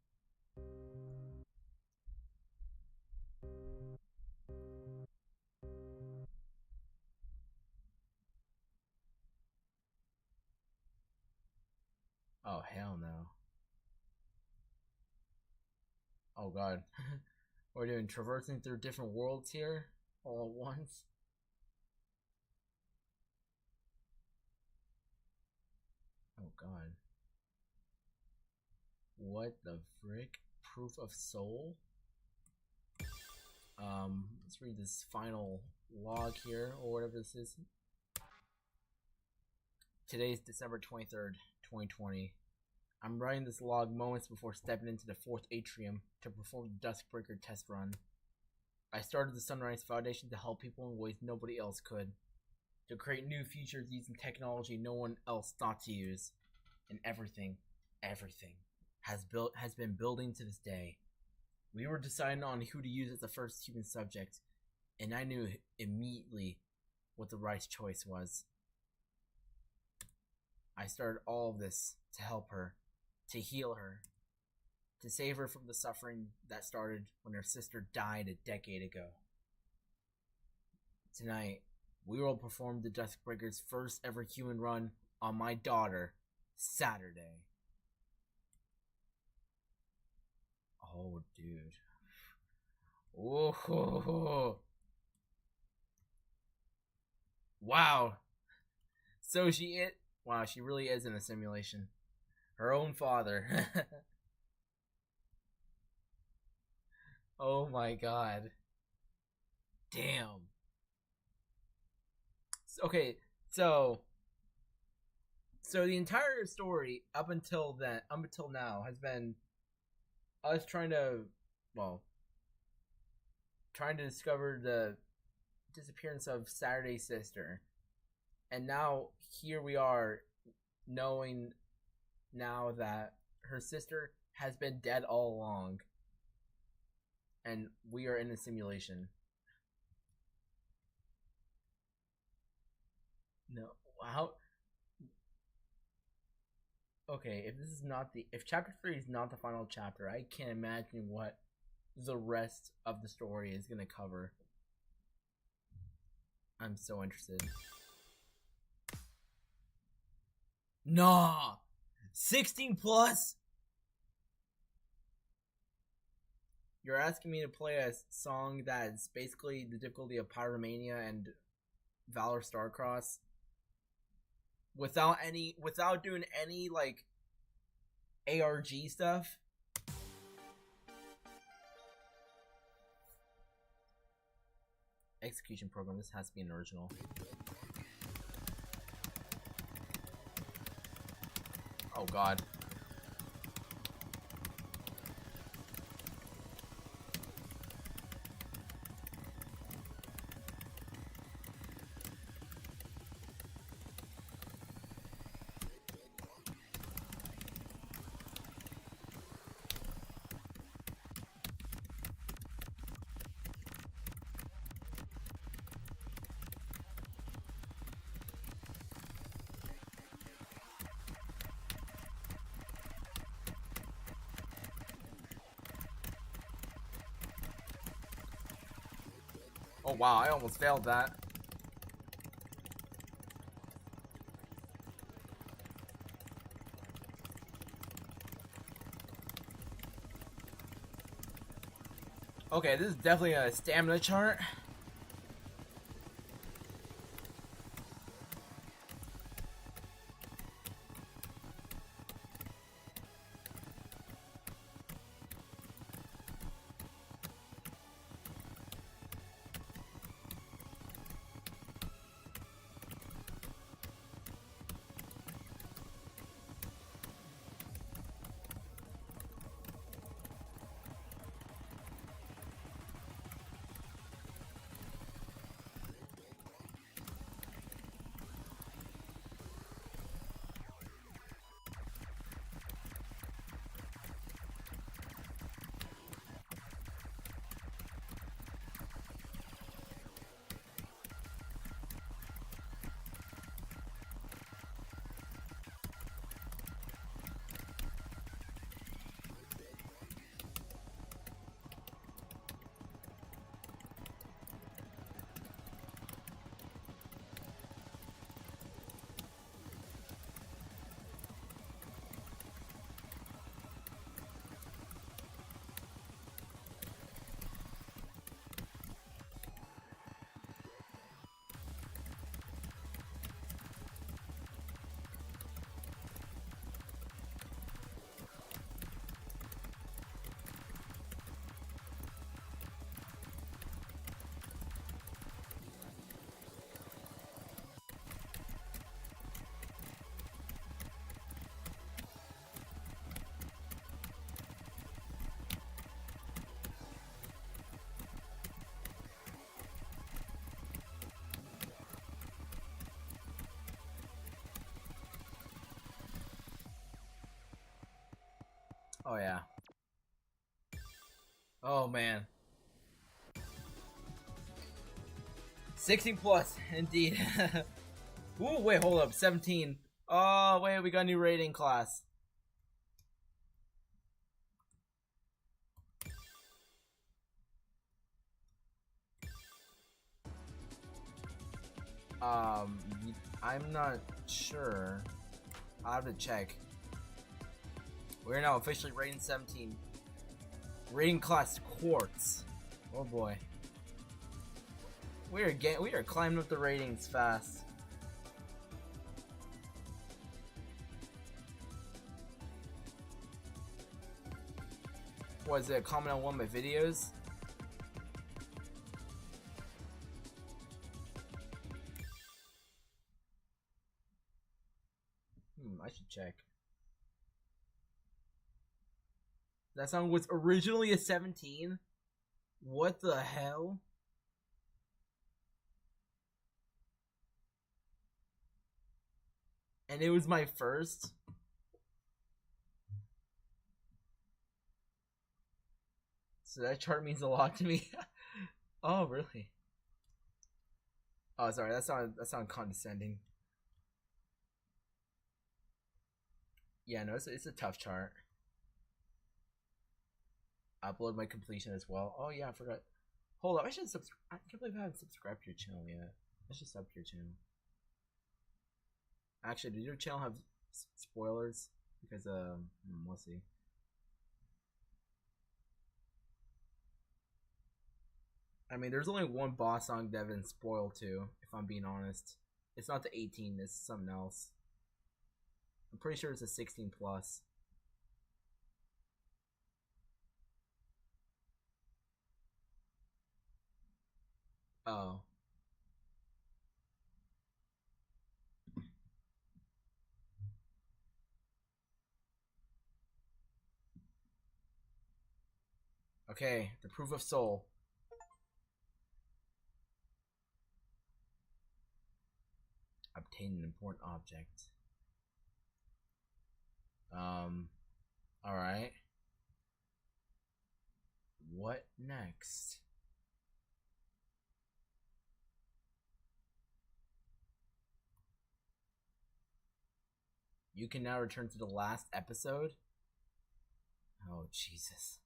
A: Oh hell no. Oh god. We're doing traversing through different worlds here all at once. Oh god. What the frick? Proof of soul? Let's read this final log here, or whatever this is. Today's December 23rd, 2020. I'm writing this log moments before stepping into the 4th atrium to perform the Duskbreaker test run. I started the Sunrise Foundation to help people in ways nobody else could. To create new futures using technology no one else thought to use. And everything has been building to this day. We were deciding on who to use as the first human subject, and I knew immediately what the right choice was. I started all of this to help her, to heal her, to save her from the suffering that started when her sister died a decade ago. Tonight, we will perform the Duskbreaker's first ever human run on my daughter, Saturday. Oh, dude. Oh, wow. So wow, she really is in a simulation. Her own father. Oh my god. Damn. Okay, so the entire story up until now has been us trying to discover the disappearance of Saturday's sister. And now here we are knowing now that her sister has been dead all along. And we are in a simulation. No, how? Okay, if chapter 3 is not the final chapter, I can't imagine what the rest of the story is gonna cover. I'm so interested. Nah, 16 plus. You're asking me to play a song that's basically the difficulty of Pyromania and Valor Starcross without doing any like ARG stuff. Execution program. This has to be an original. Oh god. Oh wow, I almost failed that. Okay, this is definitely a stamina chart. Oh yeah. Oh man. 16 plus, indeed. Ooh, wait, hold up. 17. Oh, wait, we got a new rating class. I'm not sure. I'll have to check. We're now officially rating 17. Rating class quartz. Oh boy. We are climbing up the ratings fast. Was it a comment on one of my videos? That song was originally a 17? What the hell? And it was my first? So that chart means a lot to me. Oh, really? Oh, sorry, that sounded condescending. Yeah, no, it's a tough chart. Upload my completion as well. Oh yeah, I forgot. Hold up, I should subscribe. I can't believe I haven't subscribed to your channel yet. I should sub to your channel. Actually, did your channel have spoilers? Because we'll see. I mean, there's only one boss song Devin spoiled to, if I'm being honest. It's not the 18, it's something else. I'm pretty sure it's a 16 plus. Oh. Okay, the proof of soul. Obtain an important object. Alright. What next? You can now return to the last episode? Oh, Jesus.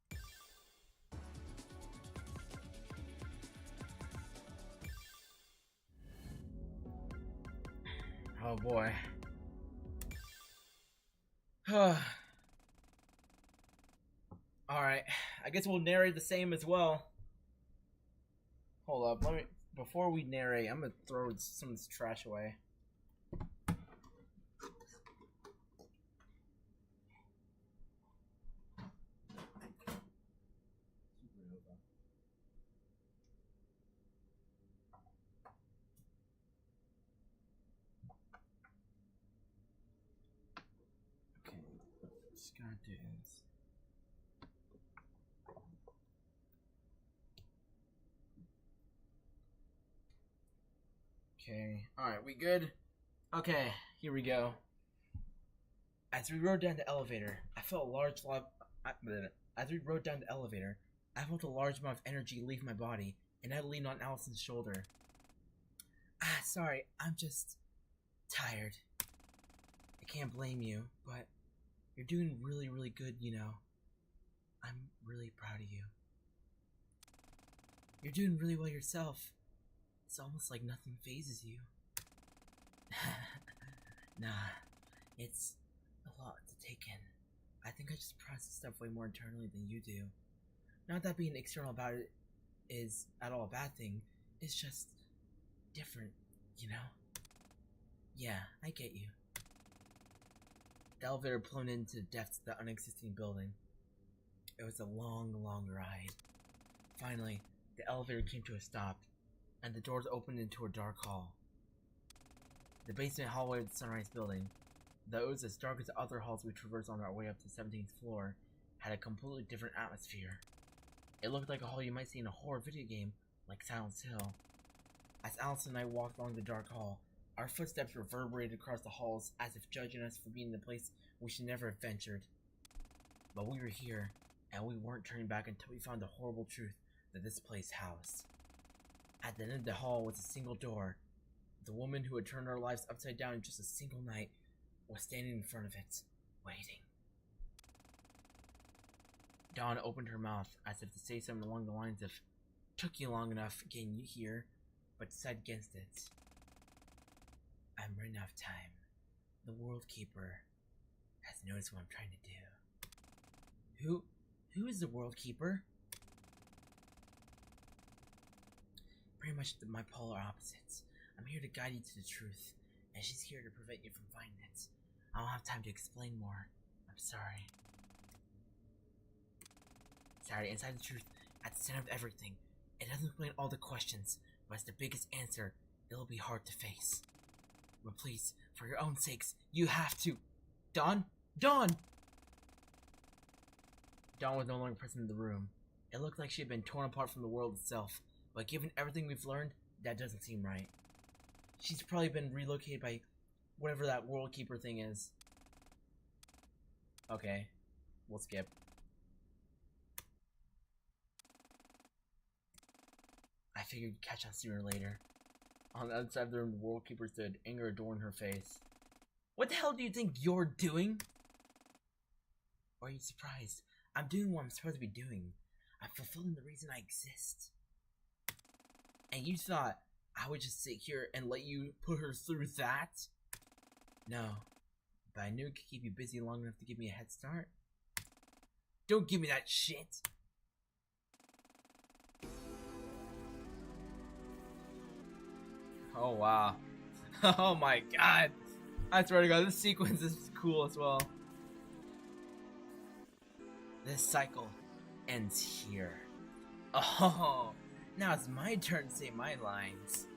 A: Oh boy. Alright, I guess we'll narrate the same as well. Hold up, let me, before we narrate, I'm gonna throw some of this trash away. SUPERNOVA. Okay, just gotta do this. Okay, alright, we good? Okay, here we go. As we rode down the elevator, I felt a large as we rode down the elevator, I felt a large amount of energy leave my body, and I leaned on Allison's shoulder. Ah, sorry, I'm just tired. I can't blame you, but you're doing really, really good, you know. I'm really proud of you. You're doing really well yourself. It's almost like nothing phases you. Nah, it's a lot to take in. I think I just process stuff way more internally than you do. Not that being external about it is at all a bad thing. It's just different, you know? Yeah, I get you. The elevator plummeted into the depths of the unexisting building. It was a long, long ride. Finally, the elevator came to a stop, and the doors opened into a dark hall. The basement hallway of the Sunrise building, though it was as dark as the other halls we traversed on our way up to the 17th floor, had a completely different atmosphere. It looked like a hall you might see in a horror video game, like Silent Hill. As Allison and I walked along the dark hall, our footsteps reverberated across the halls as if judging us for being in the place we should never have ventured. But we were here, and we weren't turning back until we found the horrible truth that this place housed. At the end of the hall was a single door. The woman who had turned our lives upside down in just a single night was standing in front of it, waiting. Dawn opened her mouth as if to say something along the lines of, "Took you long enough getting you here," but decided against it. "I'm running out of time. The World Keeper has noticed what I'm trying to do." Who is the World Keeper? Pretty much my polar opposites. I'm here to guide you to the truth, and she's here to prevent you from finding it. I don't have time to explain more. I'm sorry. Sorry, inside the truth, at the center of everything. It doesn't explain all the questions, but it's the biggest answer. It'll be hard to face. But please, for your own sakes, you have to. Dawn? Dawn!
B: Dawn was no longer present in the room. It looked like she had been torn apart from the world itself, but given everything we've learned, that doesn't seem right. She's probably been relocated by whatever that World Keeper thing is. Okay, we'll skip. I figured you'd catch on sooner or later. On the other side of the room, the World Keeper stood, anger adorning her face. What the hell do you think you're doing? Or are you surprised? I'm doing what I'm supposed to be doing. I'm fulfilling the reason I exist. And you thought I would just sit here and let you put her through that? No. But I knew it could keep you busy long enough to give me a head start. Don't give me that shit! Oh wow. Oh my god. I swear to god, this sequence is cool as well. This cycle ends here. Oh, now it's my turn to say my lines.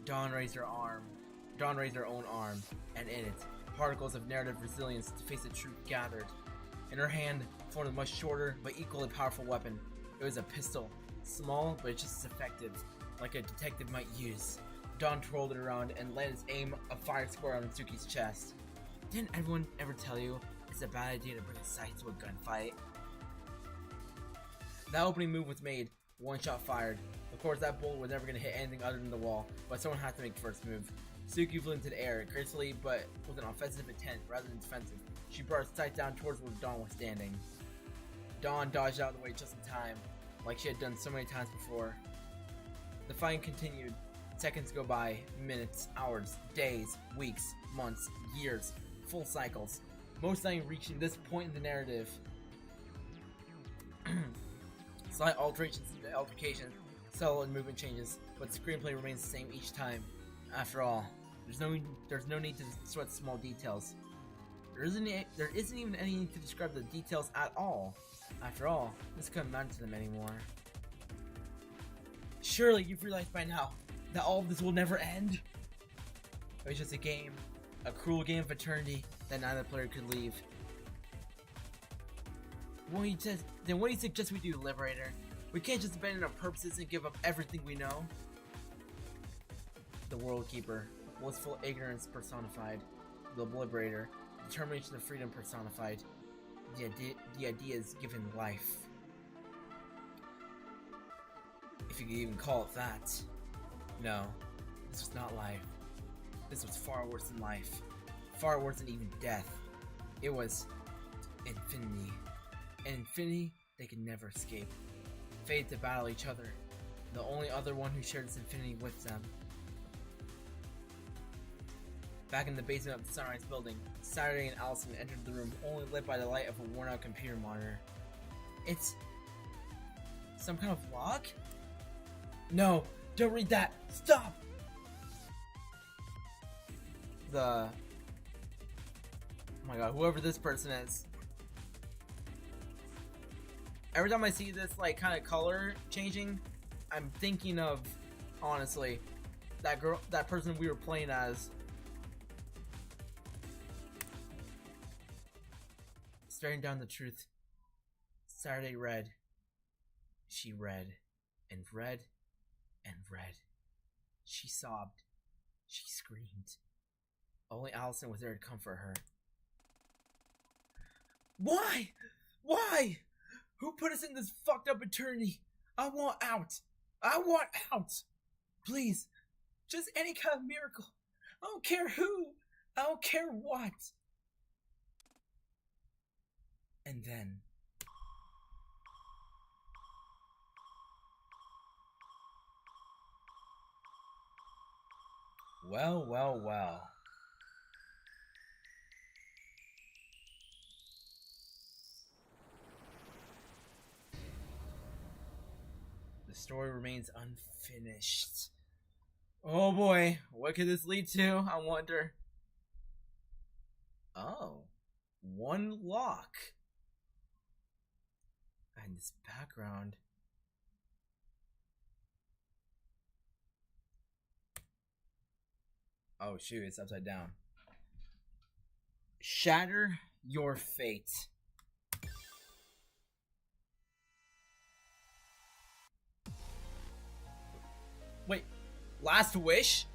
B: Dawn raised her arm. Dawn raised her own arm, and in it, particles of narrative resilience to face the truth gathered. In her hand, formed a much shorter but equally powerful weapon. It was a pistol, small but just as effective, like a detective might use. Dawn twirled it around and let its aim a fire square on Mitsuki's chest. Didn't everyone ever tell you it's a bad idea to bring a sight to a gunfight? That opening move was made, one shot fired. Of course, that bullet was never going to hit anything other than the wall, but someone had to make the first move. Suki flew into the air, gracefully but with an offensive intent rather than defensive. She brought her sight down towards where Dawn was standing. Dawn dodged out of the way just in time, like she had done so many times before. The fighting continued. Seconds go by, minutes, hours, days, weeks, months, years, full cycles. Most not even reaching this point in the narrative. Slight alterations in the altercation, subtle and movement changes, but the screenplay remains the same each time. After all, there's no need to sweat small details. There isn't even any need to describe the details at all. After all, this couldn't matter to them anymore. Surely you've realized by now that all of this will never end. It was just a game, a cruel game of eternity that neither player could leave. What do you suggest we do, Liberator? We can't just abandon our purposes and give up everything we know. The World Keeper, blissful ignorance personified. The Liberator, determination of freedom personified. The idea is given life. If you could even call it that. No, this was not life. This was far worse than life. Far worse than even death. It was infinity. An infinity they could never escape. Fated to battle each other. The only other one who shared this infinity with them. Back in the basement of the Sunrise building, Saturday and Allison entered the room only lit by the light of a worn-out computer monitor. It's some kind of log? No, don't read that! Stop! Oh my god, whoever this person is. Every time I see this like kind of color changing, I'm thinking of, honestly, that person we were playing as. Staring down the truth, Saturday read. She read, and read, and read. She sobbed. She screamed. Only Allison was there to comfort her. Why? Why? Who put us in this fucked up eternity? I want out. I want out. Please. Just any kind of miracle. I don't care who. I don't care what. And then... Well, well, well. The story remains unfinished. Oh boy, what could this lead to? I wonder. Oh, one lock. And this background. Oh shoot, it's upside down. Shatter your fate.
A: Wait, Last Wish?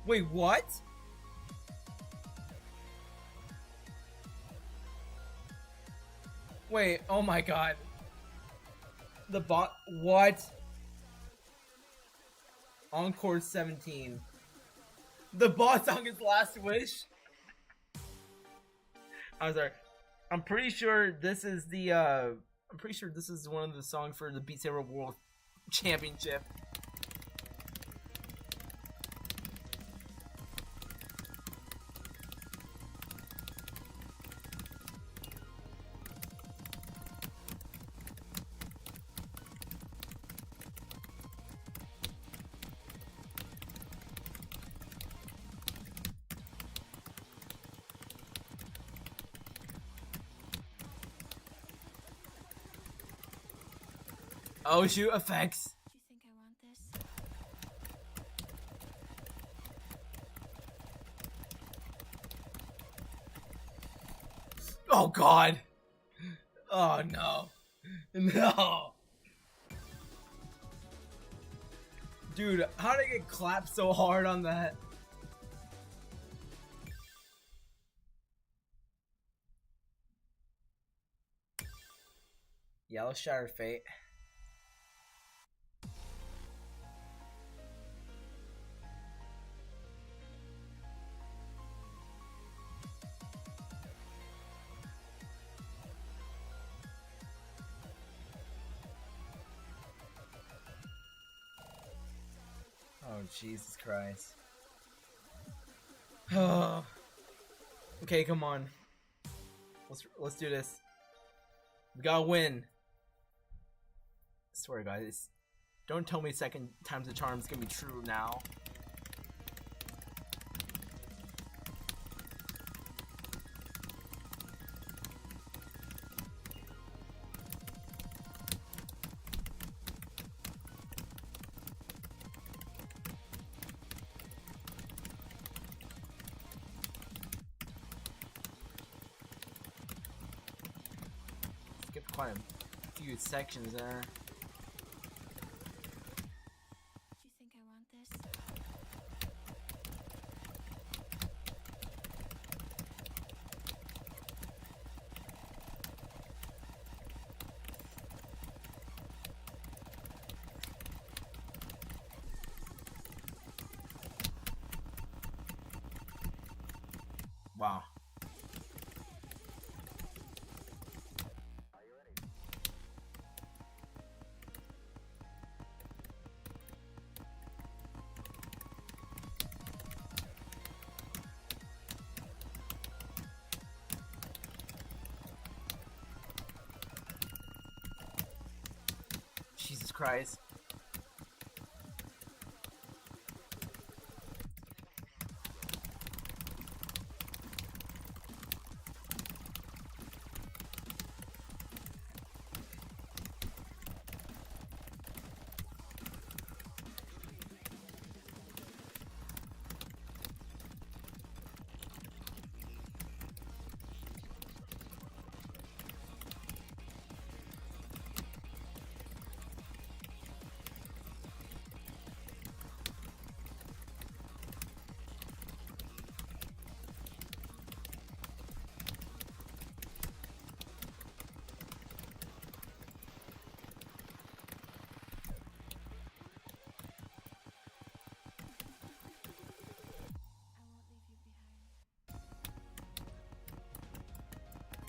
A: Wait, what? Wait, oh my god. The bot, what? Encore 17. The boss song is Last Wish? I'm sorry. I'm pretty sure this is the, I'm pretty sure this is one of the songs for the Beat Saber World Championship. Oh shoot, effects.
C: Do you think I want this?
A: Oh god. Oh no. No. Dude, how did I get clapped so hard on that? Yellow Shattered Fate. Oh Jesus Christ. Oh. Okay, come on. Let's do this. We gotta win. I swear guys. Don't tell me second time's the charm is gonna be true now. Skipped quite a few sections there.
C: Do you think I want this?
A: Wow. Jesus Christ.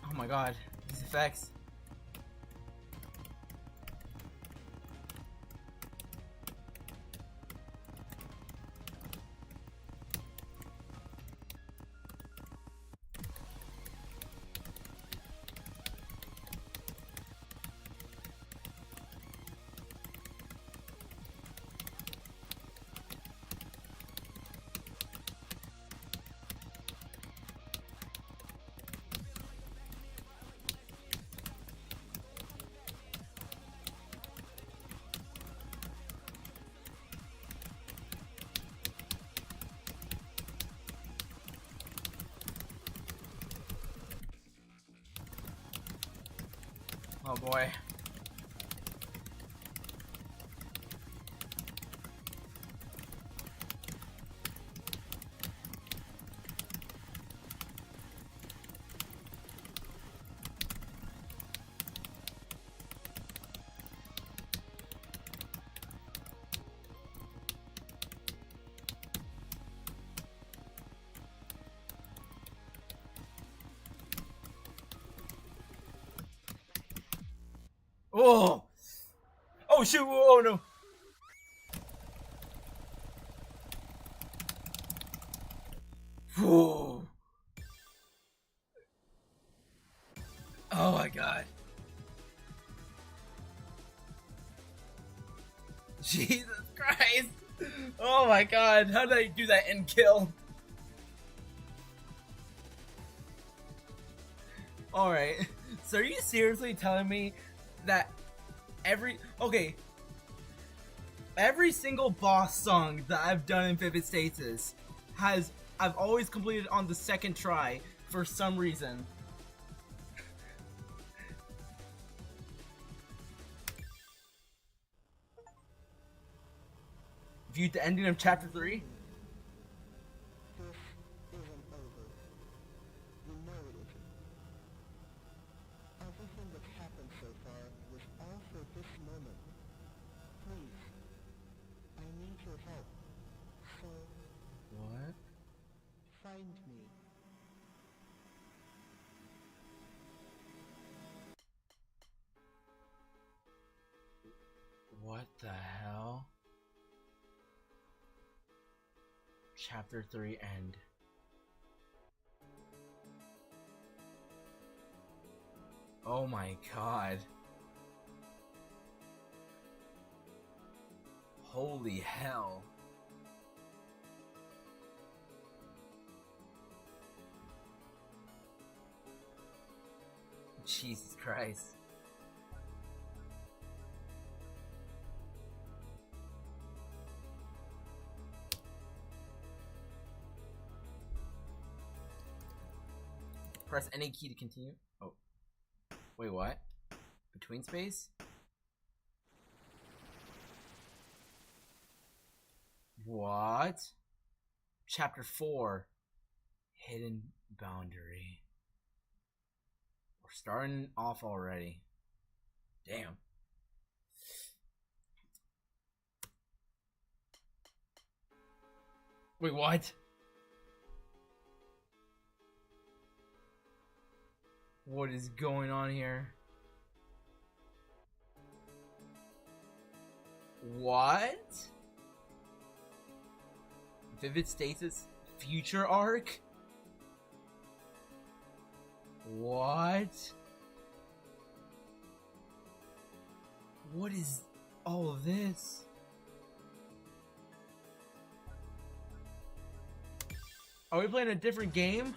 A: Oh my god, these effects. Oh boy. Oh! Oh shoot! Oh no! Whoa! Oh my god! Jesus Christ! Oh my god! How did I do that end kill? Alright, so are you seriously telling me that every single boss song that I've done in Vivid Stasis I've always completed on the second try for some reason? Viewed the ending of chapter 3?
D: This isn't over. You know it isn't. Everything that's happened so far was all for this moment. Please, I need your help. So,
A: What?
D: find me.
A: What the hell? Chapter 3 end. Oh my god. Holy hell. Jesus Christ. Press any key to continue. Oh. Wait, what? Between space? What? Chapter 4. Hidden boundary. We're starting off already. Damn. Wait, what? What is going on here? What? Vivid Stasis future arc? What? What is all of this? Are we playing a different game?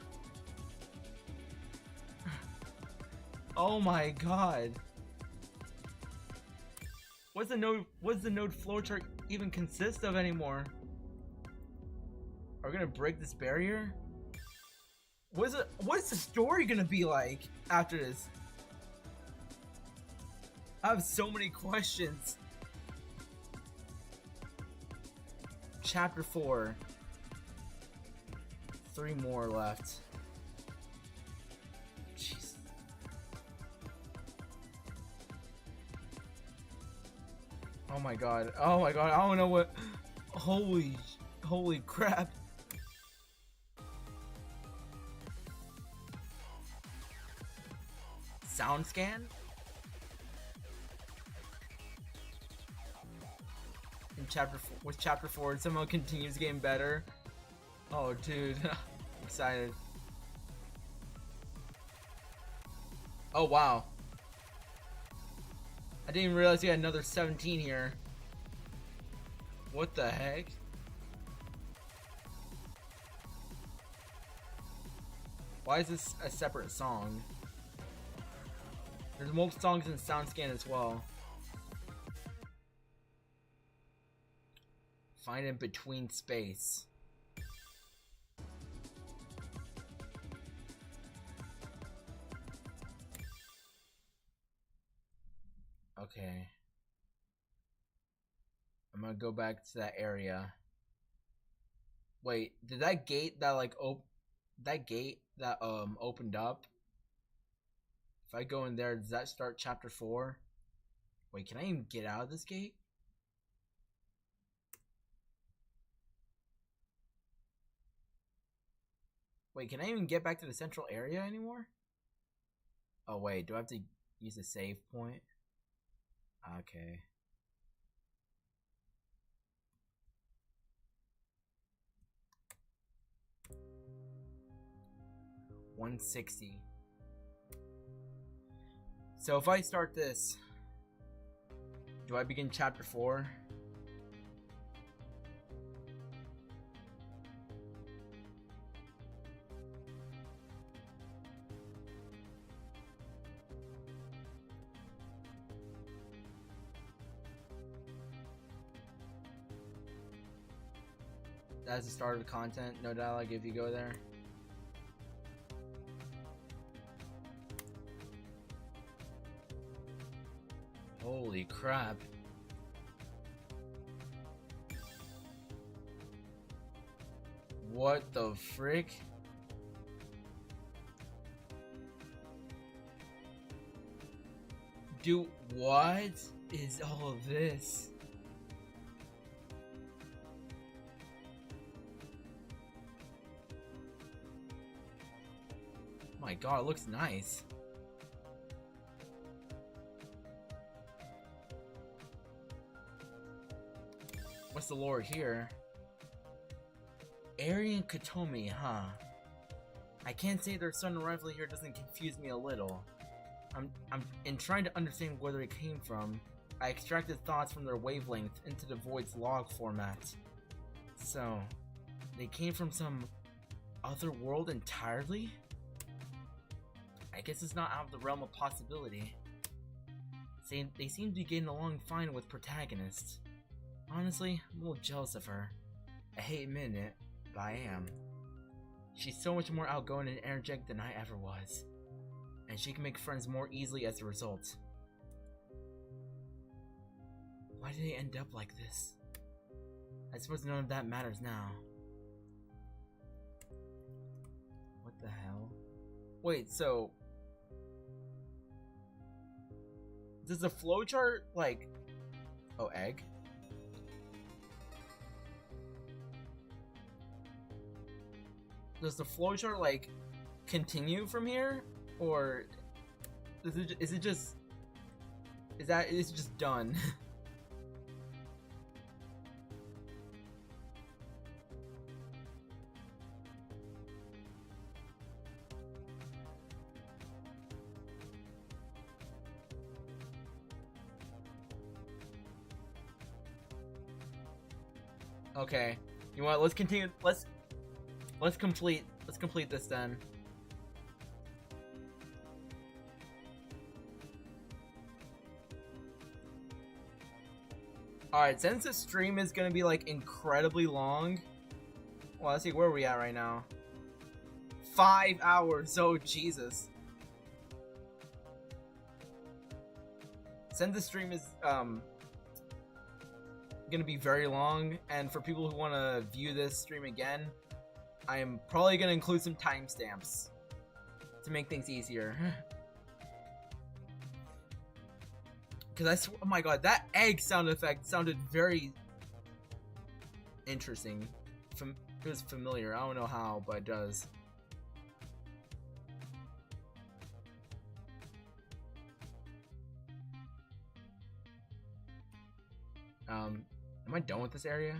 A: Oh my god. What's the node flowchart even consist of anymore? Are we gonna break this barrier? What's the story gonna be like after this? I have so many questions. Chapter 4. 3 more left. Jeez. Oh my god. Oh my god. I don't know what. Holy crap. Sound scan? In chapter 4, it somehow continues getting better. Oh dude. I'm excited. Oh wow. I didn't even realize we had another 17 here. What the heck? Why is this a separate song? There's multiple songs in SoundScan as well. Find in between space. Okay. I'm gonna go back to that area. Wait, did that gate that opened up? If I go in there, does that start chapter 4? Wait, can I even get out of this gate? Wait, can I even get back to the central area anymore? Oh wait, do I have to use a save point? Okay. $160. So if I start this, do I begin chapter 4? That's the start of the content. No dialogue if you go there. Holy crap. What the frick? Dude, what is all of this? My god, it looks nice. What's the lore here? Aryan Katomi, huh? I can't say their sudden arrival here doesn't confuse me a little. I'm in trying to understand where they came from. I extracted thoughts from their wavelength into the Void's log format. So, they came from some other world entirely? I guess it's not out of the realm of possibility. They seem to be getting along fine with protagonists. Honestly, I'm a little jealous of her. I hate admitting it, but I am. She's so much more outgoing and energetic than I ever was. And she can make friends more easily as a result. Why did they end up like this? I suppose none of that matters now. What the hell? Wait, so... does the flowchart, like... oh, egg? Does the flowchart, like, continue from here? Or... is it just... is it just done? Okay. You know what? Let's continue. Let's complete this then. Alright, since the stream is gonna be like incredibly long. Well, let's see, where are we at right now? 5 hours, oh Jesus. Since the stream is gonna be very long, and for people who want to view this stream again, I am probably gonna include some timestamps to make things easier. Because I swear, oh my god, that egg sound effect sounded very interesting. It was familiar. I don't know how, but it does. Am I done with this area?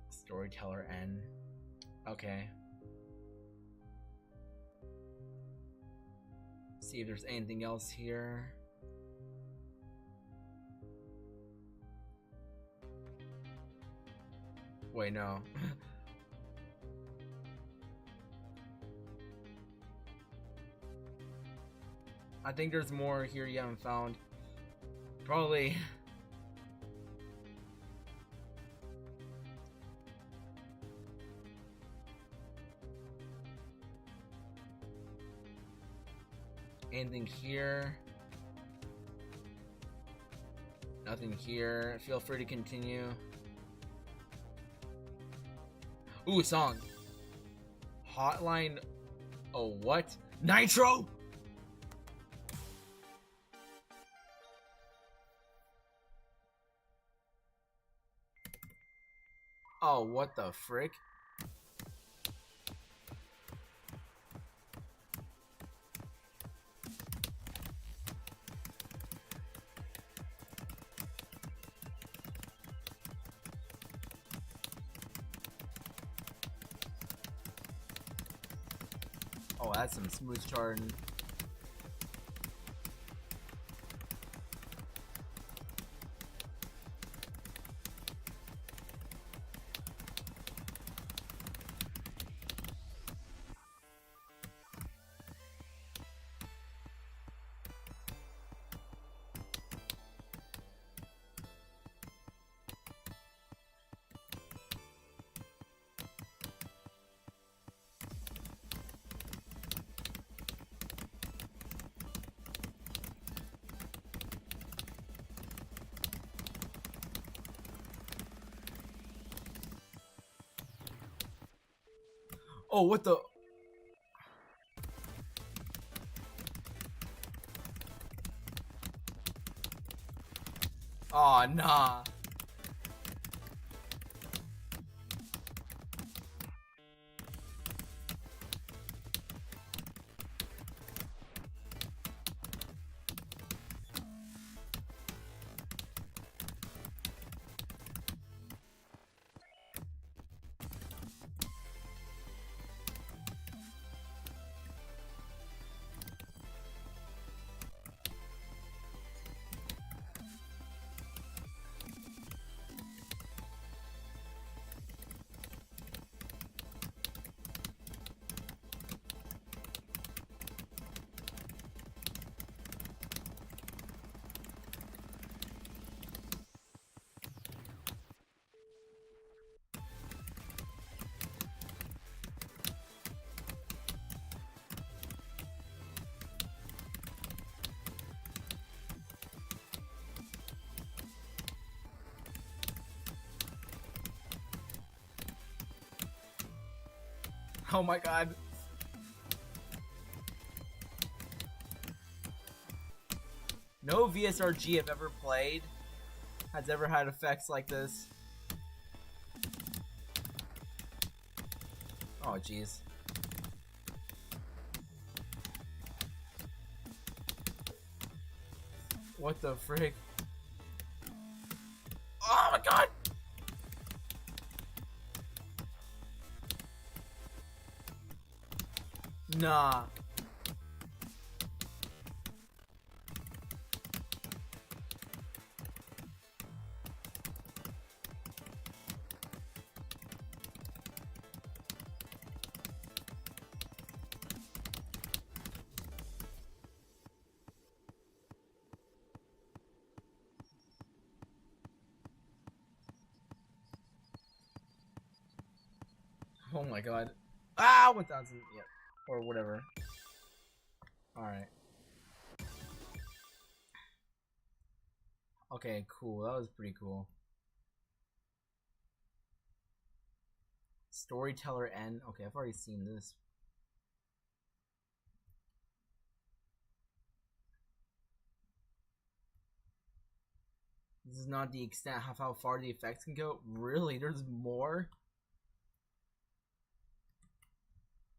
A: Storyteller N. Okay. See if there's anything else here. Wait, no. I think there's more here you haven't found. Probably. Anything here? Nothing here. Feel free to continue. Ooh, a song. Hotline. Oh, what? Nitro? Oh, what the frick? Oh, that's some smooth charting. Oh, what the? Oh, nah. Oh my god. No VSRG I've ever played has ever had effects like this. Oh jeez. What the frick? Oh my god! Nah. Oh my god. Ah, 1000. Yep. Or whatever. Alright. Okay, cool. That was pretty cool. Storyteller N. Okay, I've already seen this. This is not the extent of how far the effects can go. Really? There's more?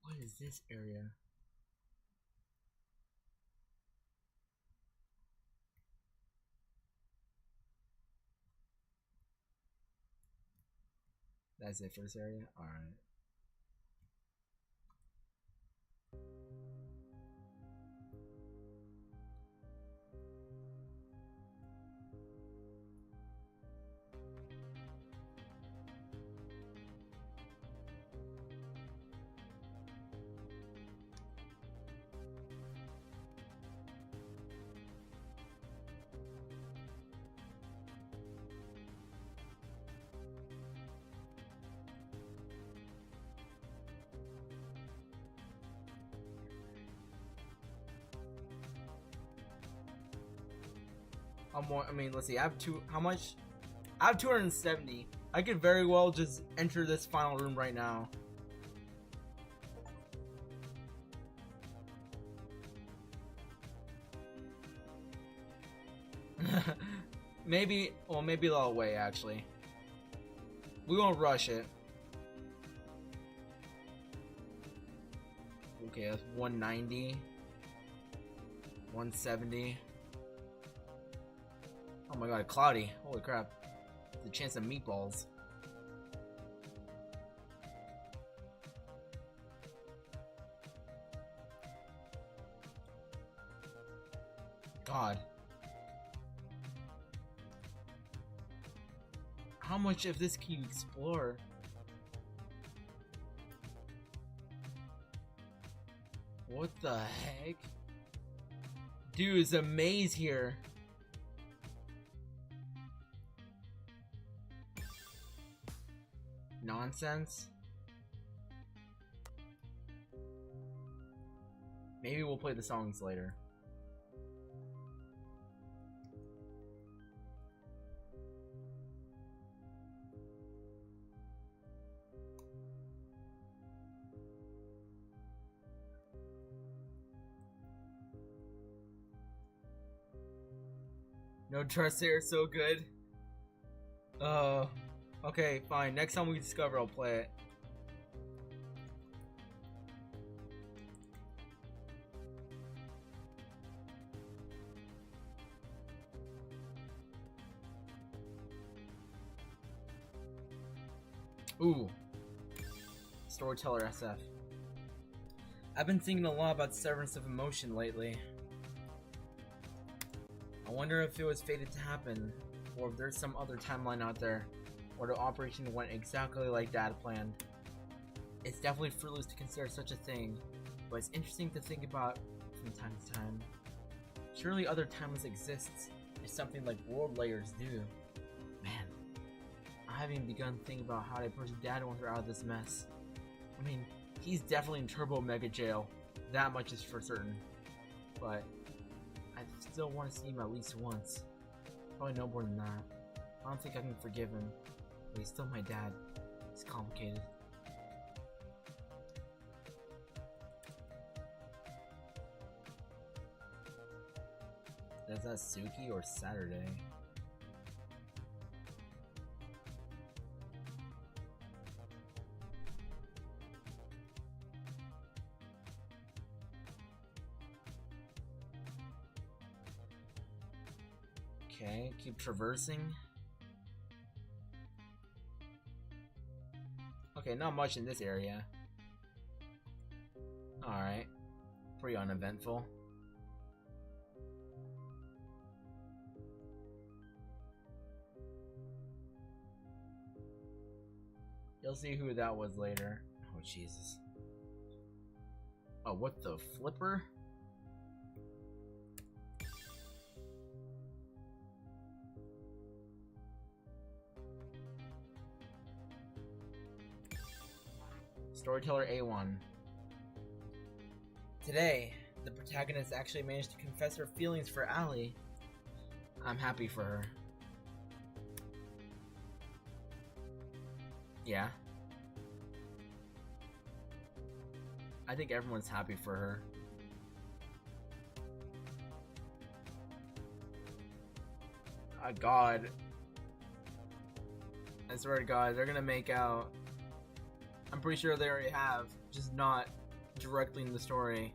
A: What is this area? That's it for this area? Alright. I mean, let's see. I have how much? I have 270. I could very well just enter this final room right now. Maybe, well, maybe a little way actually. We won't rush it. Okay, that's 190. 170. Oh my god, cloudy. Holy crap. The chance of meatballs. God. How much of this can you explore? What the heck? Dude, there's a maze here. Nonsense. Maybe we'll play the songs later. No trust here, so good. Okay, fine. Next time we discover, I'll play it. Ooh. Storyteller SF. I've been thinking a lot about severance of emotion lately. I wonder if it was fated to happen, or if there's some other timeline out there, or the operation went exactly like Dad planned. It's definitely fruitless to consider such a thing, but it's interesting to think about from time to time. Surely other timelines exists, if something like world layers do. Man, I haven't even begun thinking about how to approach Dad once we're out of this mess. I mean, he's definitely in Turbo Mega Jail, that much is for certain, but I still want to see him at least once. Probably no more than that. I don't think I can forgive him, but he's still my dad. It's complicated. Is that Suki or Saturday? Okay, keep traversing. Okay, not much in this area. Alright. Pretty uneventful. You'll see who that was later. Oh, Jesus. Oh, what the flipper? Storyteller A1. Today, the protagonist actually managed to confess her feelings for Allie. I'm happy for her. Yeah. I think everyone's happy for her. God. I swear to God, they're gonna make out. I'm pretty sure they already have, just not directly in the story.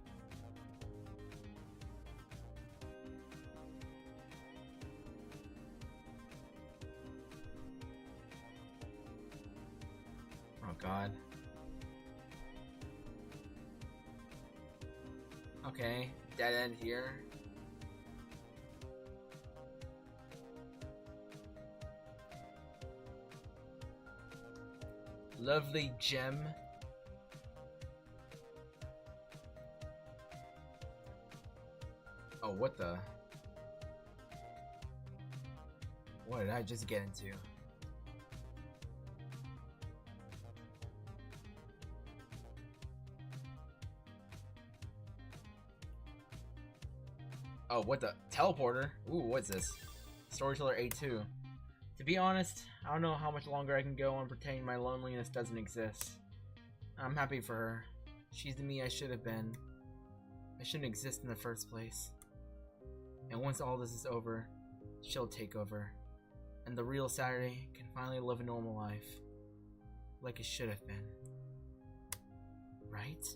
A: Oh God. Okay, dead end here. Lovely gem. Oh, what the? What did I just get into? Oh, what the? Teleporter? Ooh, what's this? Storyteller A2. To be honest, I don't know how much longer I can go on pretending my loneliness doesn't exist. I'm happy for her. She's the me I should have been. I shouldn't exist in the first place. And once all this is over, she'll take over. And the real Saturday can finally live a normal life. like it should have been. Right?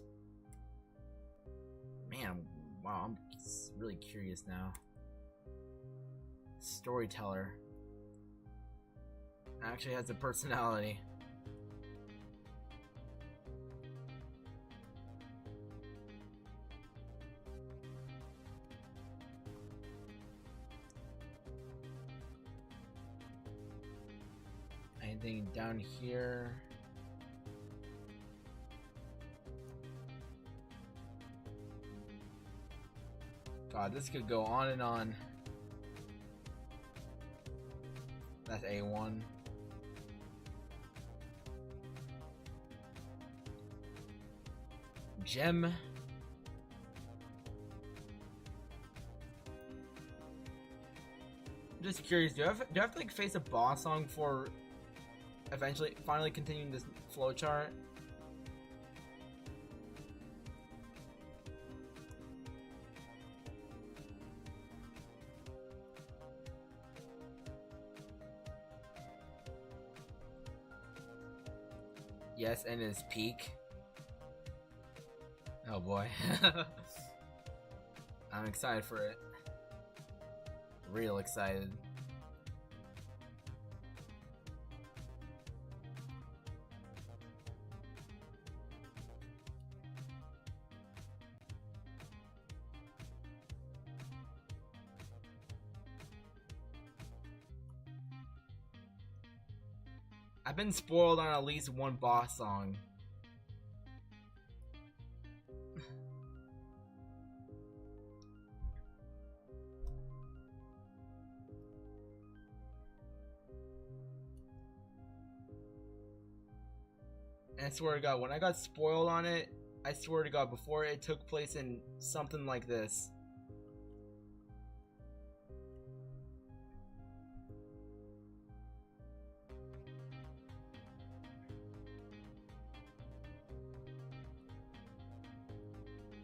A: Man, wow, I'm really curious now. Storyteller actually has a personality. Anything down here? God, this could go on and on. That's A1. Gem. I'm just curious, do I have to like face a boss song for eventually finally continuing this flowchart? Yes, and his peak. Oh boy. I'm excited for it. Real excited. I've been spoiled on at least one boss song. And I swear to God, when I got spoiled on it, I swear to God, before it took place in something like this.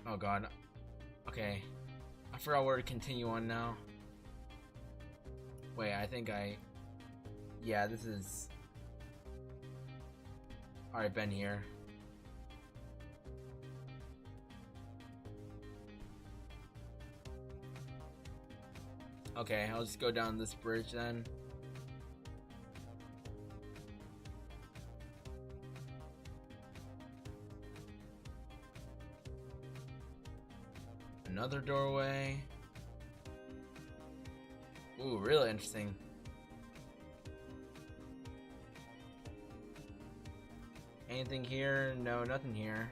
A: Oh God. Okay. I forgot where to continue on now. Wait, I think yeah, this is... Alright, been here. Okay, I'll just go down this bridge then. Another doorway. Ooh, really interesting. Anything here? No, nothing here.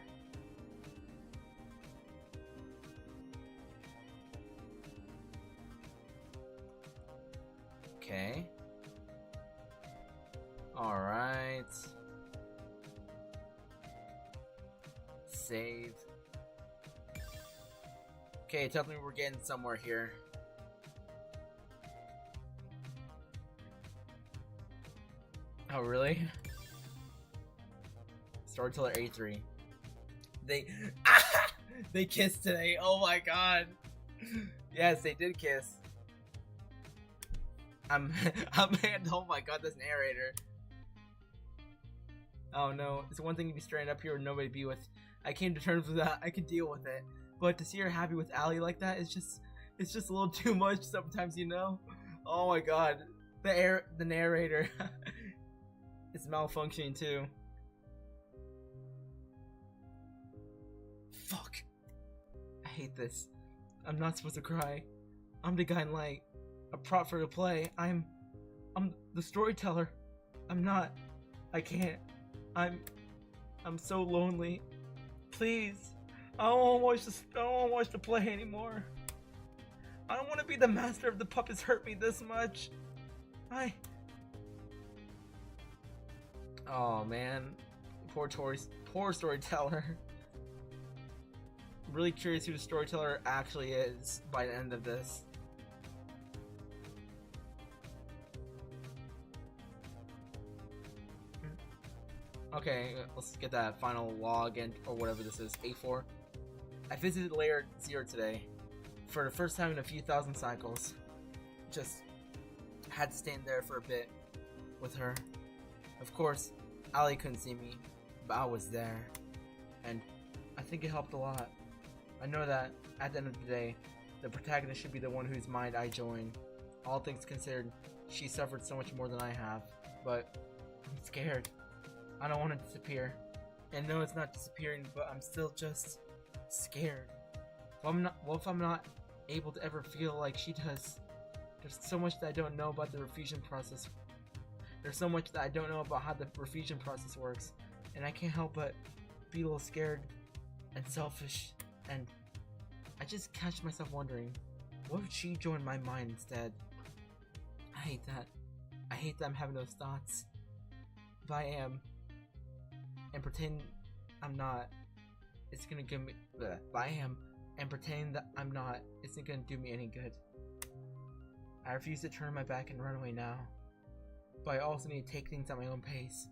A: Okay. Alright. Save. Okay, tell me we're getting somewhere here. Oh, really? Storyteller A3. They kissed today. Oh my God. Yes, they did kiss. I'm oh my God, this narrator. Oh no, it's one thing to be stranded up here with nobody to be with. I came to terms with that. I could deal with it. But to see her happy with Allie like that, it's just a little too much sometimes, you know? Oh my God. The narrator is malfunctioning too. Fuck. I hate this. I'm not supposed to cry. I'm the guy in light. A prop for the play. I'm the storyteller. I'm not. I can't. I'm so lonely. Please. I don't want to watch the play anymore. I don't want to be the master of the puppets hurt me this much. Oh man. Poor storyteller. I'm really curious who the storyteller actually is by the end of this. Okay, let's get that final log and or whatever this is. A4. I visited layer 0 today for the first time in a few thousand cycles. Just had to stand there for a bit with her. Of course,
B: Ali couldn't see me, but I was there, and I think it helped a lot. I know that at the end of the day, the protagonist should be the one whose mind I join. All things considered, she suffered so much more than I have, but I'm scared. I don't want to disappear. And no, it's not disappearing, but I'm still just scared. What if I'm not able to ever feel like she does? There's so much that I don't know about the refusion process. There's so much that I don't know about how the refusion process works, and I can't help but be a little scared and selfish, and I just catch myself wondering, what if she joined my mind instead? I hate that. I hate that I'm having those thoughts. If I am, and pretend I'm not, it's gonna give me. If I am, and pretend that I'm not, isn't gonna do me any good. I refuse to turn my back and run away now, but I also need to take things at my own pace.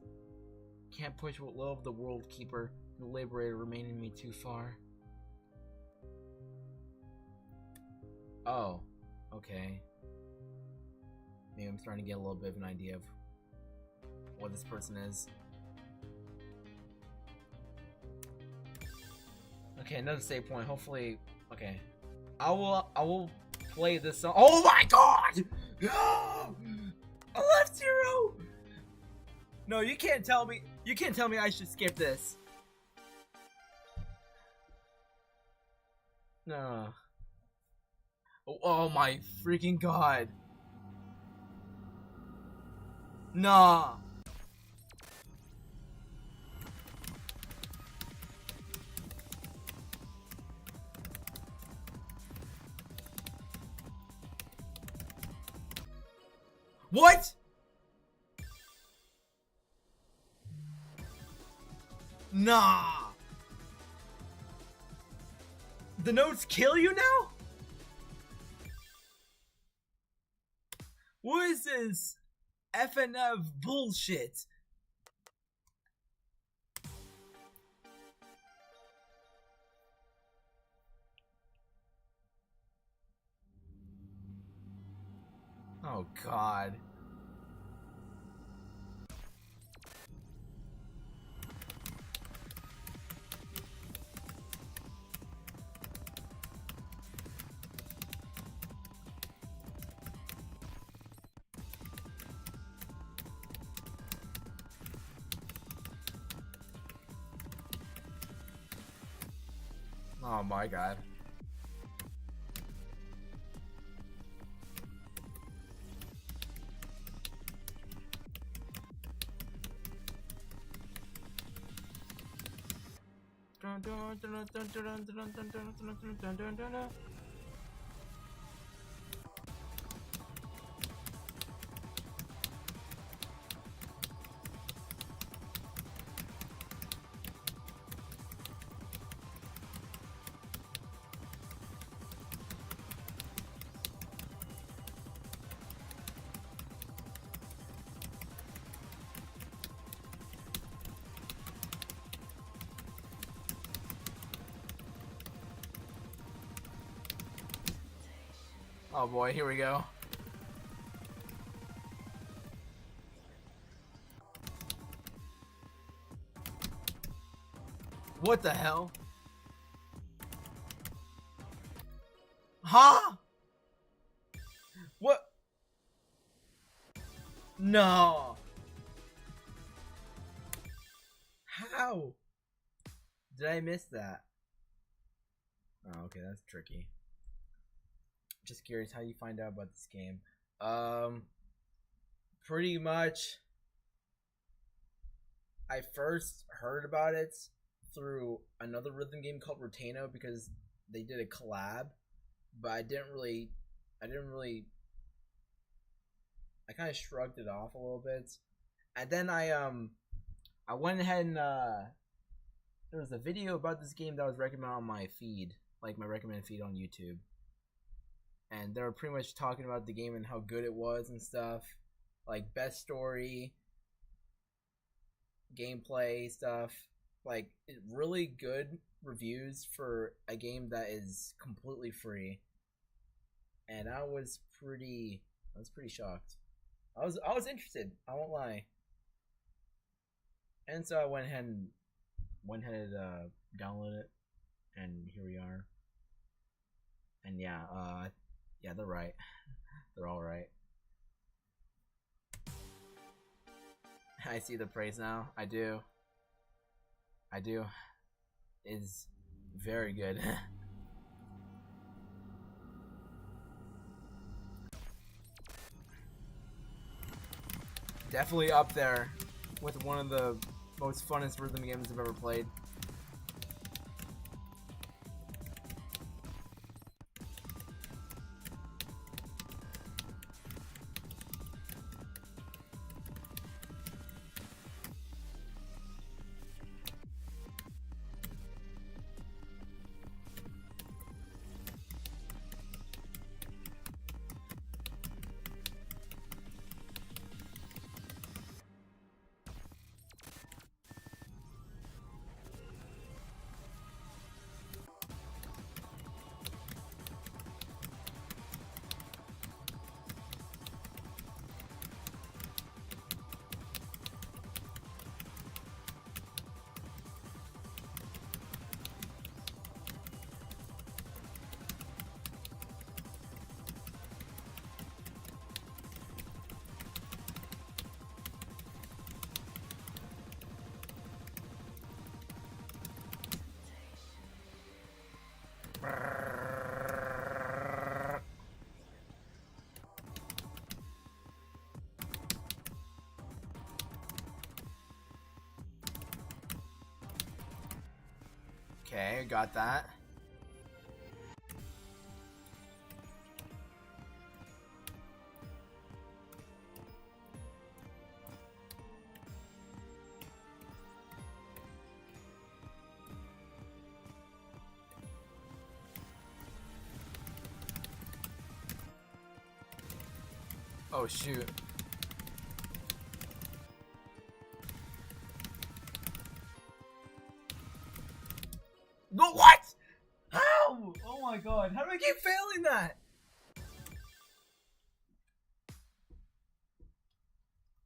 B: Can't push what little of the World Keeper and the Liberator remain in me too far. Oh, okay. Maybe I'm starting to get a little bit of an idea of what this person is. Okay, another save point. Hopefully, okay. I will play this song. Oh my god! A left zero! No, you can't tell me. You can't tell me I should skip this. No. Oh my freaking god. Nah. What? Nah. The notes kill you now? What is this FNF bullshit? Oh god. Oh my god. Oh boy, here we go. What the hell? Huh? What? No. How? Did I miss that? Oh, okay, that's tricky. Just curious how you find out about this game. Pretty much I first heard about it through another rhythm game called Rotano because they did a collab, but I kind of shrugged it off a little bit. And then I went ahead and there was a video about this game that was recommended on my feed, like my recommended feed on YouTube. And they were pretty much talking about the game and how good it was and stuff. Like, best story, gameplay stuff. Like, really good reviews for a game that is completely free. And I was pretty shocked. I was interested, I won't lie. And so I went ahead and downloaded it, and here we are. And yeah, yeah, they're right. They're all right. I see the praise now. I do. It's very good. Definitely up there with one of the most funnest rhythm games I've ever played. Okay, got that. Oh shoot. No, what? How? Oh my god, how do I keep failing that?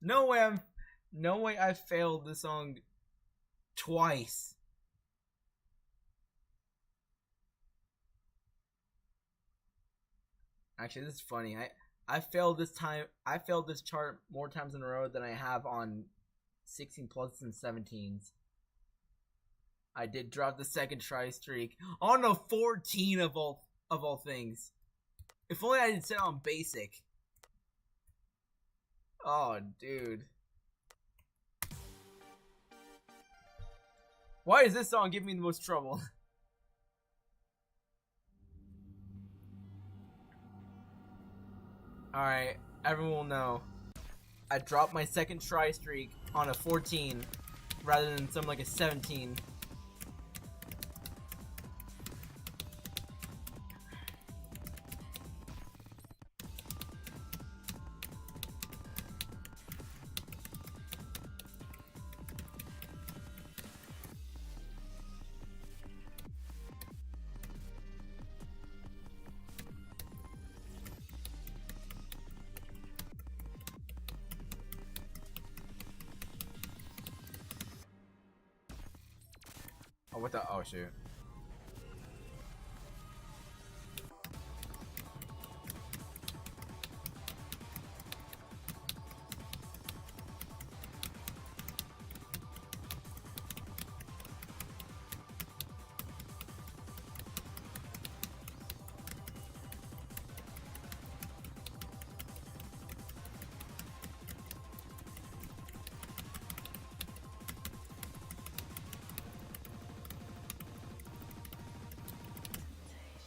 B: No way I failed this song twice. Actually, this is funny. I failed this chart more times in a row than I have on 16 plus and 17s. I did drop the second try streak on a 14 of all things. If only I did set on basic. Oh, dude. Why does this song give me the most trouble? Alright, everyone will know. I dropped my second try streak on a 14 rather than something like a 17. Oh, what the? Oh, shoot.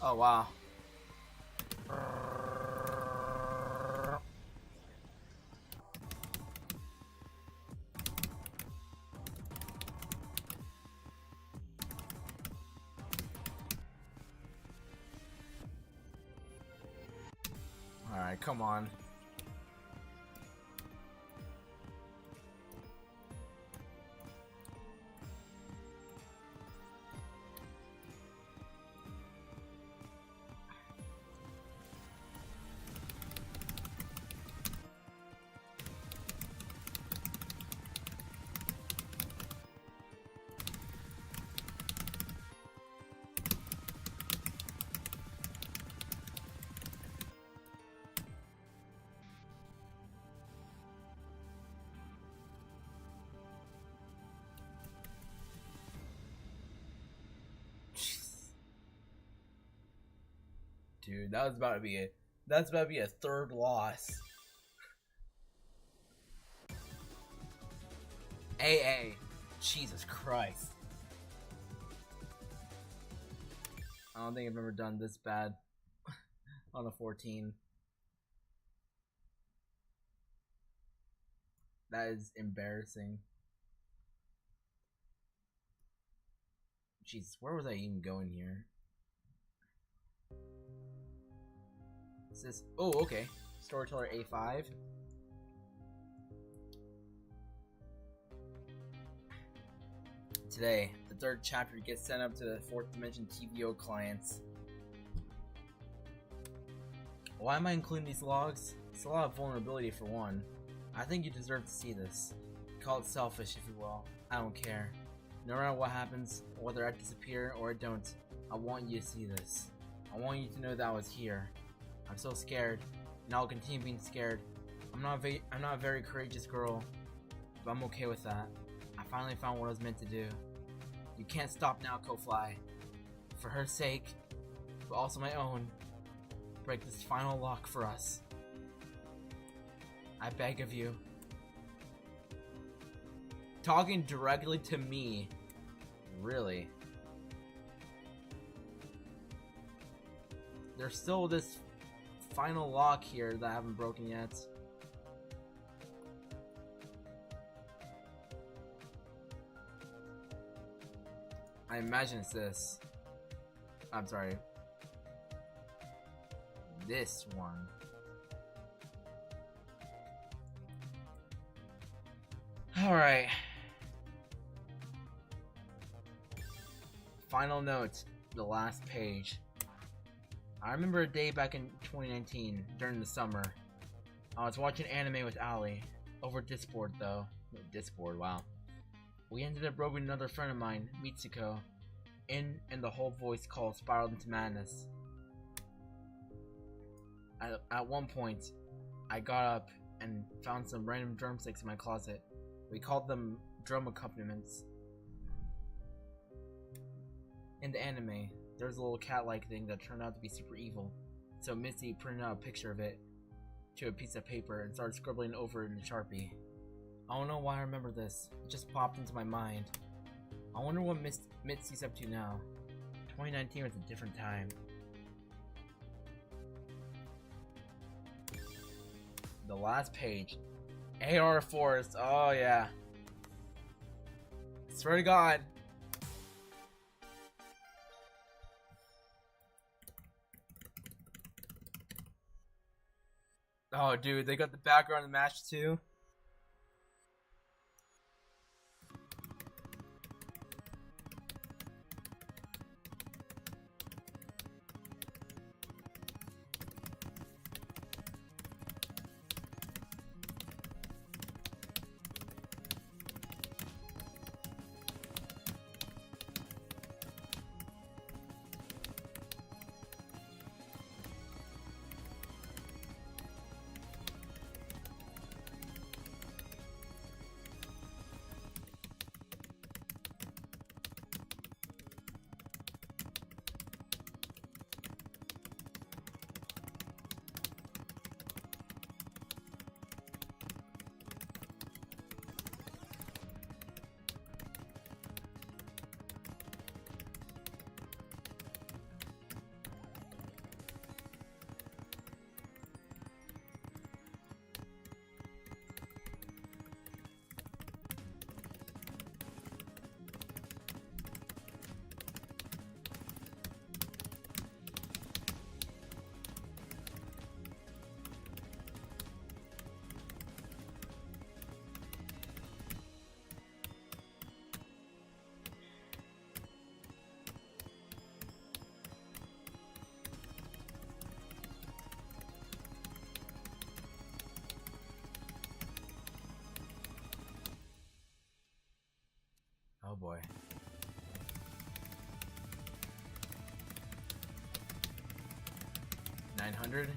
B: Oh, wow. Alright, come on.
A: dude. That's about to be a third loss. AA. Jesus Christ. I don't think I've ever done this bad on a 14. That is embarrassing. Jesus, where was I even going here? Is this? Oh, okay. Storyteller A5. Today, the third chapter gets sent up to the 4th dimension TVO clients. Why am I including these logs? It's a lot of vulnerability for one. I think you deserve to see this. Call it selfish if you will. I don't care. No matter what happens, whether I disappear or I don't, I want you to see this. I want you to know that I was here. I'm so scared, and I'll continue being scared. I'm not a very courageous girl, but I'm okay with that. I finally found what I was meant to do. You can't stop now, Kofly. For her sake, but also my own, break this final lock for us. I beg of you. Talking directly to me. Really? There's still this final lock here that I haven't broken yet. I imagine it's this. I'm sorry. This one. Alright. Final note. The last page. I remember a day back in 2019, during the summer. I was watching anime with Ali. Over Discord, though. Discord, wow. We ended up robbing another friend of mine, Mitsuko. And the whole voice call spiraled into madness. At one point, I got up and found some random drumsticks in my closet. We called them drum accompaniments. In the anime, there's a little cat-like thing that turned out to be super evil. So Missy printed out a picture of it to a piece of paper and started scribbling over it in a Sharpie. I don't know why I remember this. It just popped into my mind. I wonder what Mitzi's up to now. 2019 was a different time. The last page. AR Forest. Oh yeah. Swear to God. Oh dude, they got the background match too. Oh boy. $900.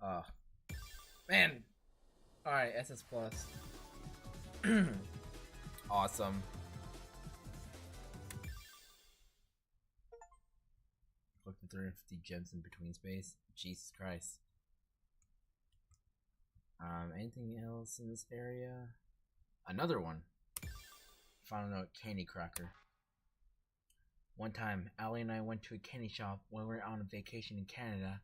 A: Oh. Man! Alright, SS Plus. Awesome. Look at 350 gems in between space. Jesus Christ. Anything else in this area? Another one. Final note, candy cracker. One time, Allie and I went to a candy shop when we were on a vacation in Canada.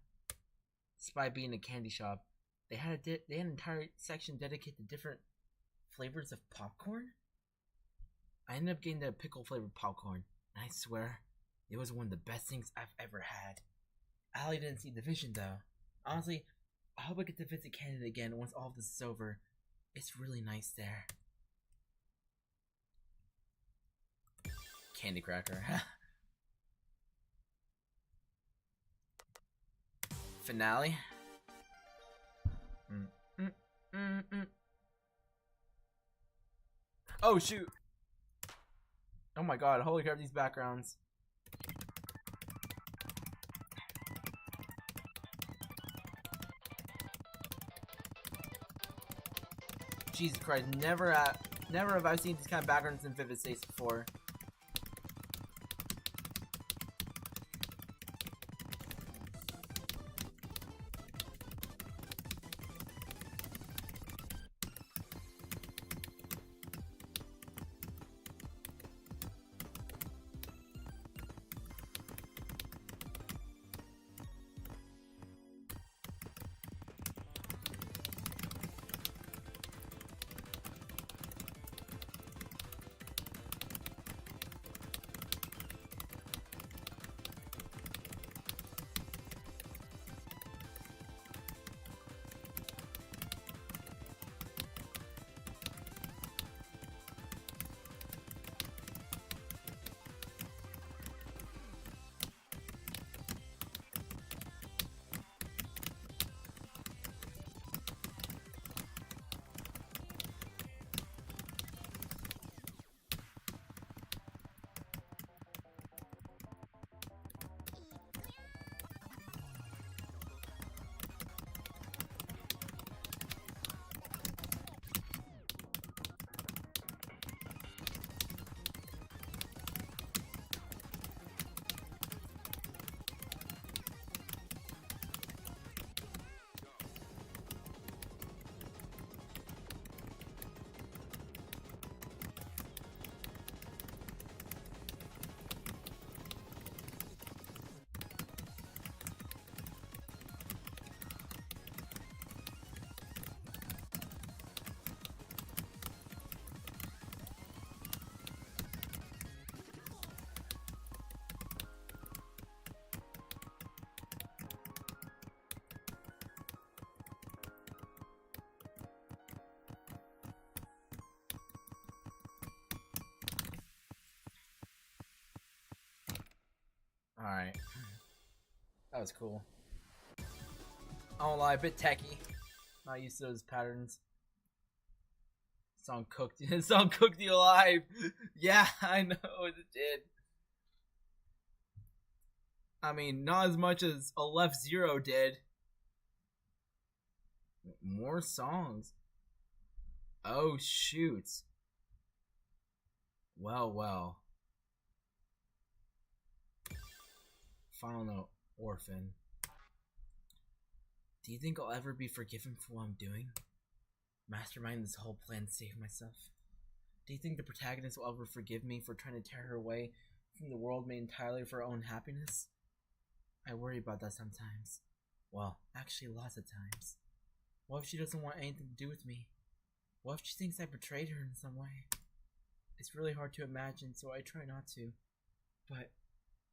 A: Despite being a candy shop, they had an entire section dedicated to different flavors of popcorn. I ended up getting the pickle flavored popcorn, and I swear, it was one of the best things I've ever had.
B: Allie didn't see the vision though. Honestly, I hope I get to visit Canada again once all of this is over. It's really nice there.
A: Candy cracker. Finale. Oh shoot! Oh my god! Holy crap! These backgrounds. Jesus Christ! Never have I seen these kind of backgrounds in Vivid States before. Alright. That was cool. I won't lie, a bit techie. Not used to those patterns. Song cooked you alive. Yeah, I know it did. I mean, not as much as a Left Zero did. More songs. Oh shoot. Well. Final note, Orphan. Do you think I'll ever be forgiven for what I'm doing? Mastermind this whole plan to save myself? Do you think the protagonist will ever forgive me for trying to tear her away from the world made entirely for her own happiness? I worry about that sometimes. Well, actually lots of times. What if she doesn't want anything to do with me? What if she thinks I betrayed her in some way? It's really hard to imagine, so I try not to. But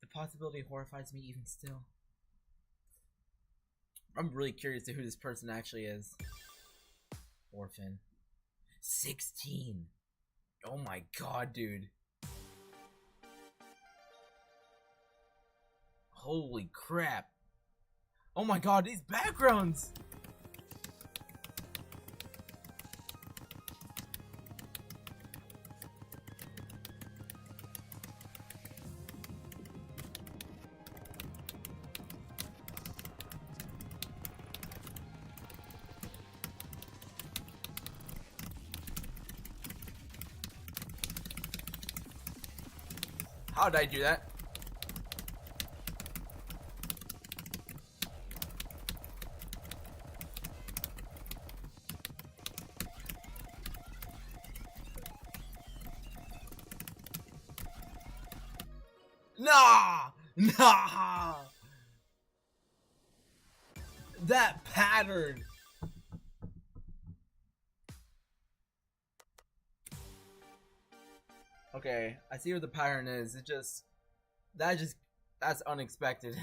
A: the possibility horrifies me even still. I'm really curious to who this person actually is. Orphan. 16! Oh my god, dude. Holy crap. Oh my god, these backgrounds! How did I do that? Nah! Nah! That pattern! Okay, I see what the pattern is. That's unexpected.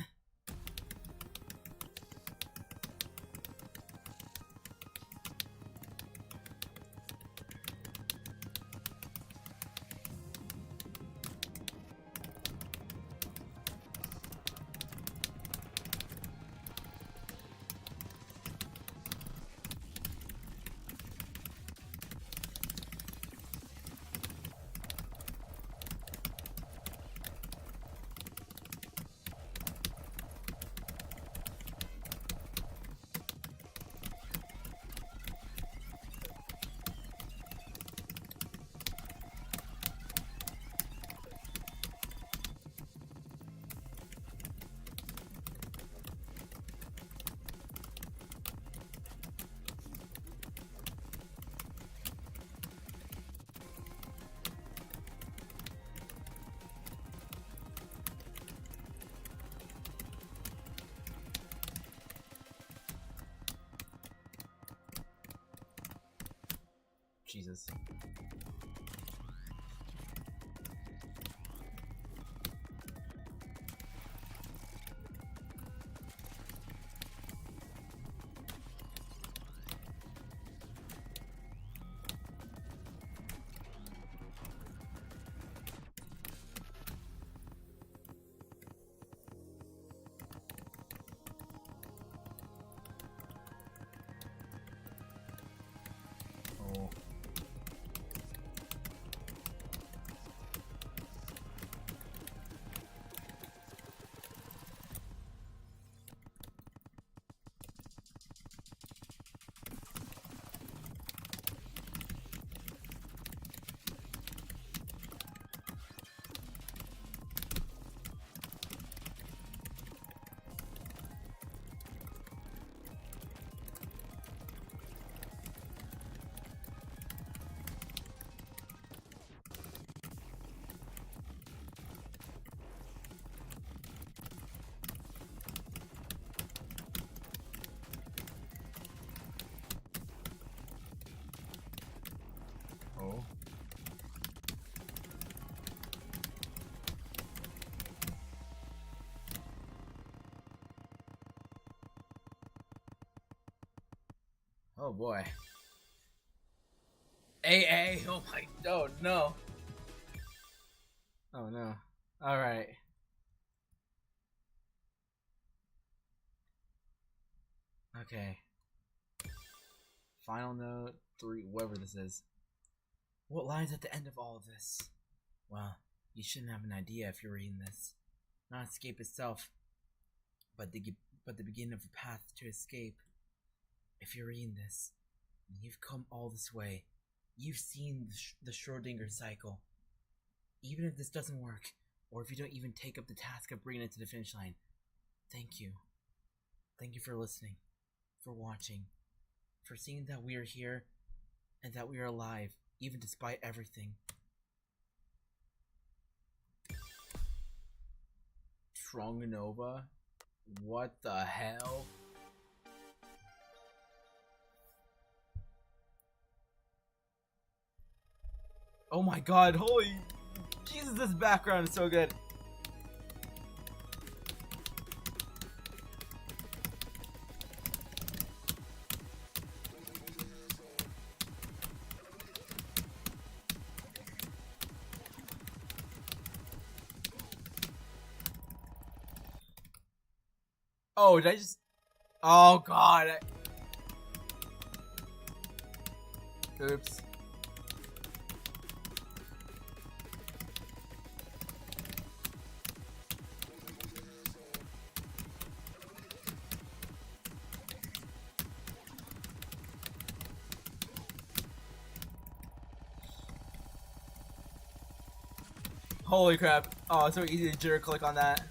A: Jesus. Oh. Oh. Oh boy. AA. Oh my. Oh no. Oh no. All right. Okay. Final note 3. Whatever this is. What lies at the end of all of this? Well, you shouldn't have an idea if you're reading this. Not escape itself, but the beginning of a path to escape. If you're reading this, and you've come all this way, you've seen the Schrodinger cycle. Even if this doesn't work, or if you don't even take up the task of bringing it to the finish line, thank you. Thank you for listening, for watching, for seeing that we are here, and that we are alive, even despite everything. SUPERNOVA? What the hell? Oh my god, holy Jesus, this background is so good. Oh, did I just... Oh god. Oops. Holy crap. Oh, it's so easy to jitter click on that.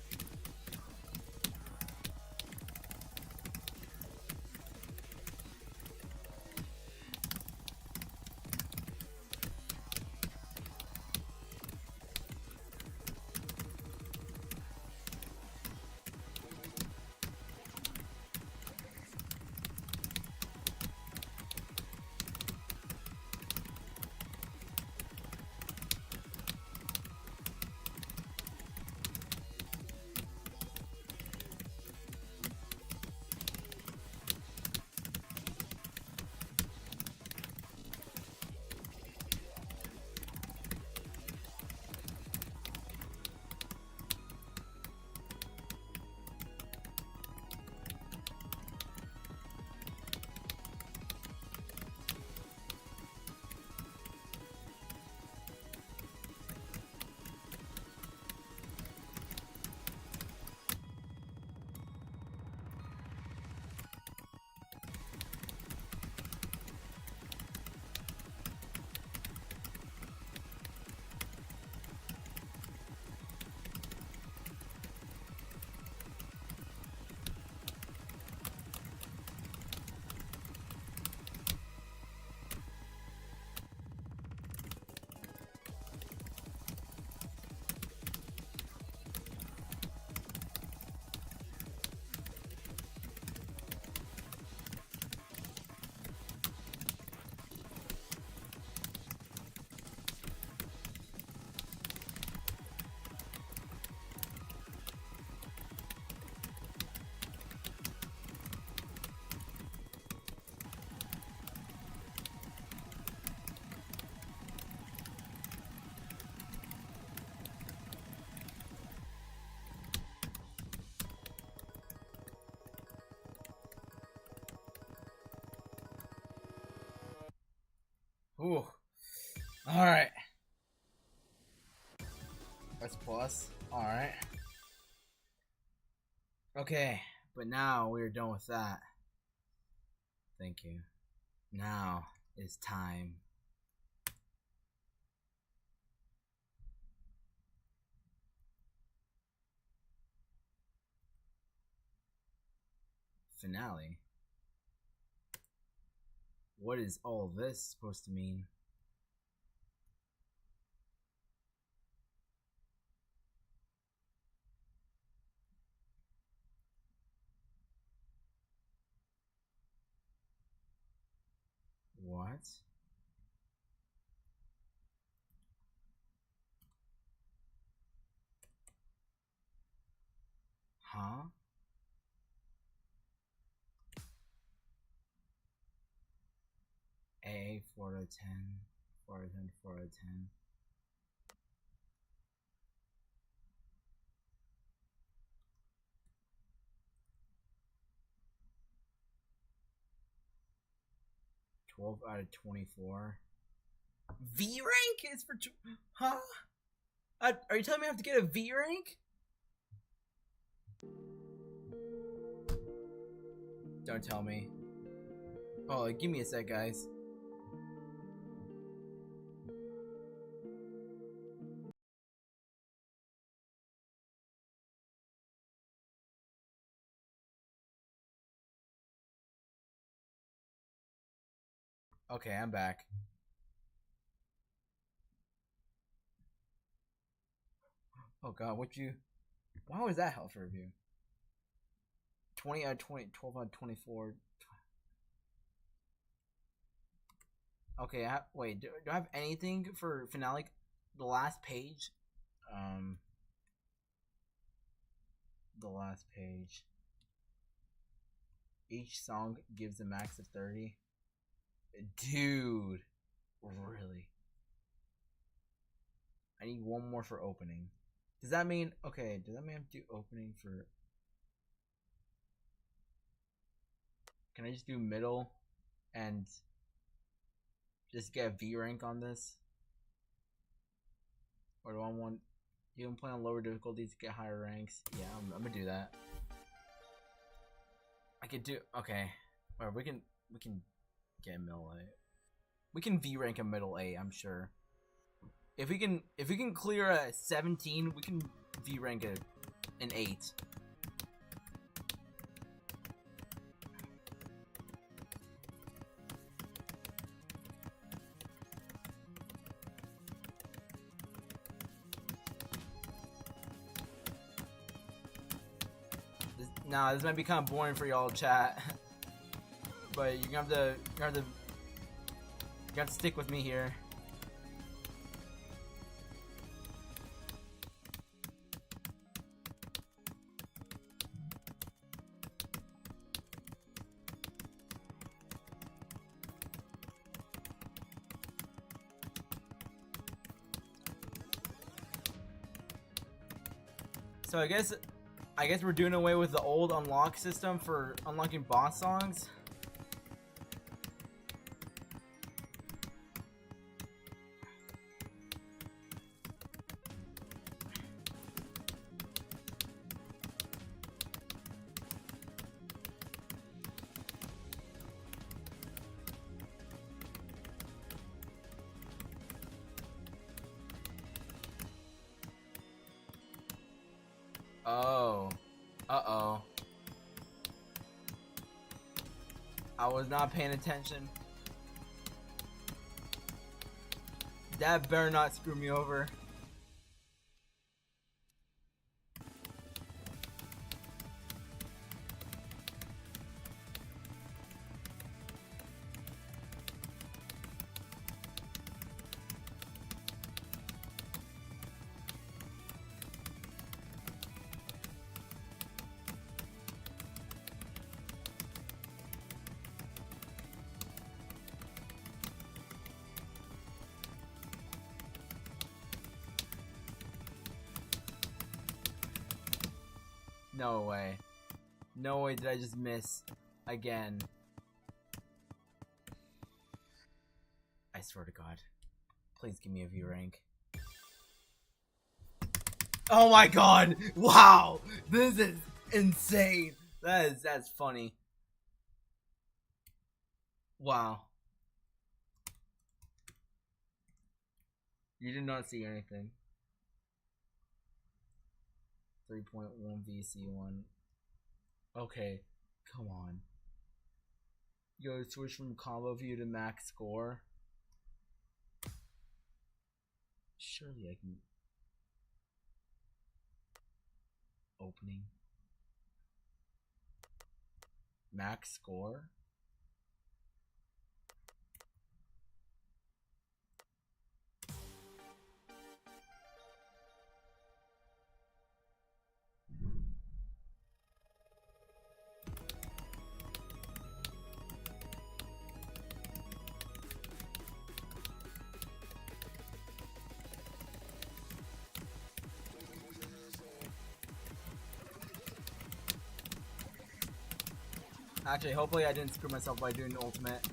A: Ooh. Alright. That's plus. Alright. Okay, but now we're done with that. Thank you. Now is time. Finale. What is all this supposed to mean? What? Huh? A 4 out of 10, 4 out of 10, 4 out of 10. Out of 24. V rank is for huh? Are you telling me I have to get a V rank? Don't tell me. Oh, give me a sec, guys. Okay, I'm back. Oh god, why was that hell for review? 20 out of 20, 12 out of 24. Okay, wait, do I have anything for finale? The last page? The last page. Each song gives a max of 30. Dude, really? I need one more for opening. Does that mean, okay, does that mean I have to do opening for... Can I just do middle and just get a V rank on this? Or do I want... You can play on lower difficulties to get higher ranks? Yeah, I'm gonna do that. I could do... Okay. Or we can get middle A. We can V rank a middle A, I'm sure. If we can clear a 17, we can V rank an 8. Nah, this might be kind of boring for y'all, chat. But you're gonna have to stick with me here. So I guess we're doing away with the old unlock system for unlocking boss songs. Oh. Uh-oh. I was not paying attention. That better not screw me over. No way. No way did I just miss again. I swear to God. Please give me a V rank. Oh my God! Wow! This is insane! That's funny. Wow. You did not see anything. 3.1 VC1. Okay, come on. Yo, switch from combo view to max score. Surely I can. Opening. Max score? Actually, hopefully I didn't screw myself by doing ultimate.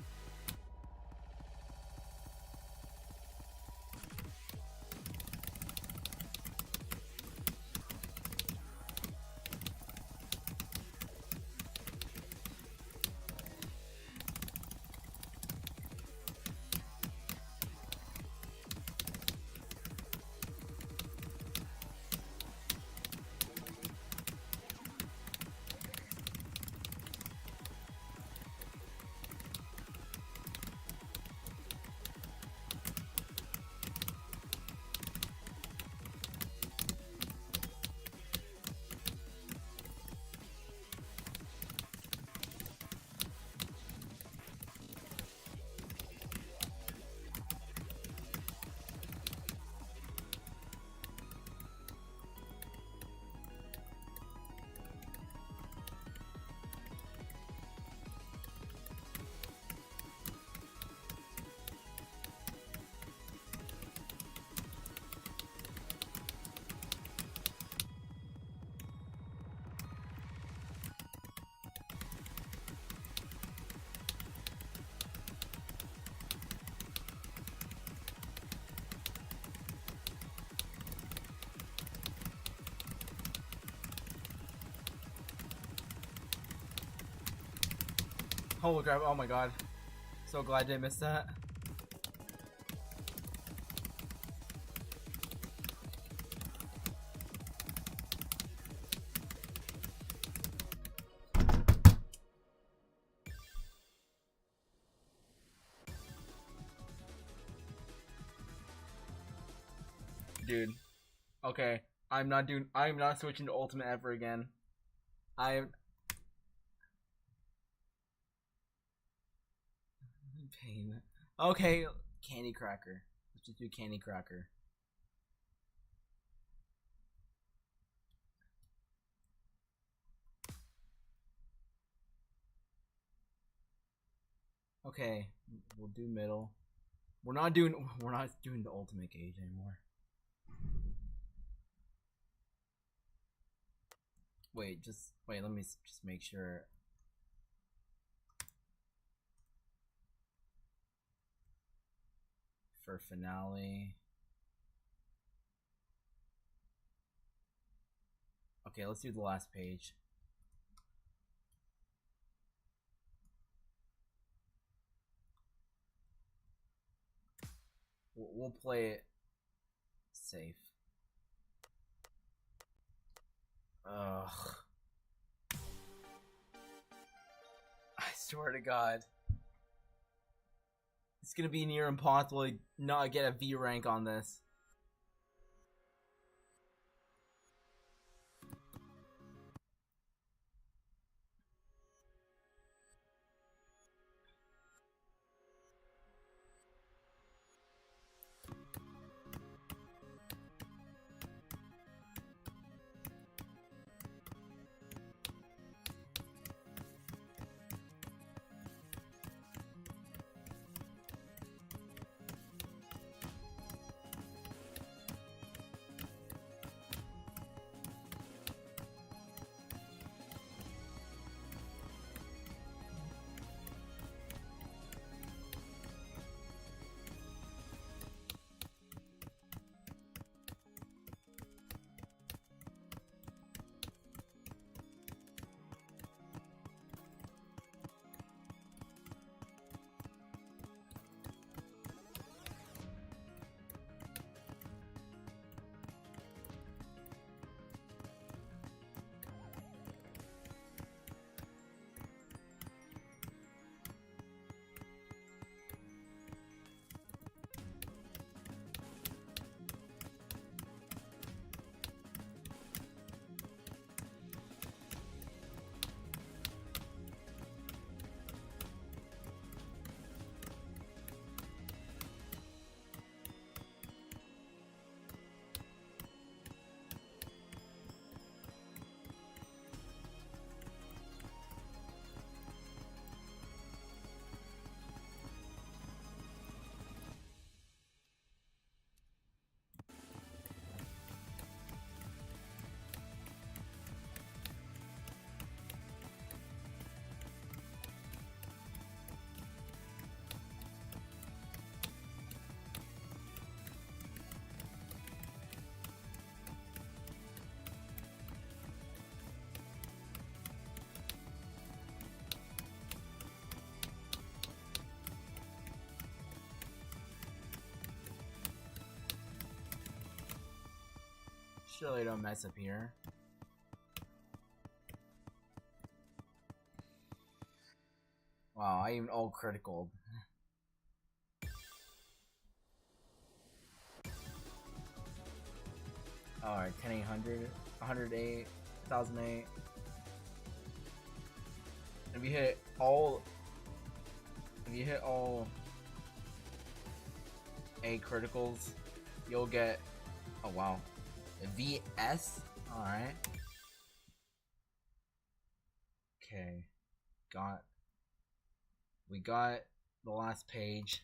A: Holy crap, oh my God. So glad I missed that. dude. Okay, I'm not switching to ultimate ever again. I'm pain. Okay, Candy Cracker. Let's just do Candy Cracker. Okay, we'll do middle. We're not doing the ultimate gauge anymore. Wait, let me just make sure. For finale. Okay, let's do the last page. We'll play it safe. Ugh. I swear to God. It's gonna be near impossible to not get a V rank on this. Surely don't mess up here. Wow, I even all critical. Alright, 10,800, 108, 1,008. If you hit all A criticals, you'll get, oh wow, a VS. All right. Okay, we got the last page.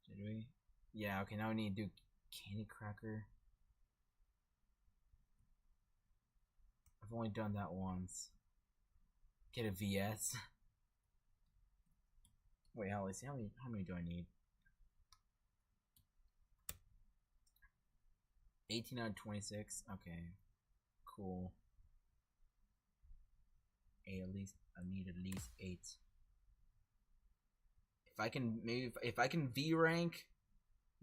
A: Did we? Yeah. Okay, now we need to do Candy Cracker. I've only done that once. Get a VS. Wait, let's see how many do I need? 18 out of 26. Okay, cool. I need at least 8. If I can V rank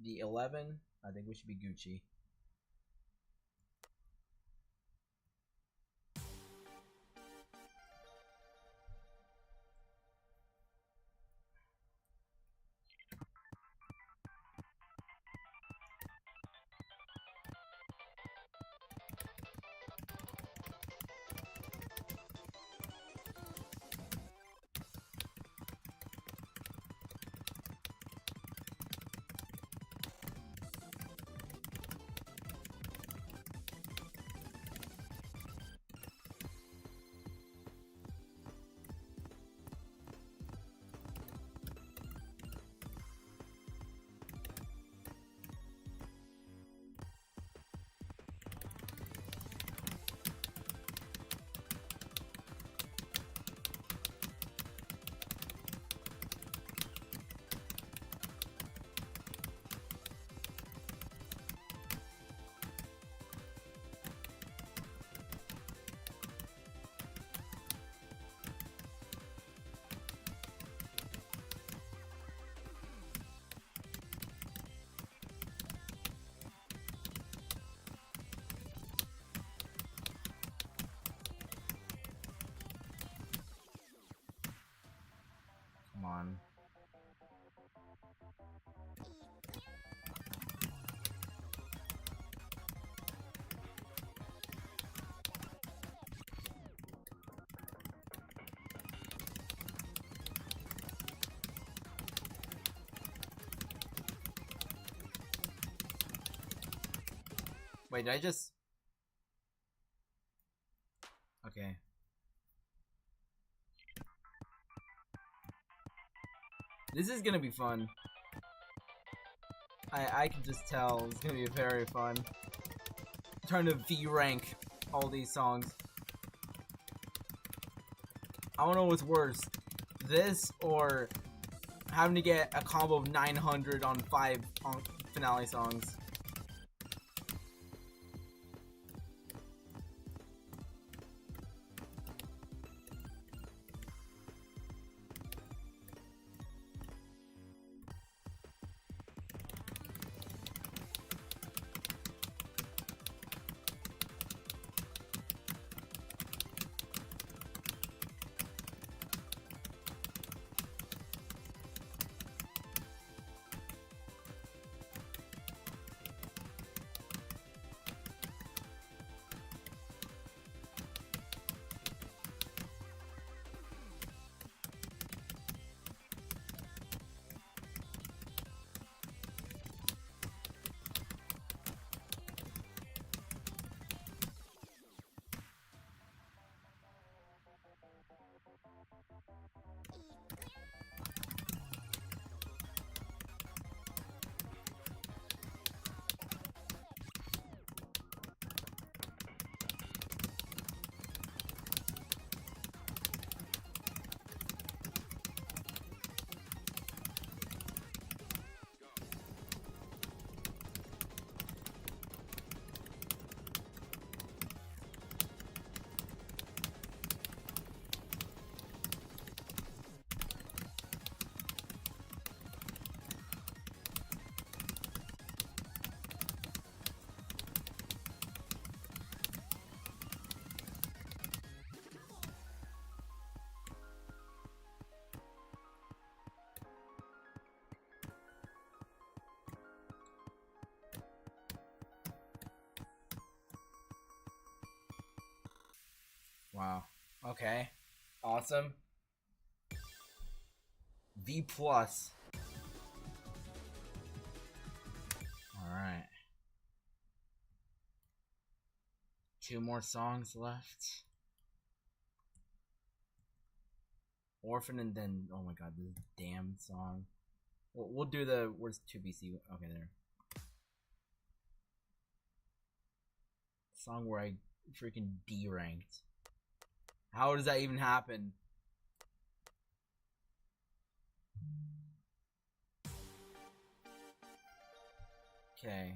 A: the 11, I think we should be Gucci. Wait, did I just... Okay. This is gonna be fun. I can just tell it's gonna be very fun. Trying to V-rank all these songs. I don't know what's worse. This or having to get a combo of 900 on 5 finale songs. Wow. Okay. Awesome. V plus. Alright. 2 more songs left. Orphan and then, oh my god, this damn song. We'll do the, where's 2BC? Okay, there. Song where I freaking D-ranked. How does that even happen? Okay.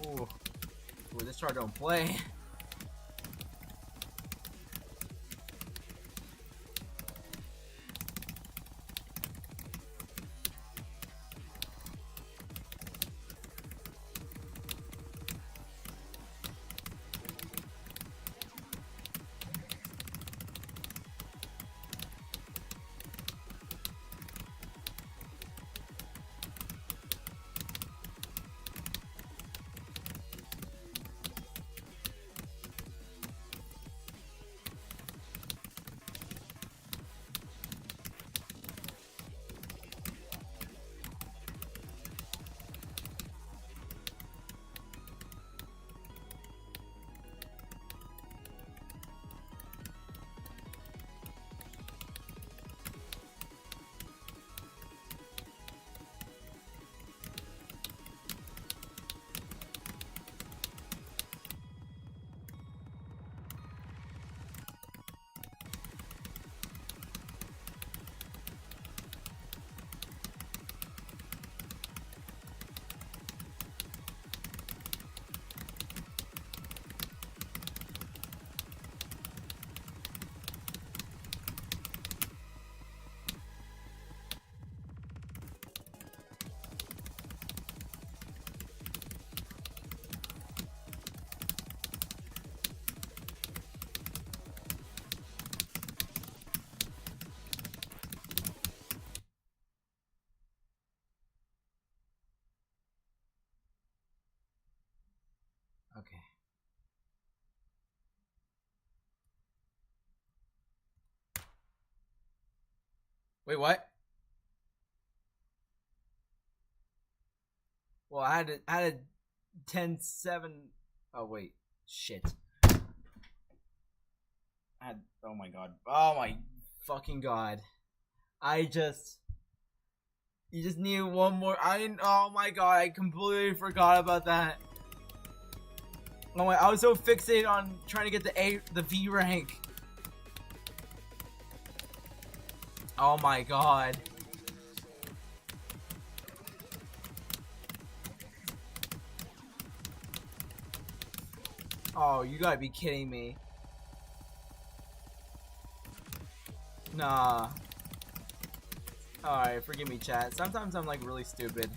A: Ooh, this chart don't play. Wait, what? Well, I had a 10-7. Oh wait, shit. Oh my god. Oh my fucking god. You just need one more. Oh my god, I completely forgot about that. Oh my, I was so fixated on trying to get the V rank. Oh my god. Oh, you gotta be kidding me. Nah. Alright, forgive me, chat. Sometimes I'm like really stupid.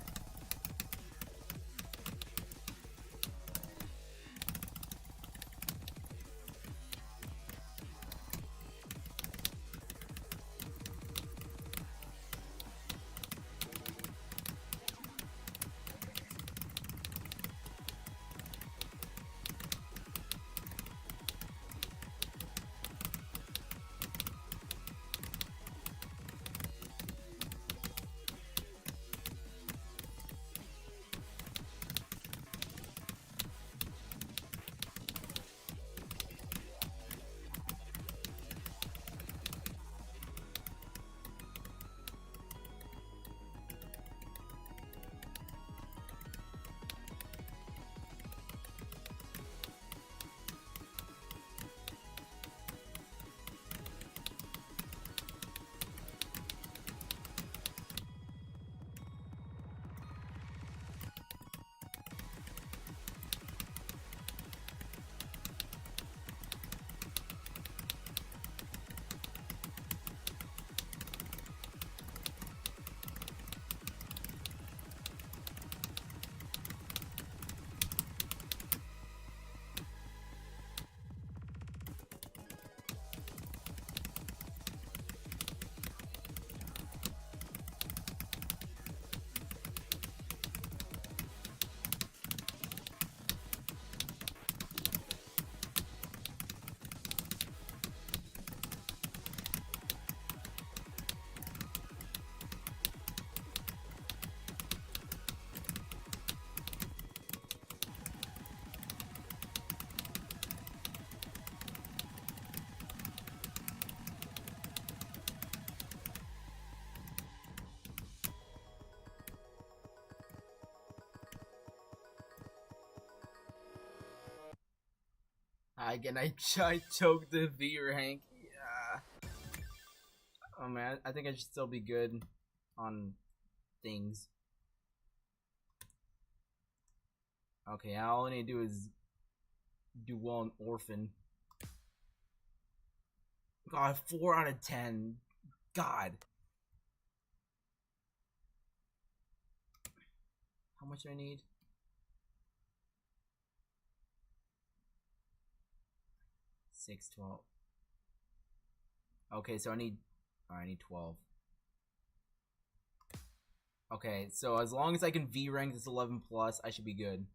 A: Again, I choked the V rank. Yeah. Oh man, I think I should still be good on things. Okay, all I need to do is do well in Orphan. God, 4 out of 10. God. How much do I need? 6, 12. Okay, so I need 12. Okay, so as long as I can V rank this 11 plus, I should be good.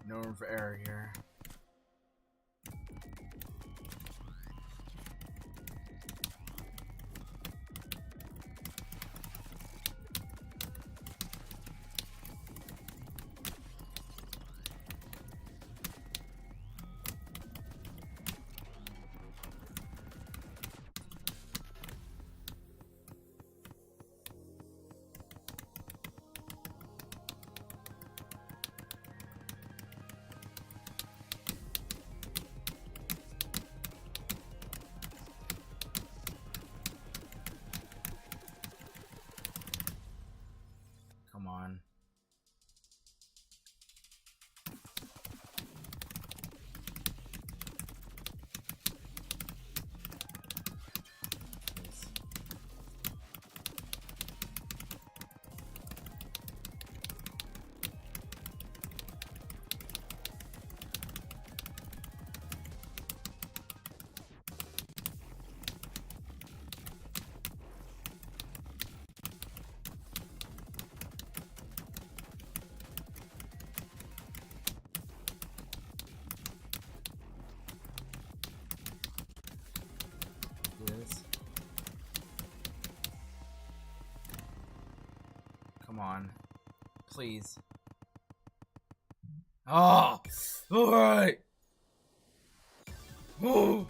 A: No room for error here. Please. Oh! Alright! Oh!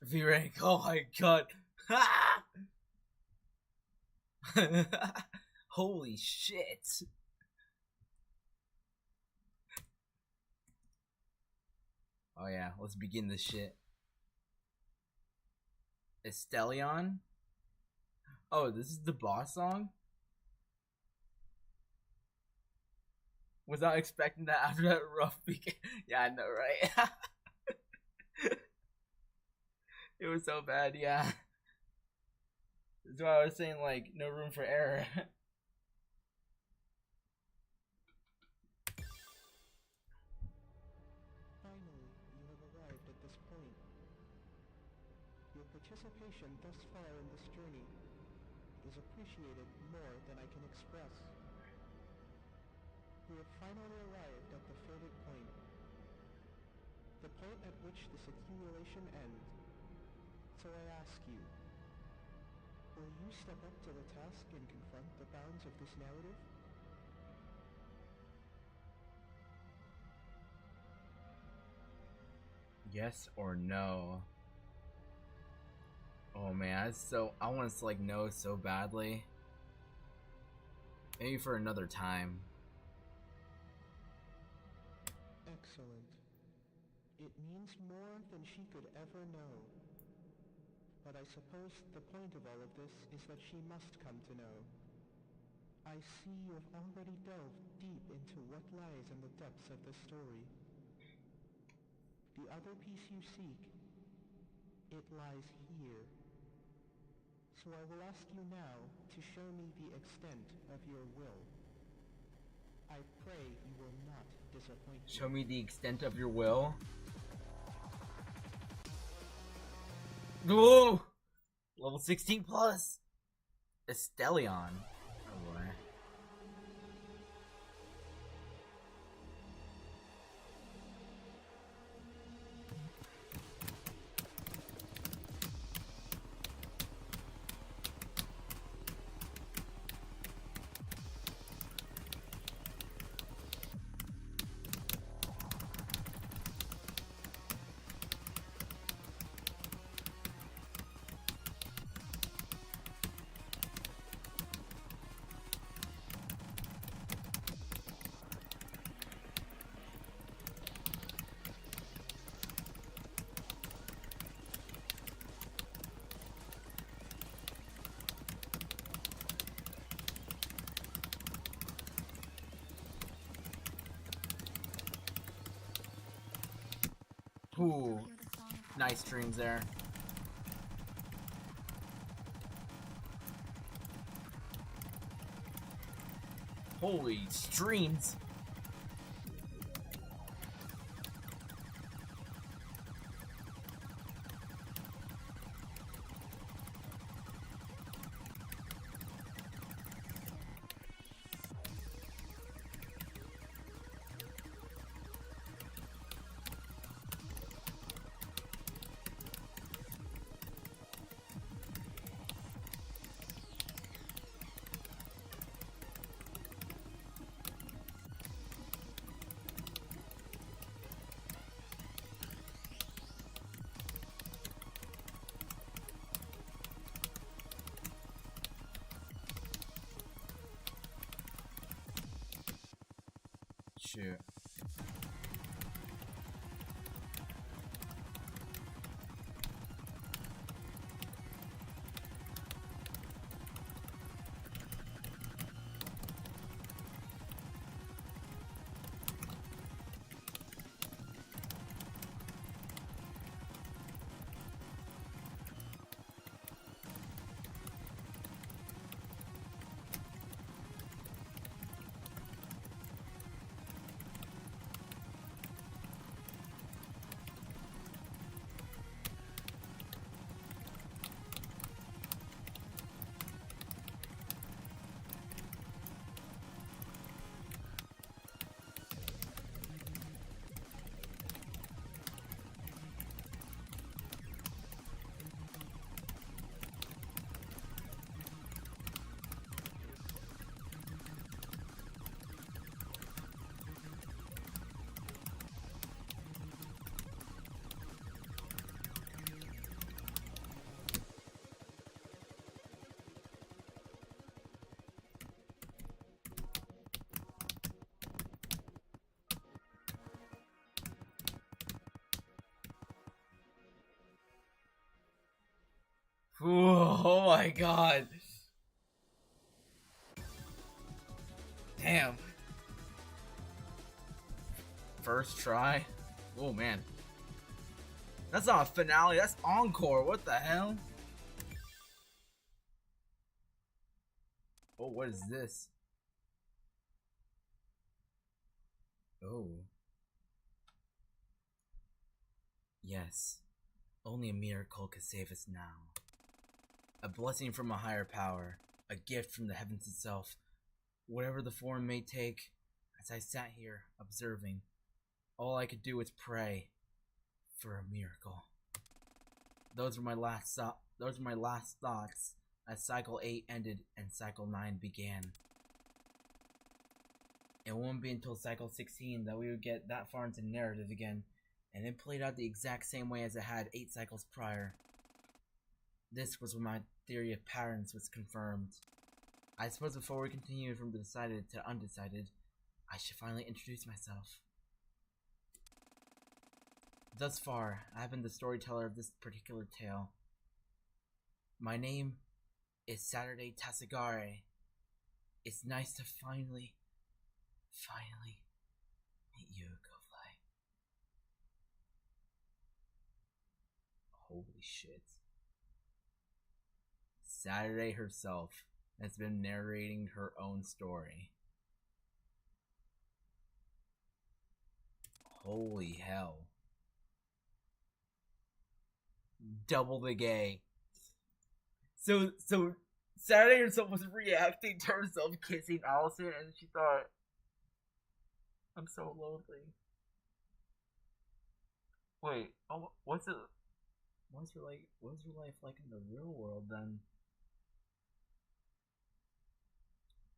A: V-rank, oh my god. Holy shit. Oh yeah, let's begin this shit. ASTELLION? Oh, this is the boss song? Was not expecting that after that rough beginning. Yeah, I know, right? It was so bad, yeah. That's why I was saying, like, no room for error.
D: Finally, you have arrived at this point. Your participation thus far in this journey is appreciated more than I can express. We have finally arrived at the fated point. The point at which this accumulation ends. So I ask you, will you step up to the task and confront the bounds of this narrative?
A: Yes or no? Oh man, I want to select no so badly. Maybe for another time.
D: Excellent. It means more than she could ever know. But I suppose the point of all of this is that she must come to know. I see you have already delved deep into what lies in the depths of this story. The other piece you seek, it lies here. So I will ask you now to show me the extent of your will. I pray you will not disappoint me.
A: Show me the extent of your will. Whoa! Level 16 plus! ASTELLION. Oh boy. Ooh, nice streams there. Holy streams. Shoot. Oh my god. Damn. First try? Oh man. That's not a finale, that's encore. What the hell? Oh, what is this? Oh. Yes. Only a miracle could save us now. A blessing from a higher power. A gift from the heavens itself. Whatever the form may take, as I sat here, observing, all I could do was pray for a miracle. Those were my last thoughts as Cycle 8 ended and Cycle 9 began. It won't be until Cycle 16 that we would get that far into narrative again, and it played out the exact same way as it had 8 cycles prior. This was when my theory of patterns was confirmed. I suppose before we continue from the decided to undecided, I should finally introduce myself. Thus far, I have been the storyteller of this particular tale. My name is Saturday Tasagare. It's nice to finally meet you, Kofly. Holy shit. Saturday herself has been narrating her own story. Holy hell. Double the gay. So Saturday herself was reacting to herself kissing Allison, and she thought, I'm so lonely. Wait, what's her life like in the real world then?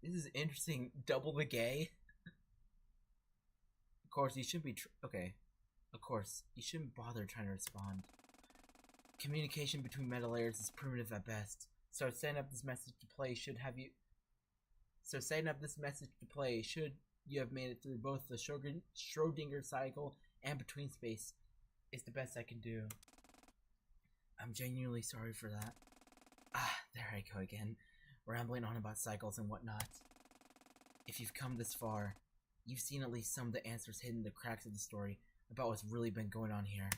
A: This is interesting. Double the gay. Of course, you shouldn't be okay. Of course, you shouldn't bother trying to respond. Communication between meta layers is primitive at best. So setting up this message to play should you have made it through both the Schrodinger cycle and between space is the best I can do. I'm genuinely sorry for that. There I go again, rambling on about cycles and whatnot. If you've come this far, you've seen at least some of the answers hidden in the cracks of the story about what's really been going on here.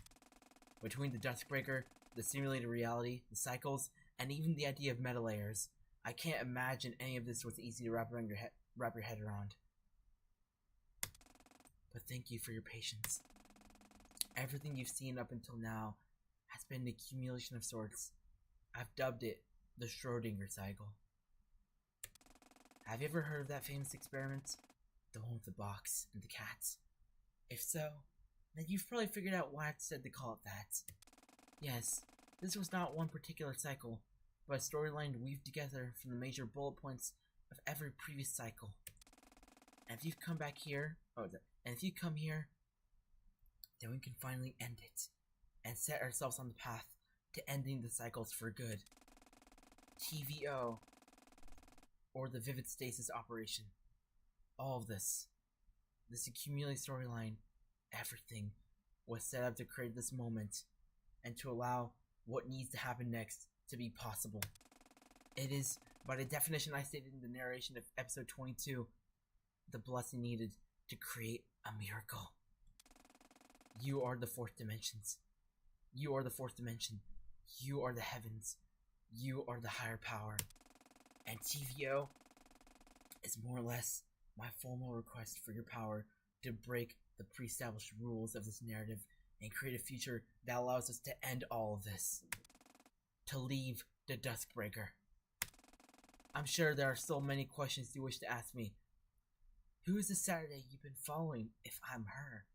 A: Between the Duskbreaker, the simulated reality, the cycles, and even the idea of meta layers, I can't imagine any of this was easy to wrap your head around. But thank you for your patience. Everything you've seen up until now has been an accumulation of sorts. I've dubbed it the Schrodinger cycle. Have you ever heard of that famous experiment? The one with the box and the cats? If so, then you've probably figured out why I said to call it that. Yes, this was not one particular cycle, but a storyline weaved together from the major bullet points of every previous cycle. And if you've come back here, then we can finally end it, and set ourselves on the path to ending the cycles for good. TVO, or the Vivid Stasis operation. All of this accumulated storyline, everything was set up to create this moment, and to allow what needs to happen next to be possible. It is, by the definition I stated in the narration of episode 22, the blessing needed to create a miracle. You are the fourth dimensions. You are the fourth dimension. You are the heavens. You are the higher power. And TVO is more or less my formal request for your power to break the pre-established rules of this narrative and create a future that allows us to end all of this. To leave the Duskbreaker. I'm sure there are still many questions you wish to ask me. Who is the Saturday you've been following if I'm her?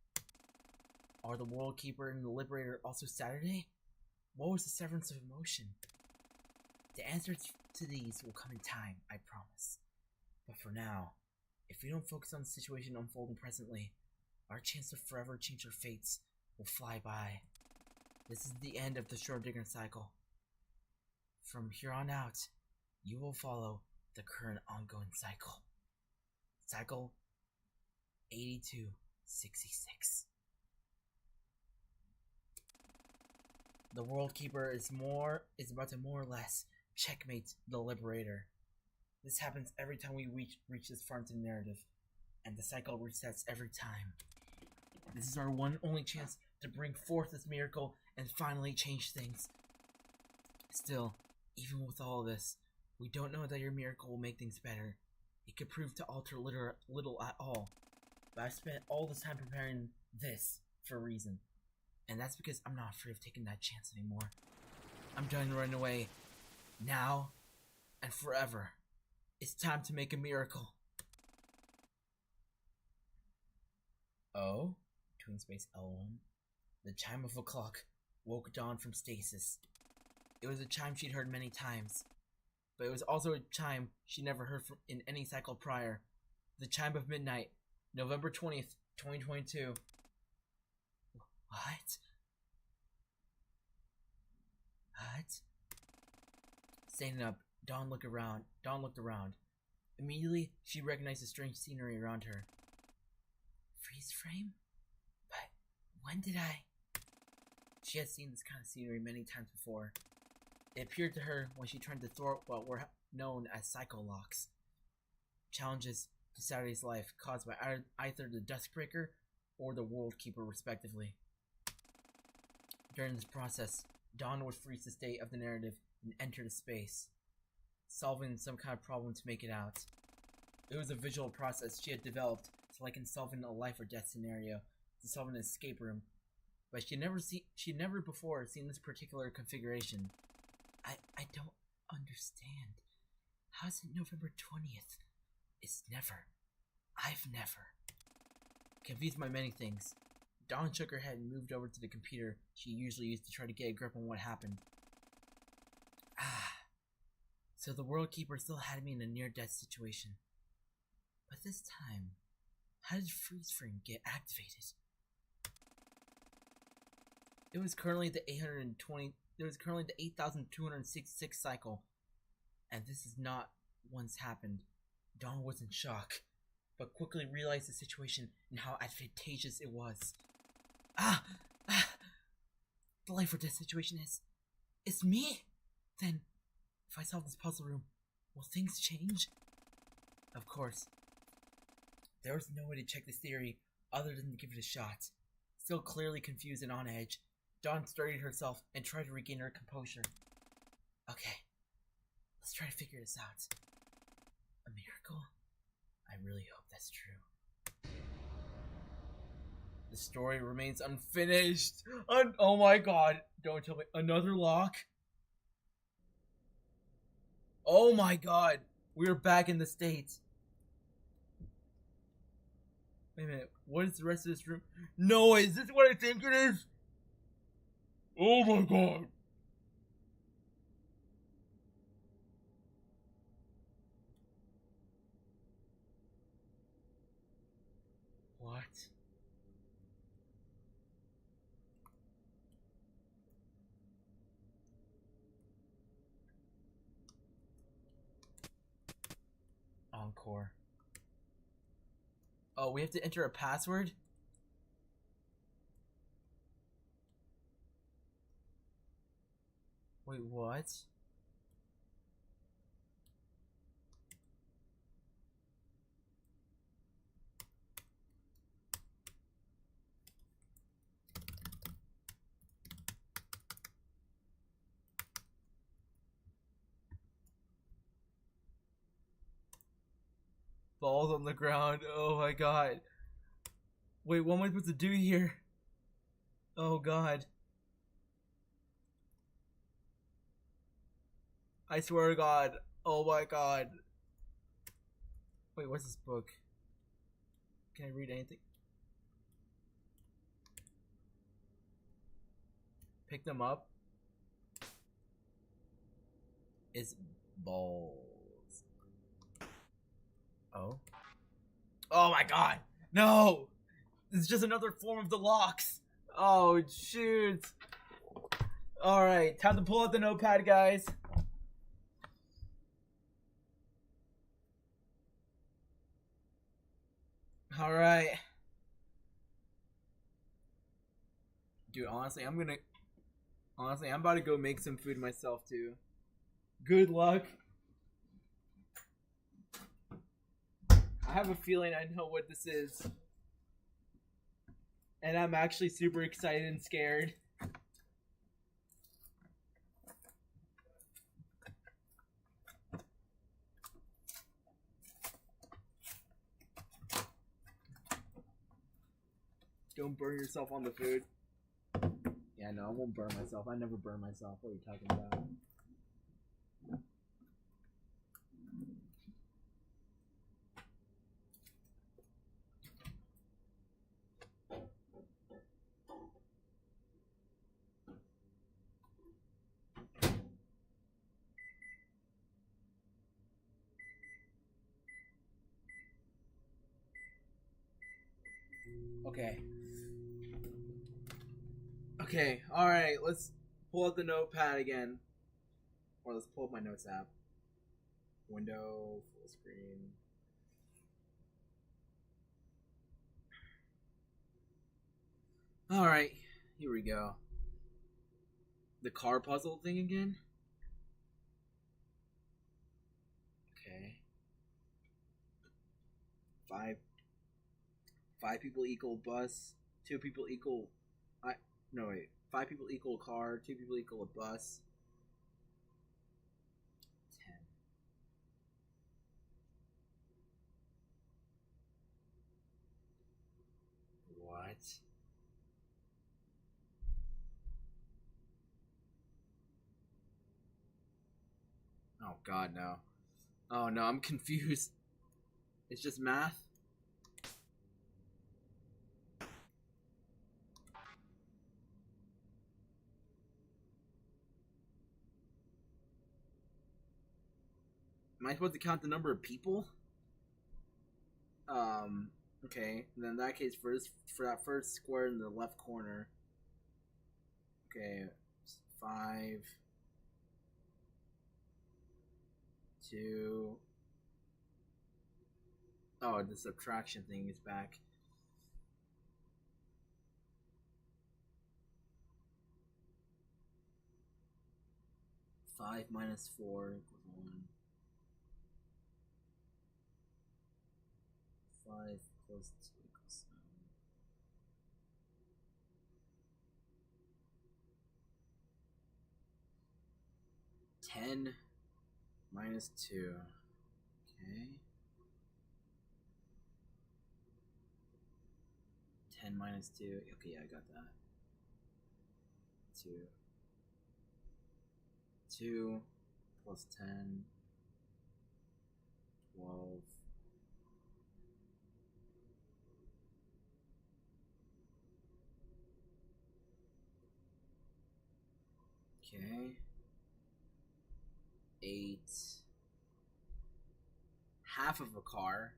A: Are the World Keeper and the Liberator also Saturday? What was the severance of emotion? The answers to these will come in time, I promise. But for now, if we don't focus on the situation unfolding presently, our chance to forever change our fates will fly by. This is the end of the Schrodinger cycle. From here on out, you will follow the current ongoing cycle. Cycle 8266. The World Keeper is about to more or less
B: checkmate the Liberator. This happens every time we reach this far into the narrative, and the cycle resets every time. This is our one only chance to bring forth this miracle and finally change things. Still, even with all this, we don't know that your miracle will make things better. It could prove to alter little at all. But I've spent all this time preparing this for a reason. And that's because I'm not afraid of taking that chance anymore. I'm done running away. Now and forever. It's time to make a miracle. Oh? Twin space L1. The chime of a clock woke Dawn from stasis. It was a chime she'd heard many times. But it was also a chime she never heard from in any cycle prior. The chime of midnight, November 20th, 2022. What? What? Standing up, Dawn looked around. Immediately, she recognized the strange scenery around her. Freeze frame? But when did I? She had seen this kind of scenery many times before. It appeared to her when she tried to thwart what were known as cycle locks. Challenges to Saturday's life caused by either the Duskbreaker or the World Keeper, respectively. During this process, Dawn would freeze the state of the narrative and enter the space, solving some kind of problem to make it out. It was a visual process she had developed to like in solving a life or death scenario, to solve an escape room, but she'd never before seen this particular configuration. I don't understand. How is it November 20th? It's never. I've never. Confused by many things, Dawn shook her head and moved over to the computer she usually used to try to get a grip on what happened. So the World Keeper still had me in a near-death situation. But this time, how did Freeze Frame get activated? It was currently the 8,266 cycle, and this is not once happened. Dawn was in shock, but quickly realized the situation and how advantageous it was. The life or death situation it's me? Then, if I solve this puzzle room, will things change? Of course. There was no way to check this theory other than to give it a shot. Still clearly confused and on edge, Dawn steadied herself and tried to regain her composure. Okay, let's try to figure this out. A miracle? I really hope that's true. The story remains unfinished. Oh my god, don't tell me. Another lock? Oh my god, we're back in the States. Wait a minute, what is the rest of this room? No, is this what I think it is? Oh my god. What? Encore. Oh, we have to enter a password? Wait, what? Balls on the ground. Oh my god. Wait, what am I supposed to do here? Oh god. I swear to god. Oh my god. Wait, what's this book? Can I read anything? Pick them up. It's balls. Oh. Oh my god. No! This is just another form of the locks. Oh, shoot. Alright, time to pull out the notepad, guys. Alright. Dude, honestly, I'm about to go make some food myself, too. Good luck. I have a feeling I know what this is. And I'm actually super excited and scared. Don't burn yourself on the food. Yeah, no, I won't burn myself. I never burn myself. What are you talking about? Okay. Okay, alright, let's pull up the notepad again. Or let's pull up my notes app. Window, full screen. Alright, here we go. The car puzzle thing again? Okay. Five people equal bus. 2 people equal... No, wait. 5 people equal a car. 2 people equal a bus. 10. What? Oh god, no. Oh no, I'm confused. It's just math? Am I supposed to count the number of people? Okay. Then in that case, for that first square in the left corner. Okay, 5, 2. Oh, the subtraction thing is back. Five minus 4 equals 1. 5 plus 2 equals 7. 10 minus 2. Okay. 10 minus 2. Okay, yeah, I got that. 2. 2 plus 10. 12. Okay. 8. Half of a car.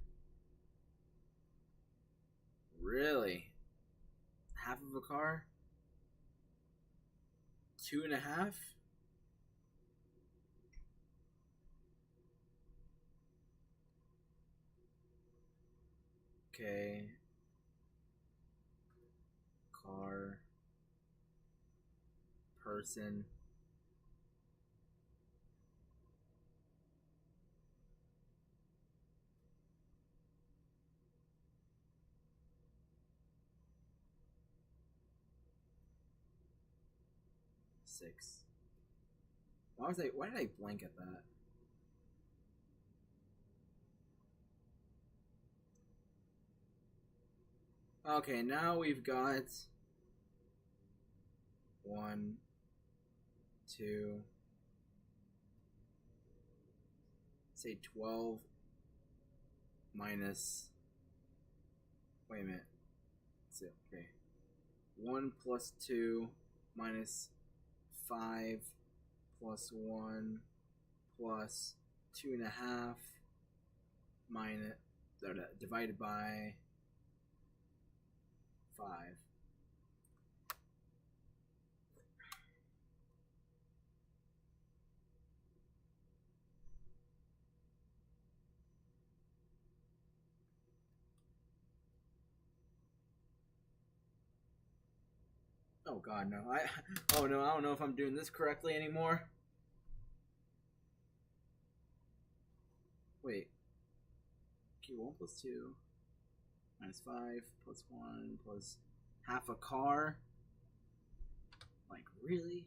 B: Really? Half of a car? 2.5? Okay. Car. Person. Six. Why did I blank at that? Okay, now we've got 1, 2, say 12 minus, wait a minute, so, okay, 1 plus 2 minus 5 plus 1 plus 2.5 minus, divided by 5. Oh god, no. Oh no, I don't know if I'm doing this correctly anymore.
A: Okay, 1 plus 2 minus 5 plus 1 plus half a car. Like, really?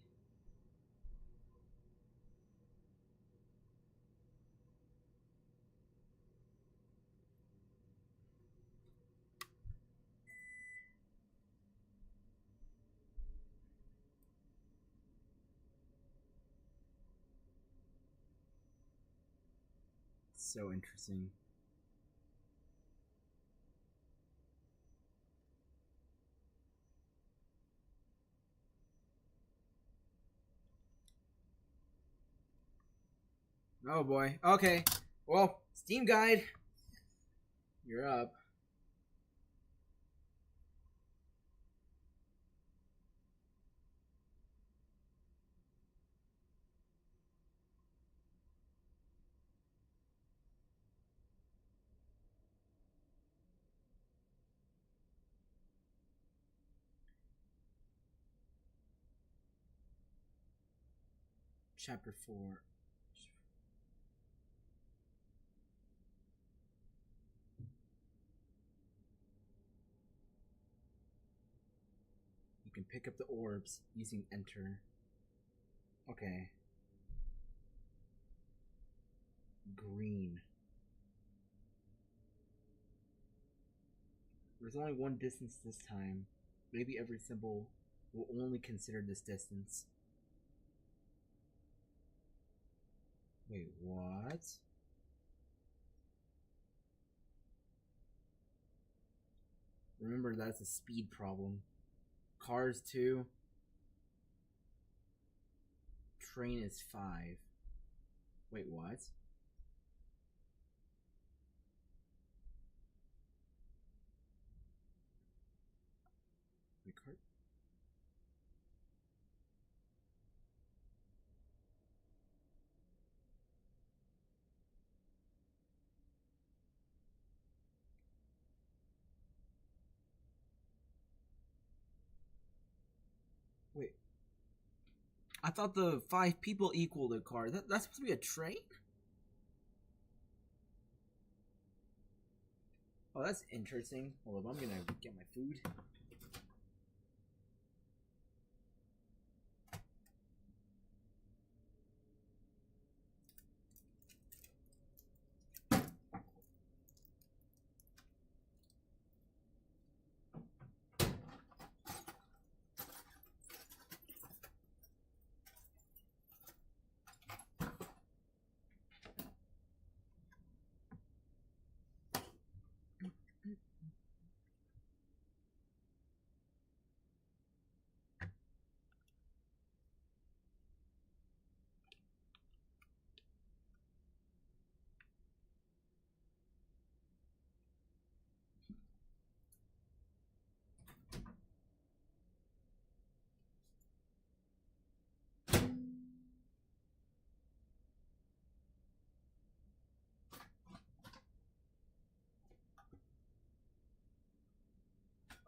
A: So interesting. Oh boy. Okay. Well, Steam Guide. You're up. Chapter 4. You can pick up the orbs using enter. Okay. Green. There's only one distance this time. Maybe every symbol will only consider this distance. Wait, what? Remember, that's a speed problem. Cars 2. Train is 5. Wait, what? Wait, car... Wait. I thought the 5 people equaled a car. That's supposed to be a train? Oh, that's interesting. Hold up, I'm gonna get my food.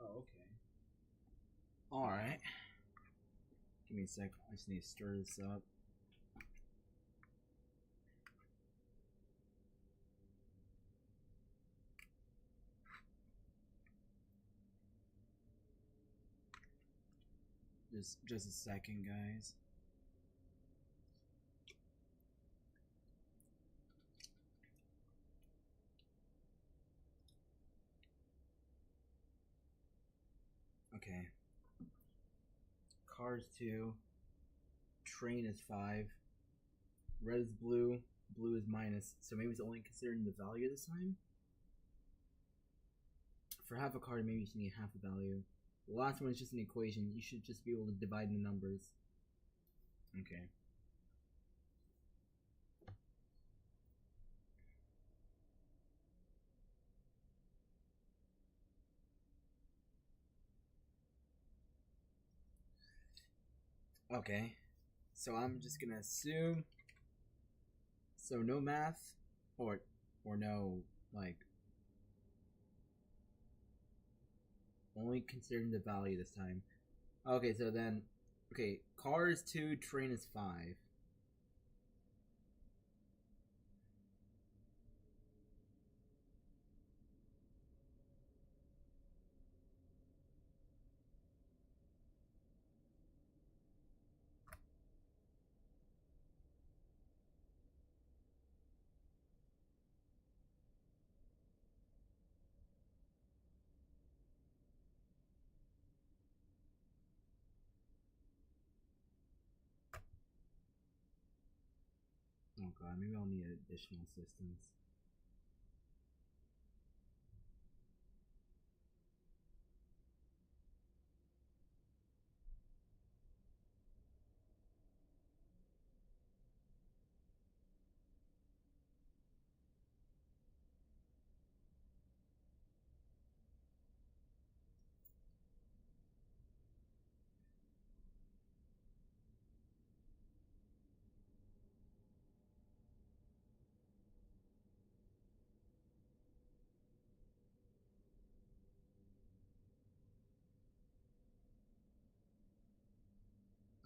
A: Oh, okay. Alright. Give me a sec. I just need to stir this up. Just a second, guys. Okay. Cars 2. Train is 5. Red is blue. Blue is minus. So maybe it's only considering the value this time? For half a card, maybe you should need half the value. The last one is just an equation. You should just be able to divide the numbers. Okay. Okay. So I'm just gonna assume. So no math, or no, like, only considering the value this time. Okay, so then, okay, car is 2, train is 5. god, maybe I'll need additional assistance.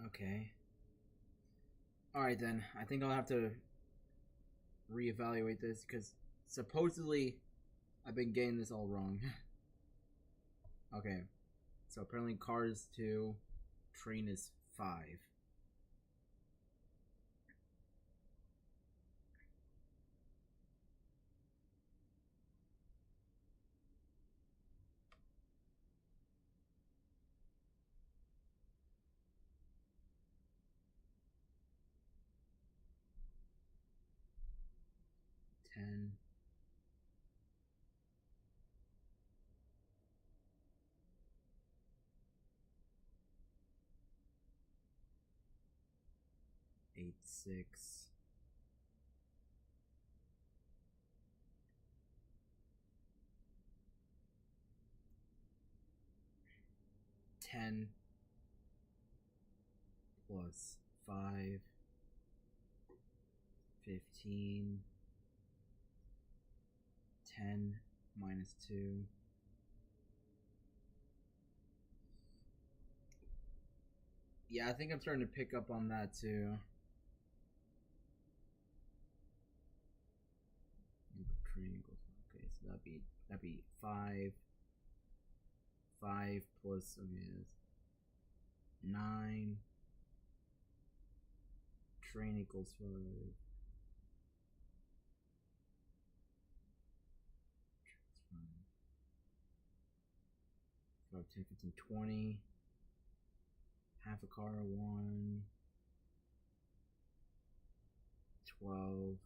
A: Okay. Alright then, I think I'll have to reevaluate this because supposedly I've been getting this all wrong. Okay, so apparently car is 2, train is 5. Ten. Eight, 6. 10 plus 5. 15. 10 minus 2. Yeah, I think I'm starting to pick up on that too. Triangles. Okay, so that'd be 5. 5 plus, okay, that's 9. Train equals 5. 5, 10, 15, 20. Half a car, 1. 12.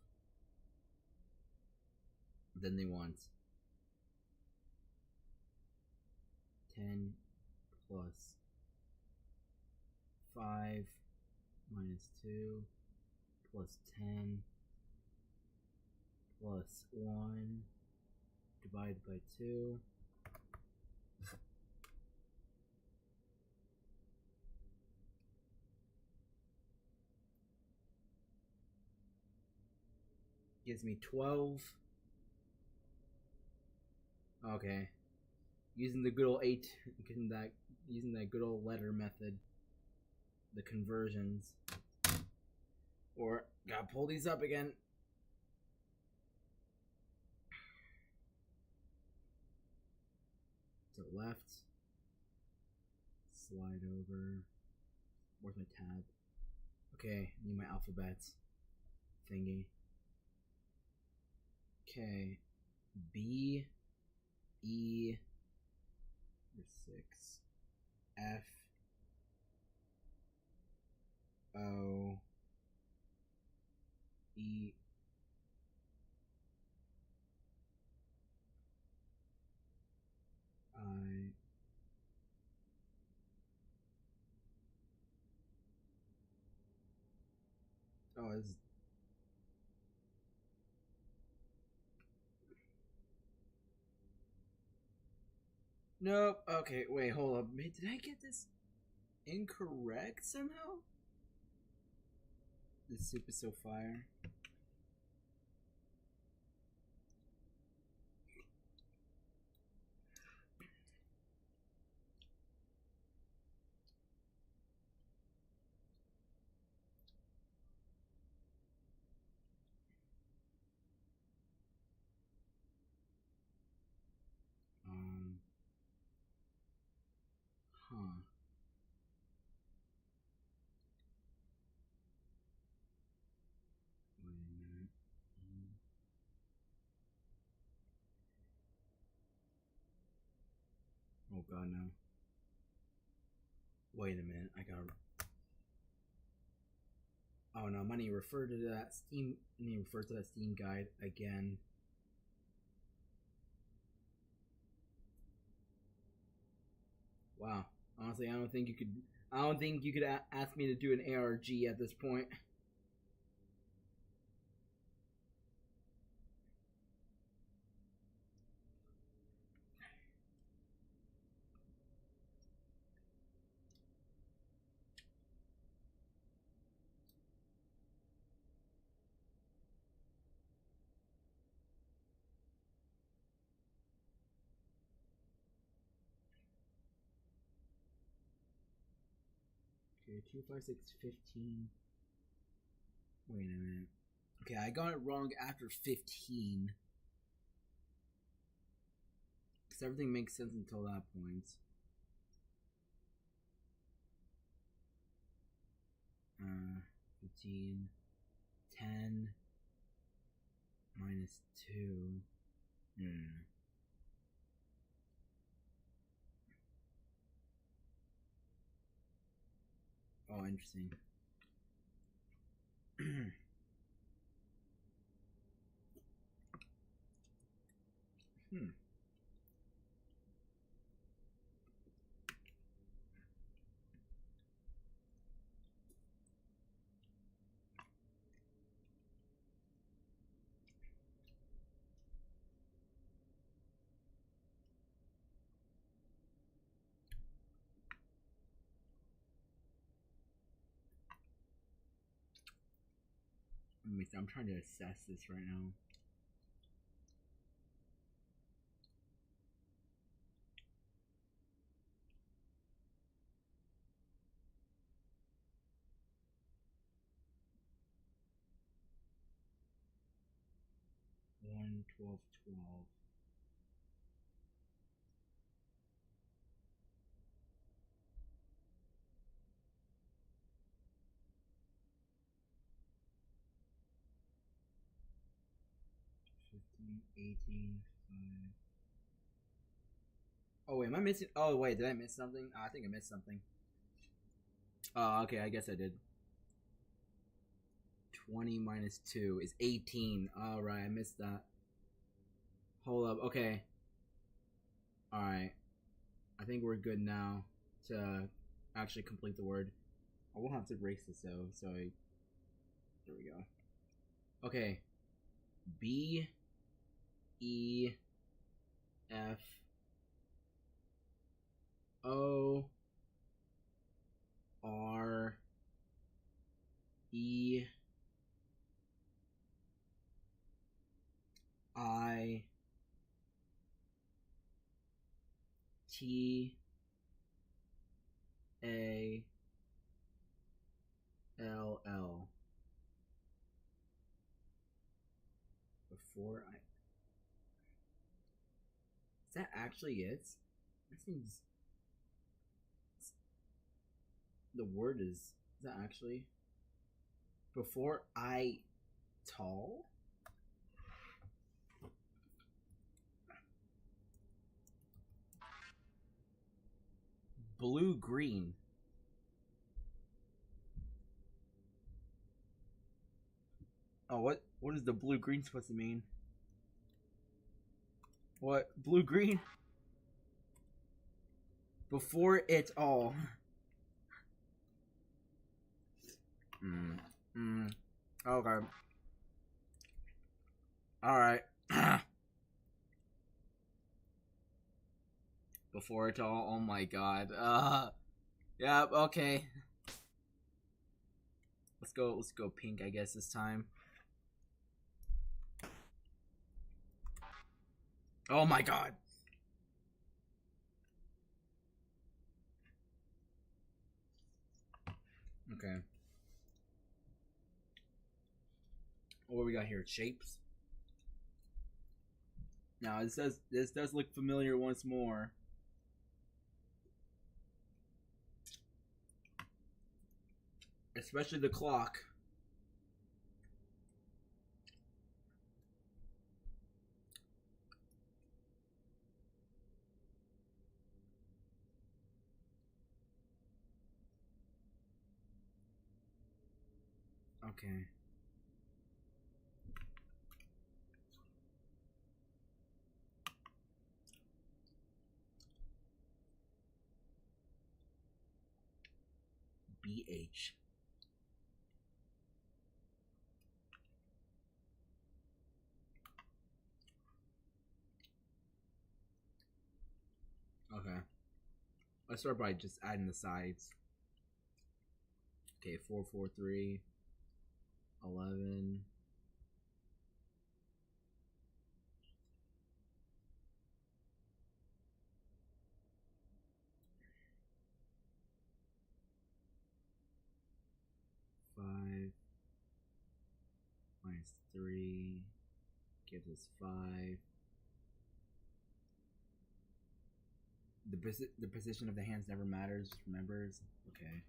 A: Then they want 10 plus 5 minus 2 plus 10 plus 1 divided by 2. Gives me 12. Okay. Using the good old 8, using that good old letter method. The conversions. Or gotta pull these up again. To the left. Slide over. Where's my tab? Okay, I need my alphabet thingy. Okay. B, E, 6, F, O, E, I, oh, this is, nope. Okay, wait, hold up. Did I get this incorrect somehow? This soup is so fire. Huh. Wait a minute. Oh god, no. Wait a minute, I gotta...
E: Oh no, I need to refer to that Steam. I need to refer to that Steam guide again. Wow. Honestly, I don't think you could. I don't think you could ask me to do an ARG at this point. Okay, 25615. Wait a minute. Okay, I got it wrong after 15. Because everything makes sense until that point. 15. 10. Minus 2. Oh, interesting. I'm trying to assess this right now. One, 12, 12. $15, $18, $5. Oh wait, am I missing? Oh wait, did I miss something? I think I missed something. Oh, okay, I guess I did. 20 minus 2 is 18. Alright, I missed that. Hold up, okay. Alright. I think we're good now to actually complete the word. I will have to erase this though, so there we go. Okay. B E F O R E I T A L L. Before I. Is that actually it? That seems. The word is that actually? Before I tall? Blue green. Oh, what is the blue green supposed to mean? What? Blue green? Before it all. Okay. Alright. Before it all. Oh my god. Yeah, okay. Let's go pink, I guess, this time. Oh my god. Okay. What we got here? Shapes. Now this does look familiar once more. Especially the clock. Okay. BH. Okay. Let's start by just adding the sides. Okay, 4, 4, 3, 11. 5 minus 3 gives us 5. The position of the hands never matters, remembers? Okay.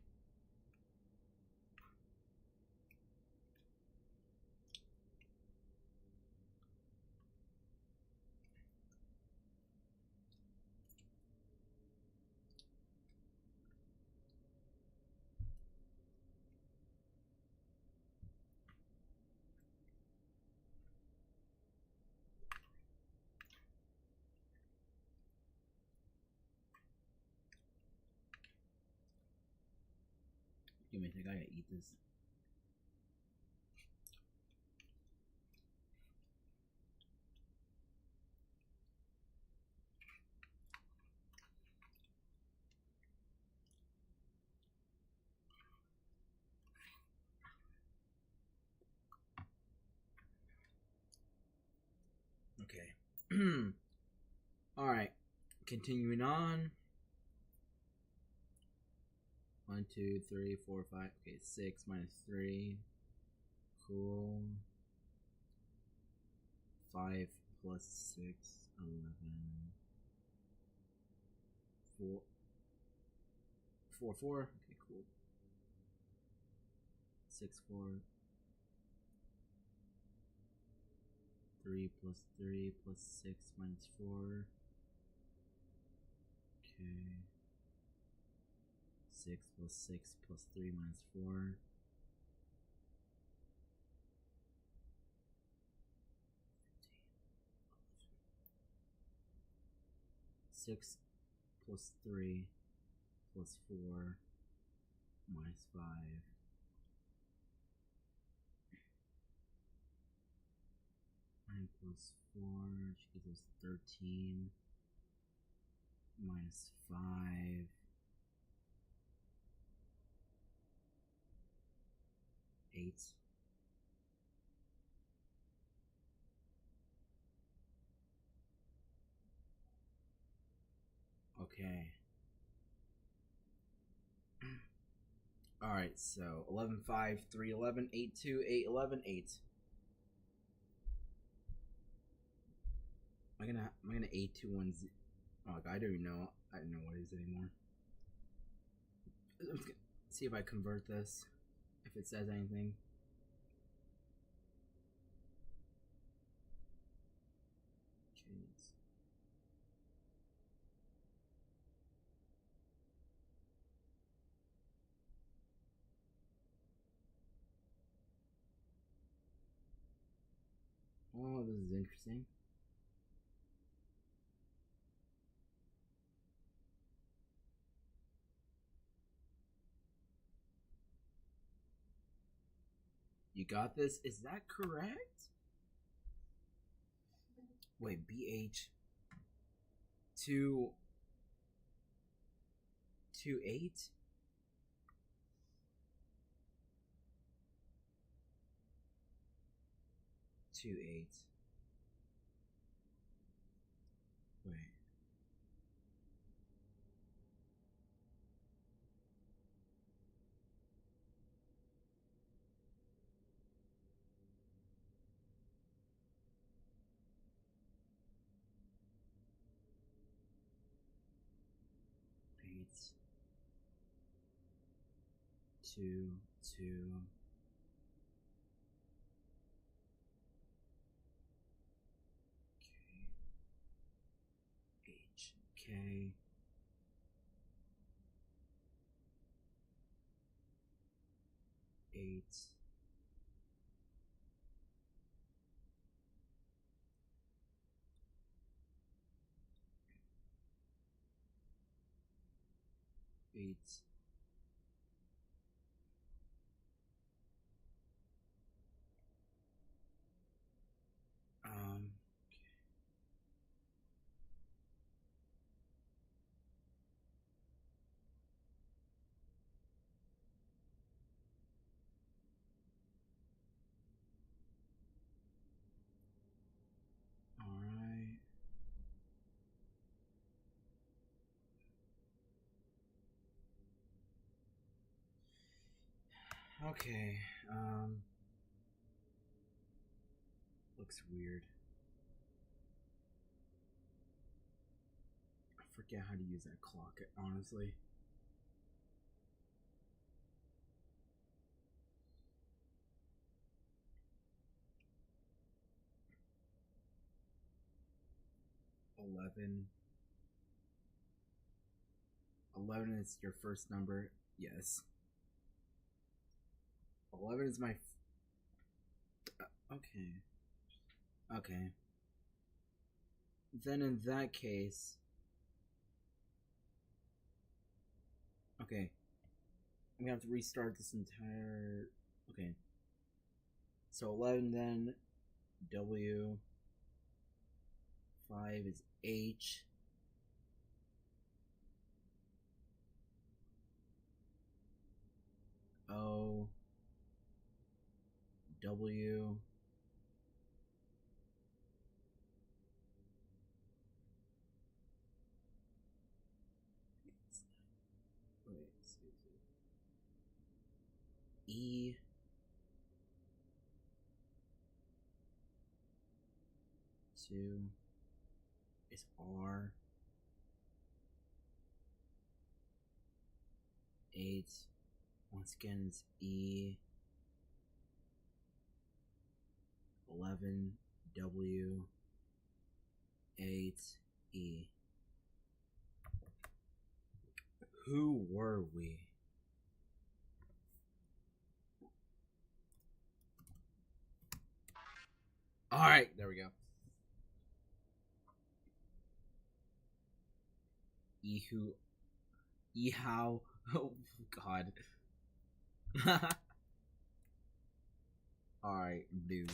E: Give me a second, I gotta eat this. Okay. Alright. Continuing on. 1, 2, 3, 4, 5. Okay, 6 minus 3. Cool. 5 plus 6, 11. 4. 4, 4. Okay, cool. 6, 4. 3 plus 3 plus 6 minus 4. Okay. 6 plus 6 plus 3 minus 4. 6 plus 3 plus 4 minus 5. 9 plus 4, which gives us 13. Minus 5. 8. Okay. Alright, so 11, 5, 3, 11, 8, 2, 8, 11, 8. Am I gonna 8, 2, 1, 0? Oh, I don't even know. I don't know what it is anymore. Let's see if I convert this. If it says anything. Jeez. Oh, this is interesting. You got this? Is that correct? Wait, BH 2 8? 2 8. Wait. Eight. 2 2. H K 8 8. Alright. Okay, looks weird. I forget how to use that clock, honestly. $11. 11 is your first number. Yes. 11 is my. Okay. Okay. Then in that case. Okay. I'm gonna have to restart this entire. Okay. So 11 then. W. 5 is H. O. W. Wait, E. Two is R. 8 once again is E. 11 W. 8 E. Who were we? Alright, there we go. Ehu. Ehow. Oh, God. Alright, blue.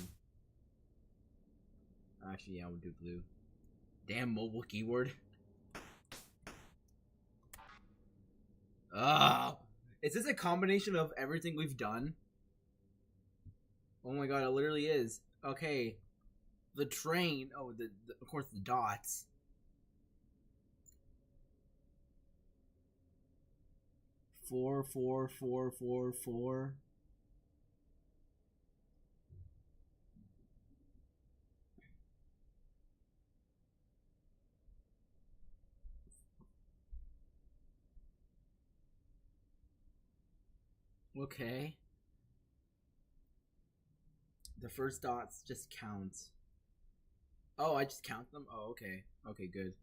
E: Actually, yeah, we'll do blue. Damn mobile keyboard. Oh, is this a combination of everything we've done? Oh my god, it literally is. Okay. The train. Oh, of course, the dots. Four, 4, 4, 4, 4. Okay. The first dots just count. Oh, I just count them? Oh, okay. Okay, good.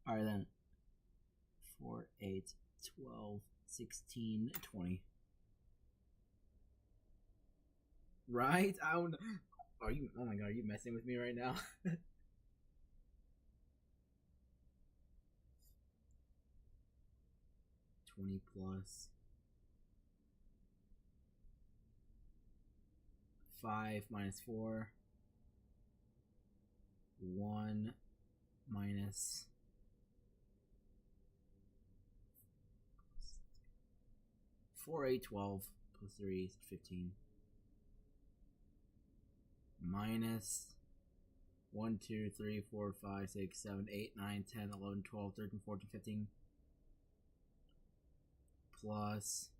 E: Alright then. 4, 8, 12, 16, 20. Right? I don't. Are you? Oh my god, are you messing with me right now? 20 plus 5 minus 4. 1 minus 4, 8, 12 plus 3 is 15. Minus 1, 2, 3, 4, 5, 6, 7, 8, 9, 10, 11, 12, 13, 14, 15. Plus.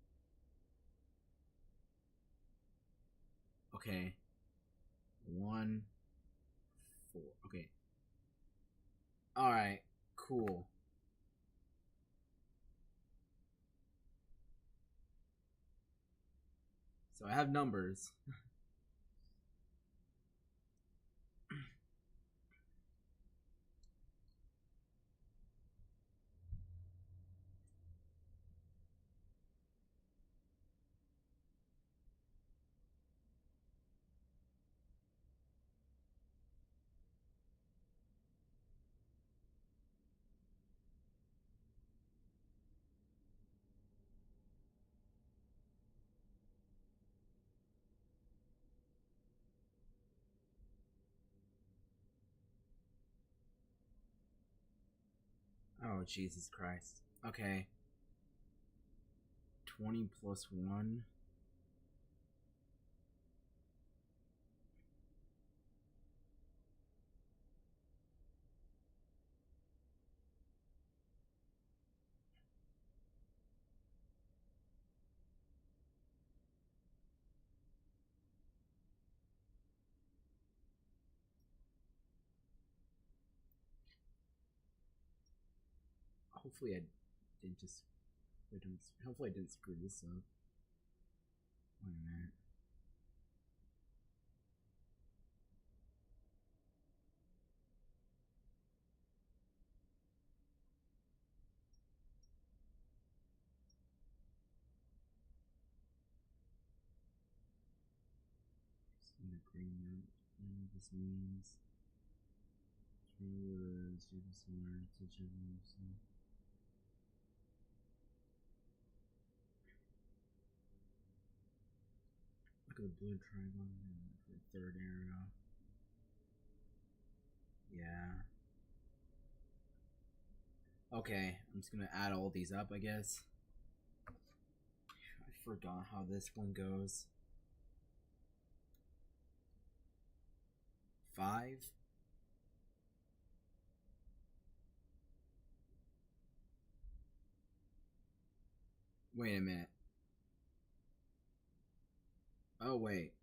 E: Okay. 1, 4. Okay. Alright. Cool. So I have numbers. Oh, Jesus Christ. Okay. 20 plus 1. Hopefully I didn't just... Hopefully I didn't screw this up. Wait a minute. An agreement. This means... Look at the blue triangle for the third arrow. Yeah. Okay, I'm just gonna add all these up, I guess. I forgot how this one goes. 5. Wait a minute. Oh, wait.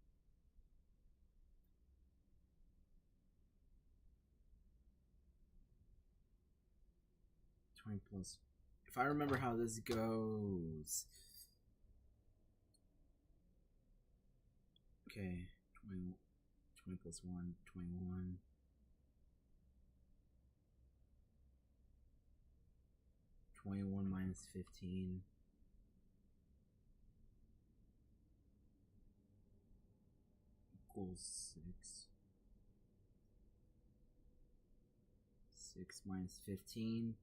E: Plus. If I remember how this goes. Okay. 20 plus 1, 21. 21 minus 15. Equals 6. 6 minus 15.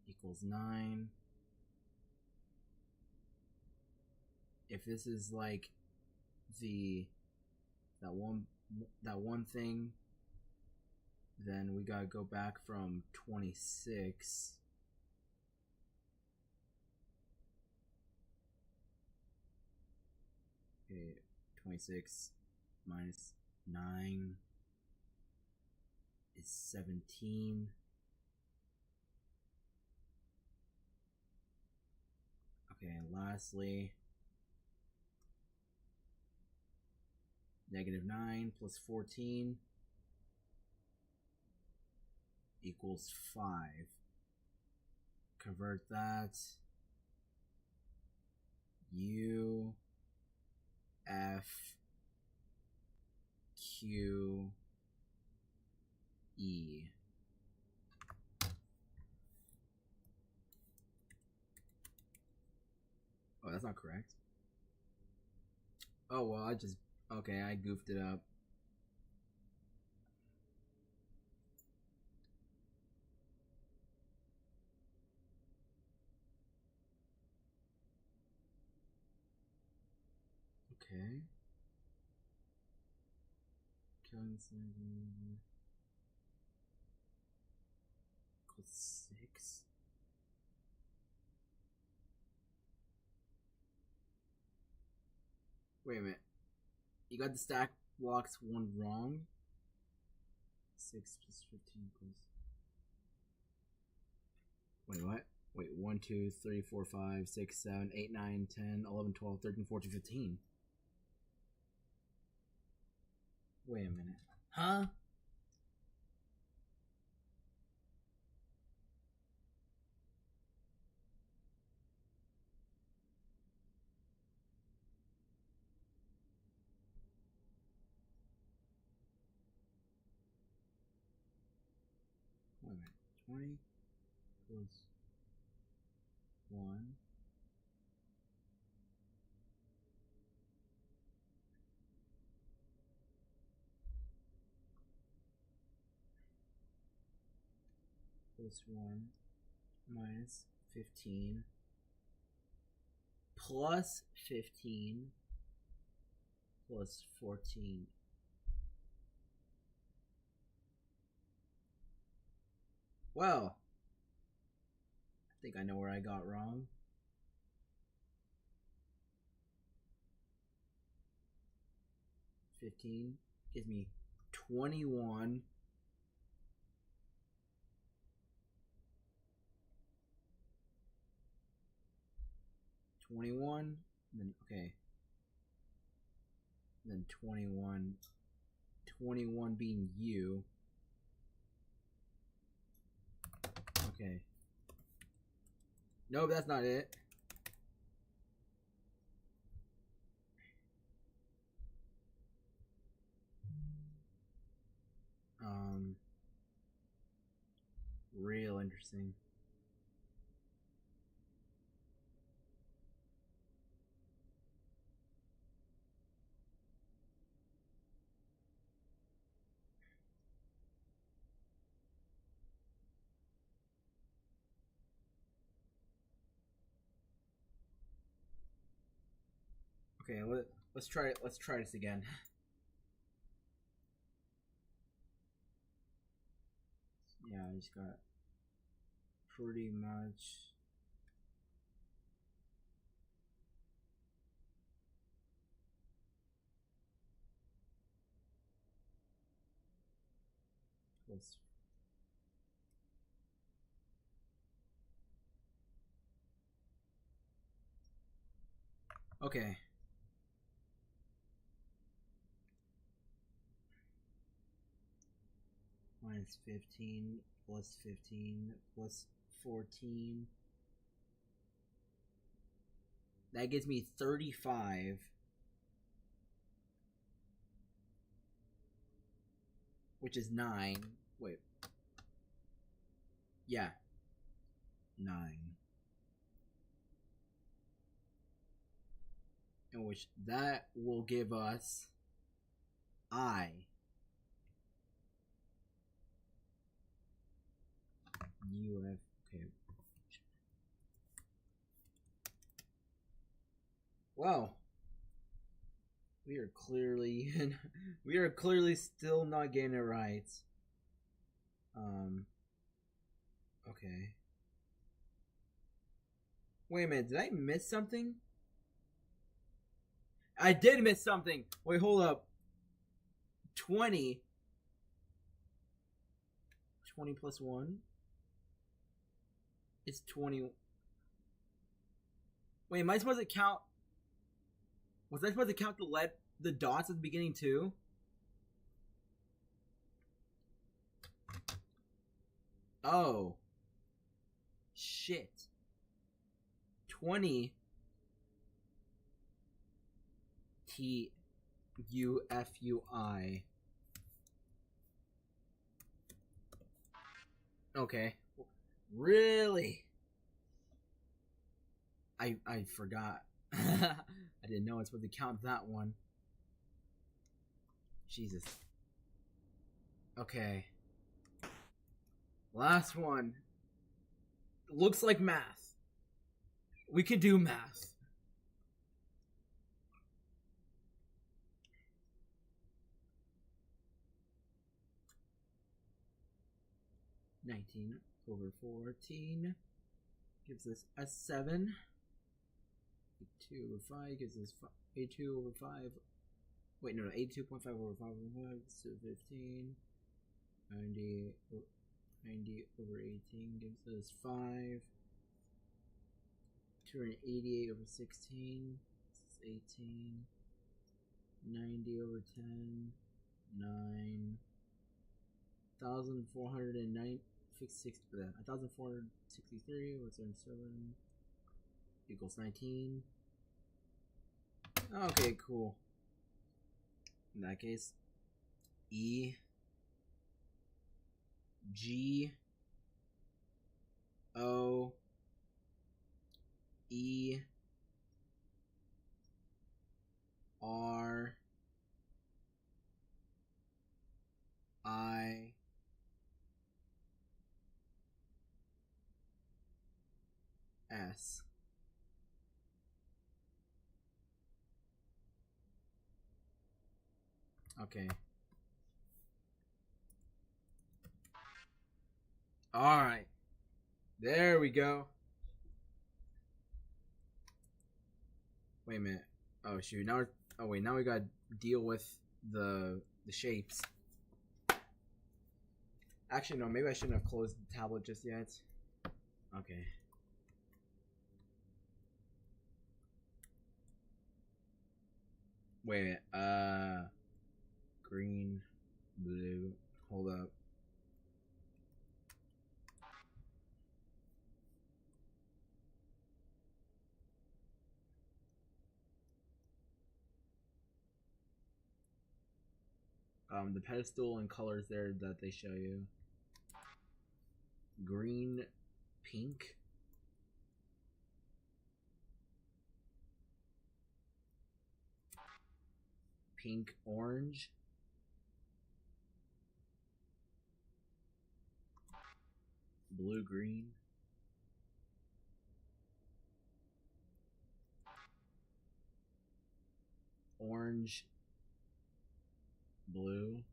E: Equals 9. If this is like that one thing, then we gotta go back from 26. Okay, 26 minus 9 is 17. Okay, and lastly, -9 plus 14 equals 5. Convert that. U F Q E. Oh, that's not correct. Oh, well, okay, I goofed it up. Okay. Equals 6. Wait a minute. You got the stack blocks one wrong. 6 plus 15 equals... Wait, what? Wait, 1, 2, 3, 4, 5, 6, 7, 8, 9, 10, 11, 12, 13, 14, 15. Wait a minute. Huh? Wait a minute. 20 plus 1. Plus 1 minus 15 plus 15 plus 14. Well, I think I know where I got wrong. $15 gives me 21. And then okay. And then 21. 21 being you. Okay. No, that's not it. Real interesting. Okay, let's try it. Let's try this again. Yeah, I just got pretty much. Let's. Okay. Minus 15 plus 15 plus 14. That gives me 35. Which is 9. Wait. Yeah. 9. In which that will give us I. UF. Okay. Wow. We are clearly still not getting it right. Okay. Wait a minute, did I miss something? I did miss something. Wait, hold up. 20 plus 1 is 20. Wait, am I supposed to count? Was I supposed to count the dots at the beginning too? Oh. Shit. 20 TUFUI. Okay. Really? I forgot. I didn't know I was supposed to count that one. Jesus. Okay. Last one. Looks like math. We can do math. $19 over 14 gives us a 7. 2 over 5 gives us 82 over 5. Wait, no, 82.5 over 5 over 5, so 15. 90 over 18 gives us 5. 288 over 16 is 18. 90 over 10, 9. 1,463 over 77 equals 19. Okay, cool. In that case, E G O E R I S. Okay. Alright. There we go. Wait a minute. Oh shoot, now now we gotta deal with the shapes. Actually no, maybe I shouldn't have closed the tablet just yet. Okay. Wait a minute. Green, blue, hold up. The pedestal and colors there that they show you. Green, pink. Pink, orange. Blue, green. Orange, blue.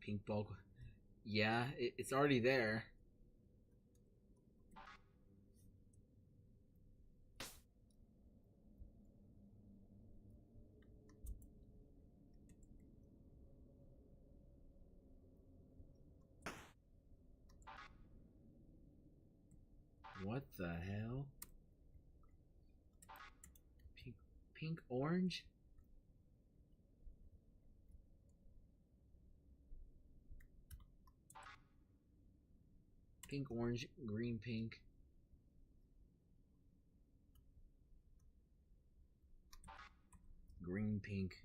E: Pink bulk. Yeah, it's already there. What the hell? Pink, orange? Pink, orange, green, pink. Green, pink.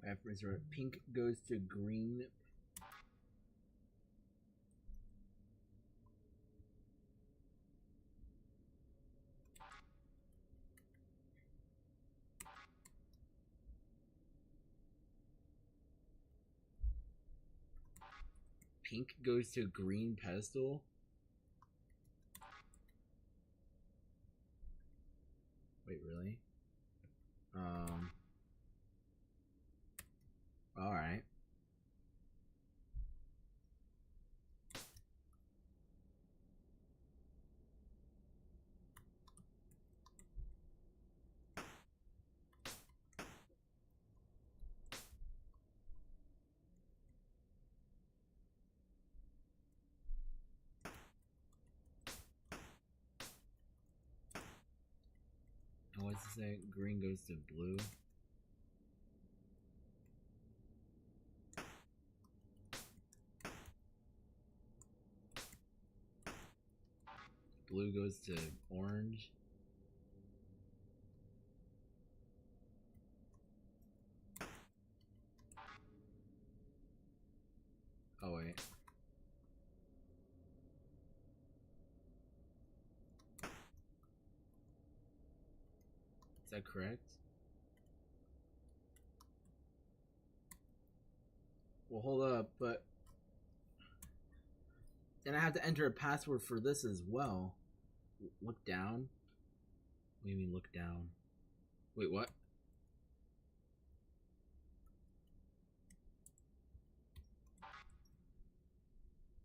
E: After pink goes to green. Pink goes to green pedestal. Wait, really? Alright. And what's it say? Green goes to blue. Blue goes to orange. Oh wait. Is that correct? Well, hold up, but then I have to enter a password for this as well. Look down? What do you mean look down? Wait, what?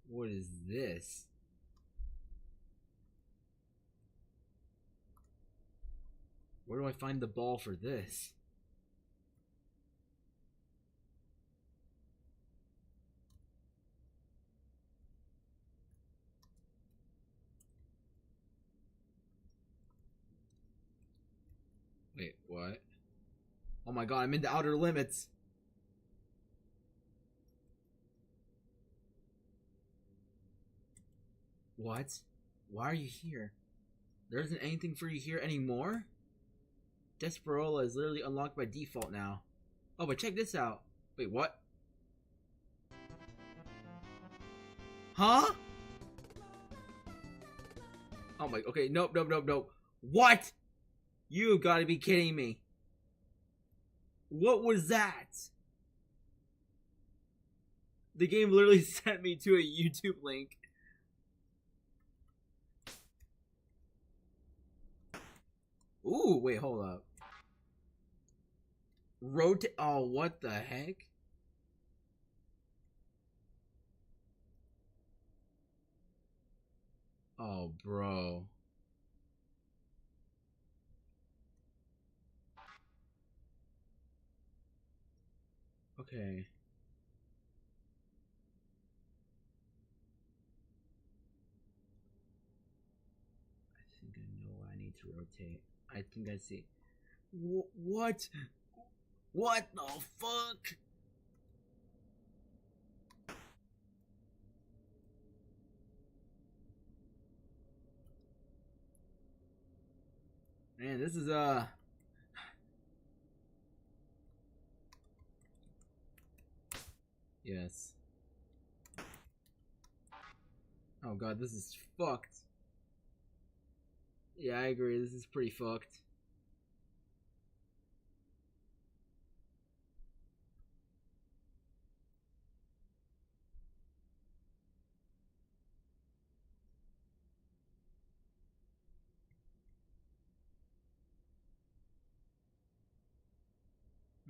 E: What is this? Where do I find the ball for this? Wait, what? Oh my god, I'm in the outer limits! What? Why are you here? There isn't anything for you here anymore? Desperola is literally unlocked by default now. Oh, but check this out. Wait, what? Huh? Oh my, okay, nope. What? You gotta be kidding me. What was that? The game literally sent me to a YouTube link. Ooh, wait, hold up. Rotate. Oh, what the heck? Oh, bro. Okay. I think I know I need to rotate. I think I see. What? What the fuck? Man, this is Yes. Oh god, this is fucked. Yeah, I agree. This is pretty fucked.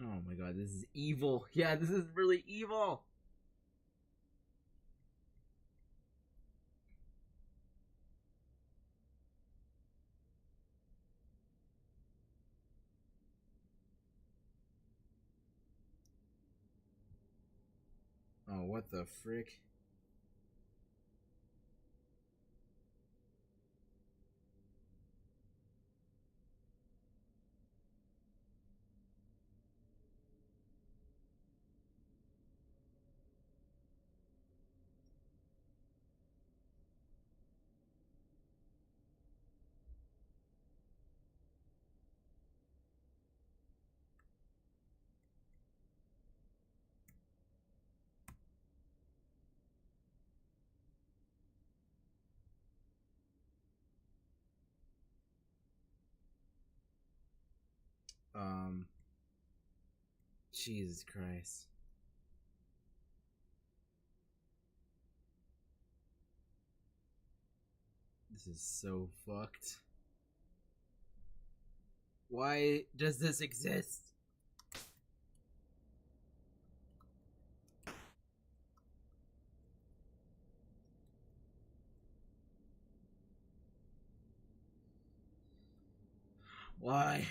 E: Oh my god, this is evil. Yeah, this is really evil. Oh, what the frick? Jesus Christ. This is so fucked. Why does this exist? Why?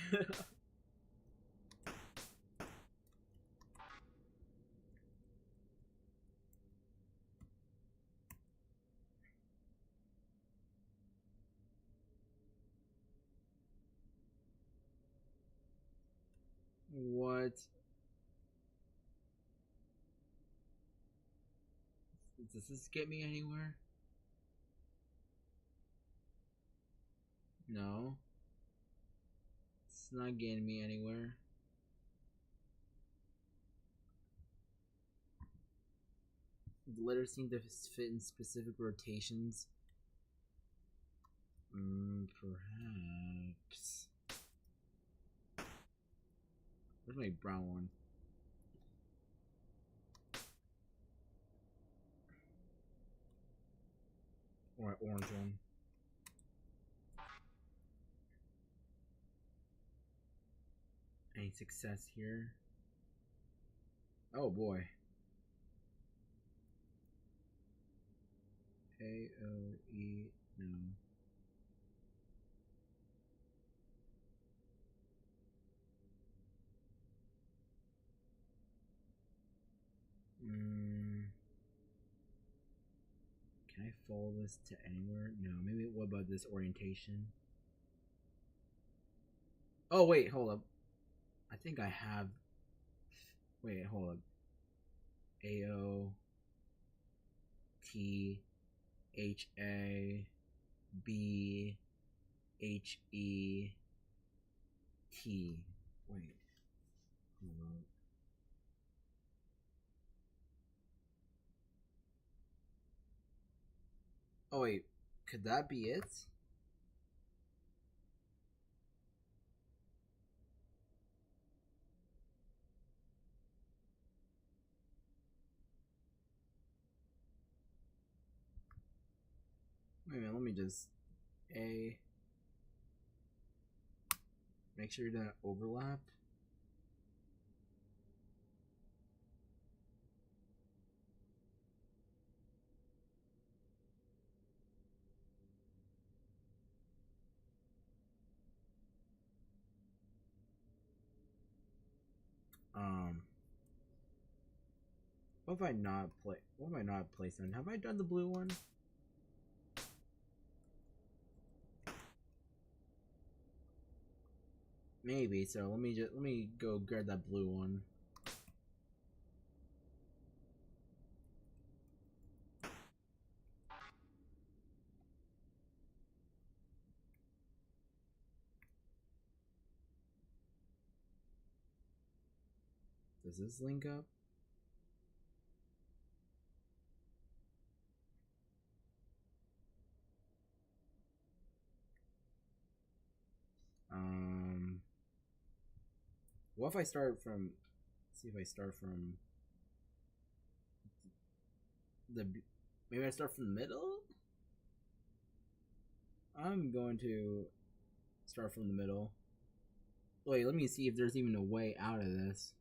E: What? Does this get me anywhere? No. It's not getting me anywhere. The letters seem to fit in specific rotations. Perhaps. Where's my brown one? Or my orange one? Any success here? Oh boy. A-O-E, no. Can I follow this to anywhere? No, maybe, what about this orientation? Oh, wait, hold up. I think I have... Wait, hold up. A-O-T-H-A-B-H-A-N-G. H-E-T. Wait. Hold on. Oh wait, could that be it? Wait a minute, let me just make sure that overlap. What have I not placed on? Have I done the blue one? Maybe, so let me go grab that blue one. Does this link up? What if I start from? See if I start from the. Maybe I start from the middle. I'm going to start from the middle. Wait, let me see if there's even a way out of this.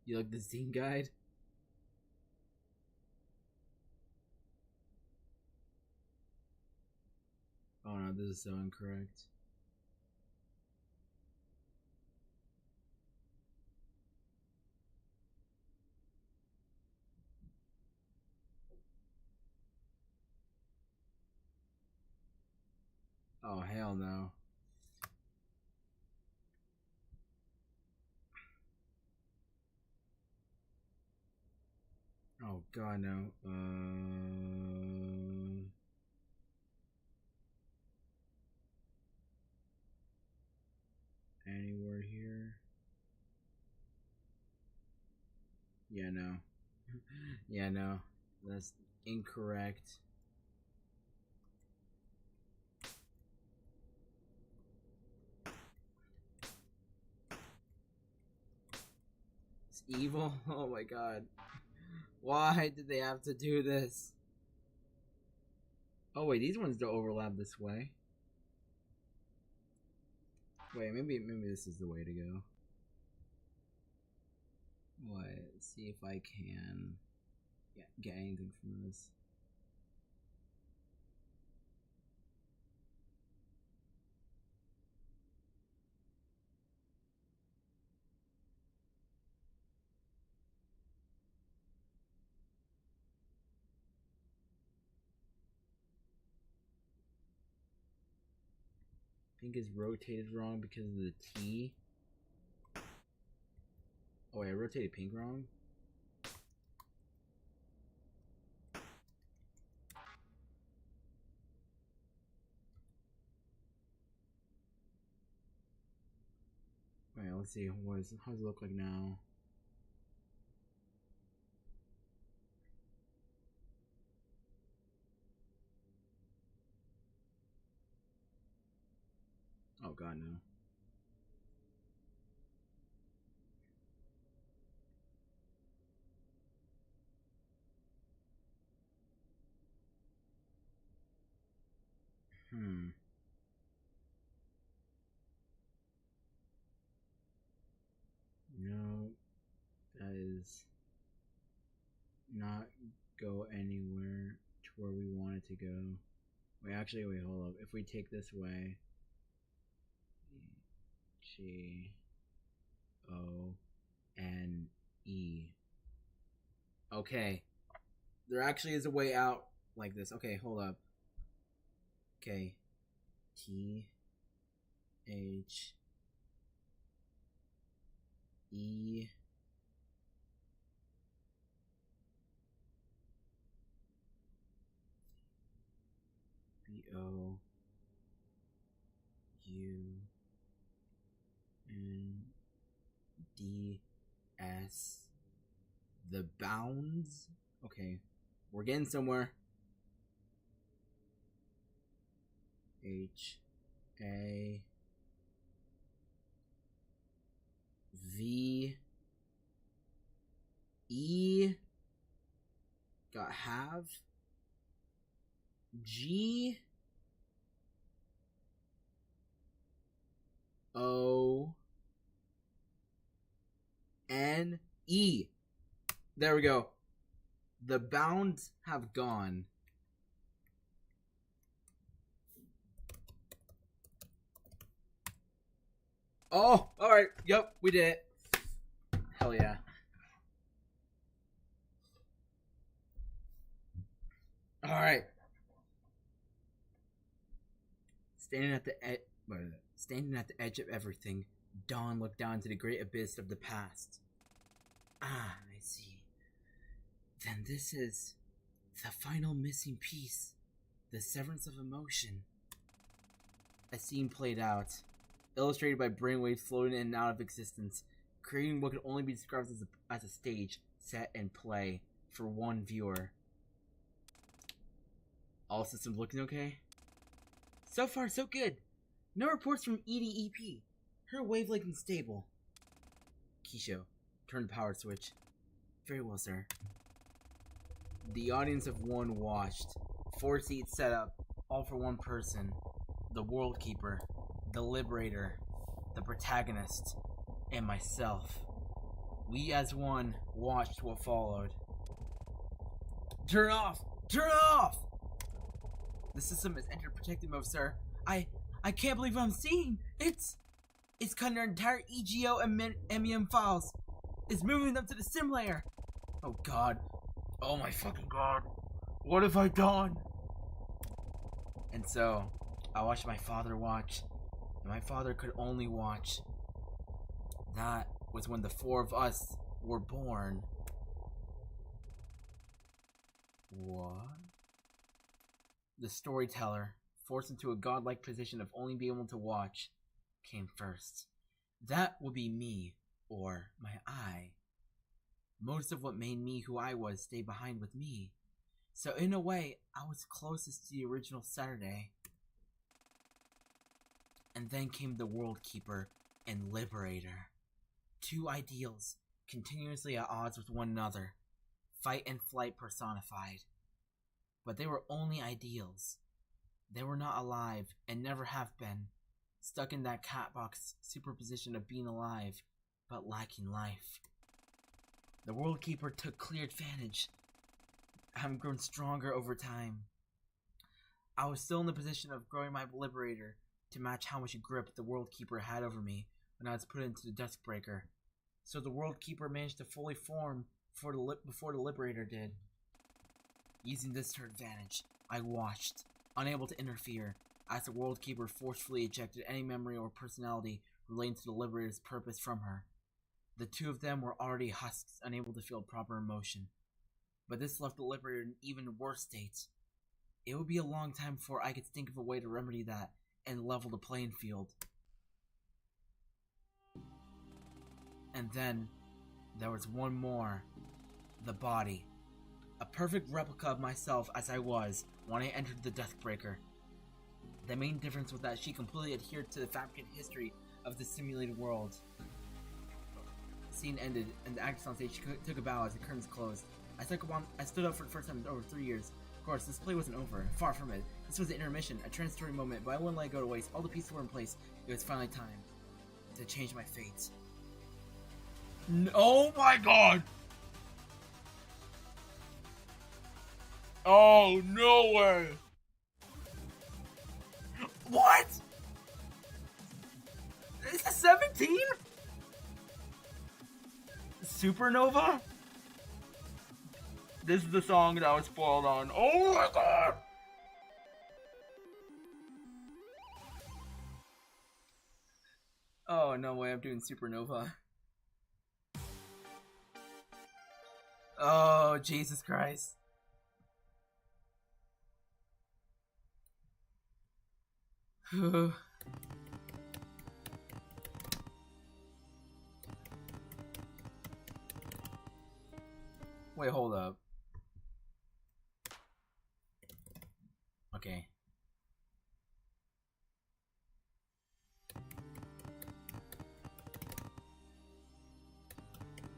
E: You like the scene guide? Oh no, this is so incorrect. Oh hell no. Oh god no. Anywhere here? Yeah, no. Yeah, no. That's incorrect. It's evil? Oh my god. Why did they have to do this? Oh wait, these ones don't overlap this way. Wait, maybe this is the way to go. What? See if I can get anything from this. Pink is rotated wrong because of the T. Oh wait, I rotated pink wrong? Wait, let's see. How does it look like now? Oh god, no. No, that is not go anywhere to where we want it to go. Wait, actually, wait, hold up. If we take this way, G-O-N-E. Okay, there actually is a way out like this. Okay, hold up. Okay, T H E B O U N D S. The bounds? Okay. We're getting somewhere. H A V E. Got have. G O N E. There we go. The bounds have gone. Oh, alright. Yep, we did it. Hell yeah. Alright. Standing at the edge of everything, Dawn looked down into the great abyss of the past. Ah, I see. Then this is the final missing piece, the severance of emotion. A scene played out, illustrated by brainwaves floating in and out of existence, creating what could only be described as a stage, set, and play for one viewer. All systems looking okay? So far, so good. No reports from EDEP. Her wavelength is stable. Kisho, turn the power switch. Very well, sir. The audience of one watched. 4 seats set up, all for one person. The World Keeper, the Liberator, the protagonist, and myself. We as one watched what followed. Turn off! Turn off! The system has entered protective mode, sir. I can't believe what I'm seeing. It's cutting our entire EGO and MEM files. It's moving them to the sim layer. Oh god. Oh my fucking god. What have I done? And so, I watched my father watch, and my father could only watch. That was when the 4 of us were born. What? The storyteller, forced into a godlike position of only being able to watch, came first. That would be me, or my eye. Most of what made me who I was stayed behind with me. So in a way, I was closest to the original Saturday. And then came the World Keeper and Liberator. 2 ideals, continuously at odds with one another. Fight and flight personified. But they were only ideals. They were not alive, and never have been. Stuck in that catbox superposition of being alive, but lacking life. The World Keeper took clear advantage. Having grown stronger over time. I was still in the position of growing my Liberator to match how much grip the World Keeper had over me when I was put into the Duskbreaker. So the World Keeper managed to fully form before the Liberator did. Using this to her advantage, I watched, unable to interfere, as the World Keeper forcefully ejected any memory or personality relating to the Liberator's purpose from her. The 2 of them were already husks, unable to feel proper emotion. But this left the Liberator in an even worse state. It would be a long time before I could think of a way to remedy that and level the playing field. And then, there was one more. The body. A perfect replica of myself as I was when I entered the Deathbreaker. The main difference was that she completely adhered to the fabricated history of the simulated world. The scene ended, and the actors on stage took a bow as the curtains closed. I stood up for the first time in over 3 years. Of course, this play wasn't over. Far from it. This was an intermission, a transitory moment, but I wouldn't let it go to waste. All the pieces were in place. It was finally time to change my fate.
A: Oh my god! Oh, no way! What? Is this 17? Supernova? This is the song that I was spoiled on. Oh my god!
B: Oh, no way, I'm doing Supernova. Oh, Jesus Christ. Whew. Wait, hold up. Okay.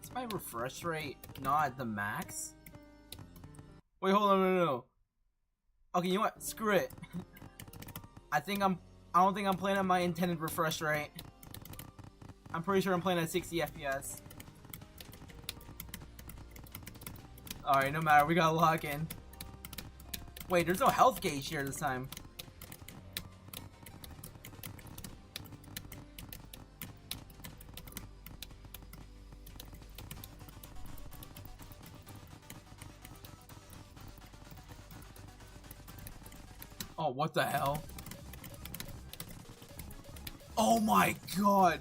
B: Is my refresh rate not at the max? Wait, hold on, no. Okay, you know what? Screw it. I don't think I'm playing at my intended refresh rate. I'm pretty sure I'm playing at 60 FPS. Alright, no matter, we gotta lock in. Wait, there's no health gauge here this time. Oh, what the hell? Oh my god!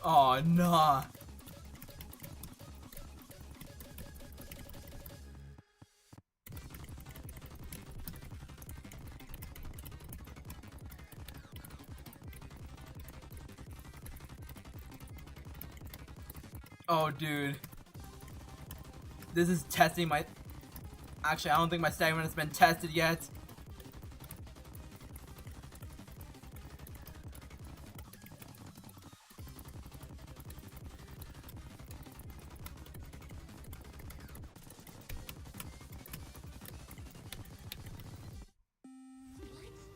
B: Oh, nah. Oh, dude. This is testing my... Actually, I don't think my stamina has been tested yet.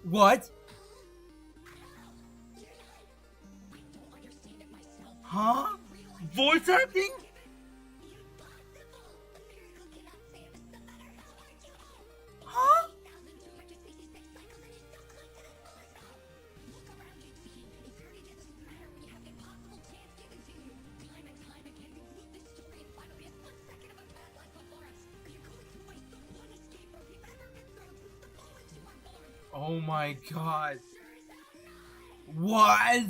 B: What? Huh? Voice acting? Huh? Oh my god. What?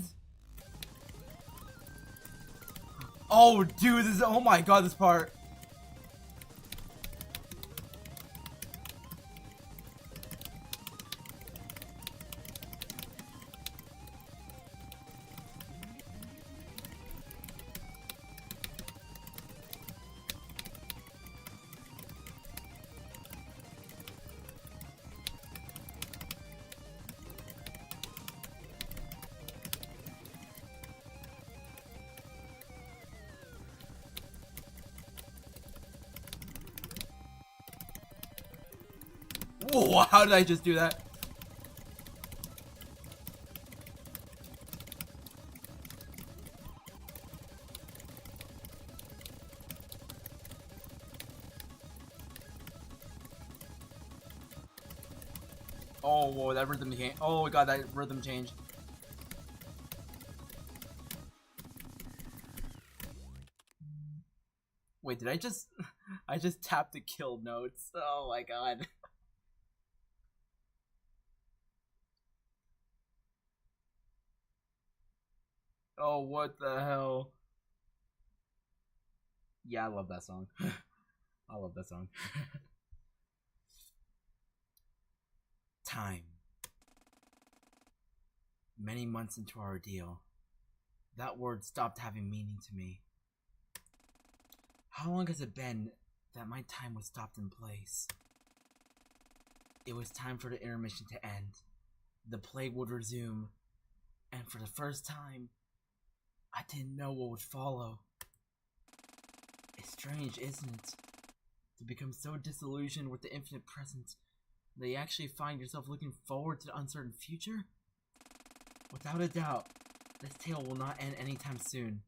B: Oh, dude, this is, oh my god, this part. Whoa, how did I just do that? Oh, whoa, that rhythm changed. Oh god, that rhythm changed. Wait, did I just... I just tapped the kill notes. Oh my god. Oh, what the hell? Yeah, I love that song. I love that song. Time. Many months into our ordeal, that word stopped having meaning to me. How long has it been that my time was stopped in place? It was time for the intermission to end. The plague would resume, and for the first time, I didn't know what would follow. It's strange, isn't it? To become so disillusioned with the infinite present that you actually find yourself looking forward to the uncertain future? Without a doubt, this tale will not end anytime soon.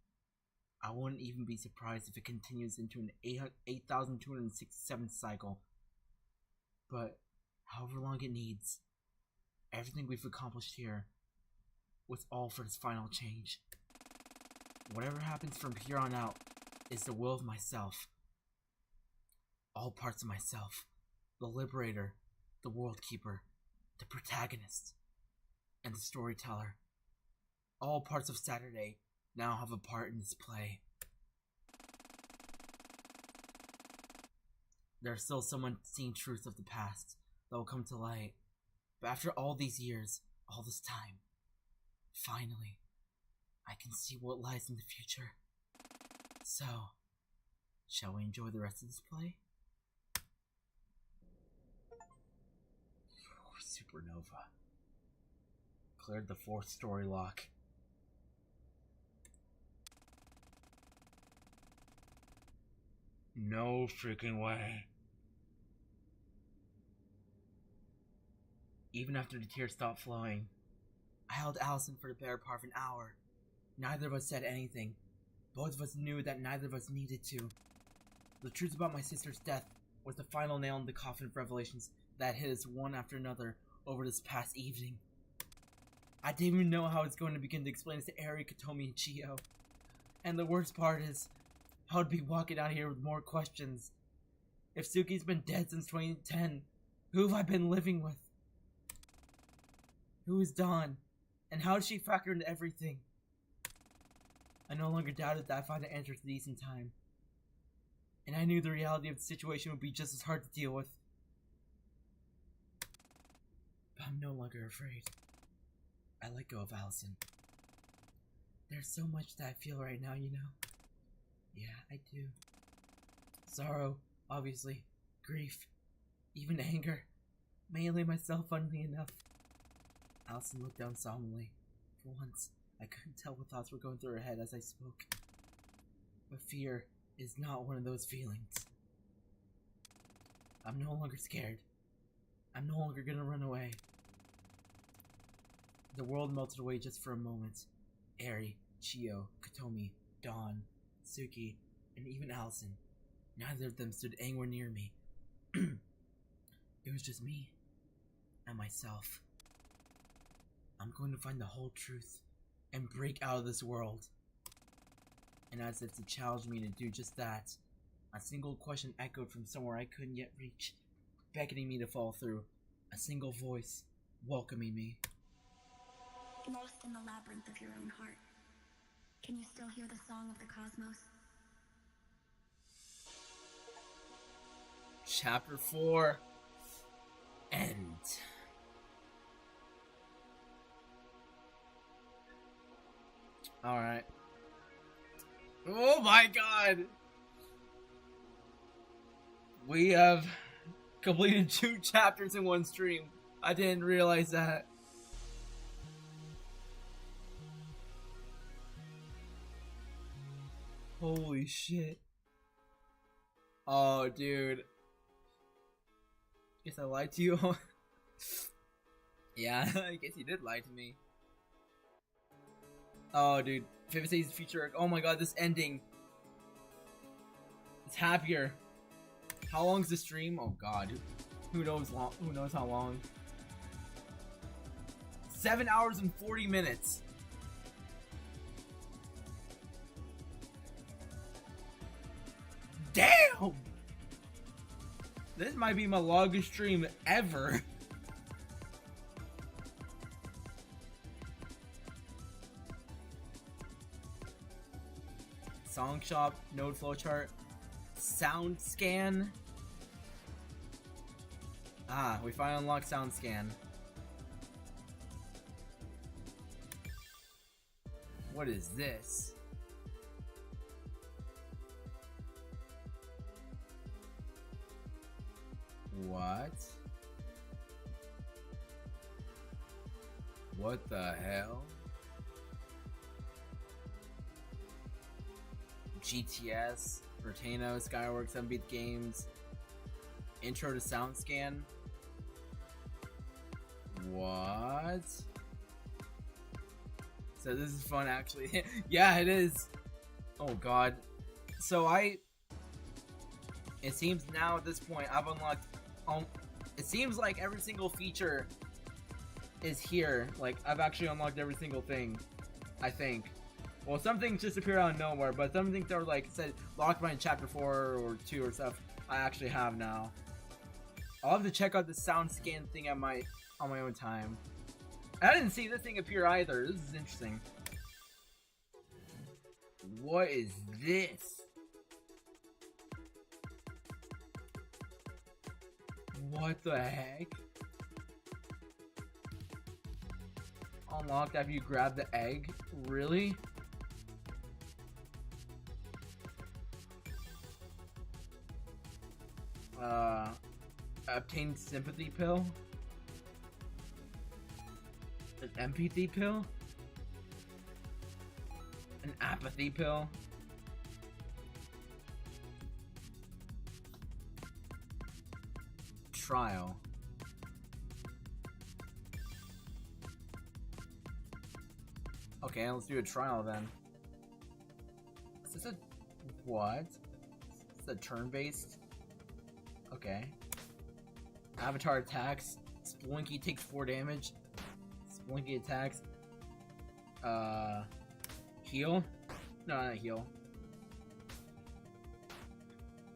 E: I wouldn't even be surprised if it continues into an 8,267th cycle. But however long it needs, everything we've accomplished here was all for this final change. Whatever happens from here on out is the will of myself. All parts of myself. The Liberator, the World Keeper, the protagonist, and the storyteller. All parts of Saturday now have a part in this play. There's still some unseen truths of the past that will come to light. But after all these years, all this time, finally, I can see what lies in the future. So, shall we enjoy the rest of this play? Supernova. Cleared the 4th story lock. No freaking way. Even after the tears stopped flowing, I held Allison for the better part of an hour. Neither of us said anything. Both of us knew that neither of us needed to. The truth about my sister's death was the final nail in the coffin of revelations that hit us one after another over this past evening. I didn't even know how I was going to begin to explain this to Eri, Katomi, and Chio. And the worst part is, I would be walking out here with more questions. If Suki's been dead since 2010, who have I been living with? Who is Dawn? And how does she factor into everything? I no longer doubted that I'd find the answer to these in time. And I knew the reality of the situation would be just as hard to deal with. But I'm no longer afraid. I let go of Allison. There's so much that I feel right now, you know? Yeah, I do. Sorrow, obviously. Grief. Even anger. Mainly myself, funnily enough. Allison looked down solemnly. For once, I couldn't tell what thoughts were going through her head as I spoke. But fear is not one of those feelings. I'm no longer scared. I'm no longer gonna run away. The world melted away just for a moment. Eri, Chio, Katomi, Dawn, Suki, and even Allison. Neither of them stood anywhere near me. It was just me and myself. I'm going to find the whole truth and break out of this world. And as if to challenge me to do just that, a single question echoed from somewhere I couldn't yet reach, beckoning me to fall through. A single voice welcoming me.
C: Lost in the labyrinth of your own heart. Can you still hear the song of the cosmos?
E: Chapter 4. End. Alright. Oh my god! We have completed 2 chapters in one stream. I didn't realize that. Holy shit. Oh, dude. Guess I lied to you. Yeah, I guess you did lie to me. Oh, dude. Favorite Stasis feature arc. Oh my god, this ending. It's happier. How long's the stream? Oh god. Who knows how long? 7 hours and 40 minutes. Damn! This might be my longest stream ever. Song shop, node flowchart, sound scan. Ah, we finally unlocked sound scan. What is this? What? What the hell? GTS, Pertano, Skyworks, Unbeat Games, Intro to SoundScan. What? So this is fun, actually. Yeah, it is.
B: Oh god. So it seems now at this point I've unlocked, it seems like every single feature is here. Like, I've actually unlocked every single thing, I think. Well, some things just appear out of nowhere, but some things that were like said locked by in chapter 4 or 2 or stuff, I actually have now. I'll have to check out the sound scan thing on my own time. I didn't see this thing appear either. This is interesting. What is this? What the heck? Unlocked after you grab the egg? Really? Obtain sympathy pill? An empathy pill? An apathy pill? Trial. Okay, let's do a trial then. Is this a... what? Is this a turn-based? Okay. Avatar attacks. Splinky takes 4 damage. Splinky attacks. Heal? No, not heal.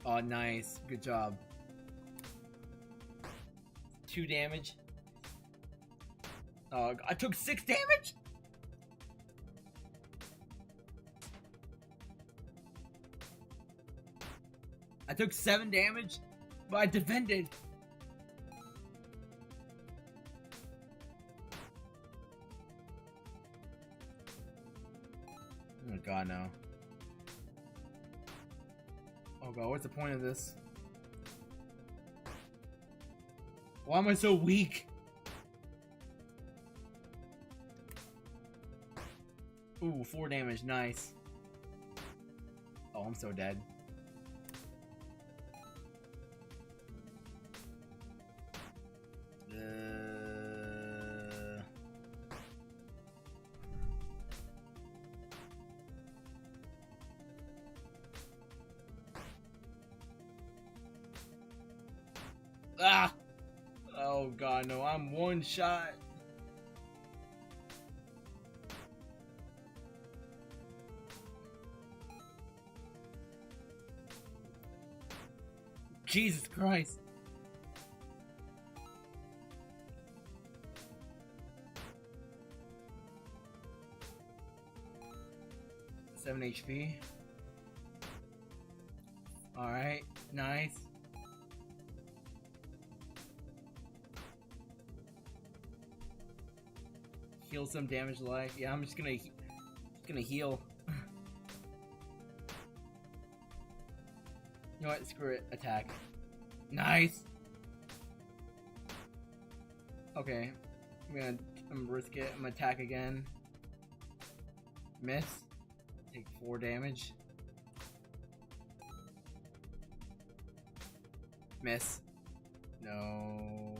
B: Oh, nice. Good job. 2 damage. I took 6 damage? I took 7 damage, but I defended. Oh god, no. Oh god, what's the point of this? Why am I so weak? Ooh, 4 damage, nice. Oh, I'm so dead. Ah! Oh god, no, I'm 1 shot. Jesus Christ. Seven HP. Alright, nice. Heal some damage life. Yeah, I'm just gonna heal. You know what? Screw it. Attack. Nice. Okay, I'm gonna risk it. I'm gonna attack again. Miss. Take 4 damage. Miss. No.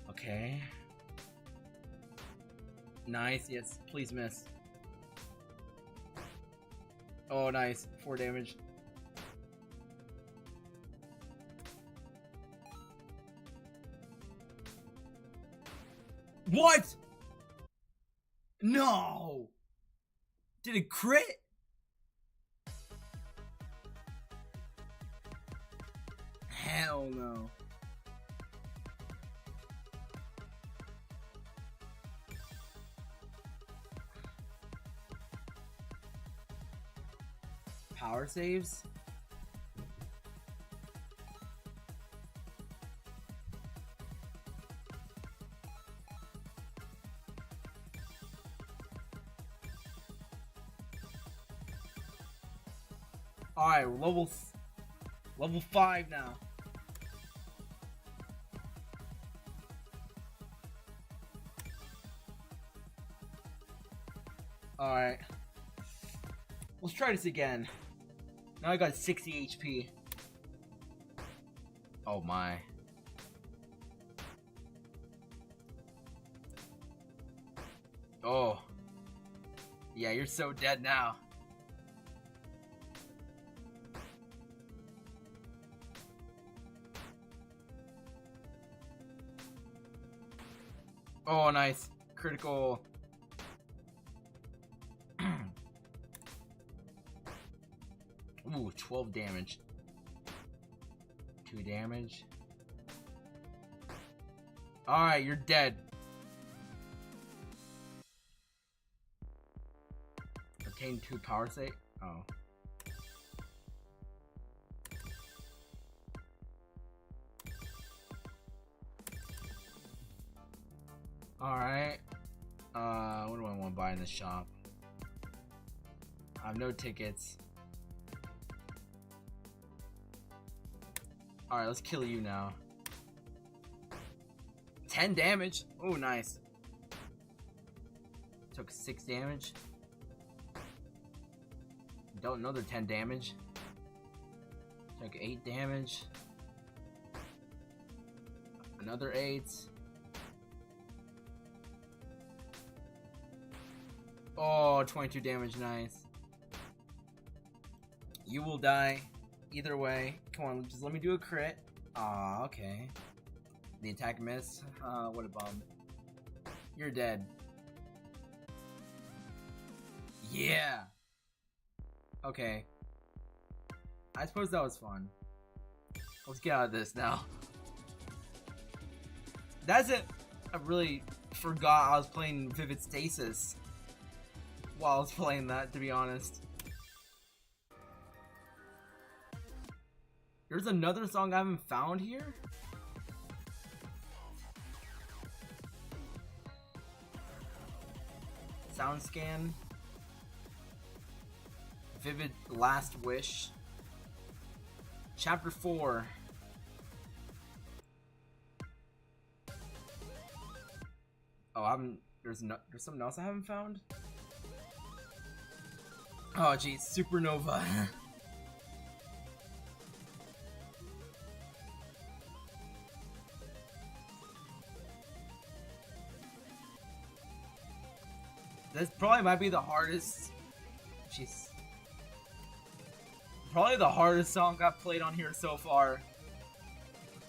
B: Okay. Nice, yes, please miss. Oh, nice. 4 damage. What? No! Did it crit? Hell no. Power saves? Alright, level 5 now. Alright. Let's try this again. Now I got 60 HP. Oh my. Oh.
A: Yeah, you're so dead now. Oh, nice. Critical. Ooh, 12 damage. 2 damage. Alright, you're dead. Obtain 2 power save. Oh. Alright. What do I want to buy in the shop? I have no tickets. Alright, let's kill you now. 10 damage. Oh, nice. Took 6 damage. Dealt another 10 damage. Took 8 damage. Another 8. Oh, 22 damage, nice. You will die either way. Come on, just let me do a crit. Aw, okay. The attack miss. What a bum. You're dead. Yeah! Okay. I suppose that was fun. Let's get out of this now. That's it. I really forgot I was playing Vivid Stasis while I was playing that, to be honest. There's another song I haven't found here? Sound scan. Vivid Last Wish. Chapter 4. Oh, I haven't. There's something else I haven't found. Oh, geez, Supernova. This probably might be the hardest. Jeez. Probably the hardest song I've played on here so far.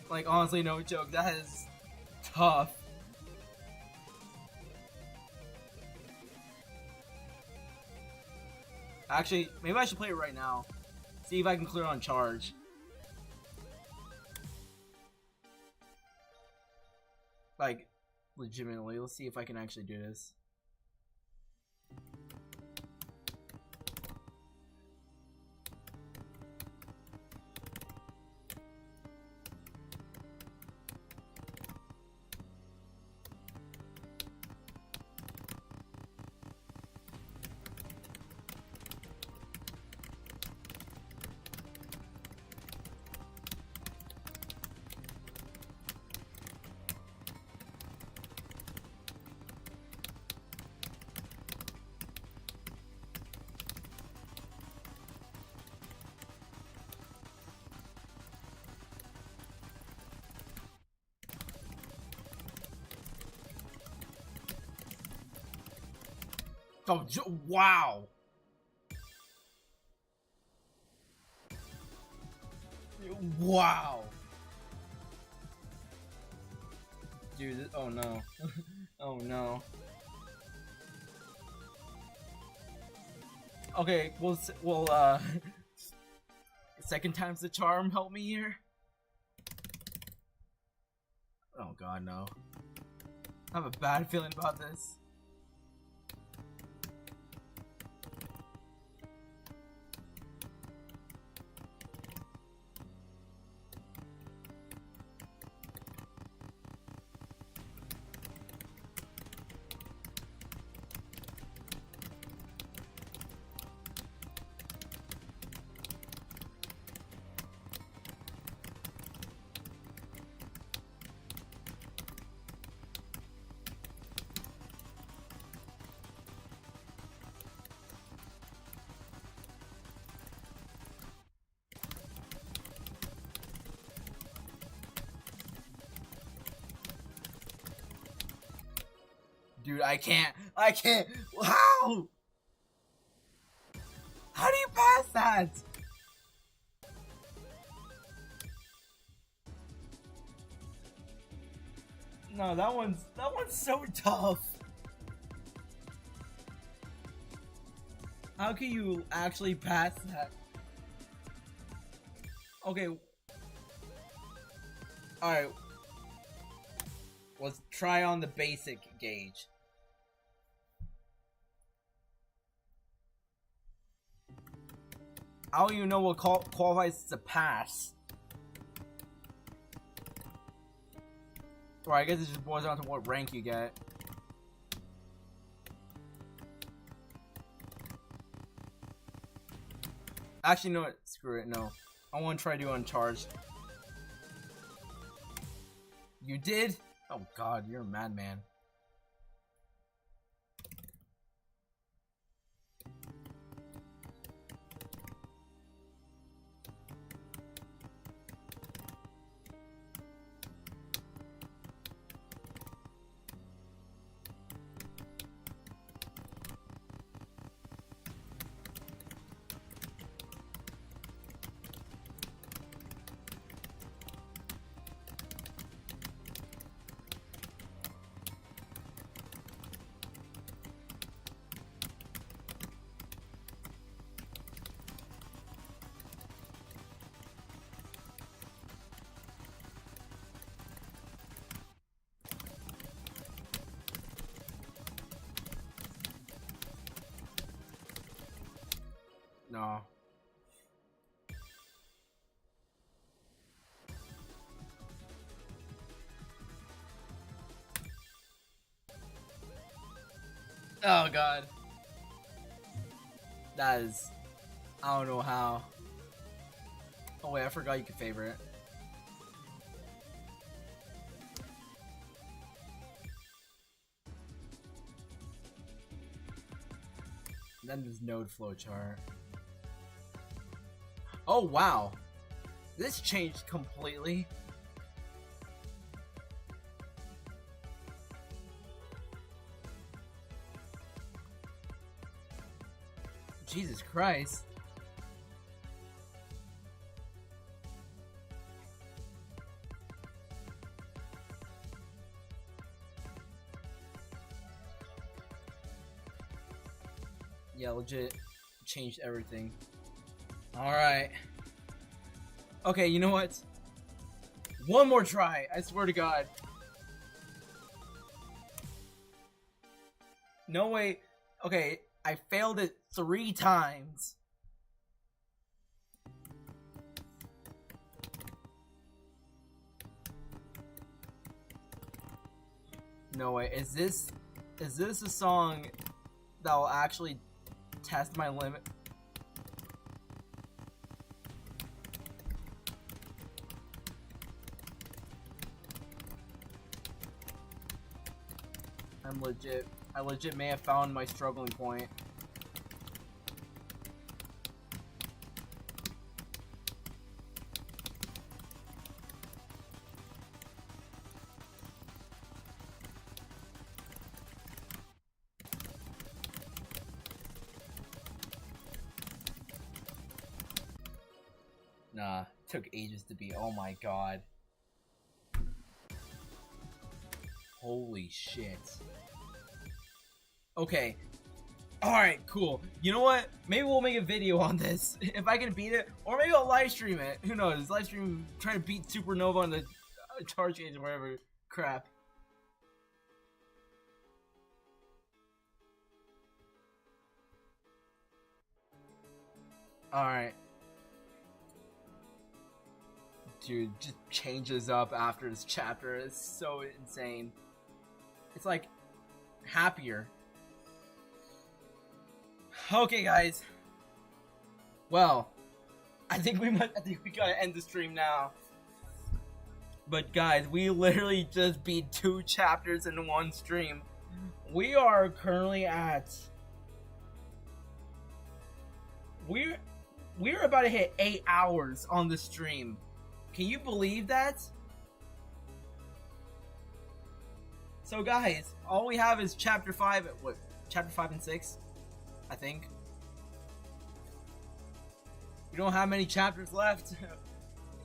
A: Like, honestly, no joke. That is tough. Actually, maybe I should play it right now. See if I can clear on charge. Like, legitimately, let's see if I can actually do this. Oh, wow! Wow! Dude, oh no. Oh no. Okay, well, second time's the charm, help me here. Oh god, no. I have a bad feeling about this. Dude, I can't. Wow!
B: that? No, that one's so tough. How can you actually pass that? Okay. Alright. Let's try on the basic gauge. I don't even know what qualifies as a pass. Or I guess it just boils down to what rank you get. Actually, no, screw it, no. I want to try to do uncharged. You did? Oh god, you're a madman. No. Oh god. That is... I don't know how. Oh wait, I forgot you could favorite. Then there's node flowchart. Oh wow, this changed completely. Jesus Christ. Yeah, legit changed everything. Alright. Okay, you know what? One more try, I swear to God. No way. Okay, I failed it 3 times. No way. Is this a song that will actually test my limit? I legit may have found my struggling point. Nah, took ages to beat. Oh my god. Holy shit. Okay. Alright, cool. You know what? Maybe we'll make a video on this if I can beat it. Or maybe I'll live stream it. Who knows? Live stream trying to beat Supernova on the charge gauge or whatever crap. Alright. Dude, just changes up after this chapter. It's so insane. It's like happier. Okay, guys. Well, I think we gotta end the stream now. But guys, we literally just beat 2 chapters in 1 stream. We are currently at... We're about to hit 8 hours on the stream. Can you believe that? So guys, all we have is chapter 5, what? Chapter 5 and 6? I think.
A: We don't have many chapters left.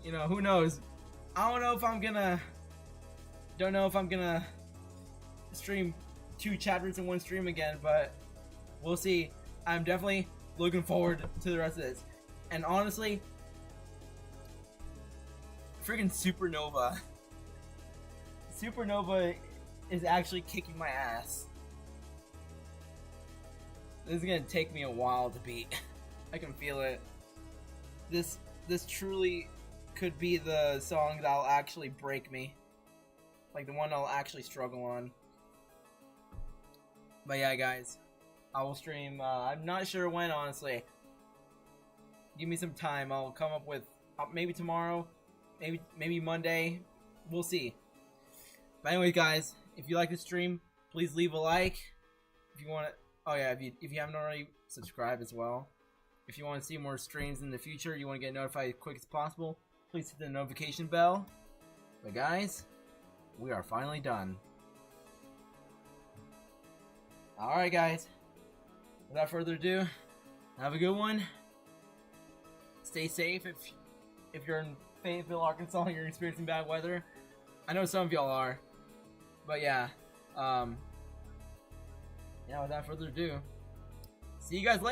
A: You know, who knows? I don't know if I'm gonna stream 2 chapters in one stream again, but we'll see. I'm definitely looking forward to the rest of this. And honestly, freaking Supernova. Supernova is actually kicking my ass. This is gonna take me a while to beat. I can feel it. This truly could be the song that'll actually break me. Like the one I'll actually struggle on. But yeah, guys, I will stream. I'm not sure when, honestly. Give me some time. I'll come up with maybe tomorrow, maybe Monday. We'll see. But anyway, guys, if you like this stream, please leave a like. If you want to, oh yeah, if you haven't already, subscribe as well. If you want to see more streams in the future, you want to get notified as quick as possible, please hit the notification bell. But guys, we are finally done. Alright guys, without further ado, have a good one. Stay safe if you're in Fayetteville, Arkansas and you're experiencing bad weather. I know some of y'all are. But yeah, without further ado, see you guys later.